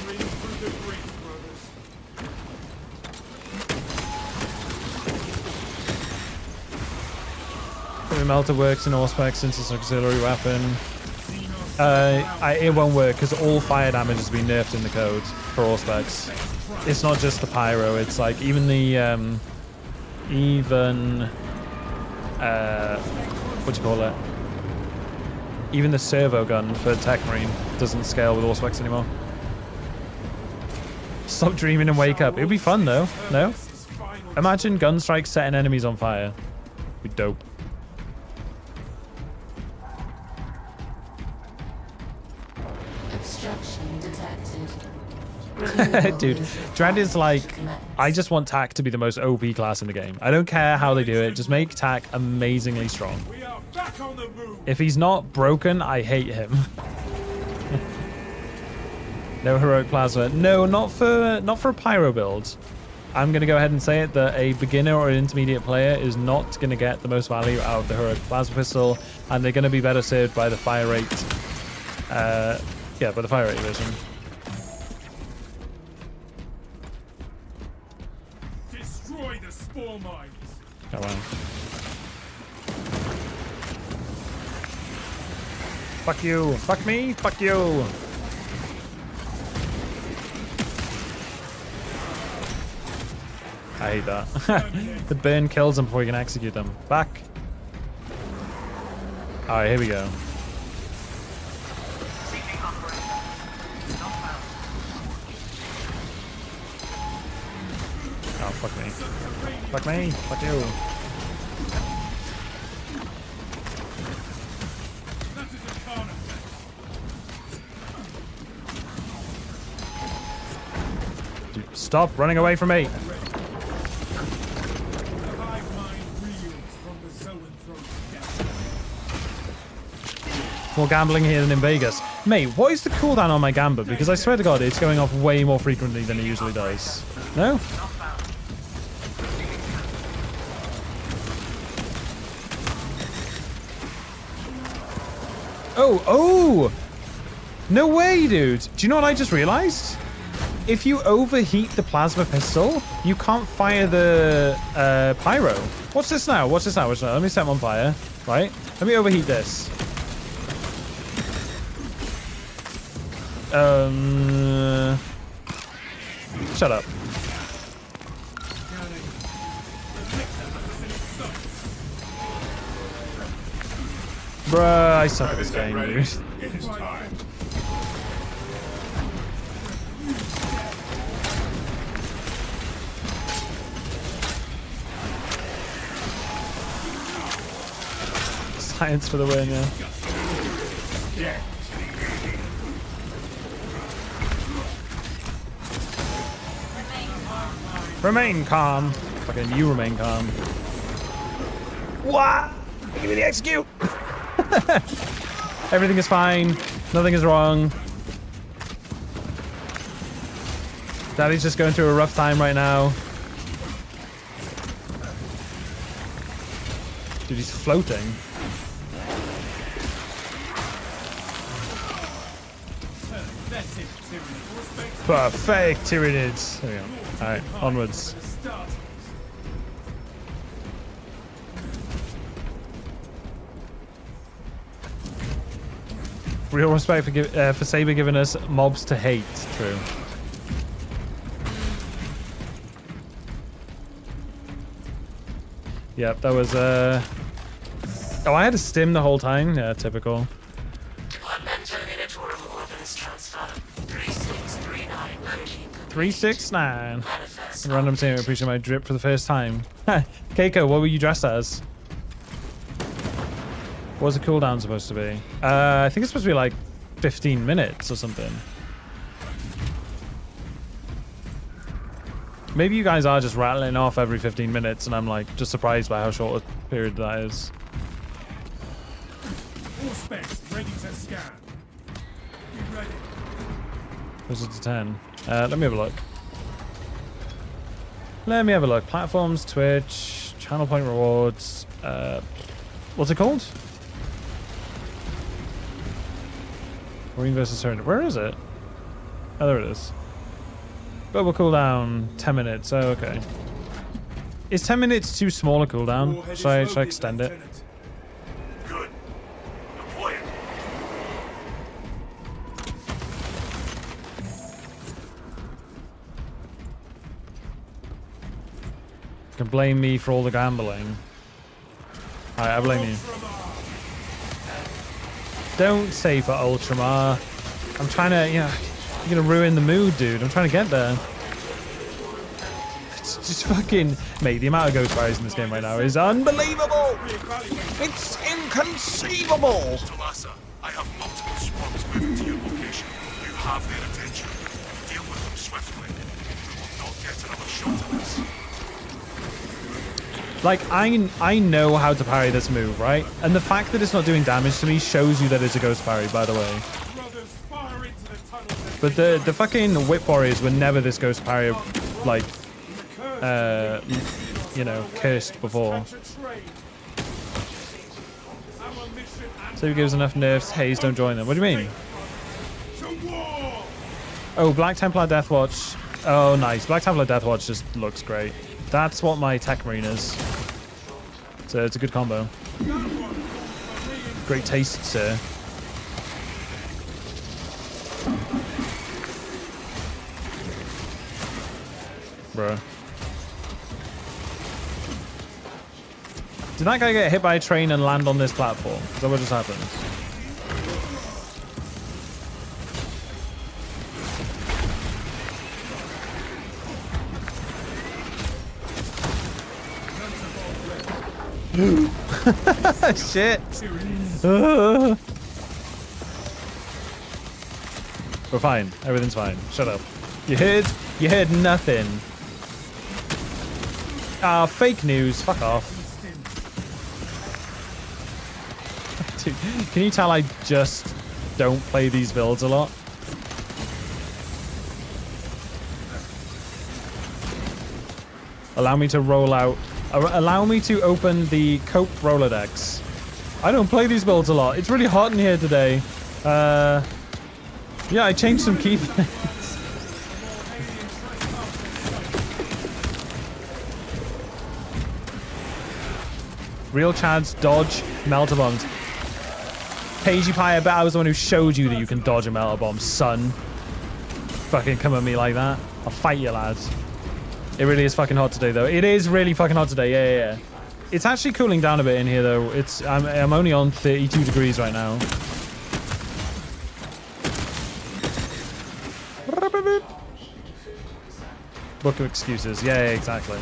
Reading through the grease, brothers. The melter works in all specs since it's an auxiliary weapon. It won't work because all fire damage has been nerfed in the code for all specs. It's not just the pyro, it's like even the what do you call it? Even the servo gun for Tech Marine doesn't scale with all specs anymore. Stop dreaming and wake up. It'd be fun though, no? Imagine gunstrike setting enemies on fire. It'd be dope. Obstruction detected. Dude, Dread is like, I just want TAC to be the most OP class in the game. I don't care how they do it, just make TAC amazingly strong. We are back on the move. If he's not broken, I hate him. No heroic plasma. No, not for a pyro build. I'm gonna go ahead and say it that a beginner or an intermediate player is not gonna get the most value out of the heroic plasma pistol, and they're gonna be better served by the fire rate. Yeah, by the fire rate version. Destroy the spore mines. Come on. Fuck you. Fuck me. Fuck you. I hate that. The burn kills them before you can execute them. Back. Alright, here we go. Oh, fuck me. Fuck me. Fuck you. That is a carnage. Dude, stop running away from me. The hive mind reels from the zoanthrope's death. More gambling here than in Vegas. Mate, what is the cooldown on my Gamba? Because I swear to God, it's going off way more frequently than it usually does. No? Oh! No way, dude. Do you know what I just realized? If you overheat the plasma pistol, you can't fire the pyro. What's this now? What's this now? Let me set them on fire. Right? Let me overheat this. Shut up. Bruh, I suck at this game, dude. It is time. Science for the win, yeah. Remain calm. Fucking you remain calm. What? Give me the execute. Everything is fine. Nothing is wrong. Daddy's just going through a rough time right now. Dude, he's floating. Perfect Tyranids. There we go. Alright, onwards. Real respect for Saber giving us mobs to hate. True. Yep, that was Oh, I had a stim the whole time. Yeah, typical. Departmental Minotaurable Weapons Transfer 3639 369. Manifest. Random saying I appreciate my drip for the first time. Keiko, what were you dressed as? What was the cooldown supposed to be? I think it's supposed to be like 15 minutes or something. Maybe you guys are just rattling off every 15 minutes and I'm like just surprised by how short a period that is. All specs ready to scan. Be ready. Closer to 10. Let me have a look. Let me have a look. Platforms, Twitch, channel point rewards. What's it called? Marine versus Surrender. Where is it? Oh, there it is. Global cooldown, 10 minutes. Oh, okay. Is 10 minutes too small a cooldown? Should I extend it? Good. Deploy it. You can blame me for all the gambling. Alright, I blame you. Don't say for Ultramar. I'm trying to, you're gonna ruin the mood, dude. I'm trying to get there. It's just fucking, mate, the amount of ghost fires in this game right now is unbelievable. It's inconceivable. Talassa, I have multiple squads moving to your location. You have their attention. Deal with them swiftly. We will not get another shot at this. Like, I know how to parry this move, right? And the fact that it's not doing damage to me shows you that it's a ghost parry, by the way. But the fucking whip warriors were never this ghost parry, like, cursed before. So who gives enough nerfs? Haze, don't join them. What do you mean? Oh, Black Templar Deathwatch. Oh, nice. Black Templar Deathwatch just looks great. That's what my tech marine is. So it's a good combo. Great taste, sir. Bro. Did that guy get hit by a train and land on this platform? Is that what just happened? Shit. We're fine. Everything's fine. Shut up. You heard nothing. Ah, fake news. Fuck off. Dude, can you tell I just don't play these builds a lot? Allow me to roll out. Allow me to open the Cope Rolodex. I don't play these builds a lot. It's really hot in here today. Yeah, I changed some key things. Real Chads dodge melter bombs. Pagey Pie, I bet I was the one who showed you that you can dodge a melter bomb, son. Fucking come at me like that. I'll fight you, lads. It really is fucking hot today, though. It is really fucking hot today. Yeah. It's actually cooling down a bit in here, though. I'm only on 32 degrees right now. Book of excuses. Yeah, exactly.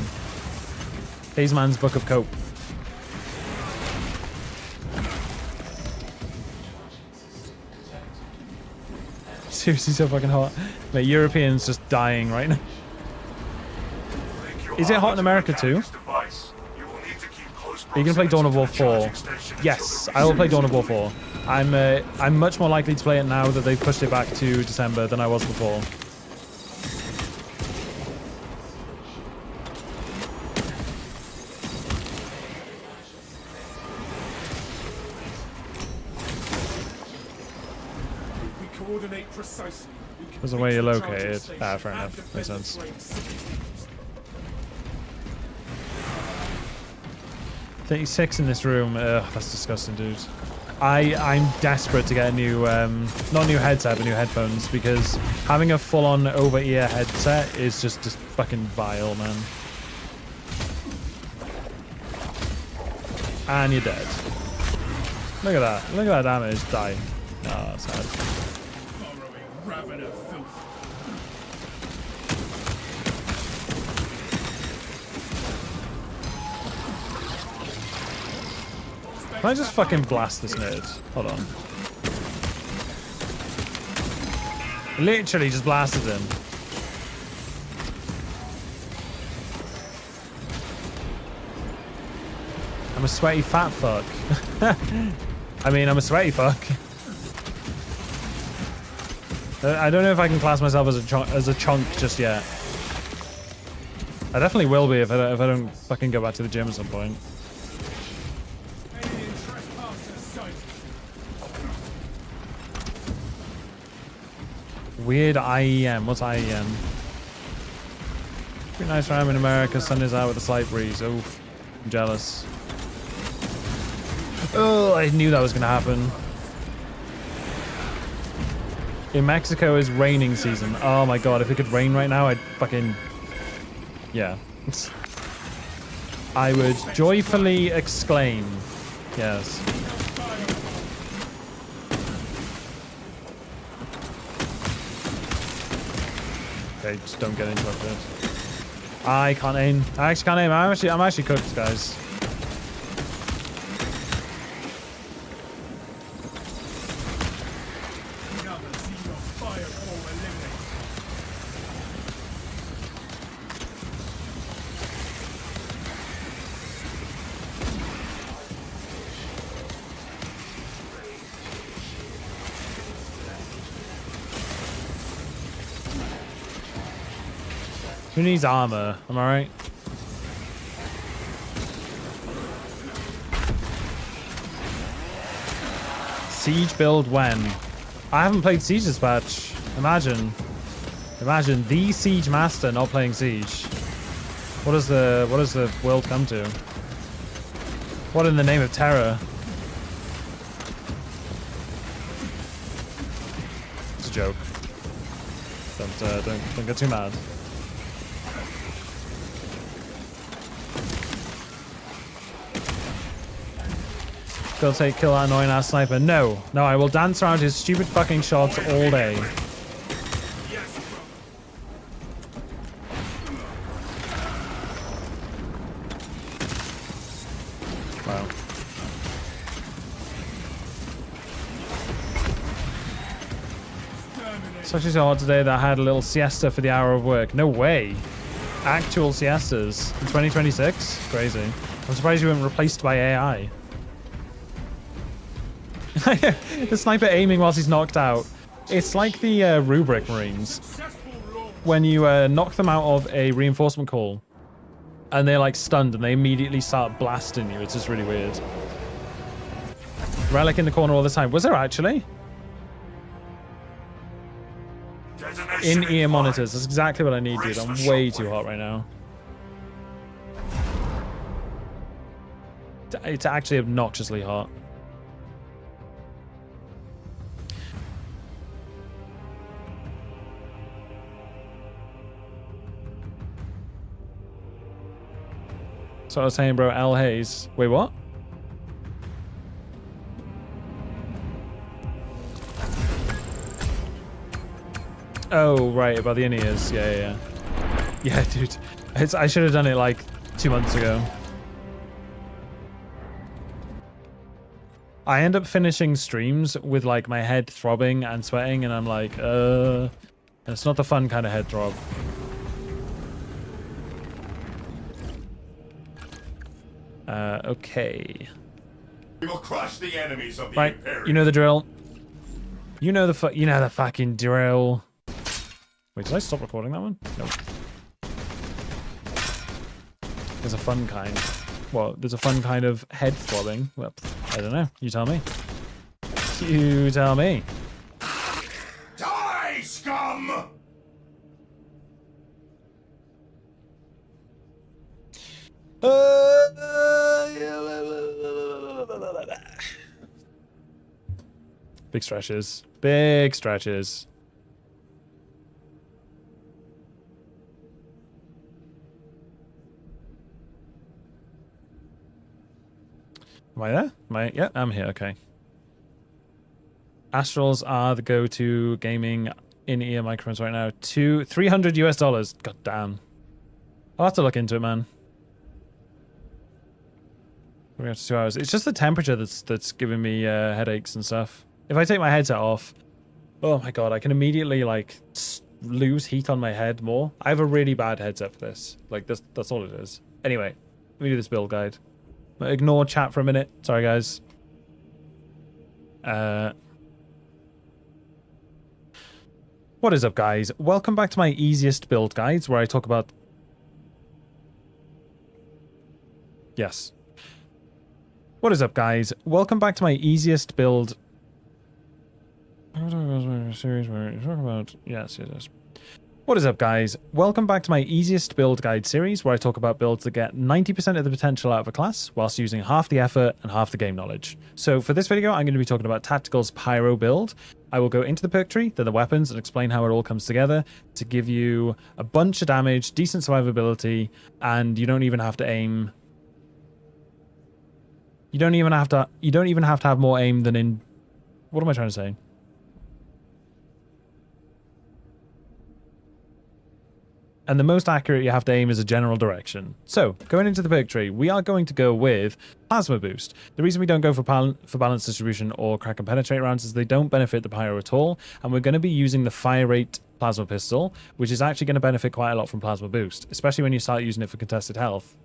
Hazeman's Book of Cope. Seriously, so fucking hot. Mate, Europeans just dying right now. Is it hot in America too? Are you gonna play Dawn of War 4? Yes, I will play Dawn of War 4. I'm much more likely to play it now that they've pushed it back to December than I was before. Because of where you're located. Ah, fair enough. Makes sense. $36 in this room. Ugh, that's disgusting, dude. I'm desperate to get a new, not a new headset, but new headphones, because having a full-on over-ear headset is just fucking vile, man. And you're dead. Look at that. Look at that damage. Die. Oh, sad. Can I just fucking blast this nerd? Hold on. Literally just blasted him. I'm a sweaty fat fuck. I mean, I'm a sweaty fuck. I don't know if I can class myself as a chunk just yet. I definitely will be if I don't fucking go back to the gym at some point. Alien trespasser sighted. Weird IEM. What's IEM? Pretty nice where I'm in America. Sun is out with a slight breeze. Oh, I'm jealous. Oh, I knew that was gonna happen. In Mexico is raining season. Oh my god, if it could rain right now, I'd fucking... Yeah. I would joyfully exclaim. Yes. Okay, just don't get interrupted. I can't aim. I actually can't aim. I'm actually cooked, guys. Another team of fireball eliminated. Who needs armor? Am I right? Siege build when? I haven't played Siege this patch. Imagine the Siege Master not playing Siege. What does the world come to? What in the name of terror? It's a joke. Don't get too mad. Go kill that annoying ass sniper. No, I will dance around his stupid fucking shots all day. Wow. It's actually so hot today that I had a little siesta for the hour of work. No way. Actual siestas in 2026? Crazy. I'm surprised you weren't replaced by AI. The sniper aiming whilst he's knocked out. It's like the Rubric Marines. When you knock them out of a reinforcement call and they're like stunned and they immediately start blasting you. It's just really weird. Relic in the corner all the time. Was there actually? In-ear monitors. That's exactly what I need, dude. I'm way too hot right now. It's actually obnoxiously hot. So I was saying, bro, L Hayes. Wait, what? Oh, right, about the in-ears. Yeah. Yeah, dude. I should have done it like 2 months ago. I end up finishing streams with like my head throbbing and sweating, and I'm like, it's not the fun kind of head throb. Okay. We will crush the enemies of the Right, Imperium. you know the drill. You know the fucking drill. Wait, did I stop recording that one? Nope. There's a fun kind. Well, there's a fun kind of head throbbing. Well, I don't know. You tell me. You tell me. Die, scum! Big stretches. Big stretches. Am I there? Am I? Yeah, I'm here. Okay. Astrals are the go-to gaming in-ear microphones right now. $300 US. God damn. I'll have to look into it, man. We're going to 2 hours. It's just the temperature that's giving me headaches and stuff. If I take my headset off, oh my god, I can immediately like lose heat on my head more. I have a really bad headset for this. Like that's all it is. Anyway, let me do this build guide. Ignore chat for a minute. Sorry, guys. What is up, guys? Welcome back to my easiest build guides, where I talk about Yes. What is up, guys? Welcome back to my easiest build. Series where you talk about. Yes. What is up, guys? Welcome back to my easiest build guide series, where I talk about builds that get 90% of the potential out of a class, whilst using half the effort and half the game knowledge. So for this video, I'm going to be talking about Tactical's Pyro build. I will go into the perk tree, then the weapons, and explain how it all comes together to give you a bunch of damage, decent survivability, and you don't even have to aim. You don't even have to have more aim than in. What am I trying to say? And the most accurate you have to aim is a general direction. So, going into the perk tree, we are going to go with Plasma Boost. The reason we don't go for Balance Distribution or Crack and Penetrate rounds is they don't benefit the Pyro at all, and we're going to be using the Fire Rate Plasma Pistol, which is actually going to benefit quite a lot from Plasma Boost, especially when you start using it for contested health.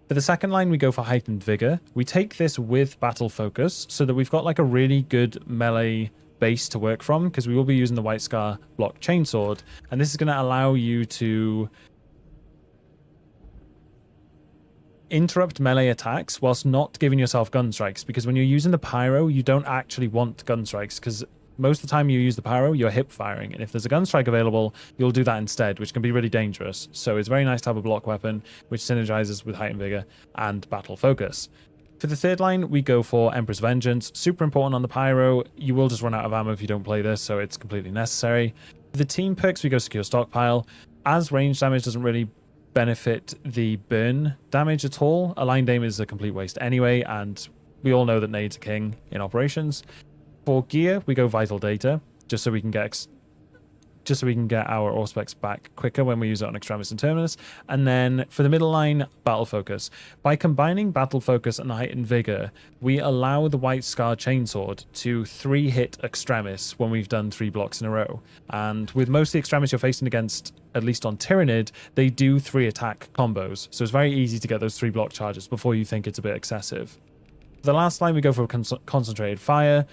For the second line, we go for Heightened Vigor. We take this with Battle Focus so that we've got like a really good melee base to work from, because we will be using the White Scar block chainsword, and this is going to allow you to interrupt melee attacks whilst not giving yourself gun strikes, because when you're using the pyro, you don't actually want gun strikes, because most of the time you use the pyro, you're hip firing, and if there's a gun strike available, you'll do that instead, which can be really dangerous. So it's very nice to have a block weapon which synergizes with Heightened Vigor and Battle Focus. For the third line, we go for Emperor's Vengeance. Super important on the Pyro. You will just run out of ammo if you don't play this, so it's completely necessary. For the team perks, we go Secure Stockpile. As range damage doesn't really benefit the burn damage at all, aligned aim is a complete waste anyway, and we all know that nades are king in operations. For gear, we go Vital Data, just so we can get our Auspex back quicker when we use it on Extremis and Terminus. And then for the middle line, Battle Focus. By combining Battle Focus and Heightened Vigor, we allow the White Scar Chainsword to 3-hit Extremis when we've done 3 blocks in a row. And with most of the Extremis you're facing against, at least on Tyrannid, they do 3 attack combos. So it's very easy to get those 3 block charges before you think it's a bit excessive. For the last line, we go for Concentrated Fire.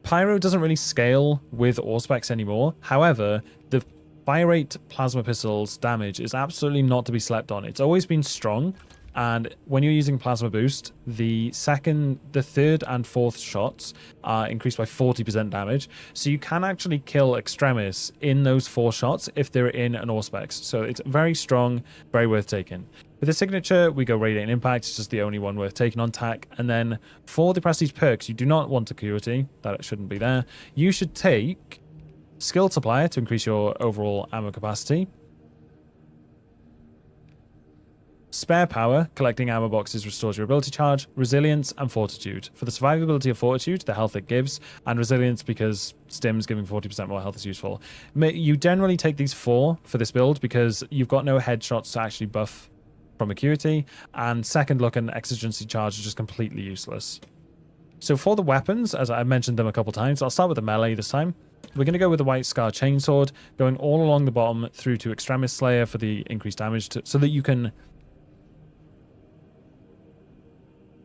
Pyro doesn't really scale with Auspex anymore. However, the Fire Rate Plasma Pistol's damage is absolutely not to be slept on. It's always been strong, and when you're using Plasma Boost, the third and fourth shots are increased by 40% damage. So you can actually kill Extremis in those 4 shots if they're in an Auspex. So it's very strong, very worth taking. With the signature, we go Radiant Impact. It's just the only one worth taking on tack. And then for the prestige perks, you do not want Acuity. That shouldn't be there. You should take Skill Supplier to increase your overall ammo capacity. Spare Power, collecting ammo boxes restores your ability charge. Resilience and Fortitude. For the survivability of Fortitude, the health it gives, and Resilience because Stims giving 40% more health is useful. You generally take these 4 for this build because you've got no headshots to actually buff from Acuity, and Second Look and Exigency Charge are just completely useless. So for the weapons, as I mentioned them a couple times, I'll start with the melee this time. We're going to go with the White Scar Chainsword, going all along the bottom through to Extremis Slayer for the increased damage, so that you can...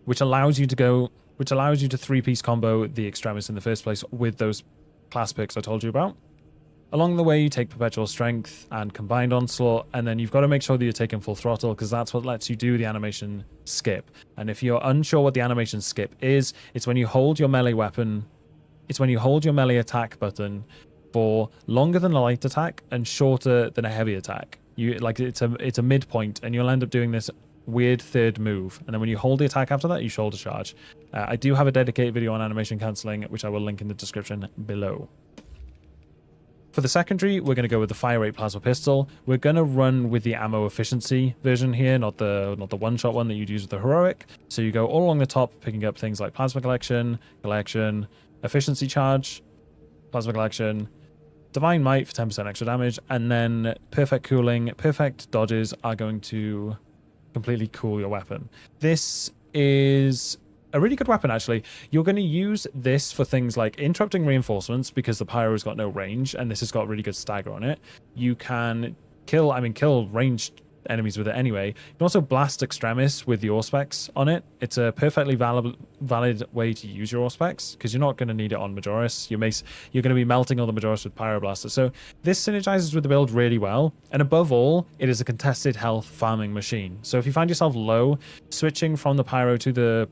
which allows you to 3-piece combo the Extremis in the first place with those class picks I told you about. Along the way, you take Perpetual Strength and Combined Onslaught, and then you've got to make sure that you're taking Full Throttle, because that's what lets you do the animation skip. And if you're unsure what the animation skip is, it's when you hold your melee weapon, it's when you hold your melee attack button for longer than a light attack and shorter than a heavy attack. It's a midpoint, and you'll end up doing this weird third move, and then when you hold the attack after that, you shoulder charge. I do have a dedicated video on animation cancelling, which I will link in the description below. For the secondary, we're going to go with the Fire Rate Plasma Pistol. We're going to run with the ammo efficiency version here, not the one-shot one that you'd use with the Heroic. So you go all along the top, picking up things like Plasma Collection, Efficiency Charge, Plasma Collection, Divine Might for 10% extra damage, and then Perfect Cooling. Perfect dodges are going to completely cool your weapon. This is a really good weapon, actually. You're going to use this for things like interrupting reinforcements, because the Pyro's got no range, and this has got really good stagger on it. You can kill ranged enemies with it anyway. You can also blast Extremis with the Auspex on it. It's a perfectly valid way to use your Auspex because you're not going to need it on Majoris. You're going to be melting all the Majoris with Pyroblaster. So this synergizes with the build really well. And above all, it is a contested health farming machine. So if you find yourself low, switching from the Pyro to the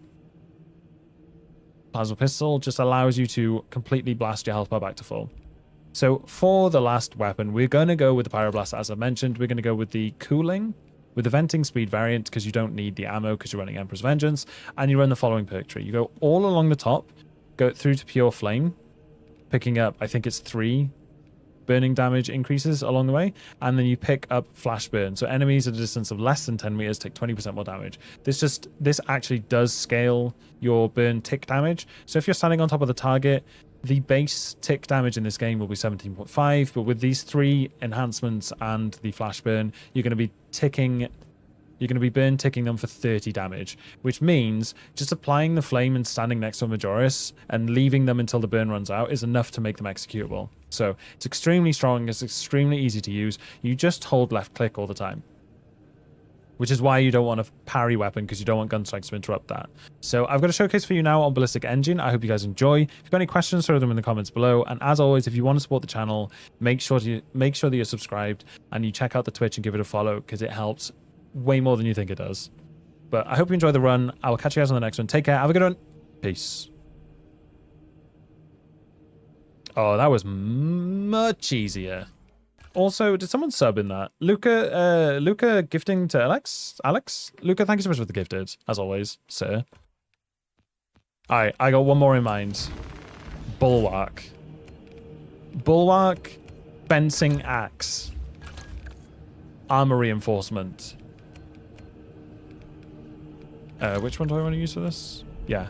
Plasma Pistol just allows you to completely blast your health bar back to full. So for the last weapon, we're going to go with the Pyroblaster, as I mentioned. We're going to go with the Cooling, with the Venting Speed variant, because you don't need the ammo because you're running Emperor's Vengeance. And you run the following perk tree. You go all along the top, go through to Pure Flame, picking up, I think it's 3 burning damage increases along the way. And then you pick up Flash Burn. So enemies at a distance of less than 10 meters take 20% more damage. This actually does scale your burn tick damage. So if you're standing on top of the target, the base tick damage in this game will be 17.5, but with these 3 enhancements and the flash burn, you're going to be burn ticking them for 30 damage, which means just applying the flame and standing next to a Majoris and leaving them until the burn runs out is enough to make them executable. So it's extremely strong, it's extremely easy to use. You just hold left click all the time, which is why you don't want a parry weapon, because you don't want gunstrikes to interrupt that. So I've got a showcase for you now on Ballistic Engine. I hope you guys enjoy. If you've got any questions, throw them in the comments below. And as always, if you want to support the channel, make sure that you're subscribed and you check out the Twitch and give it a follow, because it helps way more than you think it does. But I hope you enjoy the run. I will catch you guys on the next one. Take care. Have a good one. Peace. Oh, that was much easier. Also, did someone sub in that? Luca gifting to Alex? Luca, thank you so much for the gifted, as always, sir. Alright, I got one more in mind. Bulwark. Bulwark, fencing axe. Armor reinforcement. Which one do I want to use for this? Yeah.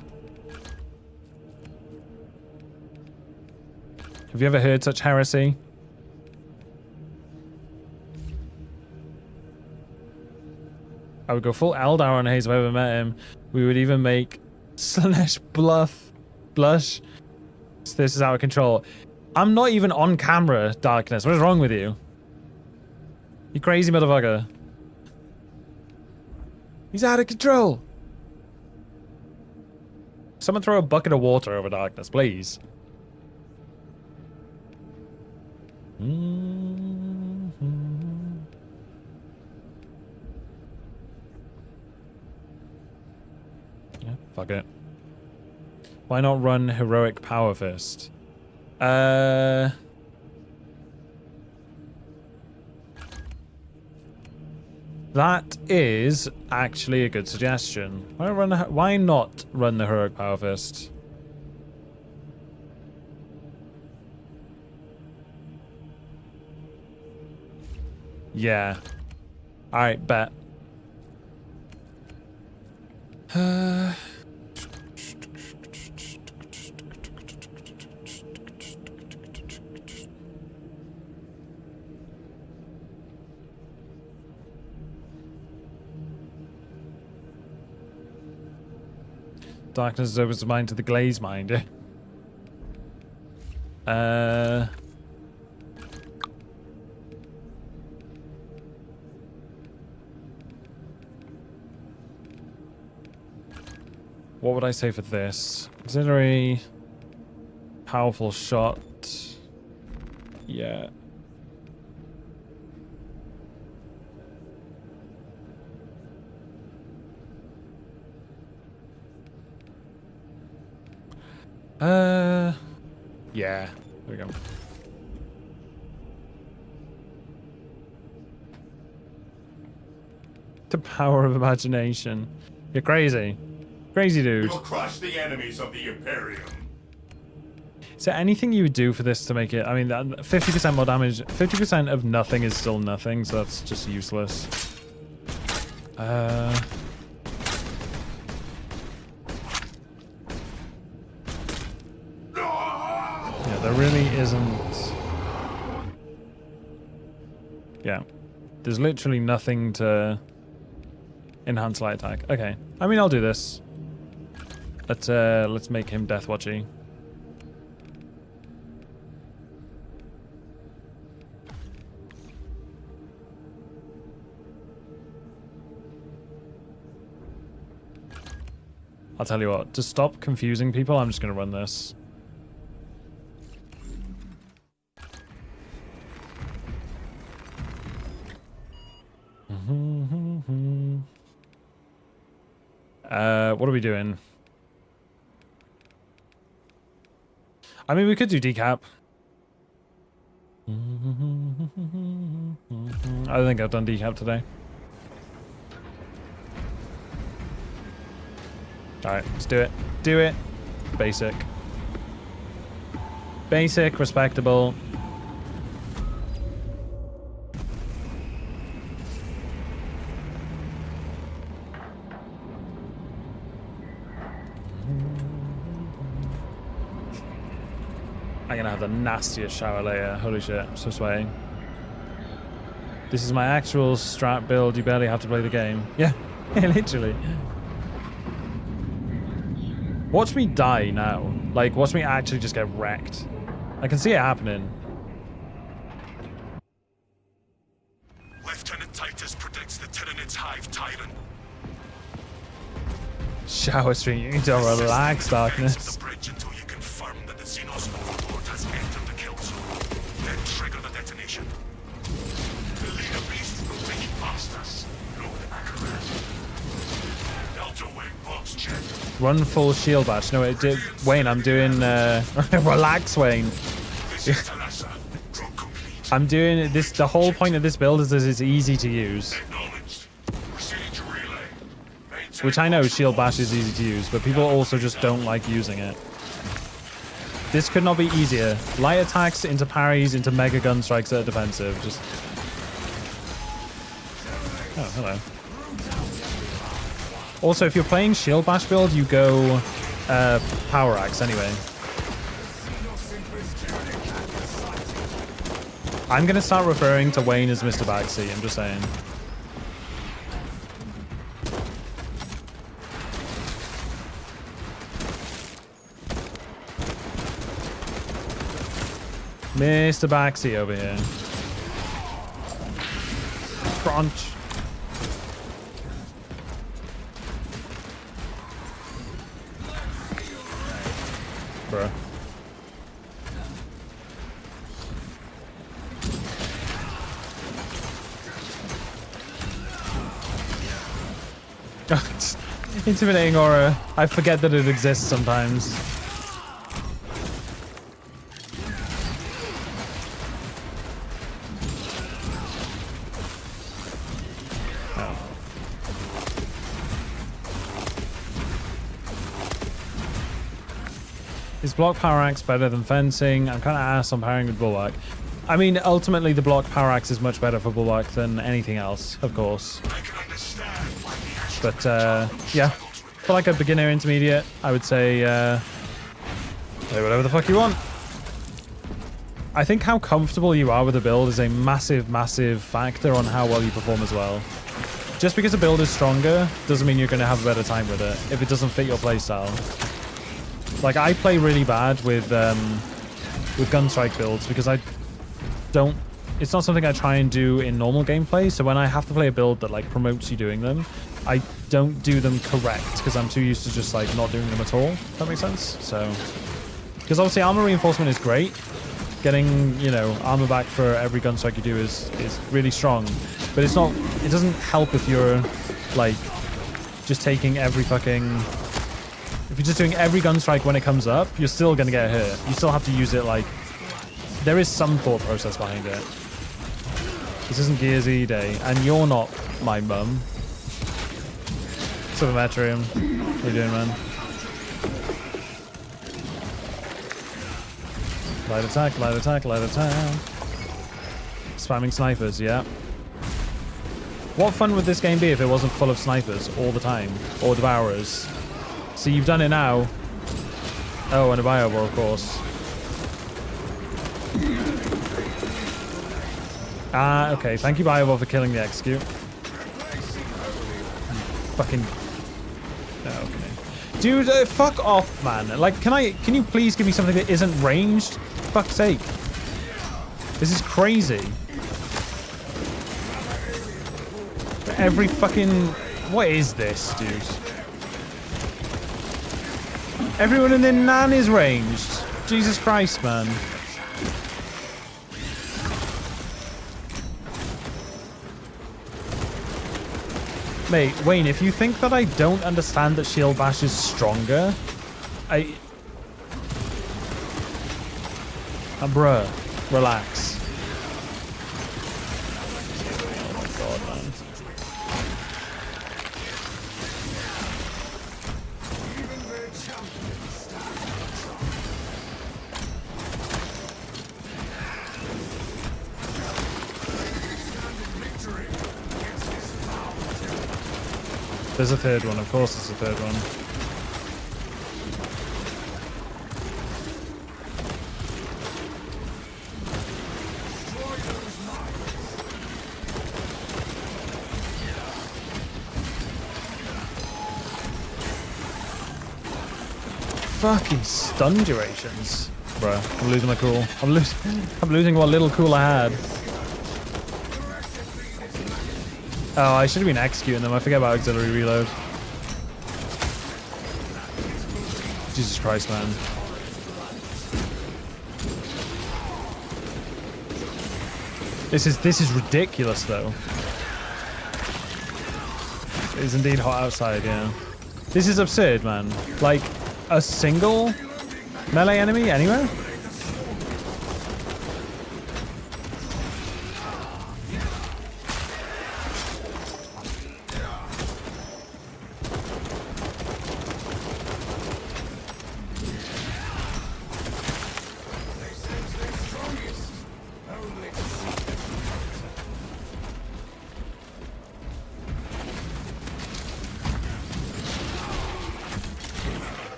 Have you ever heard such heresy? I would go full Eldar on Haze if I ever met him. We would even make Slanesh blush. So this is out of control. I'm not even on camera, Darkness. What is wrong with you? You crazy motherfucker. He's out of control. Someone throw a bucket of water over Darkness, please. Yeah, fuck it. Why not run Heroic Power Fist? That is actually a good suggestion. Why not run the Heroic Power Fist? Yeah. Alright, bet. Darkness opens the mind to the Glaze Mind. What would I say for this? Auxiliary, powerful shot. Yeah. Yeah. There we go. The power of imagination. You're crazy. Crazy dude. You'll crush the enemies of the Imperium. Is there anything you would do for this to make it? I mean, 50% more damage. 50% of nothing is still nothing, so that's just useless. Yeah, there really isn't. Yeah, there's literally nothing to enhance light attack. Okay, I mean, I'll do this. Let's make him Deathwatchy. I'll tell you what, to stop confusing people, I'm just going to run this. What are we doing? I mean, we could do decap. I don't think I've done decap today. Alright, let's do it. Do it. Basic. Basic, respectable. I'm gonna have the nastiest shower layer. Holy shit, I'm so sweating. This is my actual strat build. You barely have to play the game. Yeah, literally. Watch me die now. Like, watch me actually just get wrecked. I can see it happening. Lieutenant Titus predicts the Tyranids hive tyrant. Shower stream, you need to relax, darkness. The bridge until you confirm that the Xenos overlord has entered the kill zone. Then trigger the detonation. The leader beast will take it past us. Load accurate. Delta wing box check. Run full shield bash. No, it did. Wayne, I'm doing. Relax, Wayne. This is Talassa. Drop complete. I'm doing this. The whole point of this build is that it's easy to use. Acknowledged. Proceed to relay. Maintain Which I know box shield bash is easy to use, but people also just don't like using it. This could not be easier. Light attacks into parries into mega gun strikes that are defensive. Just. Oh, hello. Also, if you're playing shield bash build, you go power axe anyway. I'm gonna start referring to Wayne as Mr. Bagsy. I'm just saying. Mr. Bagsy over here. Crunch. Bruh. Intimidating aura. I forget that it exists sometimes. Is block power axe better than fencing? I'm kind of ass on pairing with bulwark. I mean, ultimately the block power axe is much better for bulwark than anything else, of course. But yeah, for like a beginner intermediate, I would say play whatever the fuck you want. I think how comfortable you are with a build is a massive, massive factor on how well you perform as well. Just because a build is stronger doesn't mean you're going to have a better time with it if it doesn't fit your playstyle. Like, I play really bad with gunstrike builds because I don't... It's not something I try and do in normal gameplay, so when I have to play a build that, like, promotes you doing them, I don't do them correct because I'm too used to just, like, not doing them at all. Does that make sense? So... Because obviously armor reinforcement is great. Getting, you know, armor back for every gunstrike you do is really strong. But it's not... It doesn't help if you're, like, just taking every fucking... If you're just doing every gun strike when it comes up, you're still going to get hurt. You still have to use it, like... There is some thought process behind it. This isn't Gearsy Day, and you're not my mum. Silvermetrium. What are you doing, man? Light attack, light attack, light attack. Spamming snipers, yeah. What fun would this game be if it wasn't full of snipers all the time? Or devourers? So you've done it now. Oh, and a Biobor, of course. Ah, okay. Thank you, Biobor, for killing the execute. Fucking... Okay. Dude, fuck off, man. Like, can you please give me something that isn't ranged? For fuck's sake. This is crazy. Every fucking... What is this, dude? Everyone in their nan is ranged. Jesus Christ, man. Mate, Wayne, if you think that I don't understand that Shield Bash is stronger, bruh, relax. Oh my god, man. There's a third one, of course there's a third one. Fucking stun durations. Bro, I'm losing my cool. I'm losing what little cool I had. Oh, I should have been executing them. I forget about auxiliary reload. Jesus Christ, man. This is ridiculous, though. It is indeed hot outside, yeah. This is absurd, man. Like, a single melee enemy anywhere?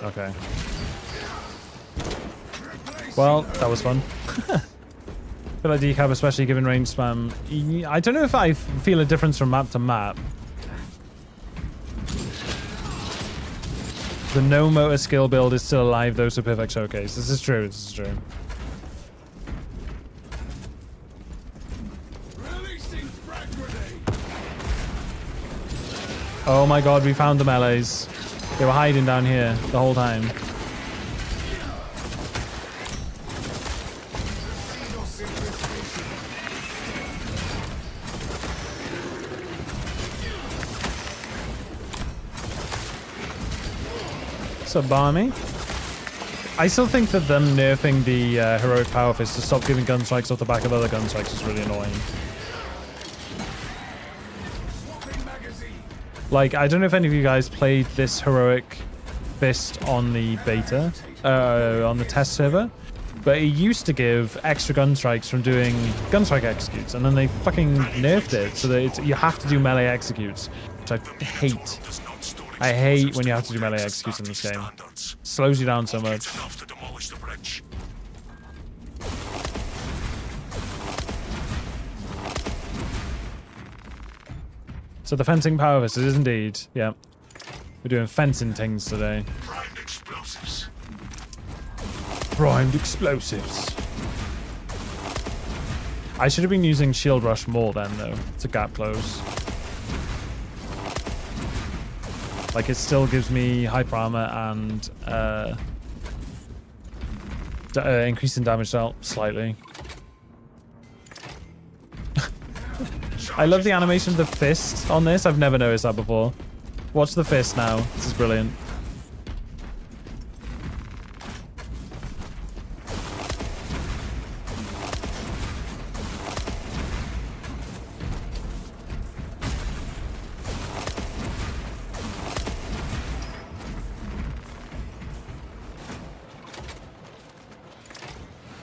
Okay. Well, that was fun. I feel like decap, especially given range spam. I don't know if I feel a difference from map to map. The no motor skill build is still alive, though, so perfect showcase. This is true. This is true. Oh my god, we found the melees. They were hiding down here the whole time. So Barmy, I still think that them nerfing the heroic power fist to stop giving gun strikes off the back of other gun strikes is really annoying. Like, I don't know if any of you guys played this heroic fist on the beta, on the test server, but it used to give extra gun strikes from doing gun strike executes, and then they fucking nerfed it so that you have to do melee executes, which I hate. I hate when you have to do melee executes in this game. It slows you down so much. So the fencing power fist, it is indeed. Yeah. We're doing fencing things today. Primed explosives. Primed explosives. I should have been using shield rush more then, though, to gap close. Like, it still gives me hyper armor and increase in damage dealt slightly. I love the animation of the fist on this. I've never noticed that before. Watch the fist now. This is brilliant.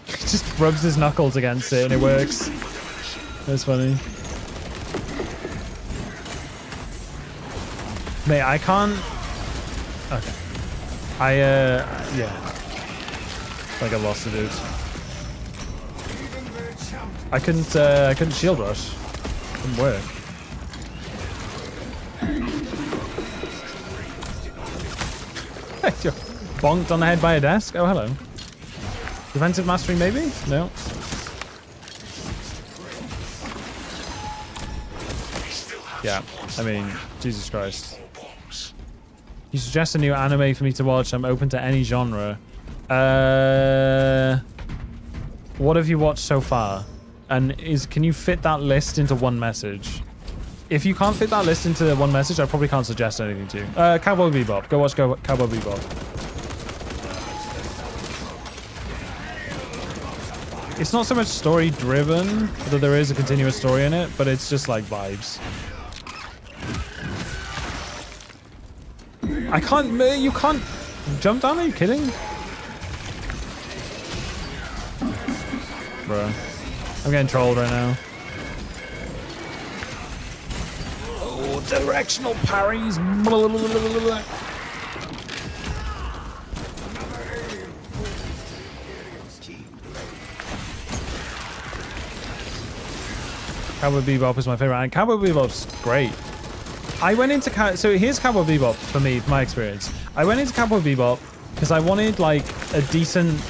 He just rubs his knuckles against it and it works. That's funny. Mate, I can't... Okay. Yeah. I got lost to dude. I couldn't shield rush. Didn't work. You're bonked on the head by a desk? Oh, hello. Defensive mastery, maybe? No. Yeah, I mean, Jesus Christ. You suggest a new anime for me to watch. I'm open to any genre. What have you watched so far? And can you fit that list into one message? If you can't fit that list into one message, I probably can't suggest anything to you. Cowboy Bebop. Go watch Cowboy Bebop. It's not so much story driven, although there is a continuous story in it, but it's just like vibes. I can't, you can't jump down, are you kidding? Bro. I'm getting trolled right now. Oh, directional parries. Cowboy Bebop is my favorite, and Cowboy Bebop's great. I went into so here's Cowboy Bebop for me, my experience. I went into Cowboy Bebop because I wanted like a decent.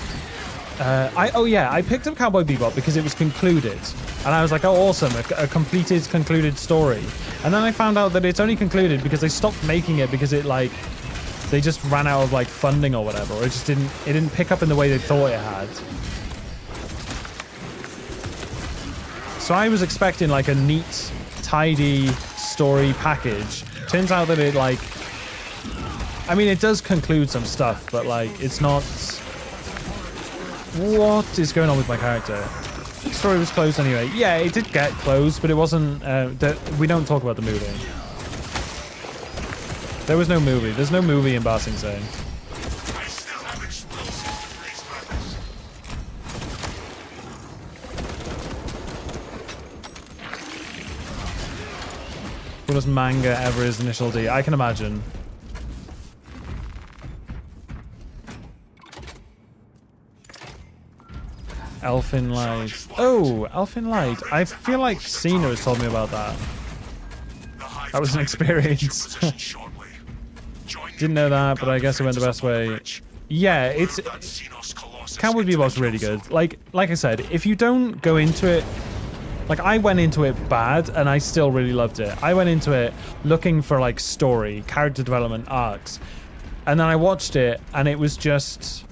I picked up Cowboy Bebop because it was concluded, and I was like, oh, awesome, a concluded story. And then I found out that it's only concluded because they stopped making it because it like they just ran out of like funding or whatever, or it didn't pick up in the way they thought it had. So I was expecting like a neat, tidy story package. Turns out that it like, I mean, it does conclude some stuff, but like it's not. What is going on with my character? The story was closed anyway. Yeah, it did get closed, but it wasn't. We don't talk about the movie. There was no movie. There's no movie in Ba Sing Se. Coolest manga ever is Initial D. I can imagine. Elfin Light. Oh, Elfin Light. I feel like Cena has told me about that. That was an experience. Didn't know that, but I guess it went the best way. Yeah, it's... Cowboy Bebop's really good. Like I said, if you don't go into it... Like, I went into it bad, and I still really loved it. I went into it looking for, like, story, character development, arcs. And then I watched it, and it was just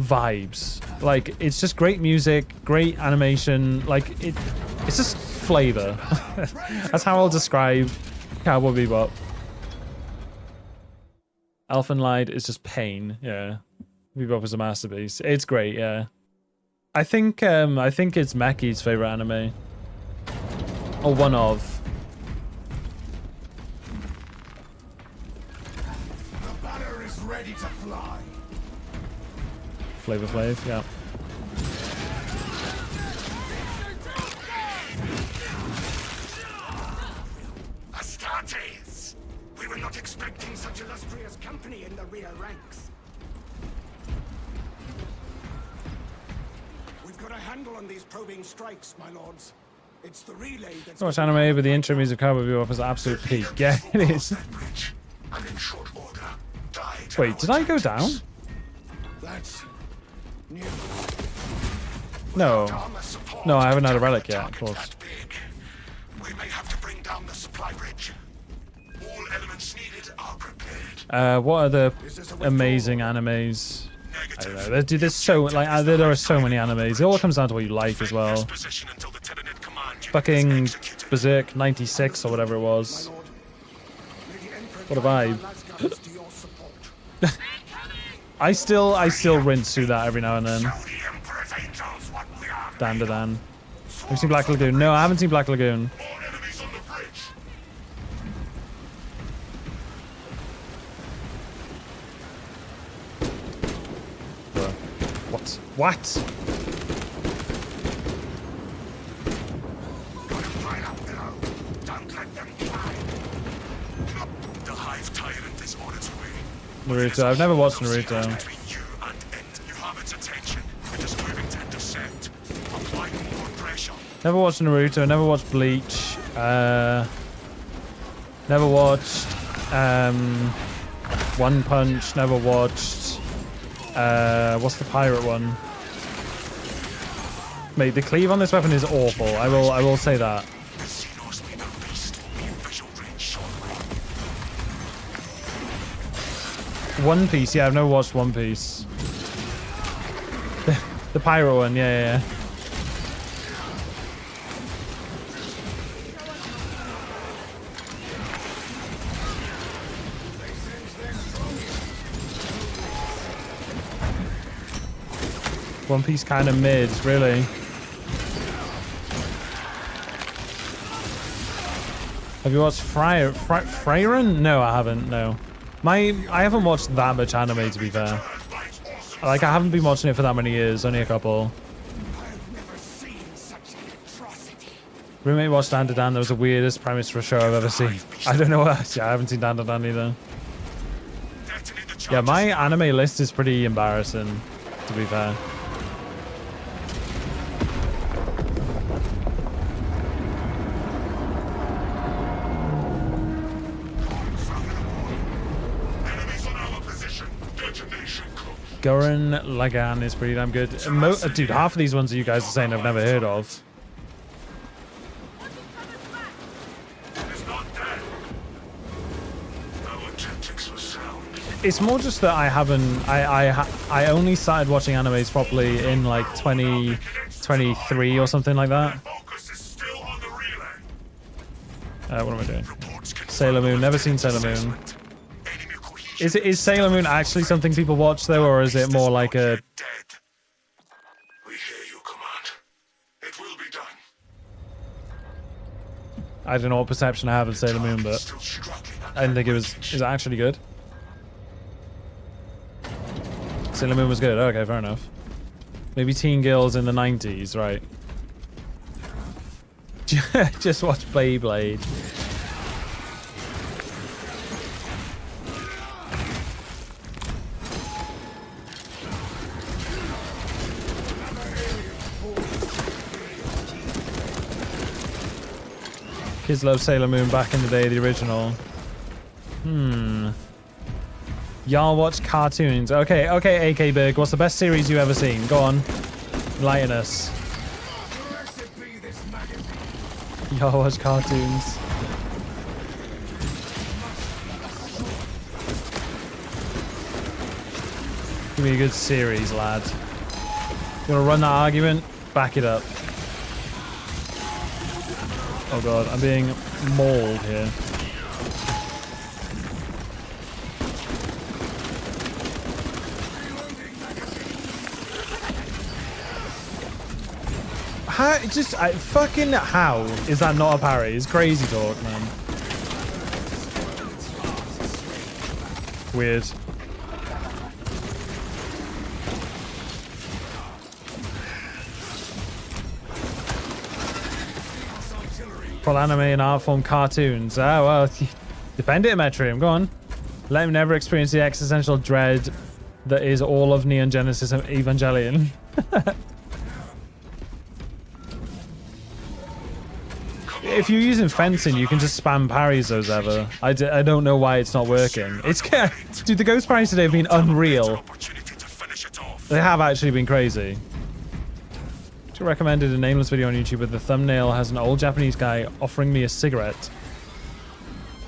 vibes. Like, it's just great music, great animation. Like, it's just flavor. That's how I'll describe Cowboy Bebop. Elfin Light is just pain, yeah. Bebop is a masterpiece. It's great, yeah. I think it's Maki's favorite anime. Or one of. The banner is ready to fly. Flavor Flav, yeah. Astartes! We were not expecting such illustrious company in the rear ranks. We've got a handle on these probing strikes, my lords. It's the relay that's... I watch anime, but the intro music of Cowboy Bebop is an absolute peak. Yeah, it is. And in short order, died. Wait, did I go down? That's... new. No. No, I haven't had a relic yet, of course. We may have to bring down the supply bridge. All elements needed are prepared. What are the amazing animes? I don't know. There's so like there are so many animes. It all comes down to what you like as well. Fucking Berserk 96 or whatever it was. What a vibe. I still rinse through that every now and then. Dan to Dan. Have you seen Black Lagoon? No, I haven't seen Black Lagoon. What? The Hive Tyrant is on its way. Naruto. I've never watched Naruto. Between you and it, you have its attention. It is moving to intercept. Apply more pressure. Never watched Naruto. Never watched Bleach. Never watched One Punch. Never watched. What's the pirate one? Mate, the cleave on this weapon is awful. I will say that. One Piece. Yeah, I've never watched One Piece. The pirate one. Yeah. One Piece kind of mid, really. Have you watched Freyren? No, I haven't. No, I haven't watched that much anime, to be fair. Like, I haven't been watching it for that many years. Only a couple. Roommate watched Dan to Dan. That was the weirdest premise for a show I've ever seen. I don't know what. Yeah, I haven't seen Dan to Dan either. Yeah, my anime list is pretty embarrassing, to be fair. Gurren Lagann is pretty damn good. Dude, half of these ones that you guys are saying I've never heard of. It's more just that I haven't. I only started watching animes properly in like 2023 or something like that. What am I doing? Sailor Moon. Never seen Sailor Moon. Is Sailor Moon actually something people watch though, or is it more like a? We hear you, Command. It will be done. I don't know what perception I have of Sailor Moon, but I didn't think it was. Is it actually good? Sailor Moon was good. Okay, fair enough. Maybe teen girls in the 90s, right? Just watch Beyblade. Kids love Sailor Moon back in the day, the original. Y'all watch cartoons. Okay, AK Berg. What's the best series you ever seen? Go on. Enlighten us. Y'all watch cartoons. Give me a good series, lad. You wanna run that argument? Back it up. Oh god, I'm being mauled here. How, fucking how is that not a parry? It's crazy talk, man. Weird. Full anime and art form cartoons. Oh, well, defend it, Metrium. Go on. Let him never experience the existential dread that is all of Neon Genesis Evangelion. If you're using fencing, you can just spam parries those ever. I don't know why it's not working. It's dude, the ghost parries today have been unreal. They have actually been crazy. I recommended a nameless video on YouTube where the thumbnail has an old Japanese guy offering me a cigarette.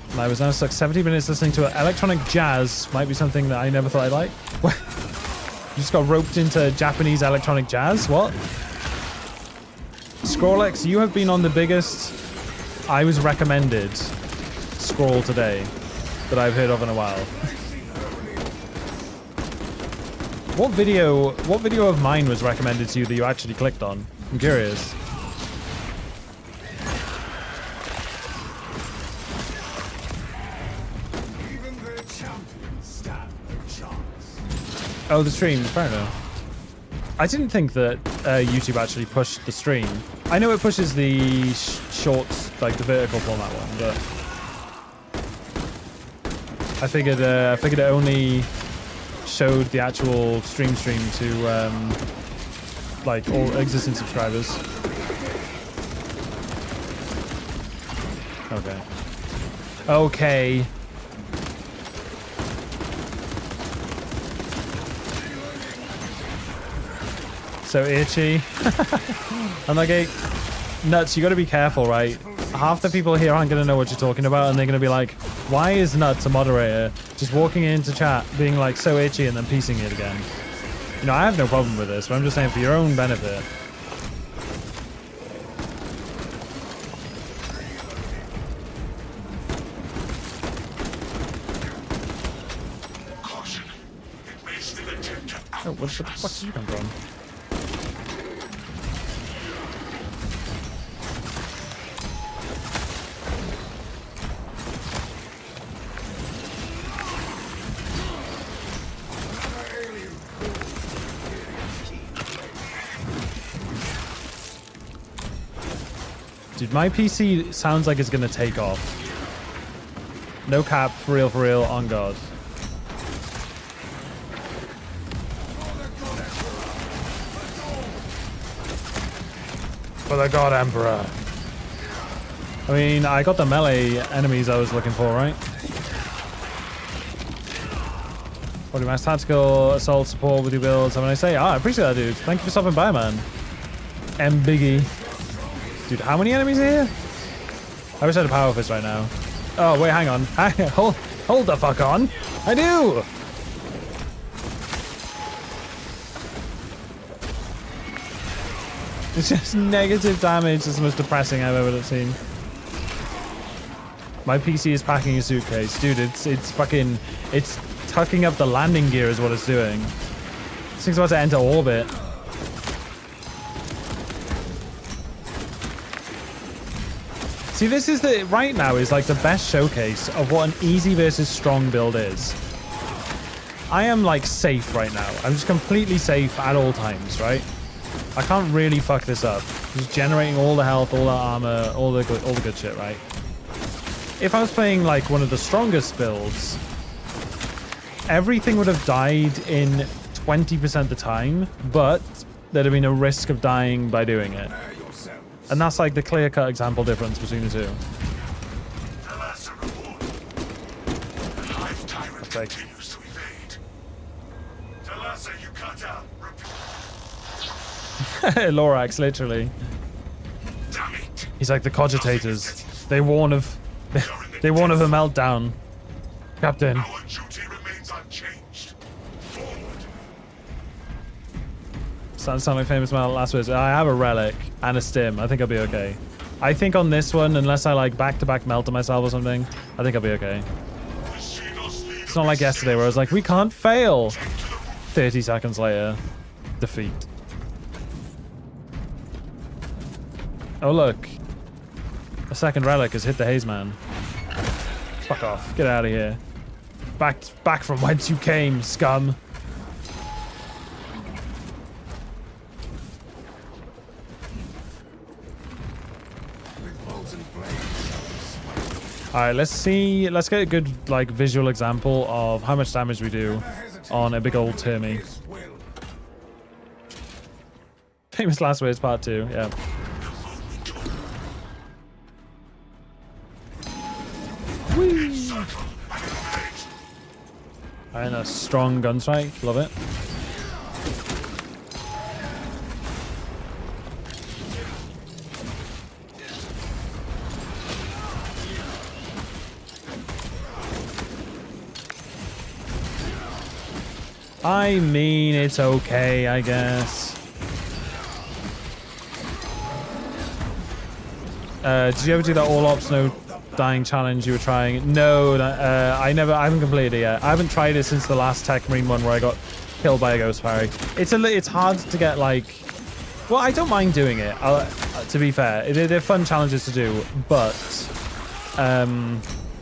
And I was now stuck 70 minutes listening to electronic jazz. Might be something that I never thought I'd like. What? You just got roped into Japanese electronic jazz? What? Scrollex, you have been on the biggest I was recommended scroll today that I've heard of in a while. What video of mine was recommended to you that you actually clicked on? I'm curious. Oh, the stream. Fair enough. I didn't think that YouTube actually pushed the stream. I know it pushes the shorts, like the vertical format one, but I figured it only showed the actual stream to like all existing subscribers. Okay. So itchy. I'm like, hey, nuts, you gotta be careful, right? half the people here aren't going to know what you're talking about, and they're going to be like, why is Nuts a moderator just walking into chat being like so itchy and then piecing it again? You know, I have no problem with this, but I'm just saying for your own benefit. Caution. It may still attempt to Oh, what the fuck did you come from? Dude, my PC sounds like it's gonna take off. No cap, for real, on God. For the God Emperor. I mean, I got the melee enemies I was looking for, right? Body mass tactical assault support with your builds. How can I say? I appreciate that, dude. Thank you for stopping by, man. M Biggie. Dude, how many enemies are here? I wish I had a power fist right now. Oh, wait, hang on. Hold the fuck on. I do. It's just negative damage. It's the most depressing I've ever seen. My PC is packing a suitcase. Dude, it's fucking... It's tucking up the landing gear is what it's doing. This thing's about to enter orbit. See, this is the... Right now is like the best showcase of what an easy versus strong build is. I am like safe right now. I'm just completely safe at all times, right? I can't really fuck this up. Just generating all the health, all the armor, all the good shit, right? If I was playing like one of the strongest builds, everything would have died in 20% of the time, but there'd have been a risk of dying by doing it. And that's like the clear-cut example difference between the two. It's like... Lorax, literally. He's like the cogitators. They warn of a meltdown. Captain. Our duty remains unchanged. Forward. Sound like famous man last words. I have a relic and a stim. I think I'll be okay. I think on this one, unless I like back-to-back melter myself or something, I think I'll be okay. It's not like yesterday where I was like, we can't fail. 30 seconds later, defeat. Oh look, a second relic has hit the Hazeman. Fuck off, get out of here. Back from whence you came, scum. Alright, let's get a good like visual example of how much damage we do on a big old Termy. Famous last words part 2, yeah. Whee! And a strong gun strike, love it. I mean, it's okay, I guess. Did you ever do that all ops no dying challenge you were trying? No, I haven't completed it yet. I haven't tried it since the last Tech Marine one where I got killed by a ghost parry. It's hard to get like, well, I don't mind doing it. To be fair, they're fun challenges to do, but I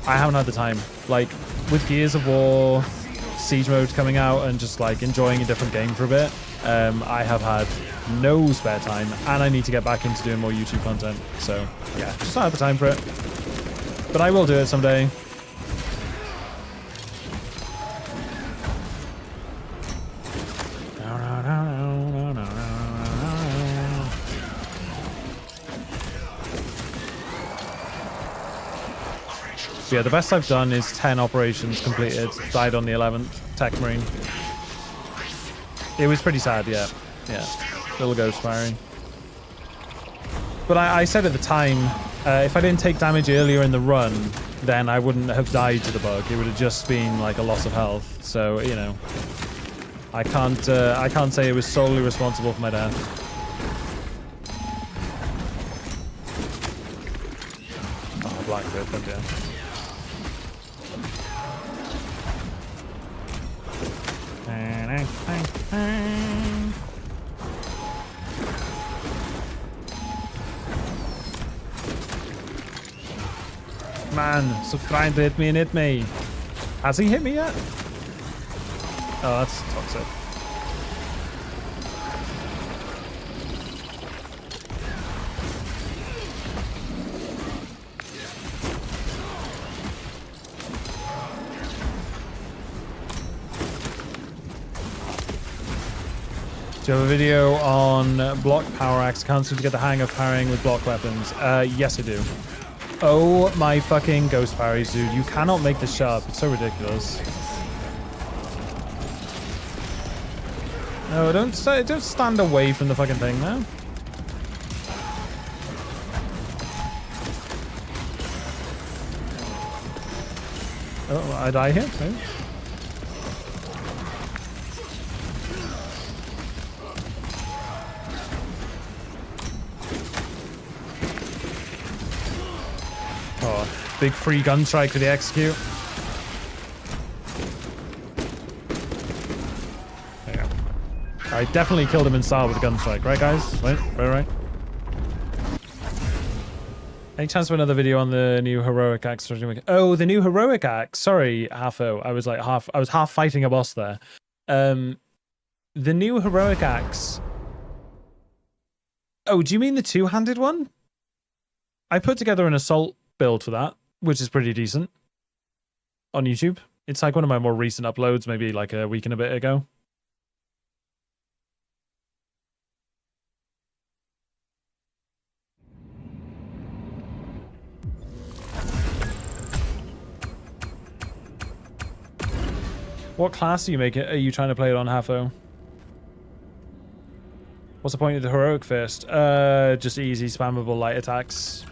haven't had the time. Like with Gears of War, Siege mode coming out, and just like enjoying a different game for a bit, I have had no spare time, and I need to get back into doing more YouTube content. So yeah, just not have the time for it. But I will do it someday. So yeah, the best I've done is 10 operations completed. Died on the 11th, Tech Marine. It was pretty sad, yeah. Yeah, little ghost firing. But I said at the time, If I didn't take damage earlier in the run, then I wouldn't have died to the bug. It would have just been like a loss of health. So, you know, I can't say it was solely responsible for my death. Oh, black bit, but yeah. Man, stop trying to hit me and hit me. Has he hit me yet? Oh, that's toxic. Do you have a video on block power axe? Can't seem to get the hang of parrying with block weapons. Yes, I do. Oh my fucking ghost parries, dude. You cannot make this sharp. It's so ridiculous. No, don't stand away from the fucking thing, man. Oh, I die here? Maybe? Oh, big free gun strike for the execute. There you go. I definitely killed him in style with a gun strike, right, guys? Right. Any chance for another video on the new heroic axe? Oh, the new heroic axe. Sorry, Halfo. I was half fighting a boss there. The new heroic axe. Oh, do you mean the two-handed one? I put together an assault build for that, which is pretty decent on YouTube. It's like one of my more recent uploads, maybe like a week and a bit ago. What class are you making? Are you trying to play it on, Hafo? What's the point of the heroic fist? Just easy spammable light attacks,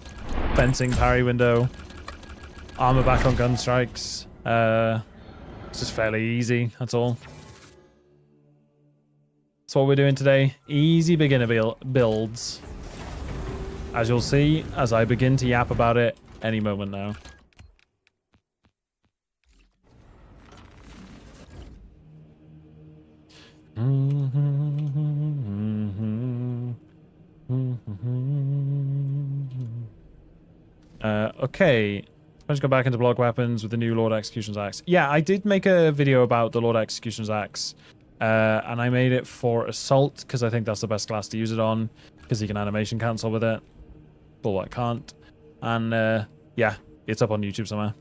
fencing, parry window, armor back on gun strikes. It's just fairly easy. That's all. That's what we're doing today. Easy beginner builds. As you'll see, as I begin to yap about it any moment now. Okay, let's go back into block weapons with the new Lord Execution's Axe. Yeah, I did make a video about the Lord Execution's Axe, and I made it for Assault because I think that's the best class to use it on, because you can animation cancel with it. But I can't. And yeah, it's up on YouTube somewhere.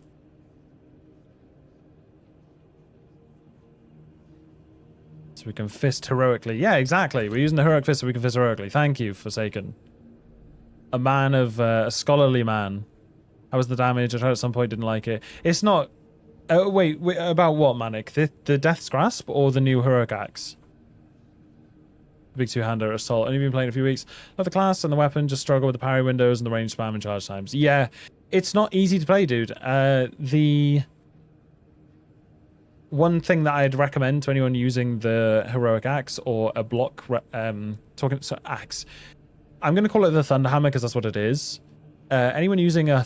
So we can fist heroically. Yeah, exactly. We're using the heroic fist so we can fist heroically. Thank you, Forsaken. A man of a scholarly man. How was the damage? I tried at some point, didn't like it. It's not. Wait, about what, Manic? The Death's Grasp or the new heroic axe? Big two-hander assault. Only been playing a few weeks. Love the class and the weapon. Just struggle with the parry windows and the range spam and charge times. Yeah, it's not easy to play, dude. The one thing that I'd recommend to anyone using the heroic axe or a block axe, I'm going to call it the Thunderhammer because that's what it is. Anyone using a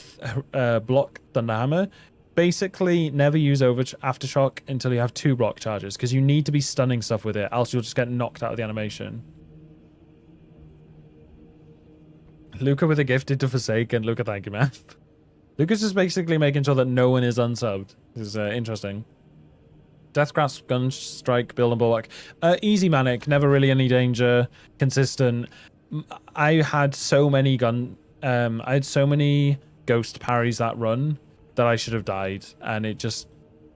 block Thunderhammer, basically never use Aftershock until you have 2 block charges, because you need to be stunning stuff with it, else you'll just get knocked out of the animation. Luca with a gifted to Forsaken. Luca, thank you, man. Luca's just basically making sure that no one is unsubbed. This is interesting. Death Grasp, Gun Strike, Build and Bulwark. Easy, Manic. Never really any danger. Consistent. I had so many ghost parries that run that I should have died, and it just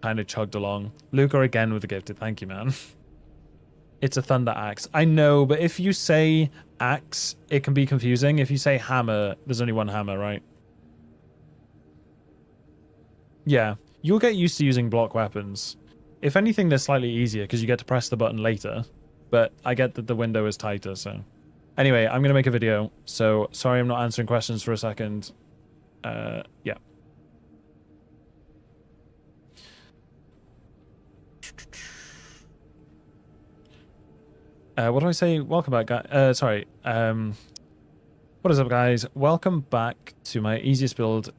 kind of chugged along. Luca again with the gifted. Thank you, man. It's a thunder axe. I know, but if you say axe, it can be confusing. If you say hammer, there's only one hammer, right? Yeah, you'll get used to using block weapons. If anything, they're slightly easier because you get to press the button later, but I get that the window is tighter, so... Anyway, I'm going to make a video, so sorry I'm not answering questions for a second. Yeah. What do I say? Welcome back, guys. Sorry. What is up, guys? Welcome back to my easiest builds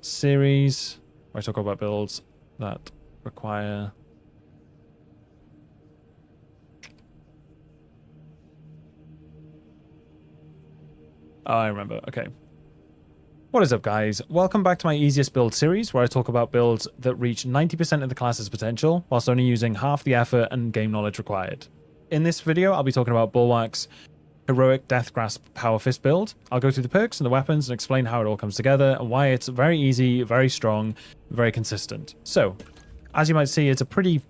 series, where I talk about builds that require I remember. Okay. What is up, guys? Welcome back to my easiest build series, where I talk about builds that reach 90% of the class's potential, whilst only using half the effort and game knowledge required. In this video, I'll be talking about Bulwark's Heroic Death Grasp Power Fist build. I'll go through the perks and the weapons and explain how it all comes together and why it's very easy, very strong, very consistent. So, as you might see, it's a pretty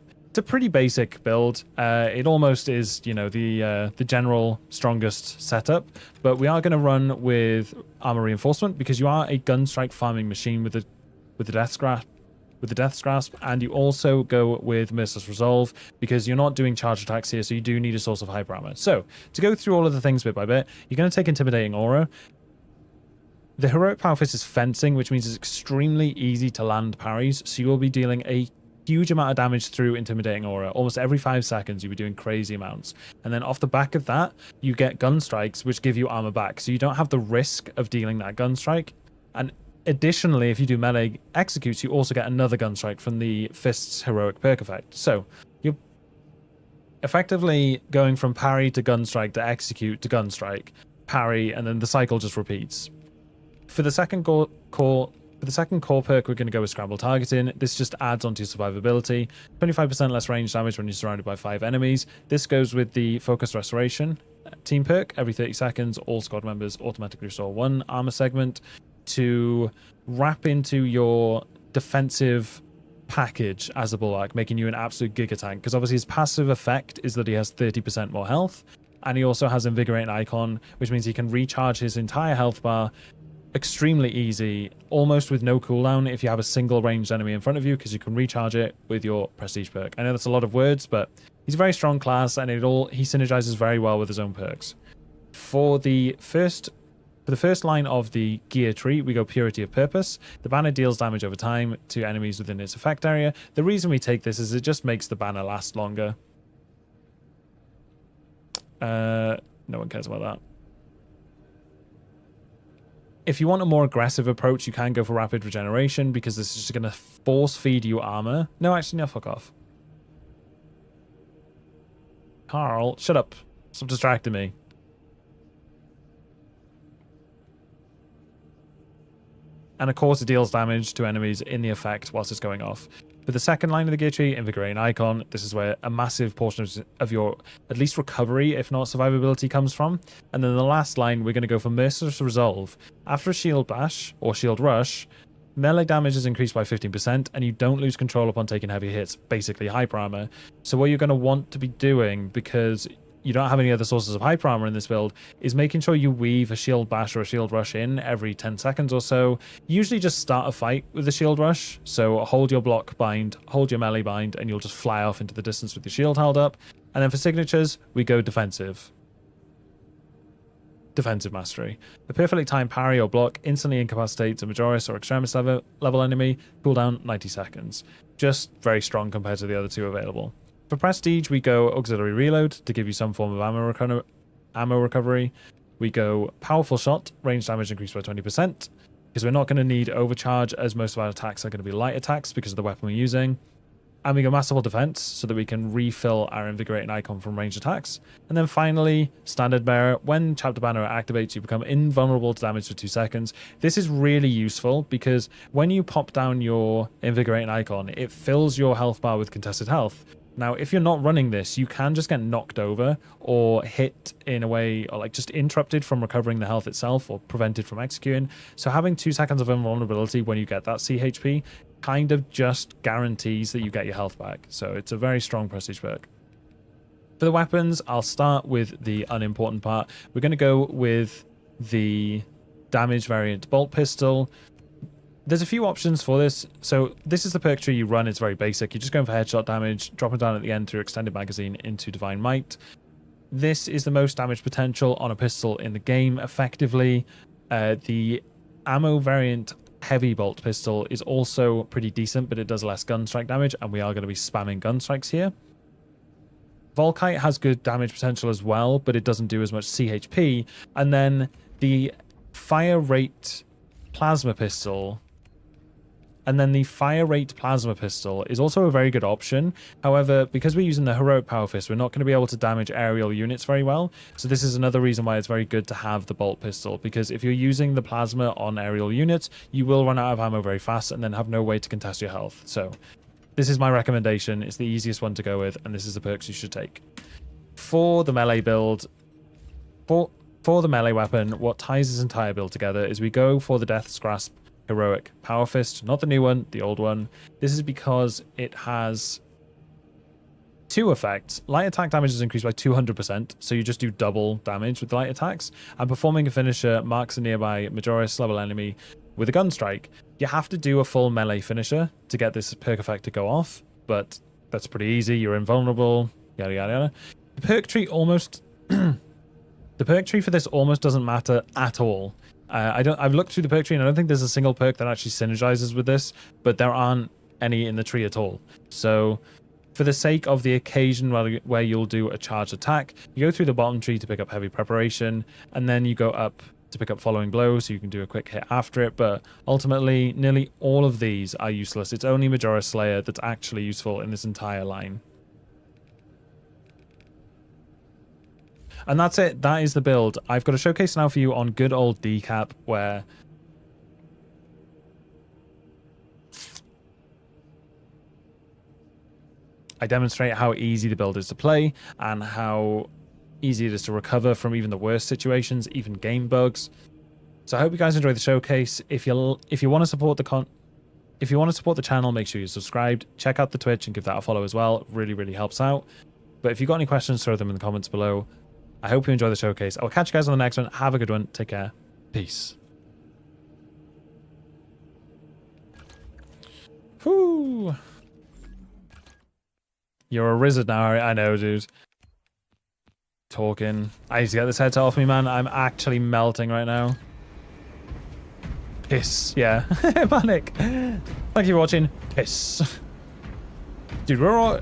basic build. It almost is, you know, the general strongest setup, but we are going to run with armor reinforcement because you are a gunstrike farming machine with the death grasp, and you also go with merciless resolve because you're not doing charge attacks here, so you do need a source of hyper armor. So to go through all of the things bit by bit, you're going to take intimidating aura. The heroic power fist is fencing, which means it's extremely easy to land parries, so you will be dealing a huge amount of damage through intimidating aura. Almost every 5 seconds you'll be doing crazy amounts, and then off the back of that you get gun strikes, which give you armor back, so you don't have the risk of dealing that gun strike. And additionally, if you do melee executes, you also get another gun strike from the fist's heroic perk effect. So you're effectively going from parry to gun strike to execute to gun strike, parry, and then the cycle just repeats. For the second core perk, we're going to go with Scramble Targeting. This just adds onto your survivability. 25% less range damage when you're surrounded by 5 enemies. This goes with the Focused Restoration team perk. Every 30 seconds, all squad members automatically restore 1 armor segment to wrap into your defensive package as a Bulwark, making you an absolute giga tank. Because obviously his passive effect is that he has 30% more health, and he also has Invigorating Icon, which means he can recharge his entire health bar extremely easy, almost with no cooldown if you have a single ranged enemy in front of you, because you can recharge it with your prestige perk. I know that's a lot of words, but he's a very strong class, and he synergizes very well with his own perks. For the first line of the gear tree, we go Purity of Purpose. The banner deals damage over time to enemies within its effect area. The reason we take this is it just makes the banner last longer. No one cares about that. If you want a more aggressive approach, you can go for Rapid Regeneration, because this is just going to force feed you armor. No, actually, no, fuck off. Carl, shut up. Stop distracting me. And of course, it deals damage to enemies in the effect whilst it's going off. For the second line of the gear tree, Invigorating Icon, this is where a massive portion of your, at least recovery, if not survivability, comes from. And then the last line, we're going to go for Merciless Resolve. After a Shield Bash, or Shield Rush, melee damage is increased by 15%, and you don't lose control upon taking heavy hits, basically hyper armor. So what you're going to want to be doing, because you don't have any other sources of hyper armor in this build, is making sure you weave a shield bash or a shield rush in every 10 seconds or so. Usually just start a fight with the shield rush, so hold your block bind, hold your melee bind, and you'll just fly off into the distance with your shield held up. And then for signatures, we go defensive mastery. The perfectly timed parry or block instantly incapacitates a Majoris or Extremis level enemy, cooldown 90 seconds. Just very strong compared to the other two available. For prestige, we go Auxiliary Reload to give you some form of ammo recovery. We go Powerful Shot, range damage increased by 20%, because we're not going to need Overcharge, as most of our attacks are going to be light attacks because of the weapon we're using. And we go Masterful Defense, so that we can refill our Invigorating Icon from ranged attacks. And then finally, Standard Bearer. When Chapter Banner activates, you become invulnerable to damage for 2 seconds. This is really useful, because when you pop down your Invigorating Icon, it fills your health bar with contested health. Now, if you're not running this, you can just get knocked over or hit in a way, or like just interrupted from recovering the health itself, or prevented from executing. So having 2 seconds of invulnerability when you get that CHP kind of just guarantees that you get your health back. So it's a very strong prestige perk. For the weapons, I'll start with the unimportant part. We're going to go with the damage variant bolt pistol. There's a few options for this. So this is the perk tree you run. It's very basic. You're just going for headshot damage, dropping down at the end through extended magazine into Divine Might. This is the most damage potential on a pistol in the game, effectively. The ammo variant heavy bolt pistol is also pretty decent, but it does less gun strike damage, and we are going to be spamming gun strikes here. Volkite has good damage potential as well, but it doesn't do as much CHP. And then the fire rate plasma pistol is also a very good option. However, because we're using the heroic power fist, we're not going to be able to damage aerial units very well. So this is another reason why it's very good to have the bolt pistol, because if you're using the plasma on aerial units, you will run out of ammo very fast and then have no way to contest your health. So this is my recommendation. It's the easiest one to go with, and this is the perks you should take. For the melee build, for the melee weapon, what ties this entire build together is we go for the Death's Grasp heroic power fist, not the new one, the old one. This is because it has two effects. Light attack damage is increased by 200%, so you just do double damage with light attacks, and performing a finisher marks a nearby Majoris level enemy with a gun strike. You have to do a full melee finisher to get this perk effect to go off, but that's pretty easy. You're invulnerable, yada yada yada. The perk tree almost the perk tree for this almost doesn't matter at all. I've looked through the perk tree and I don't think there's a single perk that actually synergizes with this, but there aren't any in the tree at all. So for the sake of the occasion where you'll do a charged attack, you go through the bottom tree to pick up heavy preparation, and then you go up to pick up following blow, so you can do a quick hit after it. But ultimately, nearly all of these are useless. It's only Majoris Slayer that's actually useful in this entire line. And that's it. That is the build. I've got a showcase now for you on good old decap, where I demonstrate how easy the build is to play and how easy it is to recover from even the worst situations, even game bugs. So I hope you guys enjoy the showcase. If you want to support the channel, make sure you're subscribed. Check out the Twitch and give that a follow as well. It really, really helps out. But if you've got any questions, throw them in the comments below. I hope you enjoy the showcase. I'll catch you guys on the next one. Have a good one. Take care. Peace. Whoo! You're a wizard now. I know, dude. Talking. I need to get this headset off me, man. I'm actually melting right now. Piss. Yeah. Panic. Thank you for watching. Piss. Dude, we're all...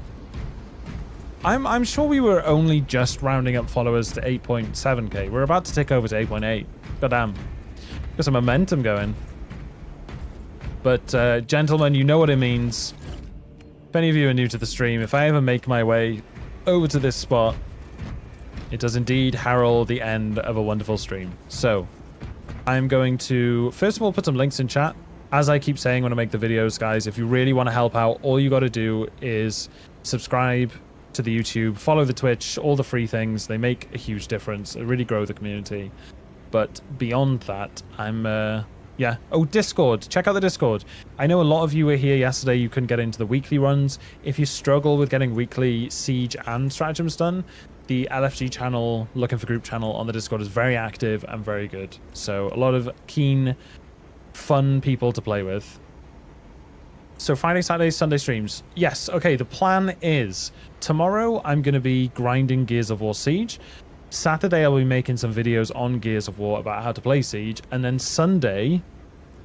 I'm sure we were only just rounding up followers to 8.7k. We're about to tick over to 8.8. Goddamn. Got some momentum going. But, gentlemen, you know what it means. If any of you are new to the stream, if I ever make my way over to this spot, it does indeed herald the end of a wonderful stream. So, I'm going to, first of all, put some links in chat. As I keep saying when I make the videos, guys, if you really want to help out, all you got to do is subscribe to the YouTube, follow the Twitch, all the free things. They make a huge difference. They really grow the community. But beyond that, yeah. Oh, Discord. Check out the Discord. I know a lot of you were here yesterday. You couldn't get into the weekly runs. If you struggle with getting weekly Siege and stratagems done, the LFG channel, Looking for Group channel on the Discord is very active and very good. So a lot of keen, fun people to play with. So Friday, Saturday, Sunday streams. Yes, okay, the plan is tomorrow I'm going to be grinding Gears of War Siege. Saturday I'll be making some videos on Gears of War about how to play Siege. And then Sunday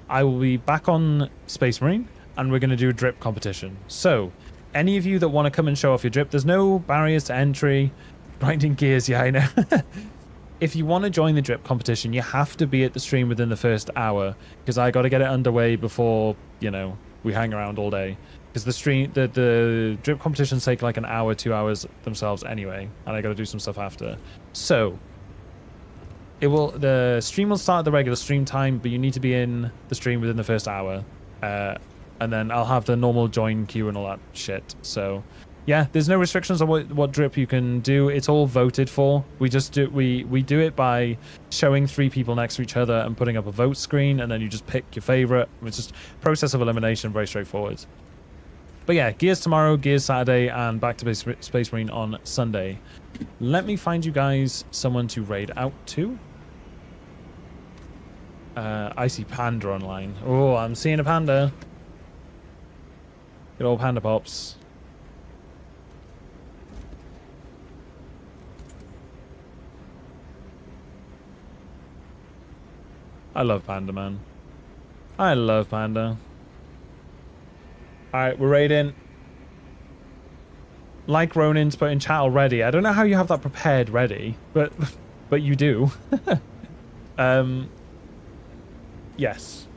I will be back on Space Marine and we're going to do a drip competition. So any of you that want to come and show off your drip, there's no barriers to entry. Grinding Gears, yeah, I know. If you want to join the drip competition, you have to be at the stream within the first hour, because I got to get it underway before, you know, we hang around all day. Because the drip competitions take like an hour, 2 hours themselves anyway, and I got to do some stuff after. So the stream will start at the regular stream time, but you need to be in the stream within the first hour, and then I'll have the normal join queue and all that shit. So yeah, there's no restrictions on what drip you can do. It's all voted for. We just do we do it by showing 3 people next to each other and putting up a vote screen, and then you just pick your favorite. It's just process of elimination, very straightforward. But yeah, Gears tomorrow, Gears Saturday, and back to Space Marine on Sunday. Let me find you guys someone to raid out to. I see Panda online. Oh, I'm seeing a panda. Good old Panda Pops. I love Panda, man. I love Panda. Alright, we're raiding. Like Ronin's put in chat already. I don't know how you have that prepared ready, but you do. Yes.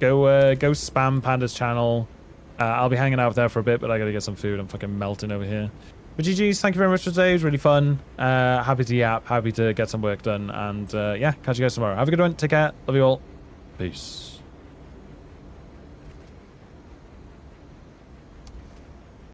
Go spam Panda's channel. I'll be hanging out there for a bit, but I gotta get some food. I'm fucking melting over here. But GG's, thank you very much for today. It was really fun. Happy to yap, happy to get some work done. And yeah, catch you guys tomorrow. Have a good one. Take care. Love you all. Peace.